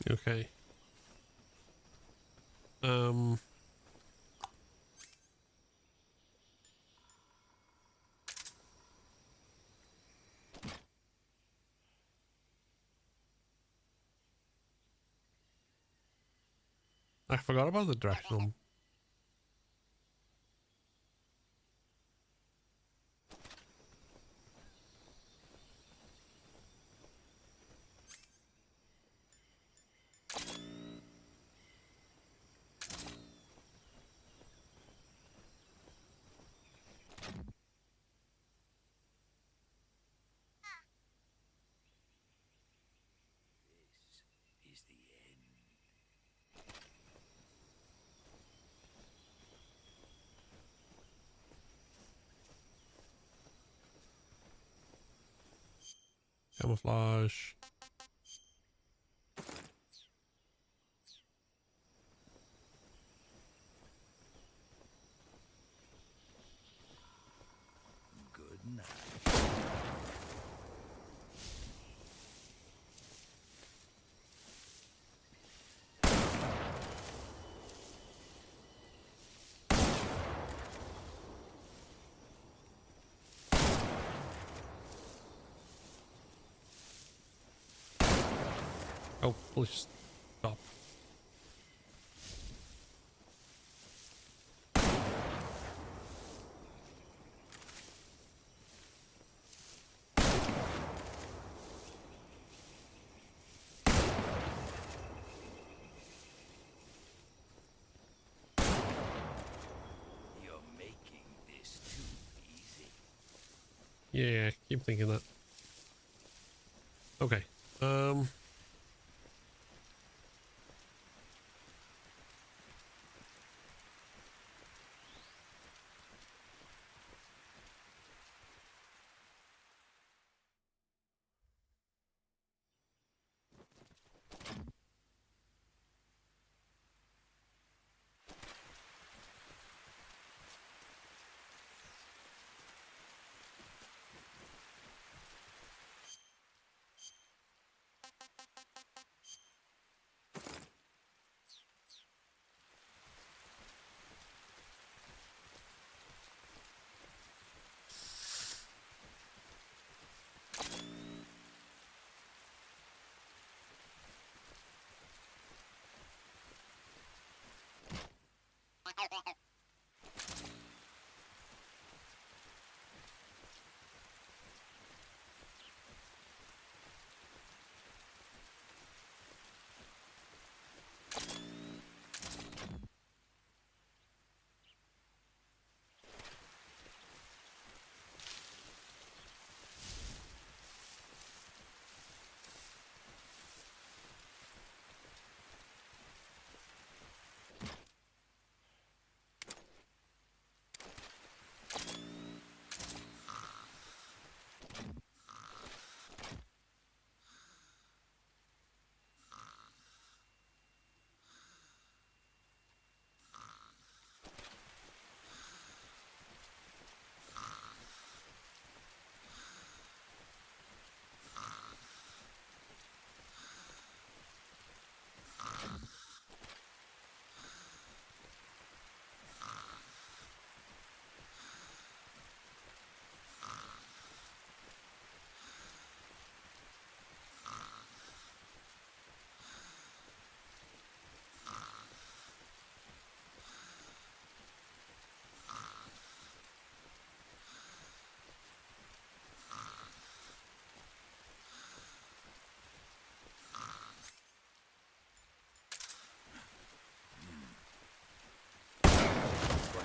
Okay. I forgot about the directional. This is the end. Camouflage. Good night. Oh, please stop. Yeah, keep thinking that. Okay.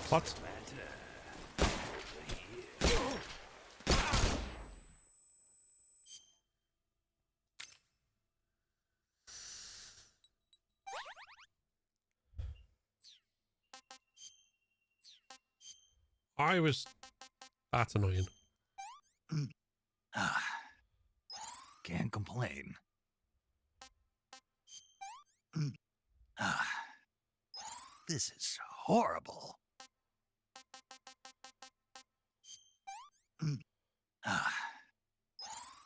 What? That's annoying. Can't complain. This is horrible.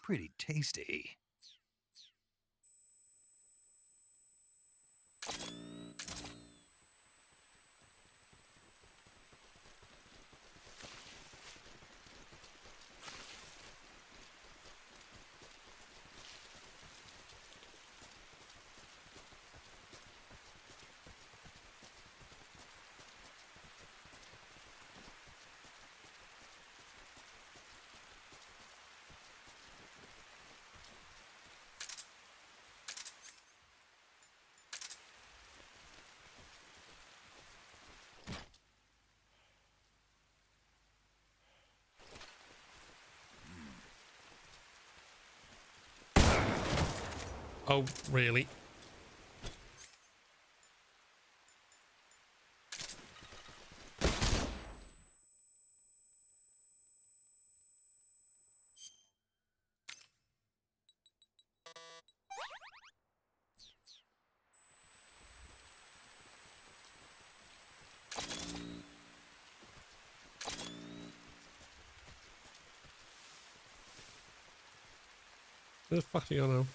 Pretty tasty. Oh, really? Where the fuck are you now?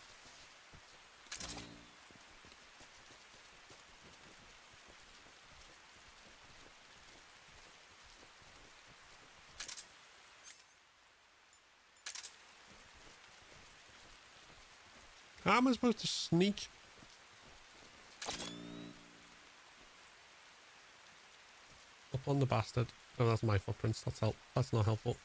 How am I supposed to sneak? Up on the bastard. Oh, that's my footprints. That's not helpful.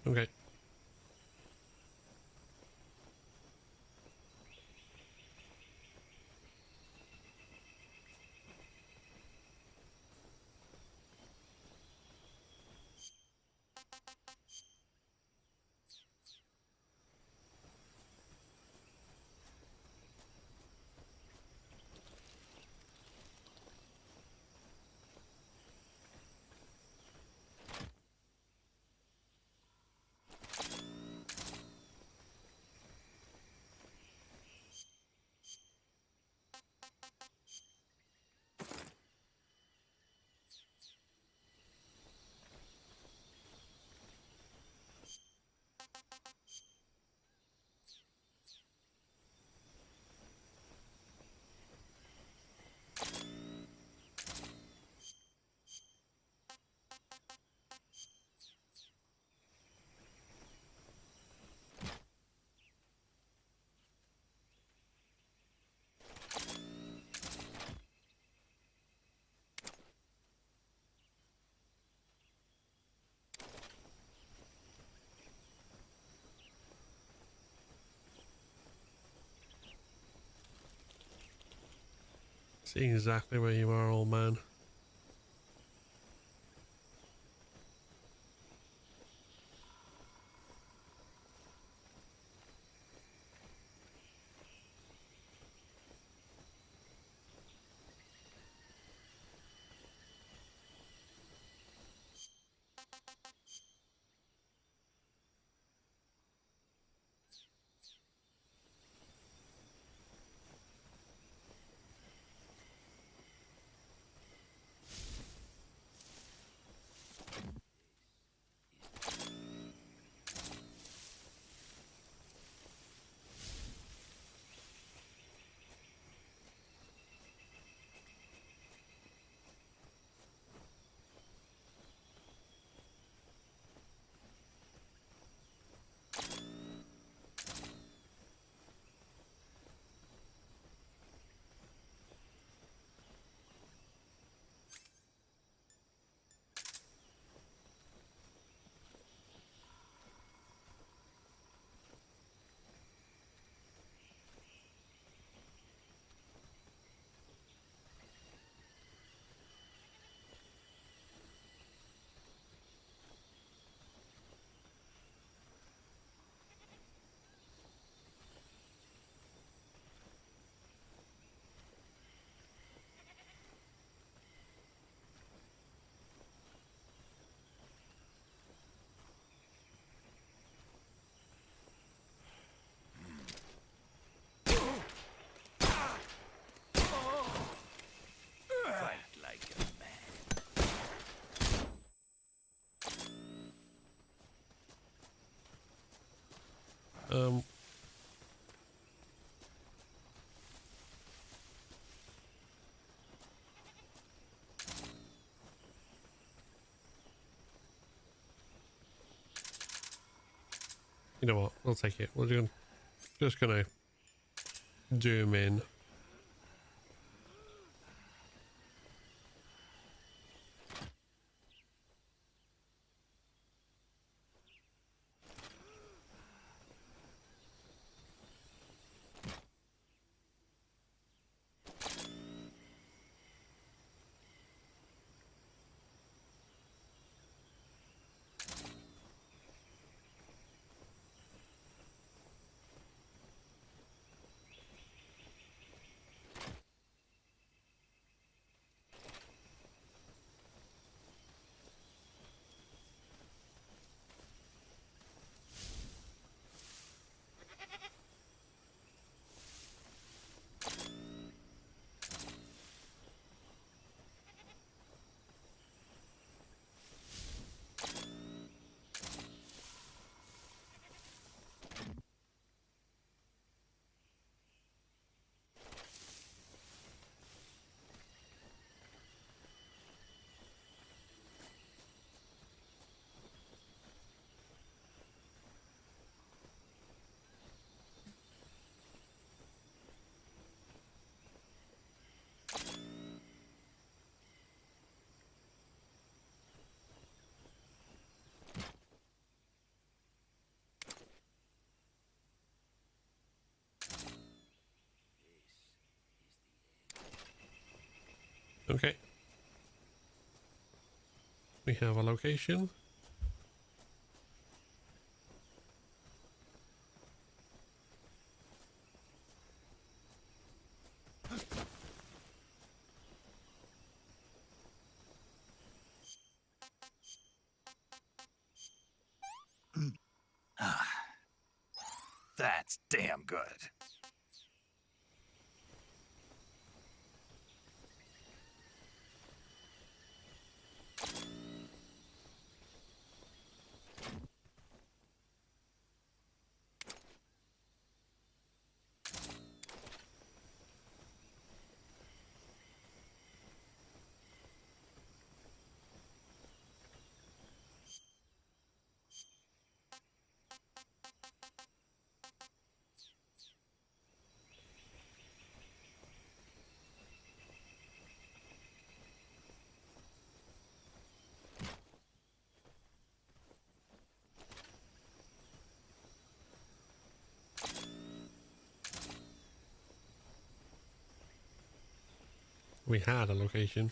Okay. See exactly where you are, old man. Fight like a man. You know what? We'll take it. We're just gonna zoom in. Okay. We have a location. That's damn good. We had a location.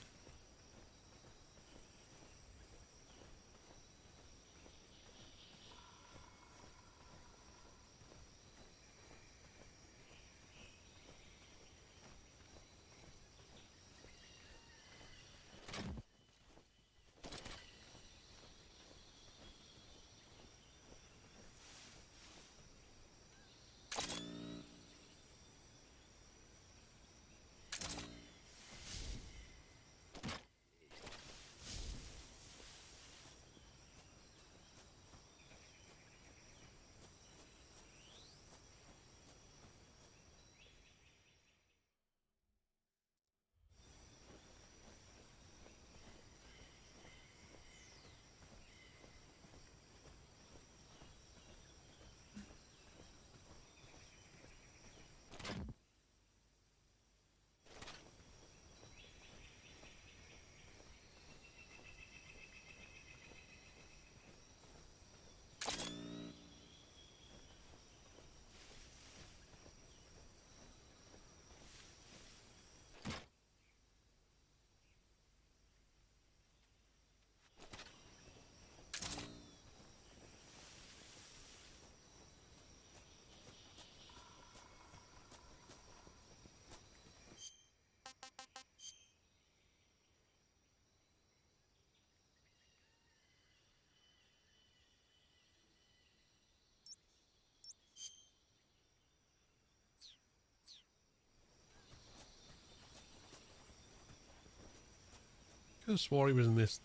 I could have swore he was in this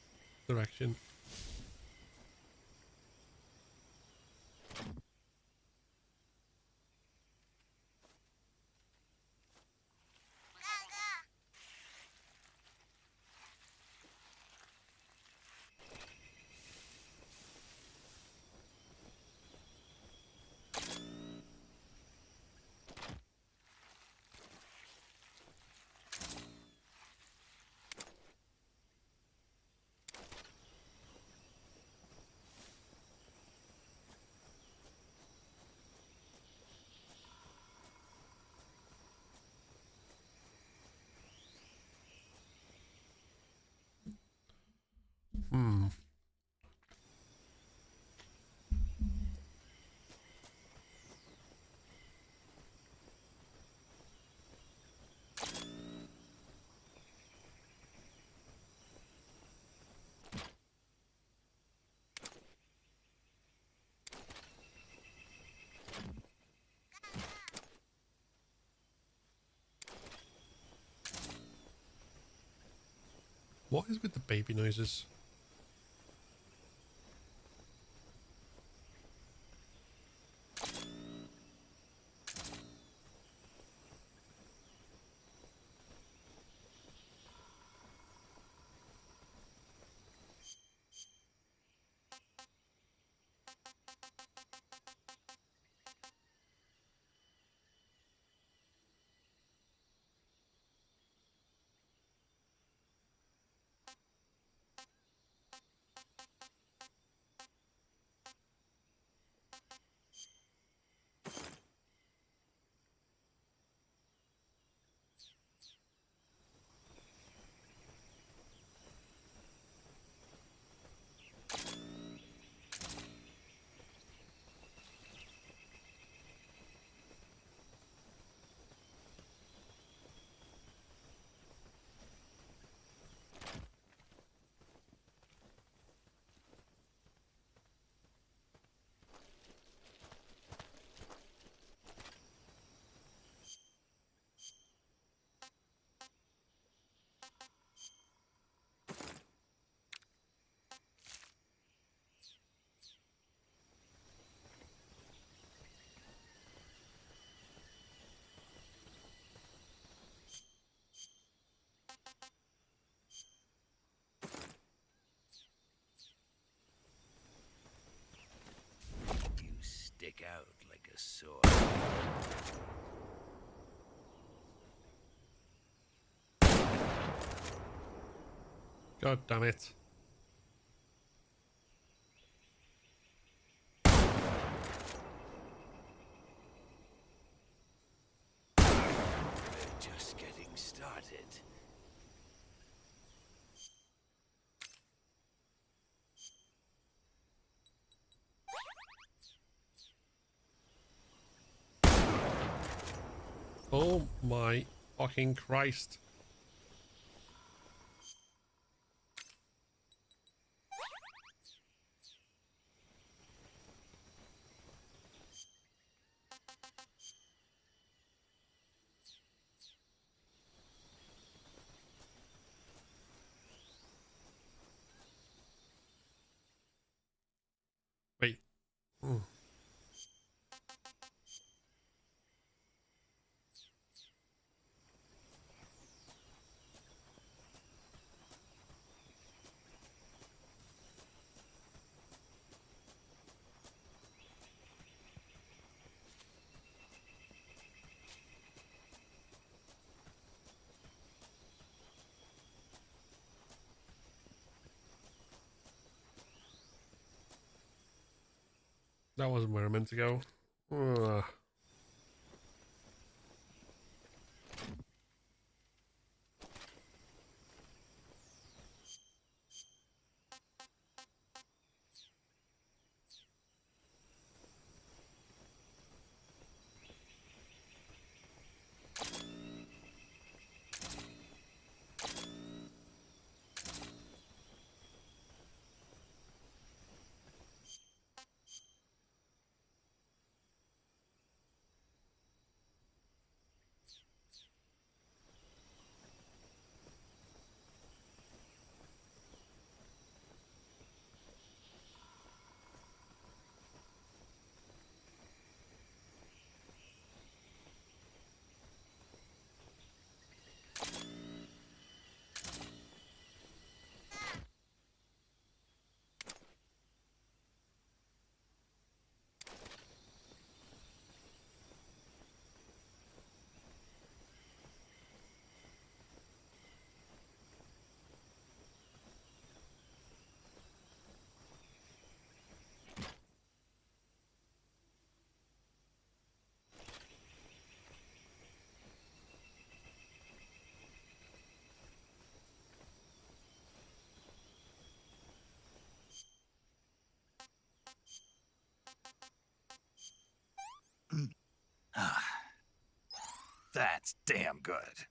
direction. Hmm. What is with the baby noises? God damn it. Just getting started. Oh my fucking Christ. Wait. Hmm. That wasn't where I meant to go. Ugh. That's damn good.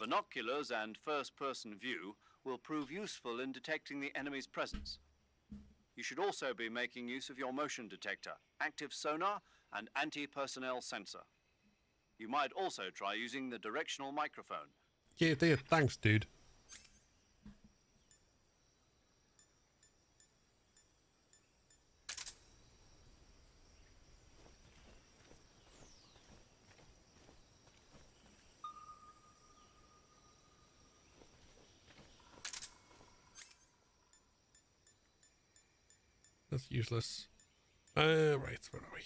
Binoculars and first-person view will prove useful in detecting the enemy's presence. You should also be making use of your motion detector, active sonar, and anti-personnel sensor. You might also try using the directional microphone. Yeah, thanks, dude. That's useless. Right, where are we?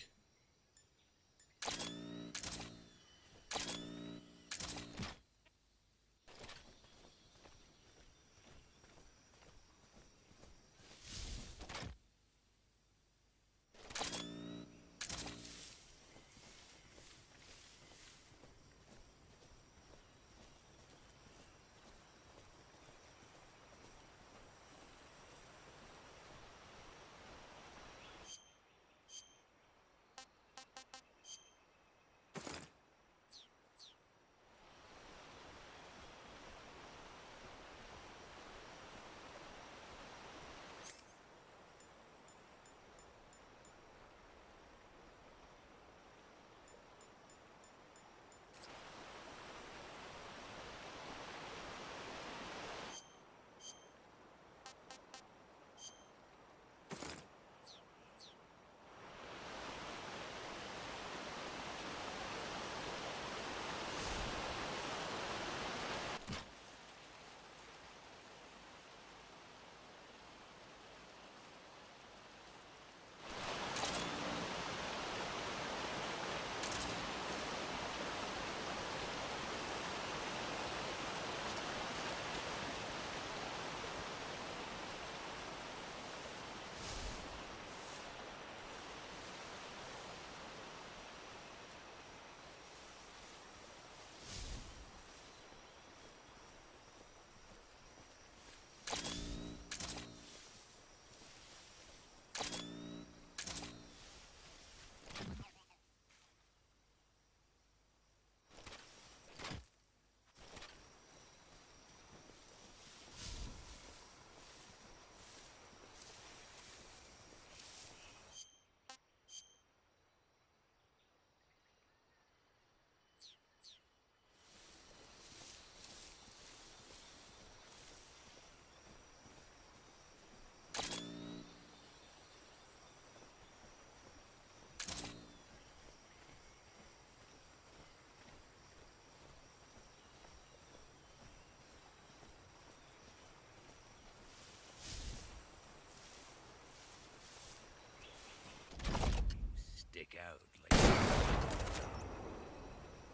Stick out like that.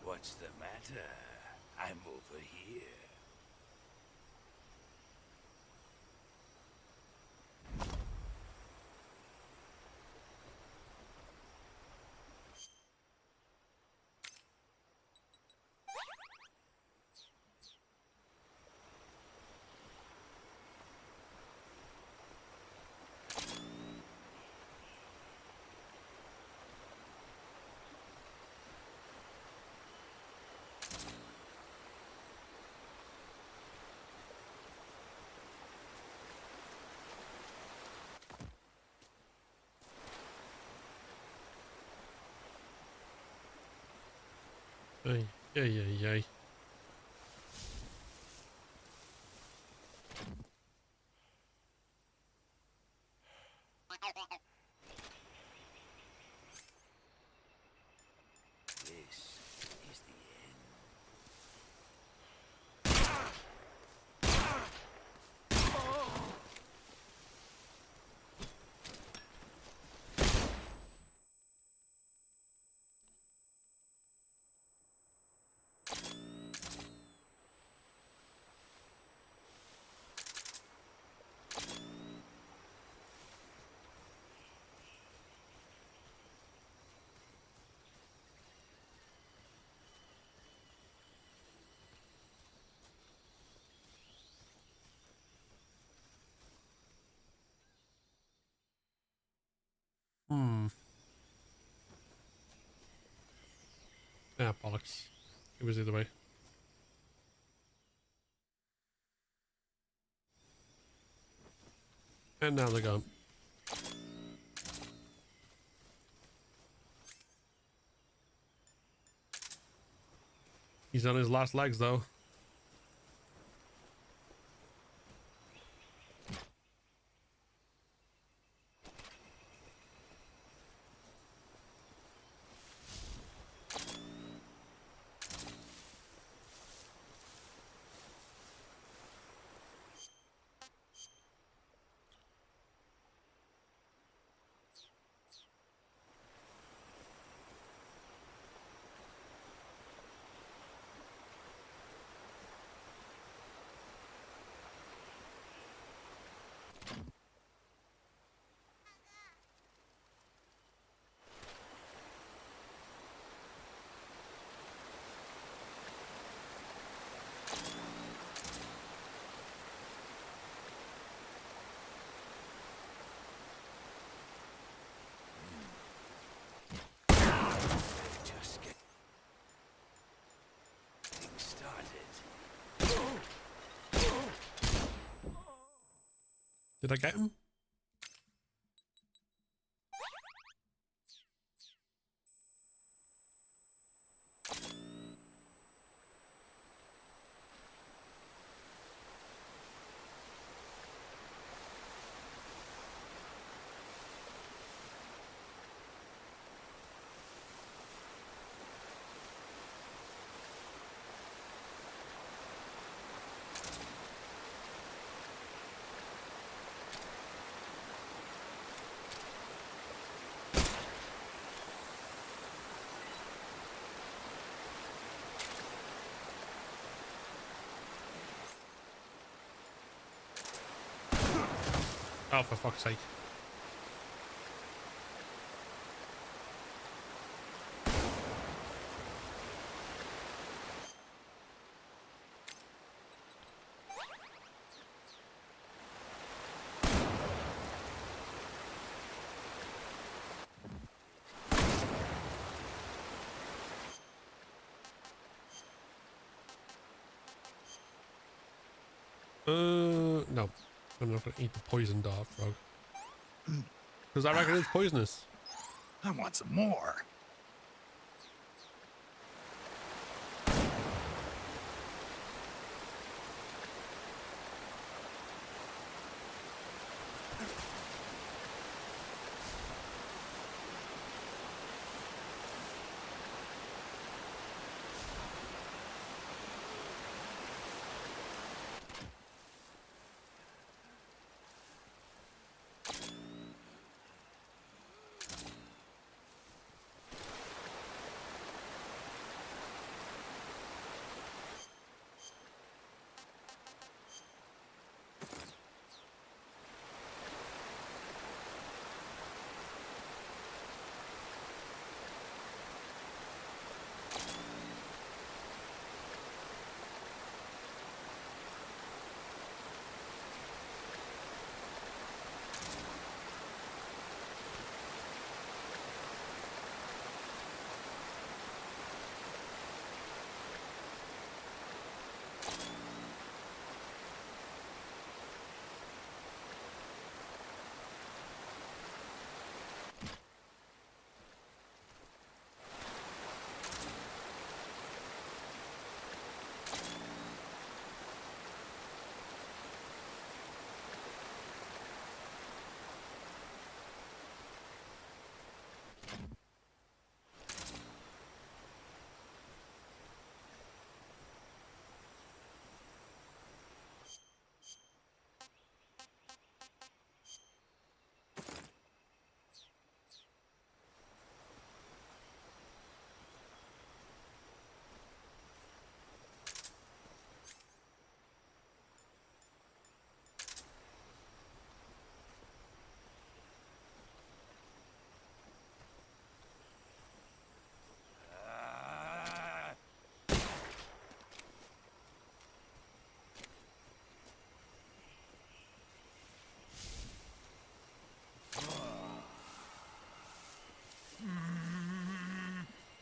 What's the matter? I'm over here. Ay, ay, ay, ay. This is the end. Ah, bollocks. It was the other way. And now they're gone. He's on his last legs, though. Did I get him? Oh, for fuck's sake. No. I'm not gonna eat the poison dart frog. Because I reckon it's poisonous. I want some more.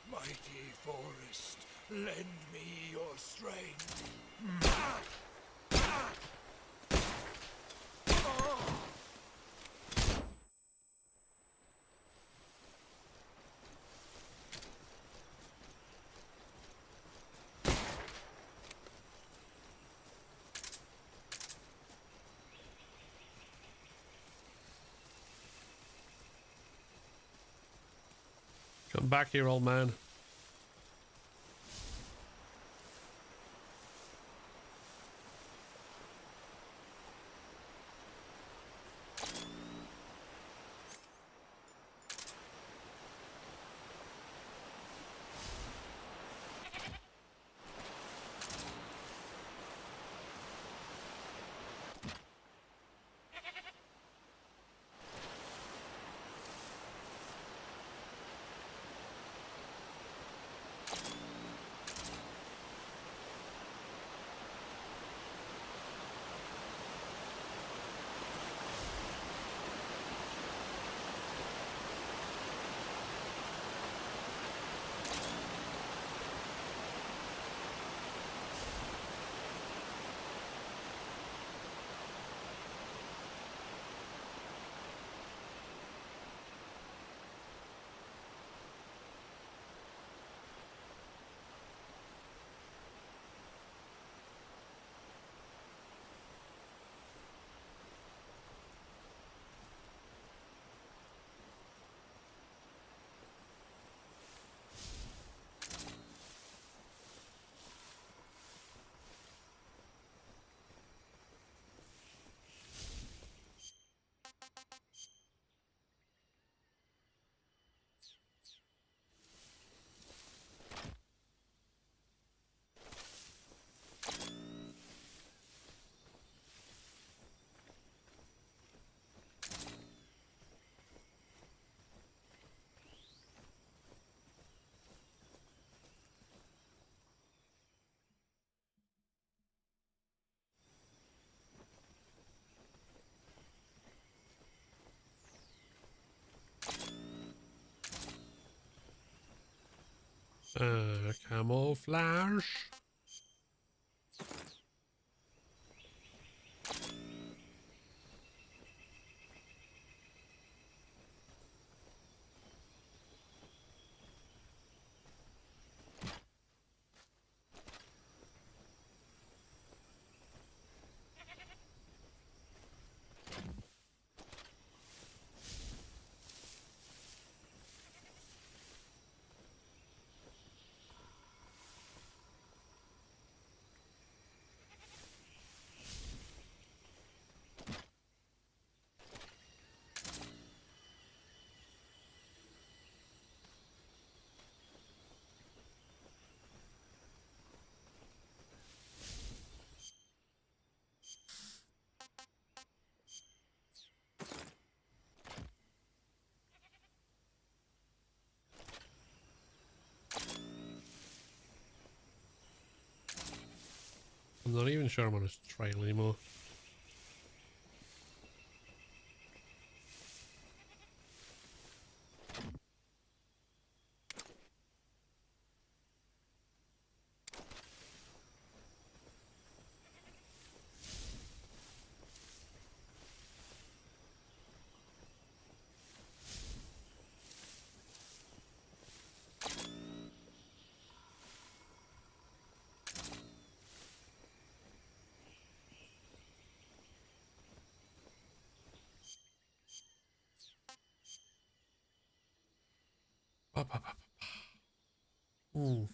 Mighty forest, lend me your strength. Come back here, old man. Camouflage. I'm not even sure I'm on his trail anymore. Ooh.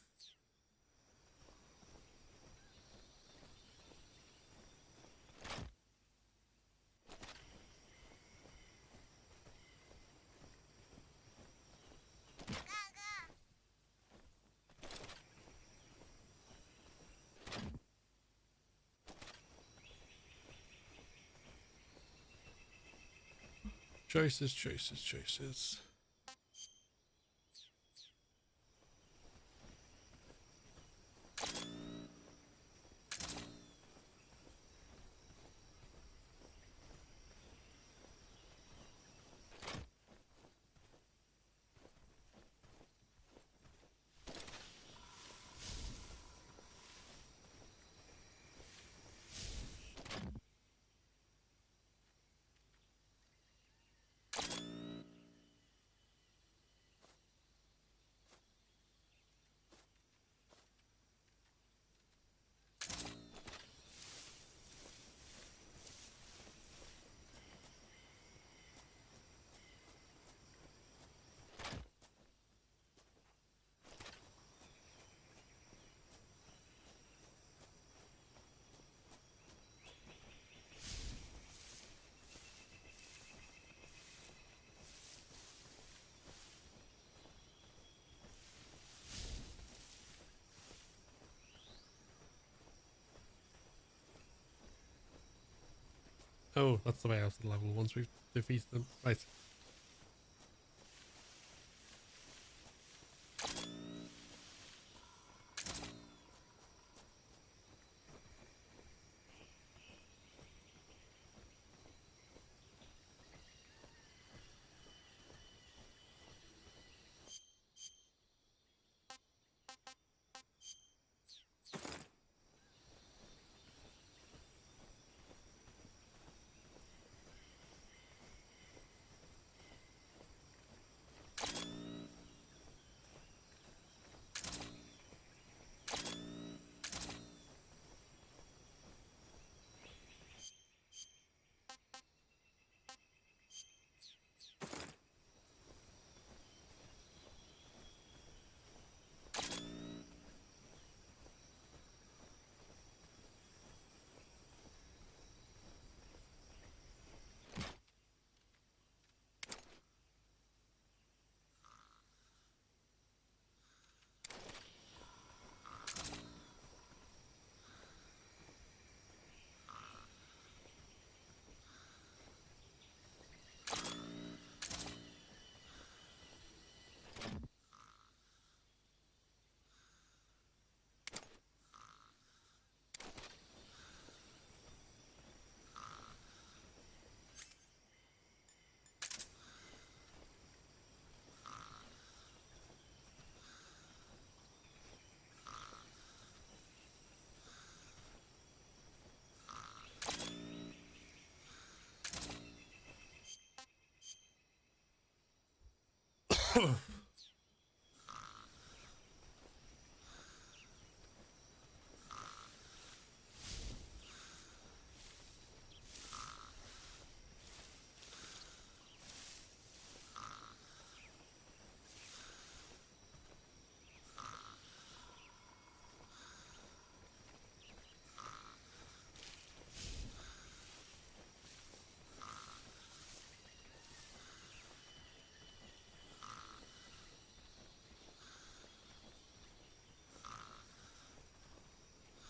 Choices, choices, choices. Oh, that's the way out of the level once we've defeated them. Right.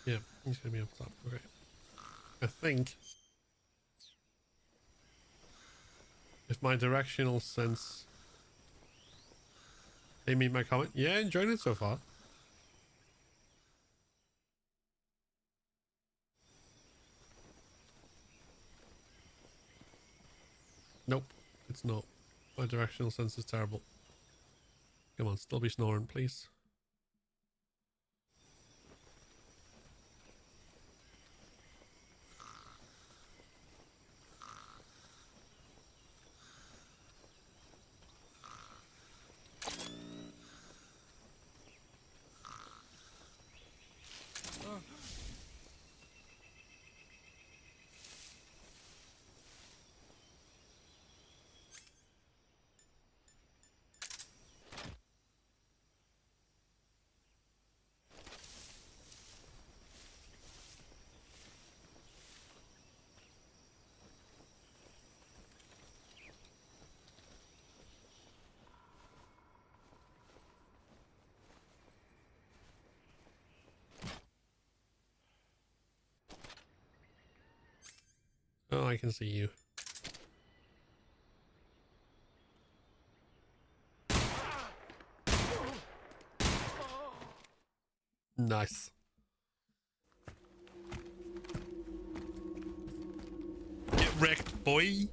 Yeah, he's gonna be up top. Okay. I think if my directional sense. They meet my comment. Yeah, enjoying it so far. Nope, it's not. My directional sense is terrible. Come on, still be snoring, please. Oh, I can see you. Nice. Get wrecked, boy.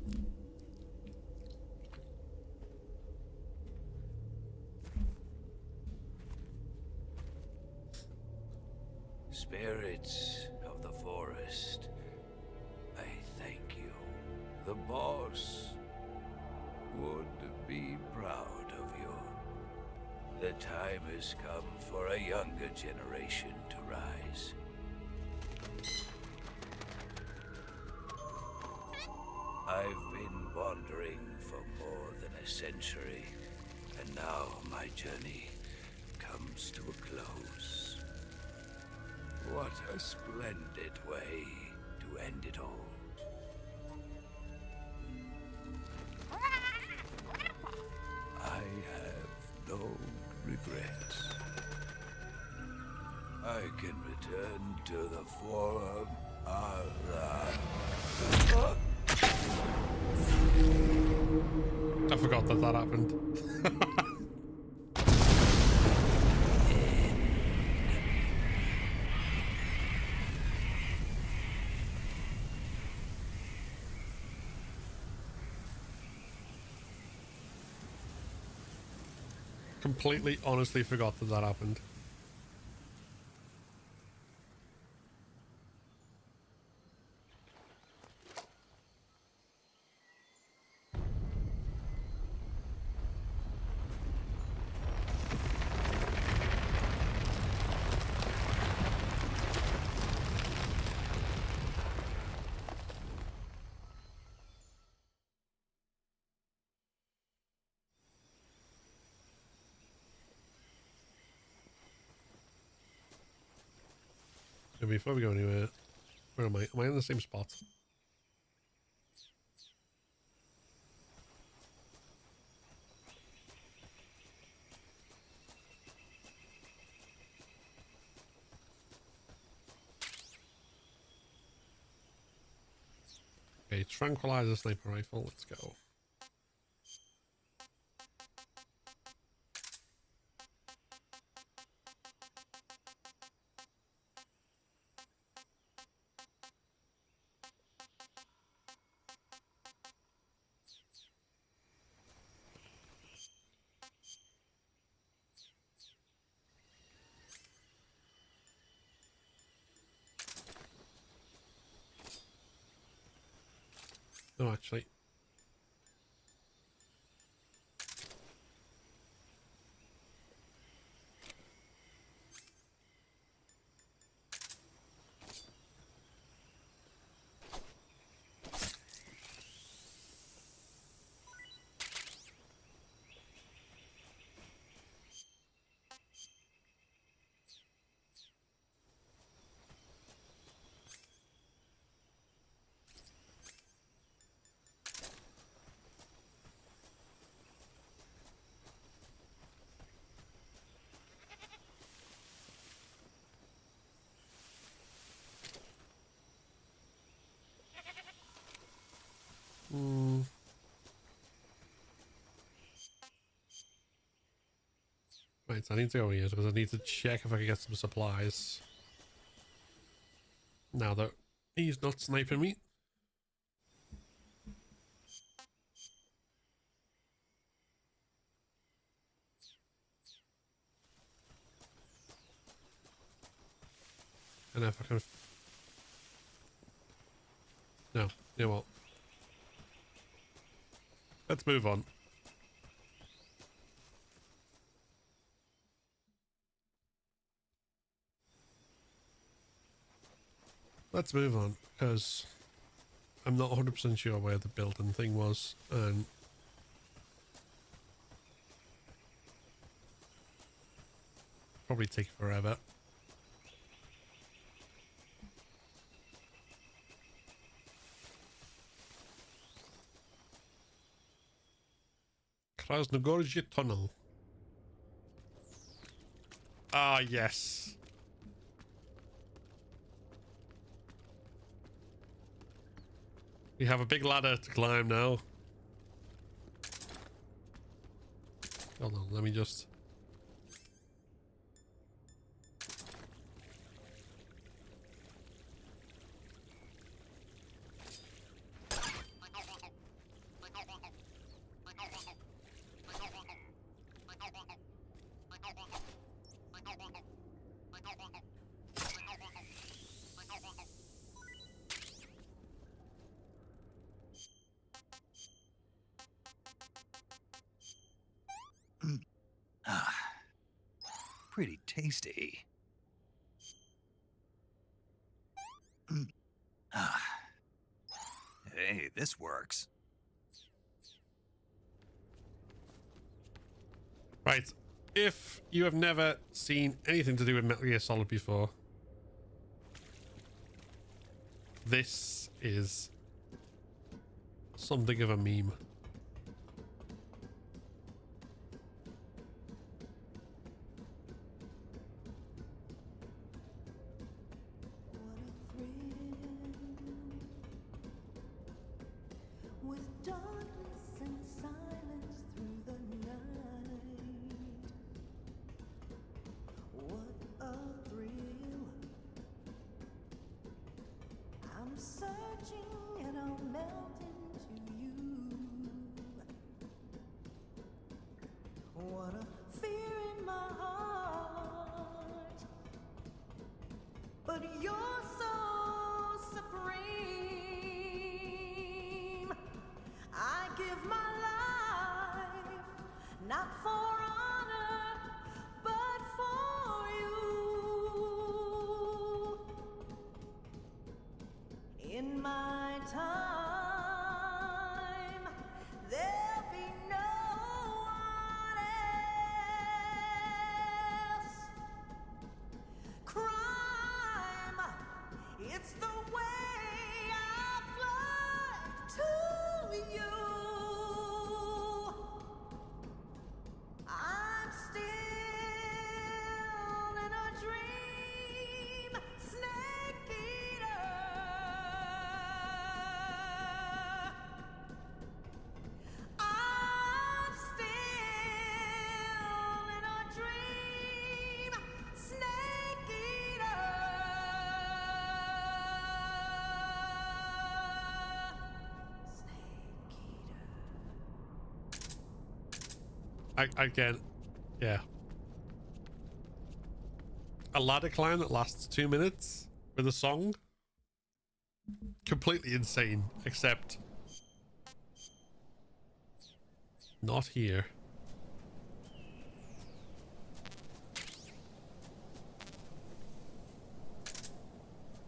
Spirits of the forest, I thank you. The boss would be proud of you. The time has come for a younger generation to rise. I've been wandering for more than a century, and now my journey comes to a close. What a splendid way to end it all. I have no regrets. I can return to the Forum. forgot that that happened. Completely, honestly forgot that that happened. Before we go anywhere, where am I? Am I in the same spot? Okay, tranquilizer sniper rifle, let's go. No, actually. Right, so I need to go here because I need to check if I can get some supplies. Now that he's not sniping me. And if I can... No, you know what? Let's move on. Let's move on, because I'm not 100% sure where the building thing was, and probably take forever. Krasnogorje Tunnel. Ah, yes. We have a big ladder to climb now. Hold on, let me just... Pretty tasty. Hey, this works. Right. If you have never seen anything to do with Metal Gear Solid before, this is something of a meme. With darkness and silence melt into you. What a fear in my heart, but you're so supreme. I give my life not for honor, but for you. In my time, there'll be no one else. Crime, it's the way I fly to you. I'm still in a dream, snake eater. I'm still in a dream, snake eater. Again, yeah. A ladder climb that lasts 2 minutes with a song. Completely insane, except not here.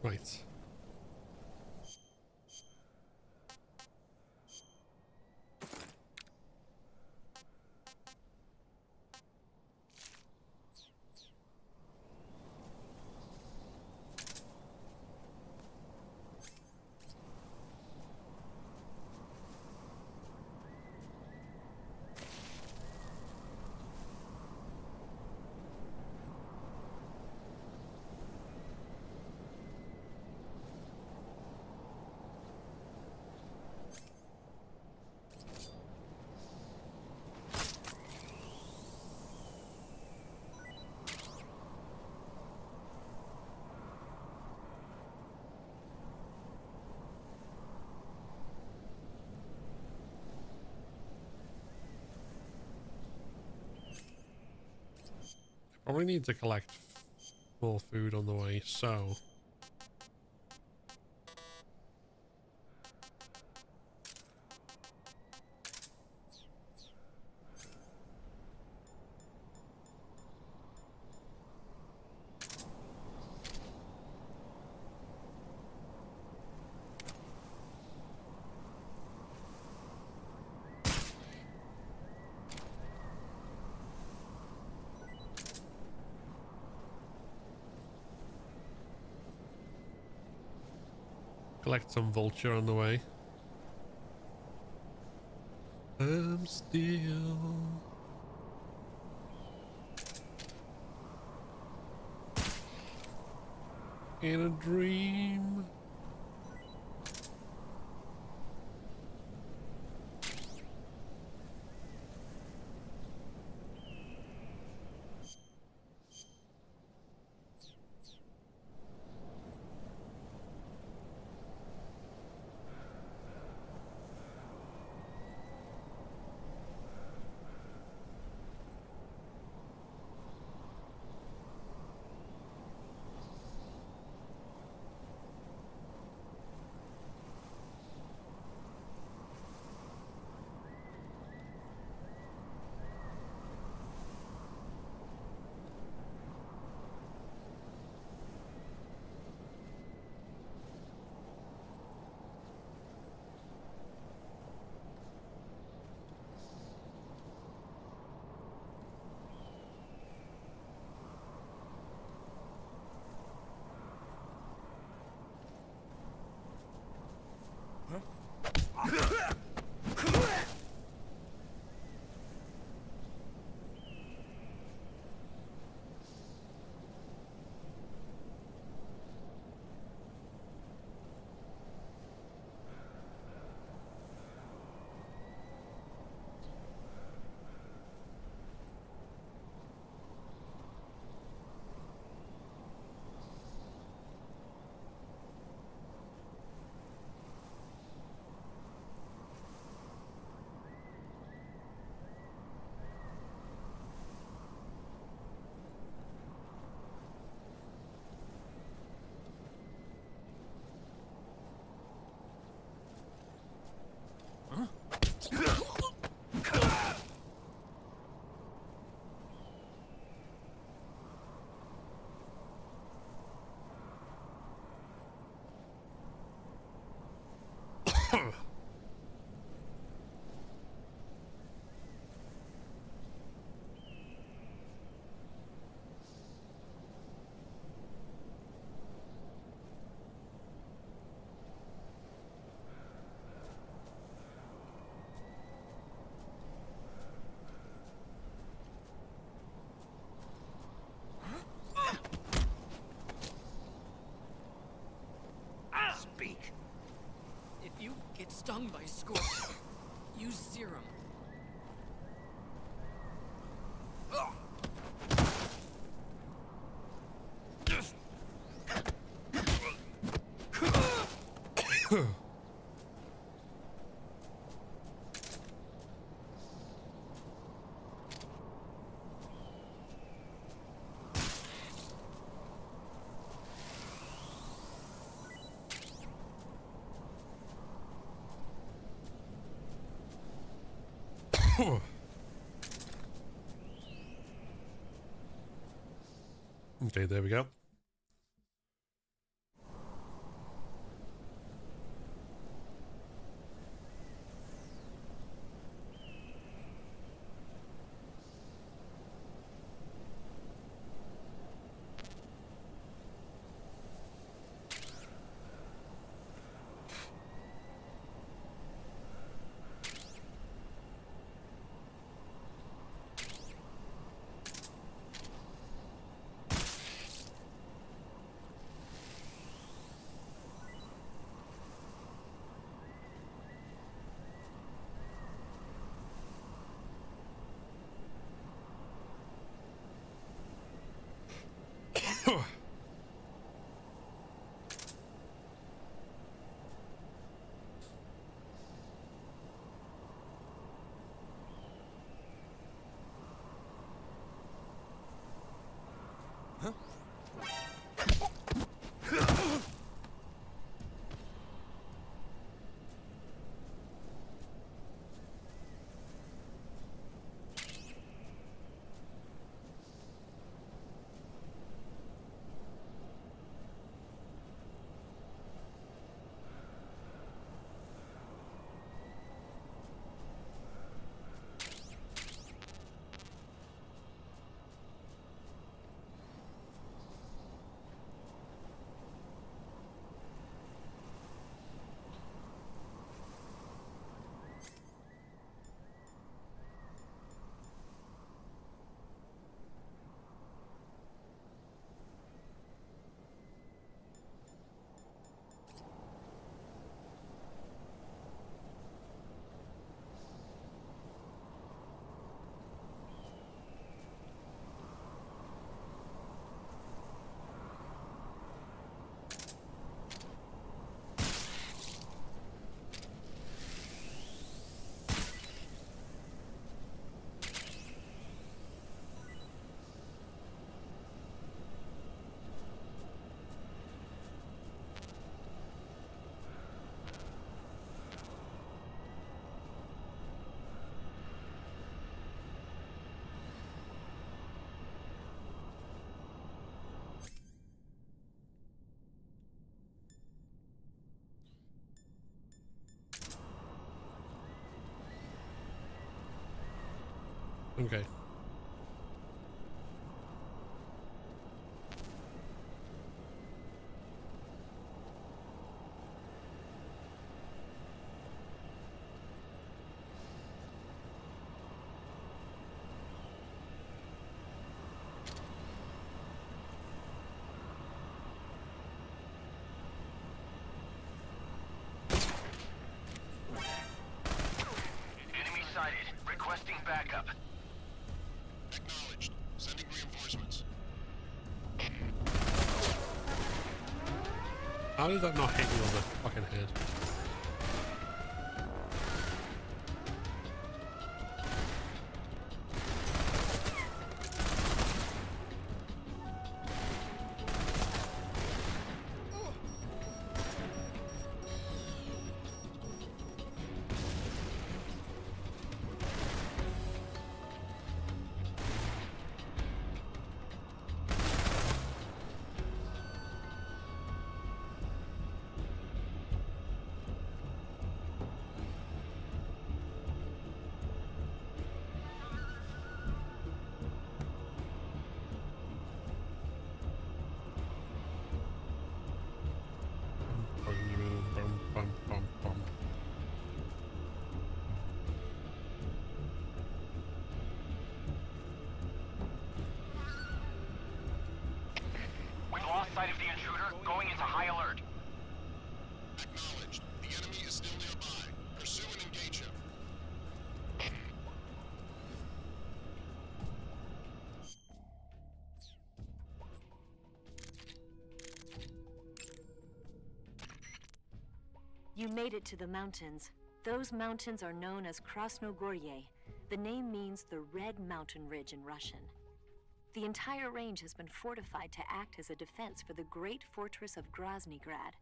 Right. Probably need to collect more food on the way, so collect some vulture on the way. I'm still in a dream. stung by Scorch. Use serum. Okay, there we go. Okay. Enemy sighted. Requesting backup. Acknowledged. Sending reinforcements. How did that not hit me on the fucking head? You made it to the mountains. Those mountains are known as Krasnogorye. The name means the Red Mountain Ridge in Russian. The entire range has been fortified to act as a defense for the great fortress of Groznygrad.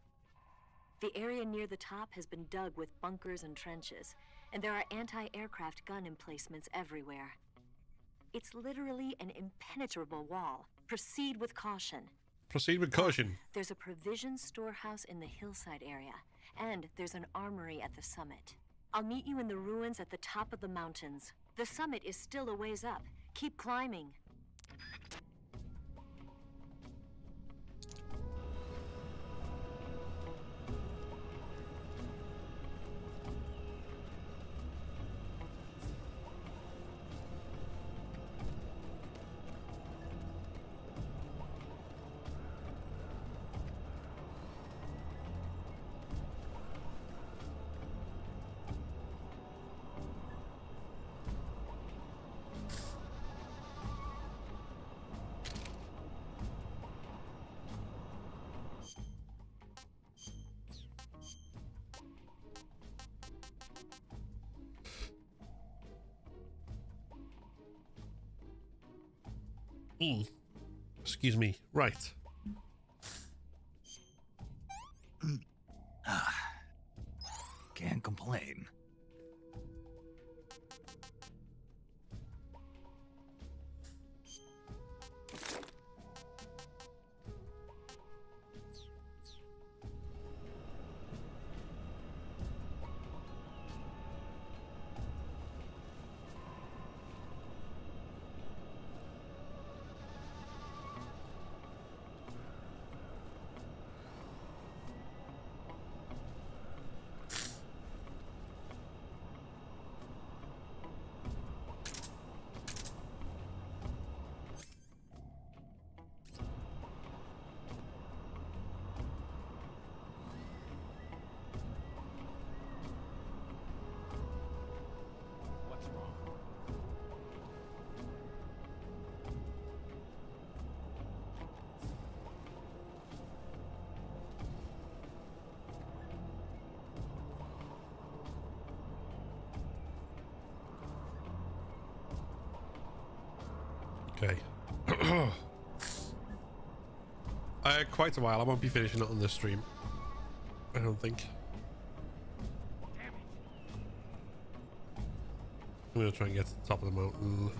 The area near the top has been dug with bunkers and trenches, and there are anti-aircraft gun emplacements everywhere. It's literally an impenetrable wall. Proceed with caution. Proceed with caution. There's a provision storehouse in the hillside area, and there's an armory at the summit. I'll meet you in the ruins at the top of the mountains. The summit is still a ways up. Keep climbing. Excuse me. Right. Can't complain. Okay. Quite a while. I won't be finishing it on this stream. I don't think. I'm gonna try and get to the top of the mountain.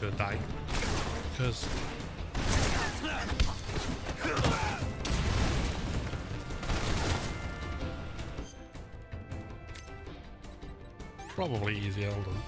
Gonna die because probably easy. Hold on.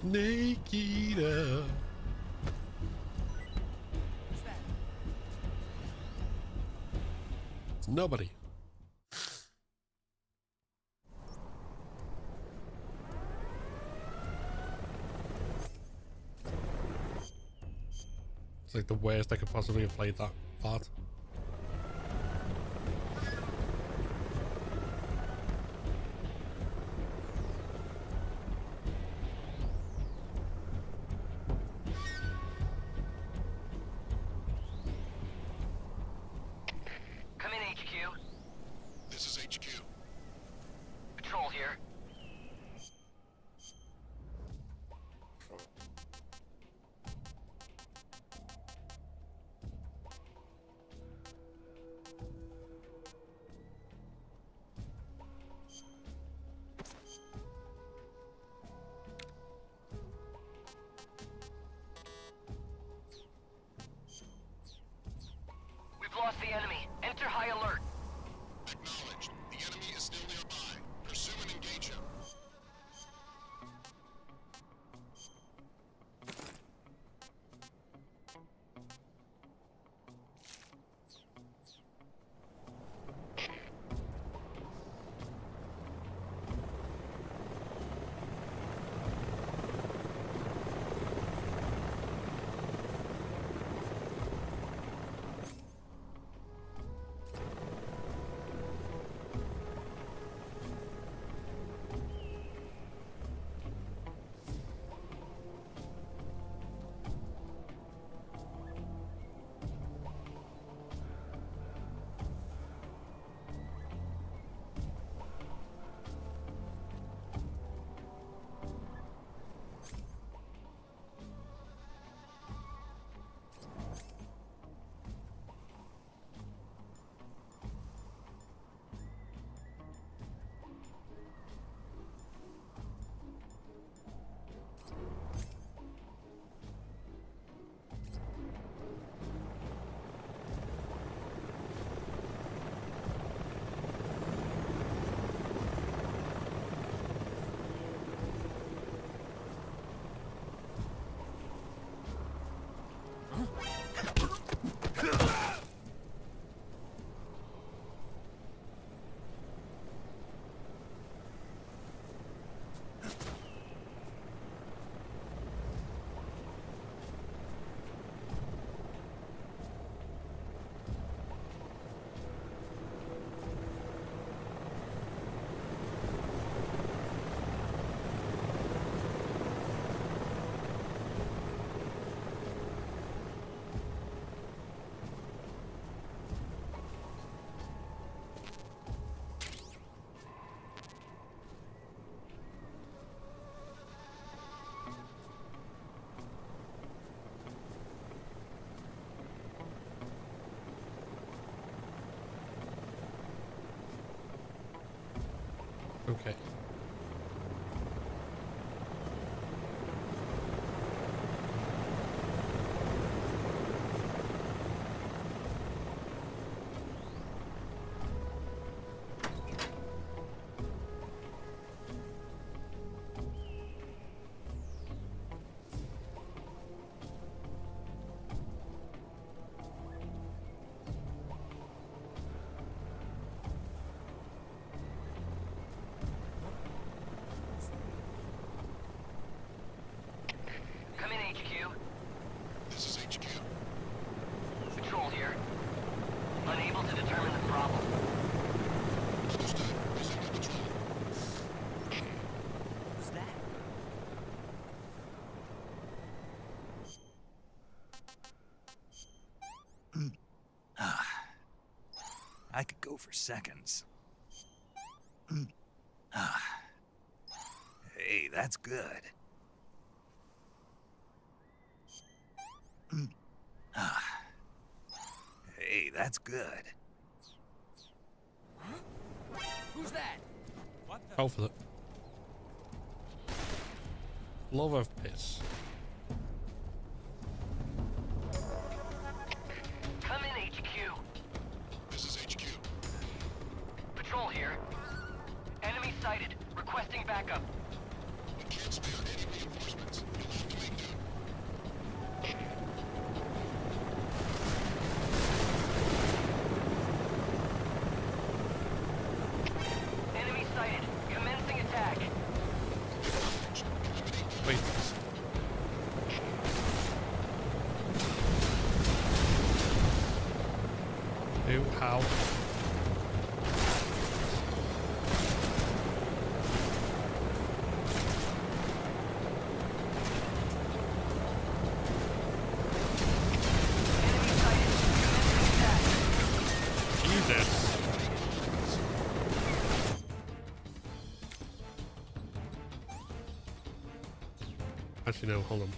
Snake eater. It's nobody. It's like the worst I could possibly have played that part. Come in, HQ. This is HQ. Patrol here. We've lost the enemy. Enter high alert. Acknowledged. The enemy is still nearby. Pursue and engage him. Okay. Come in, HQ. This is HQ. Patrol here. Unable to determine the problem. Understood. Resuming patrol. Who's that? I could go for seconds. Hey, that's good. Hey, that's good. Who's that? What the? Go for it. Love of piss. Come in, HQ. This is HQ. Patrol here. Enemy sighted. Requesting backup. Can't spare any reinforcements. You'll have to make do. Enemy sighted. Commencing attack. Wait. Ew, how? Jesus. Actually, no, hold on.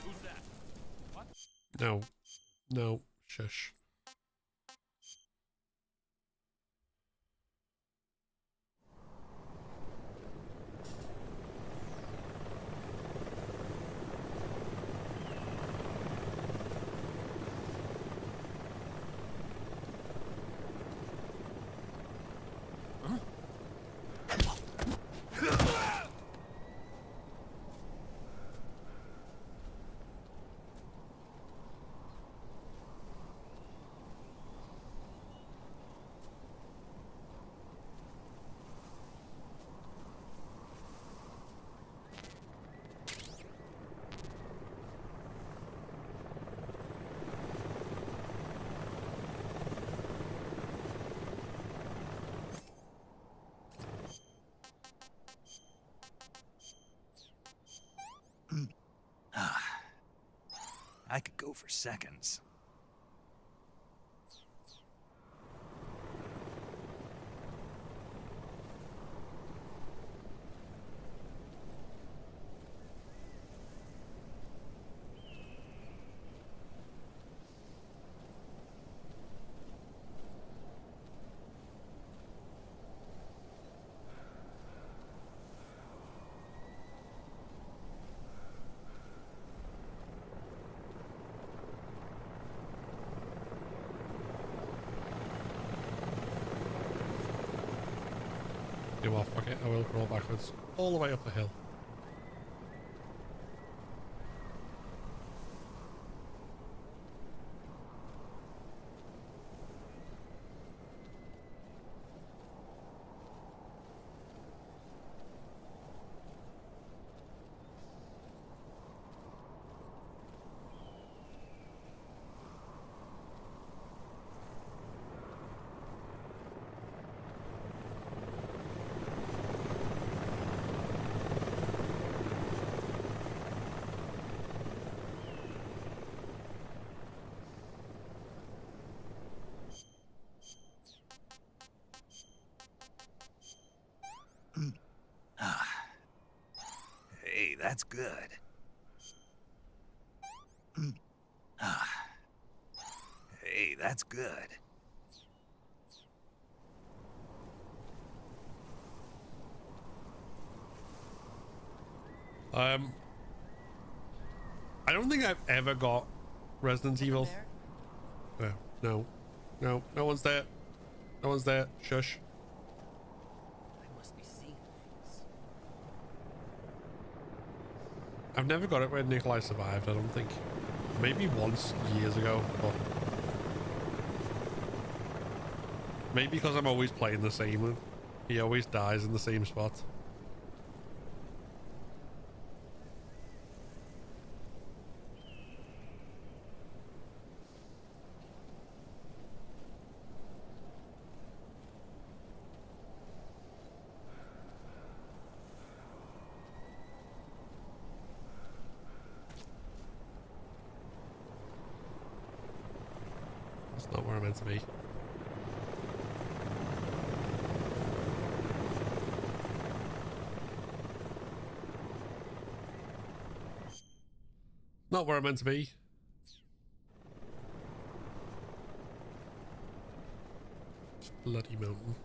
Who's that? What? No. No. Shush. I could go for seconds. You are, fuck it, I will crawl backwards. All the way up the hill. Hey, that's good. Hey, that's good. I don't think I've ever got Resident Evil. No, no, no one's there. No one's there. Shush. I must be seeing things. I've never got it where Nikolai survived, I don't think. Maybe once years ago, but Maybe because I'm always playing the same one. He always dies in the same spot. That's not where I'm meant to be. Not where I'm meant to be. Bloody mountain.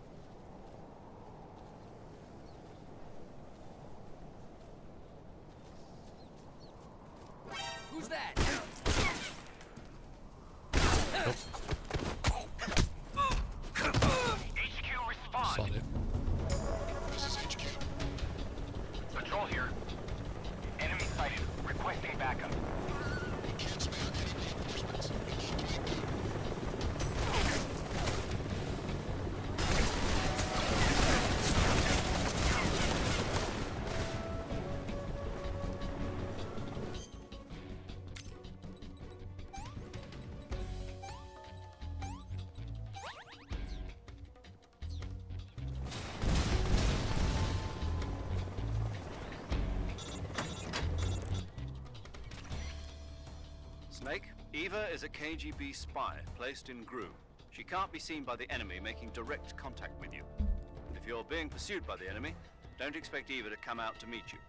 Who's that? Nope. HQ, respond. Sod it. This is HQ. Patrol here. Enemy sighted. Requesting backup. We can't spare any reinforcements. You'll have to make do. Snake, Eva is a KGB spy placed in Gru. She can't be seen by the enemy making direct contact with you. And if you're being pursued by the enemy, don't expect Eva to come out to meet you.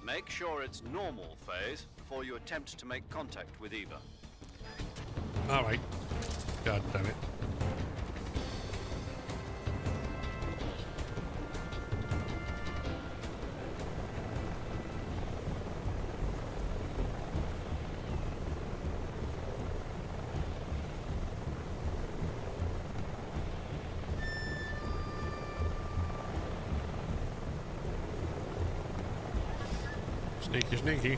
Make sure it's normal phase before you attempt to make contact with Eva. Alright. God damn it. Sneaky, sneaky.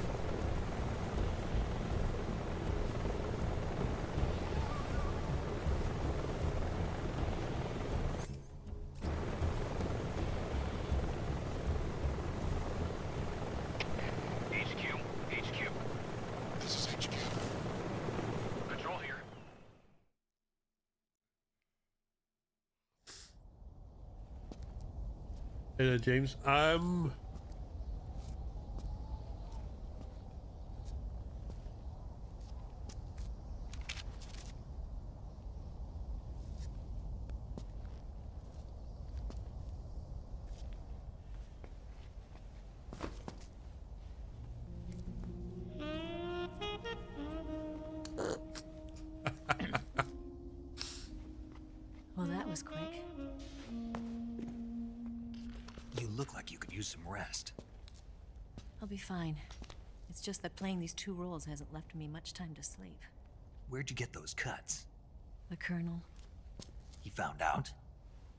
HQ. This is HQ. Patrol here. Hey there, James. Well, that was quick. You look like you could use some rest. I'll be fine. It's just that playing these two roles hasn't left me much time to sleep. Where'd you get those cuts? The Colonel, He found out?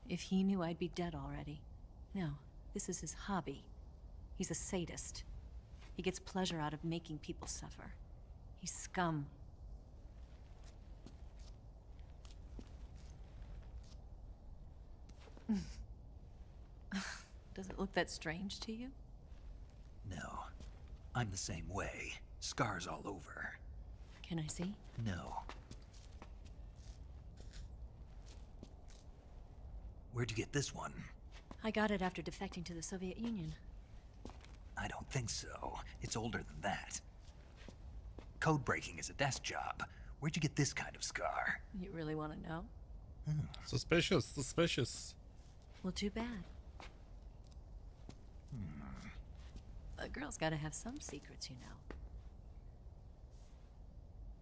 if he knew, I'd be dead already. No, this is his hobby. He's a sadist. He gets pleasure out of making people suffer. He's scum. Does it look that strange to you? No. I'm the same way. Scars all over. Can I see? No. Where'd you get this one? I got it after defecting to the Soviet Union. I don't think so. It's older than that. Code breaking is a desk job. Where'd you get this kind of scar? You really want to know? Suspicious, suspicious. Well, too bad. A girl's gotta have some secrets, you know.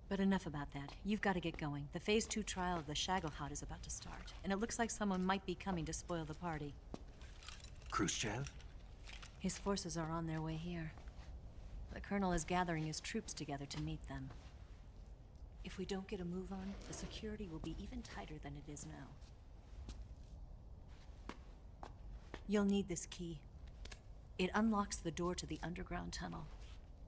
But enough about that. You've got to get going. The Phase 2 trial of the Shagohod is about to start, and it looks like someone might be coming to spoil the party. Khrushchev? His forces are on their way here. The Colonel is gathering his troops together to meet them. If we don't get a move on, the security will be even tighter than it is now. You'll need this key. It unlocks the door to the underground tunnel.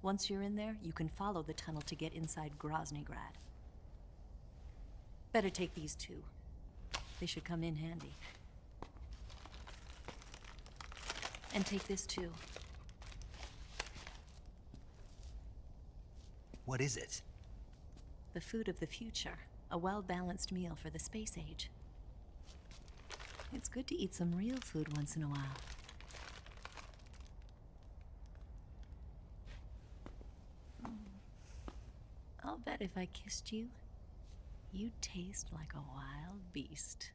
Once you're in there, you can follow the tunnel to get inside Groznygrad. Better take these two. They should come in handy. And take this too. What is it? The food of the future. A well-balanced meal for the space age. It's good to eat some real food once in a while. I'll bet if I kissed you, you'd taste like a wild beast.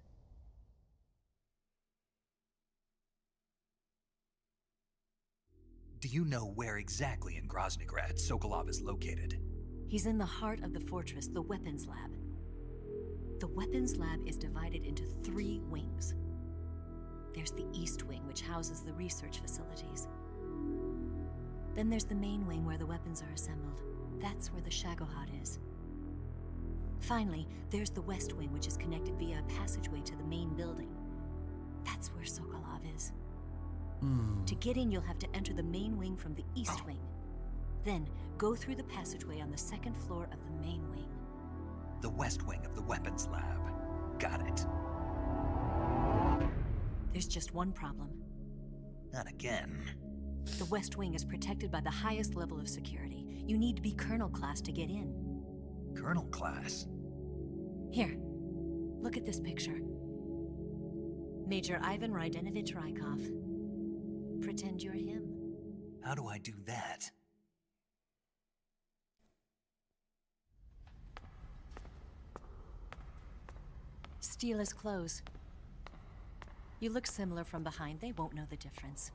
Do you know where exactly in Groznygrad Sokolov is located? He's in the heart of the fortress, the weapons lab. The weapons lab is divided into 3 wings. There's the East Wing, which houses the research facilities. Then there's the main wing where the weapons are assembled. That's where the Shagohod is. Finally, there's the West Wing, which is connected via a passageway to the main building. That's where Sokolov is. To get in, you'll have to enter the main wing from the East Wing. Then, go through the passageway on the 2nd floor of the main wing. The West Wing of the weapons lab. Got it. There's just one problem. Not again. The West Wing is protected by the highest level of security. You need to be Colonel class to get in. Colonel class? Here, look at this picture. Major Ivan Rydenovich Rykov. Pretend you're him. How do I do that? Steal his clothes. You look similar from behind. They won't know the difference.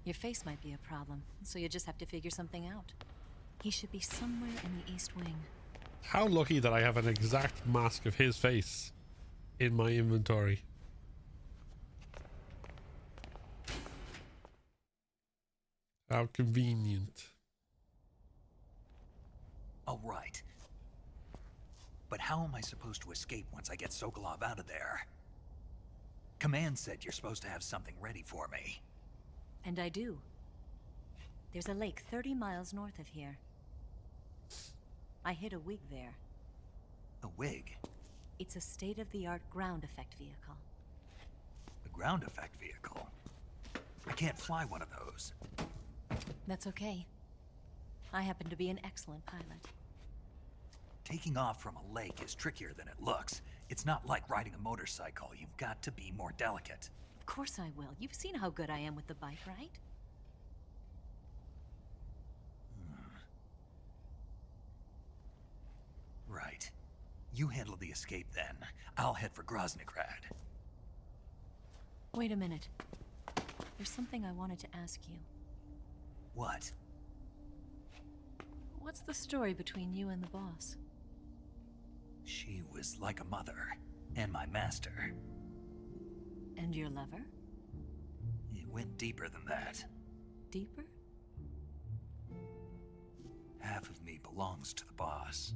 Your face might be a problem, so you just have to figure something out. He should be somewhere in the East Wing. How lucky that I have an exact mask of his face in my inventory. How convenient. All right. But how am I supposed to escape once I get Sokolov out of there? Command said you're supposed to have something ready for me. And I do. There's a lake 30 miles north of here. I hid a wig there. A wig? It's a state-of-the-art ground effect vehicle. A ground effect vehicle? I can't fly one of those. That's okay. I happen to be an excellent pilot. Taking off from a lake is trickier than it looks. It's not like riding a motorcycle. You've got to be more delicate. Of course I will. You've seen how good I am with the bike, right? Right. You handle the escape then. I'll head for Groznygrad. Wait a minute. There's something I wanted to ask you. What? What's the story between you and the boss? She was like a mother, and my master. And your lover? It went deeper than that. Deeper? Half of me belongs to the boss.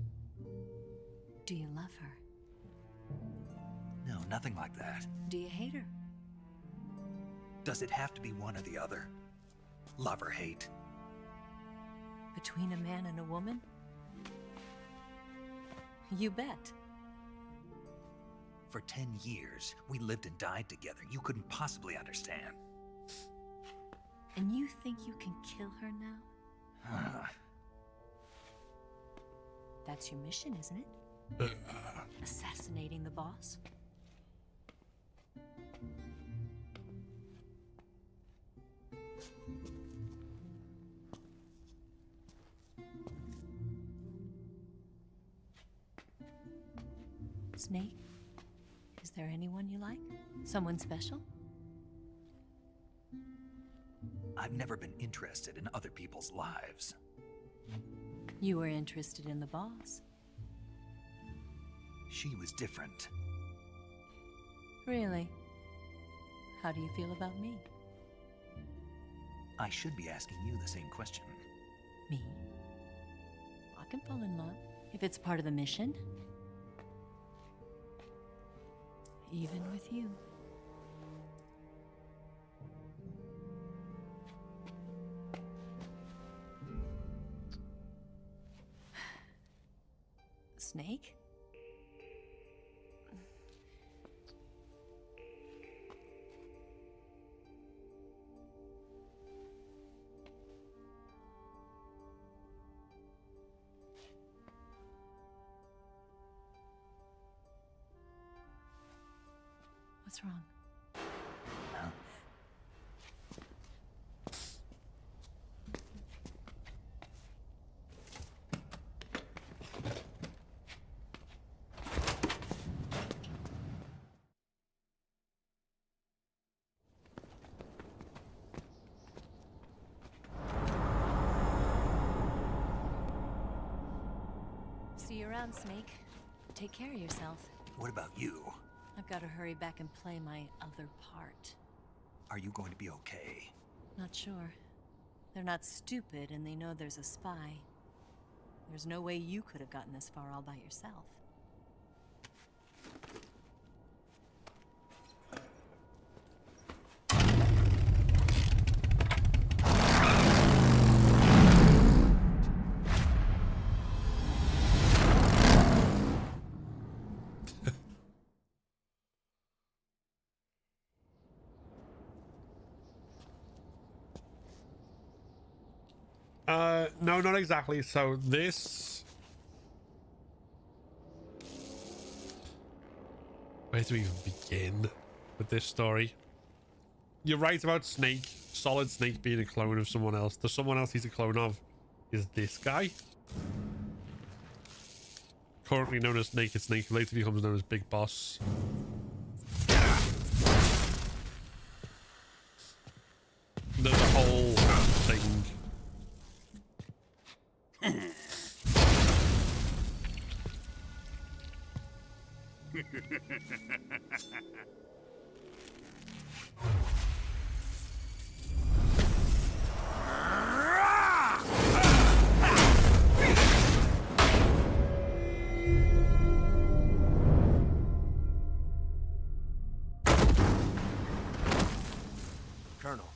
Do you love her? No, nothing like that. Do you hate her? Does it have to be one or the other? Love or hate? Between a man and a woman? You bet. For 10 years, we lived and died together. You couldn't possibly understand. And you think you can kill her now? That's your mission, isn't it? Assassinating the boss? Snake? Is there anyone you like? Someone special? I've never been interested in other people's lives. You were interested in the boss. She was different. Really? How do you feel about me? I should be asking you the same question. Me? I can fall in love if it's part of the mission. Even with you. Snake? What's wrong? See you around, Snake. Take care of yourself. What about you? I've got to hurry back and play my other part. Are you going to be okay? Not sure. They're not stupid, and they know there's a spy. There's no way you could have gotten this far all by yourself. No, not exactly. So this... Where do we even begin with this story? You're right about Snake. Solid Snake being a clone of someone else. The someone else he's a clone of is this guy. Currently known as Naked Snake, who later becomes known as Big Boss. There's a whole thing. Colonel.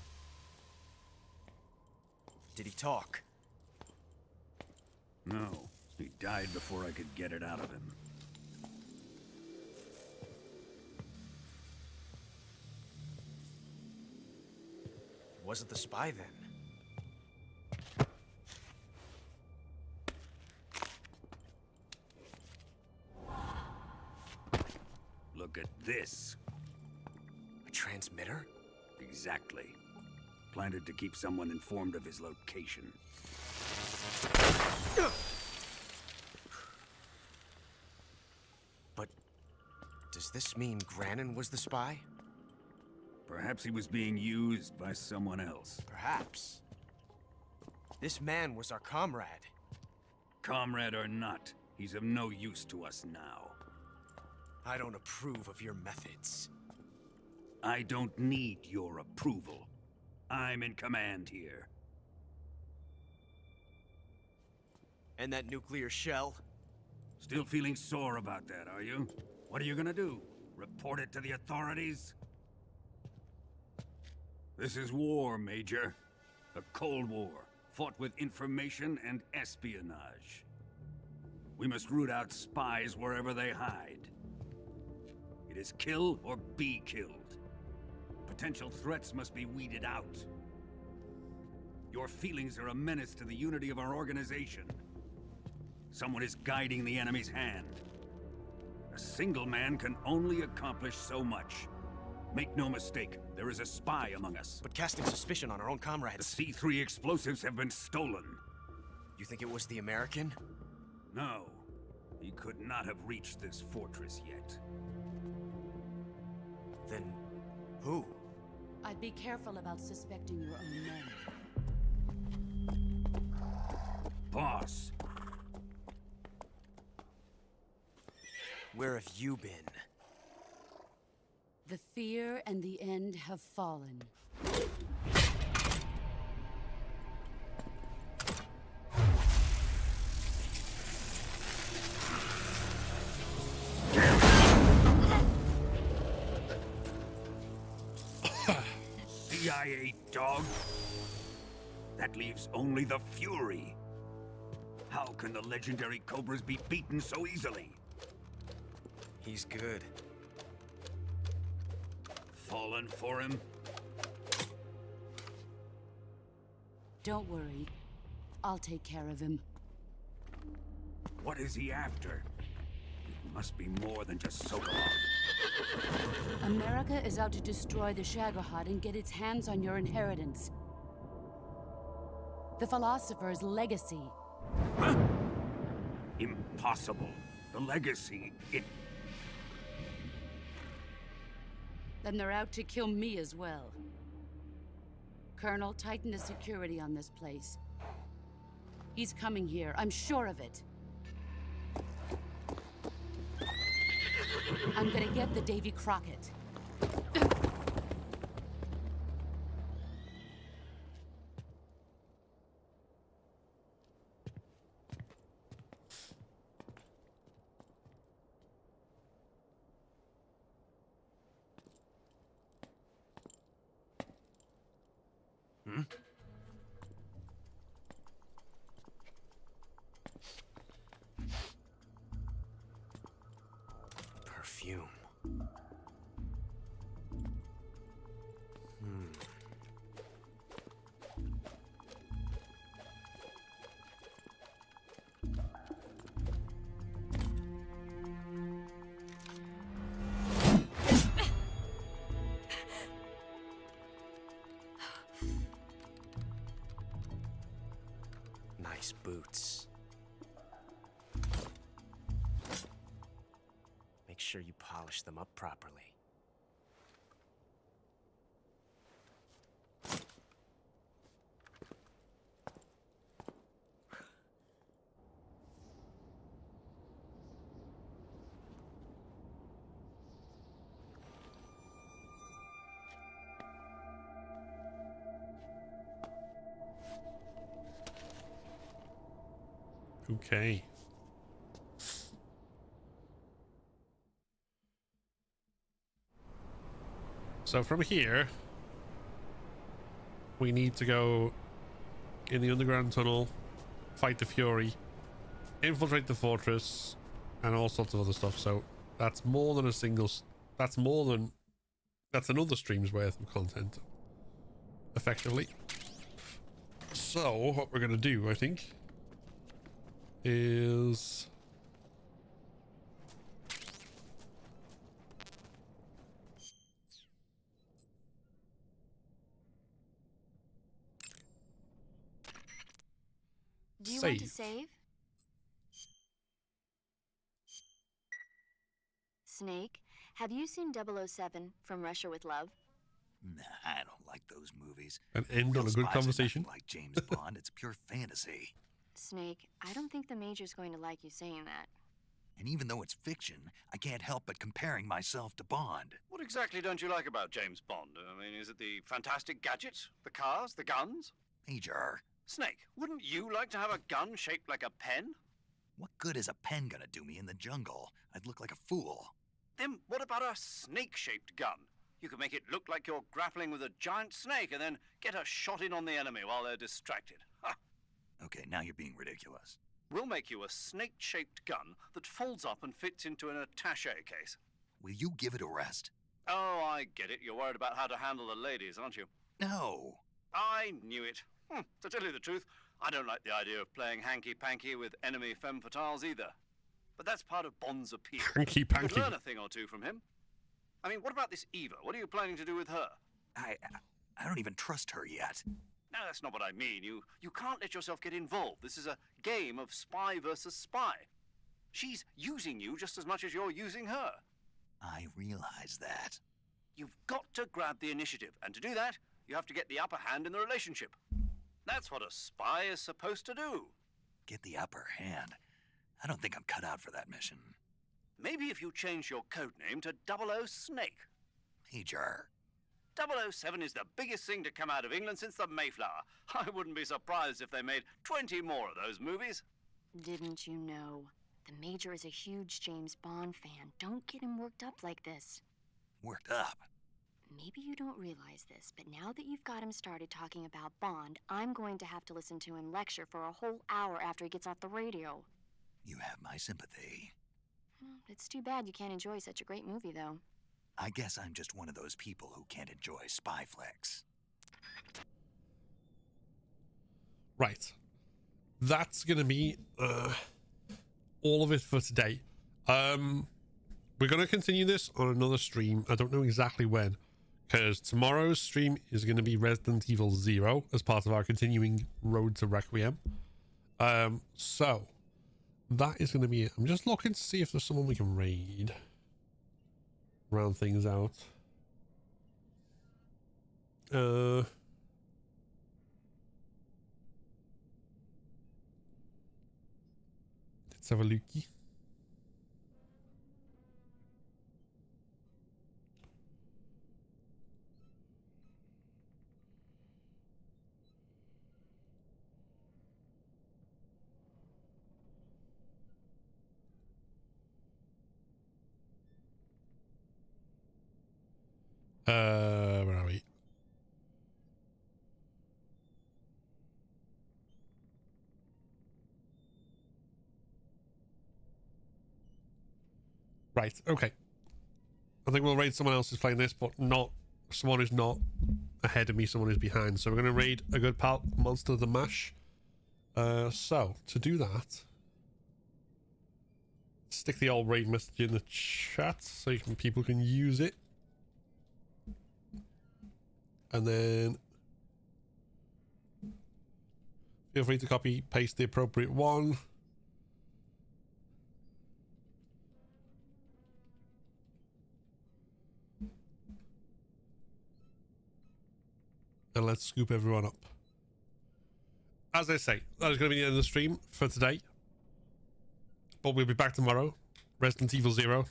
Did he talk? No, he died before I could get it out of him. Wasn't the spy then? Look at this. A transmitter? Exactly. Planted to keep someone informed of his location. But does this mean Granin was the spy? Perhaps he was being used by someone else. Perhaps. This man was our comrade. Comrade or not, he's of no use to us now. I don't approve of your methods. I don't need your approval. I'm in command here. And that nuclear shell? Still feeling sore about that, are you? What are you gonna do? Report it to the authorities? This is war, Major. A Cold War, fought with information and espionage. We must root out spies wherever they hide. It is kill or be killed. Potential threats must be weeded out. Your feelings are a menace to the unity of our organization. Someone is guiding the enemy's hand. A single man can only accomplish so much. Make no mistake, there is a spy among us. But casting suspicion on our own comrades. The C3 explosives have been stolen. You think it was the American? No. He could not have reached this fortress yet. Then who? I'd be careful about suspecting your own men. Boss. Where have you been? The fear and the end have fallen. CIA dog? That leaves only the Fury. How can the legendary Cobras be beaten so easily? He's good. Fallen for him? Don't worry. I'll take care of him. What is he after? It must be more than just Shagohod. America is out to destroy the Shagohod and get its hands on your inheritance. The philosopher's legacy. Huh? Impossible. The legacy, Then they're out to kill me as well. Colonel, tighten the security on this place. He's coming here, I'm sure of it. I'm gonna get the Davy Crockett. Perfume. Nice boots. Make sure you polish them up properly. Okay. So from here, we need to go in the underground tunnel, fight the Fury, infiltrate the fortress, and all sorts of other stuff. So that's more than a single... That's another stream's worth of content, effectively. So what we're going to do, I think, is... Do you want to save? Snake, have you seen 007 From Russia with Love? Nah, I don't like those movies. And end on a good conversation. Like James Bond, it's pure fantasy. Snake, I don't think the Major's going to like you saying that. And even though it's fiction, I can't help but comparing myself to Bond. What exactly don't you like about James Bond? I mean, is it the fantastic gadgets, the cars, the guns? Major. Snake, wouldn't you like to have a gun shaped like a pen? What good is a pen gonna do me in the jungle? I'd look like a fool. Then what about a snake-shaped gun? You could make it look like you're grappling with a giant snake and then get a shot in on the enemy while they're distracted. Ha! Okay, now you're being ridiculous. We'll make you a snake-shaped gun that folds up and fits into an attaché case. Will you give it a rest? Oh, I get it. You're worried about how to handle the ladies, aren't you? No. I knew it. To tell you the truth, I don't like the idea of playing hanky-panky with enemy femme fatales either. But that's part of Bond's appeal. Hanky-panky. You could learn a thing or two from him. I mean, what about this Eva? What are you planning to do with her? I don't even trust her yet. No, that's not what I mean. You can't let yourself get involved. This is a game of spy versus spy. She's using you just as much as you're using her. I realize that. You've got to grab the initiative, and to do that, you have to get the upper hand in the relationship. That's what a spy is supposed to do. Get the upper hand? I don't think I'm cut out for that mission. Maybe if you change your codename to 00 Snake. Major. 007 is the biggest thing to come out of England since the Mayflower. I wouldn't be surprised if they made 20 more of those movies. Didn't you know? The Major is a huge James Bond fan. Don't get him worked up like this. Worked up? Maybe you don't realize this, but now that you've got him started talking about Bond, I'm going to have to listen to him lecture for a whole hour after he gets off the radio. You have my sympathy. It's too bad you can't enjoy such a great movie, though. I guess I'm just one of those people who can't enjoy spy flicks. Right. That's going to be all of it for today. we're going to continue this on another stream. I don't know exactly when, because tomorrow's stream is going to be Resident Evil 0 as part of our continuing Road to Requiem. So that is going to be it. I'm just looking to see if there's someone we can raid. Round things out. Let's have a looky. Where are we? Right, okay. I think we'll raid someone else who's playing this, but not someone who's not ahead of me, someone who's behind. So we're going to raid a good pal, Monster the Mash. So, to do that, stick the old raid message in the chat so people can use it. And then feel free to copy, paste the appropriate one. And let's scoop everyone up. As I say, that is going to be the end of the stream for today. But we'll be back tomorrow. Resident Evil 0.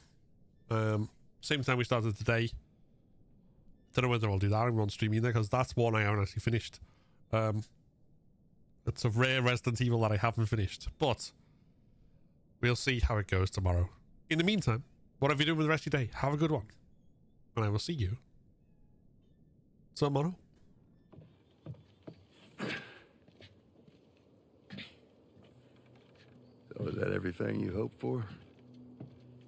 Same time we started today. Don't know whether I'll do that. I'm on stream either, because that's one I haven't actually finished. It's a rare Resident Evil that I haven't finished. But we'll see how it goes tomorrow. In the meantime, whatever you're doing with the rest of your day, have a good one. And I will see you tomorrow. So is that everything you hoped for?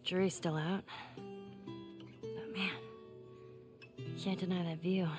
Jury's still out. But man, can't deny that view.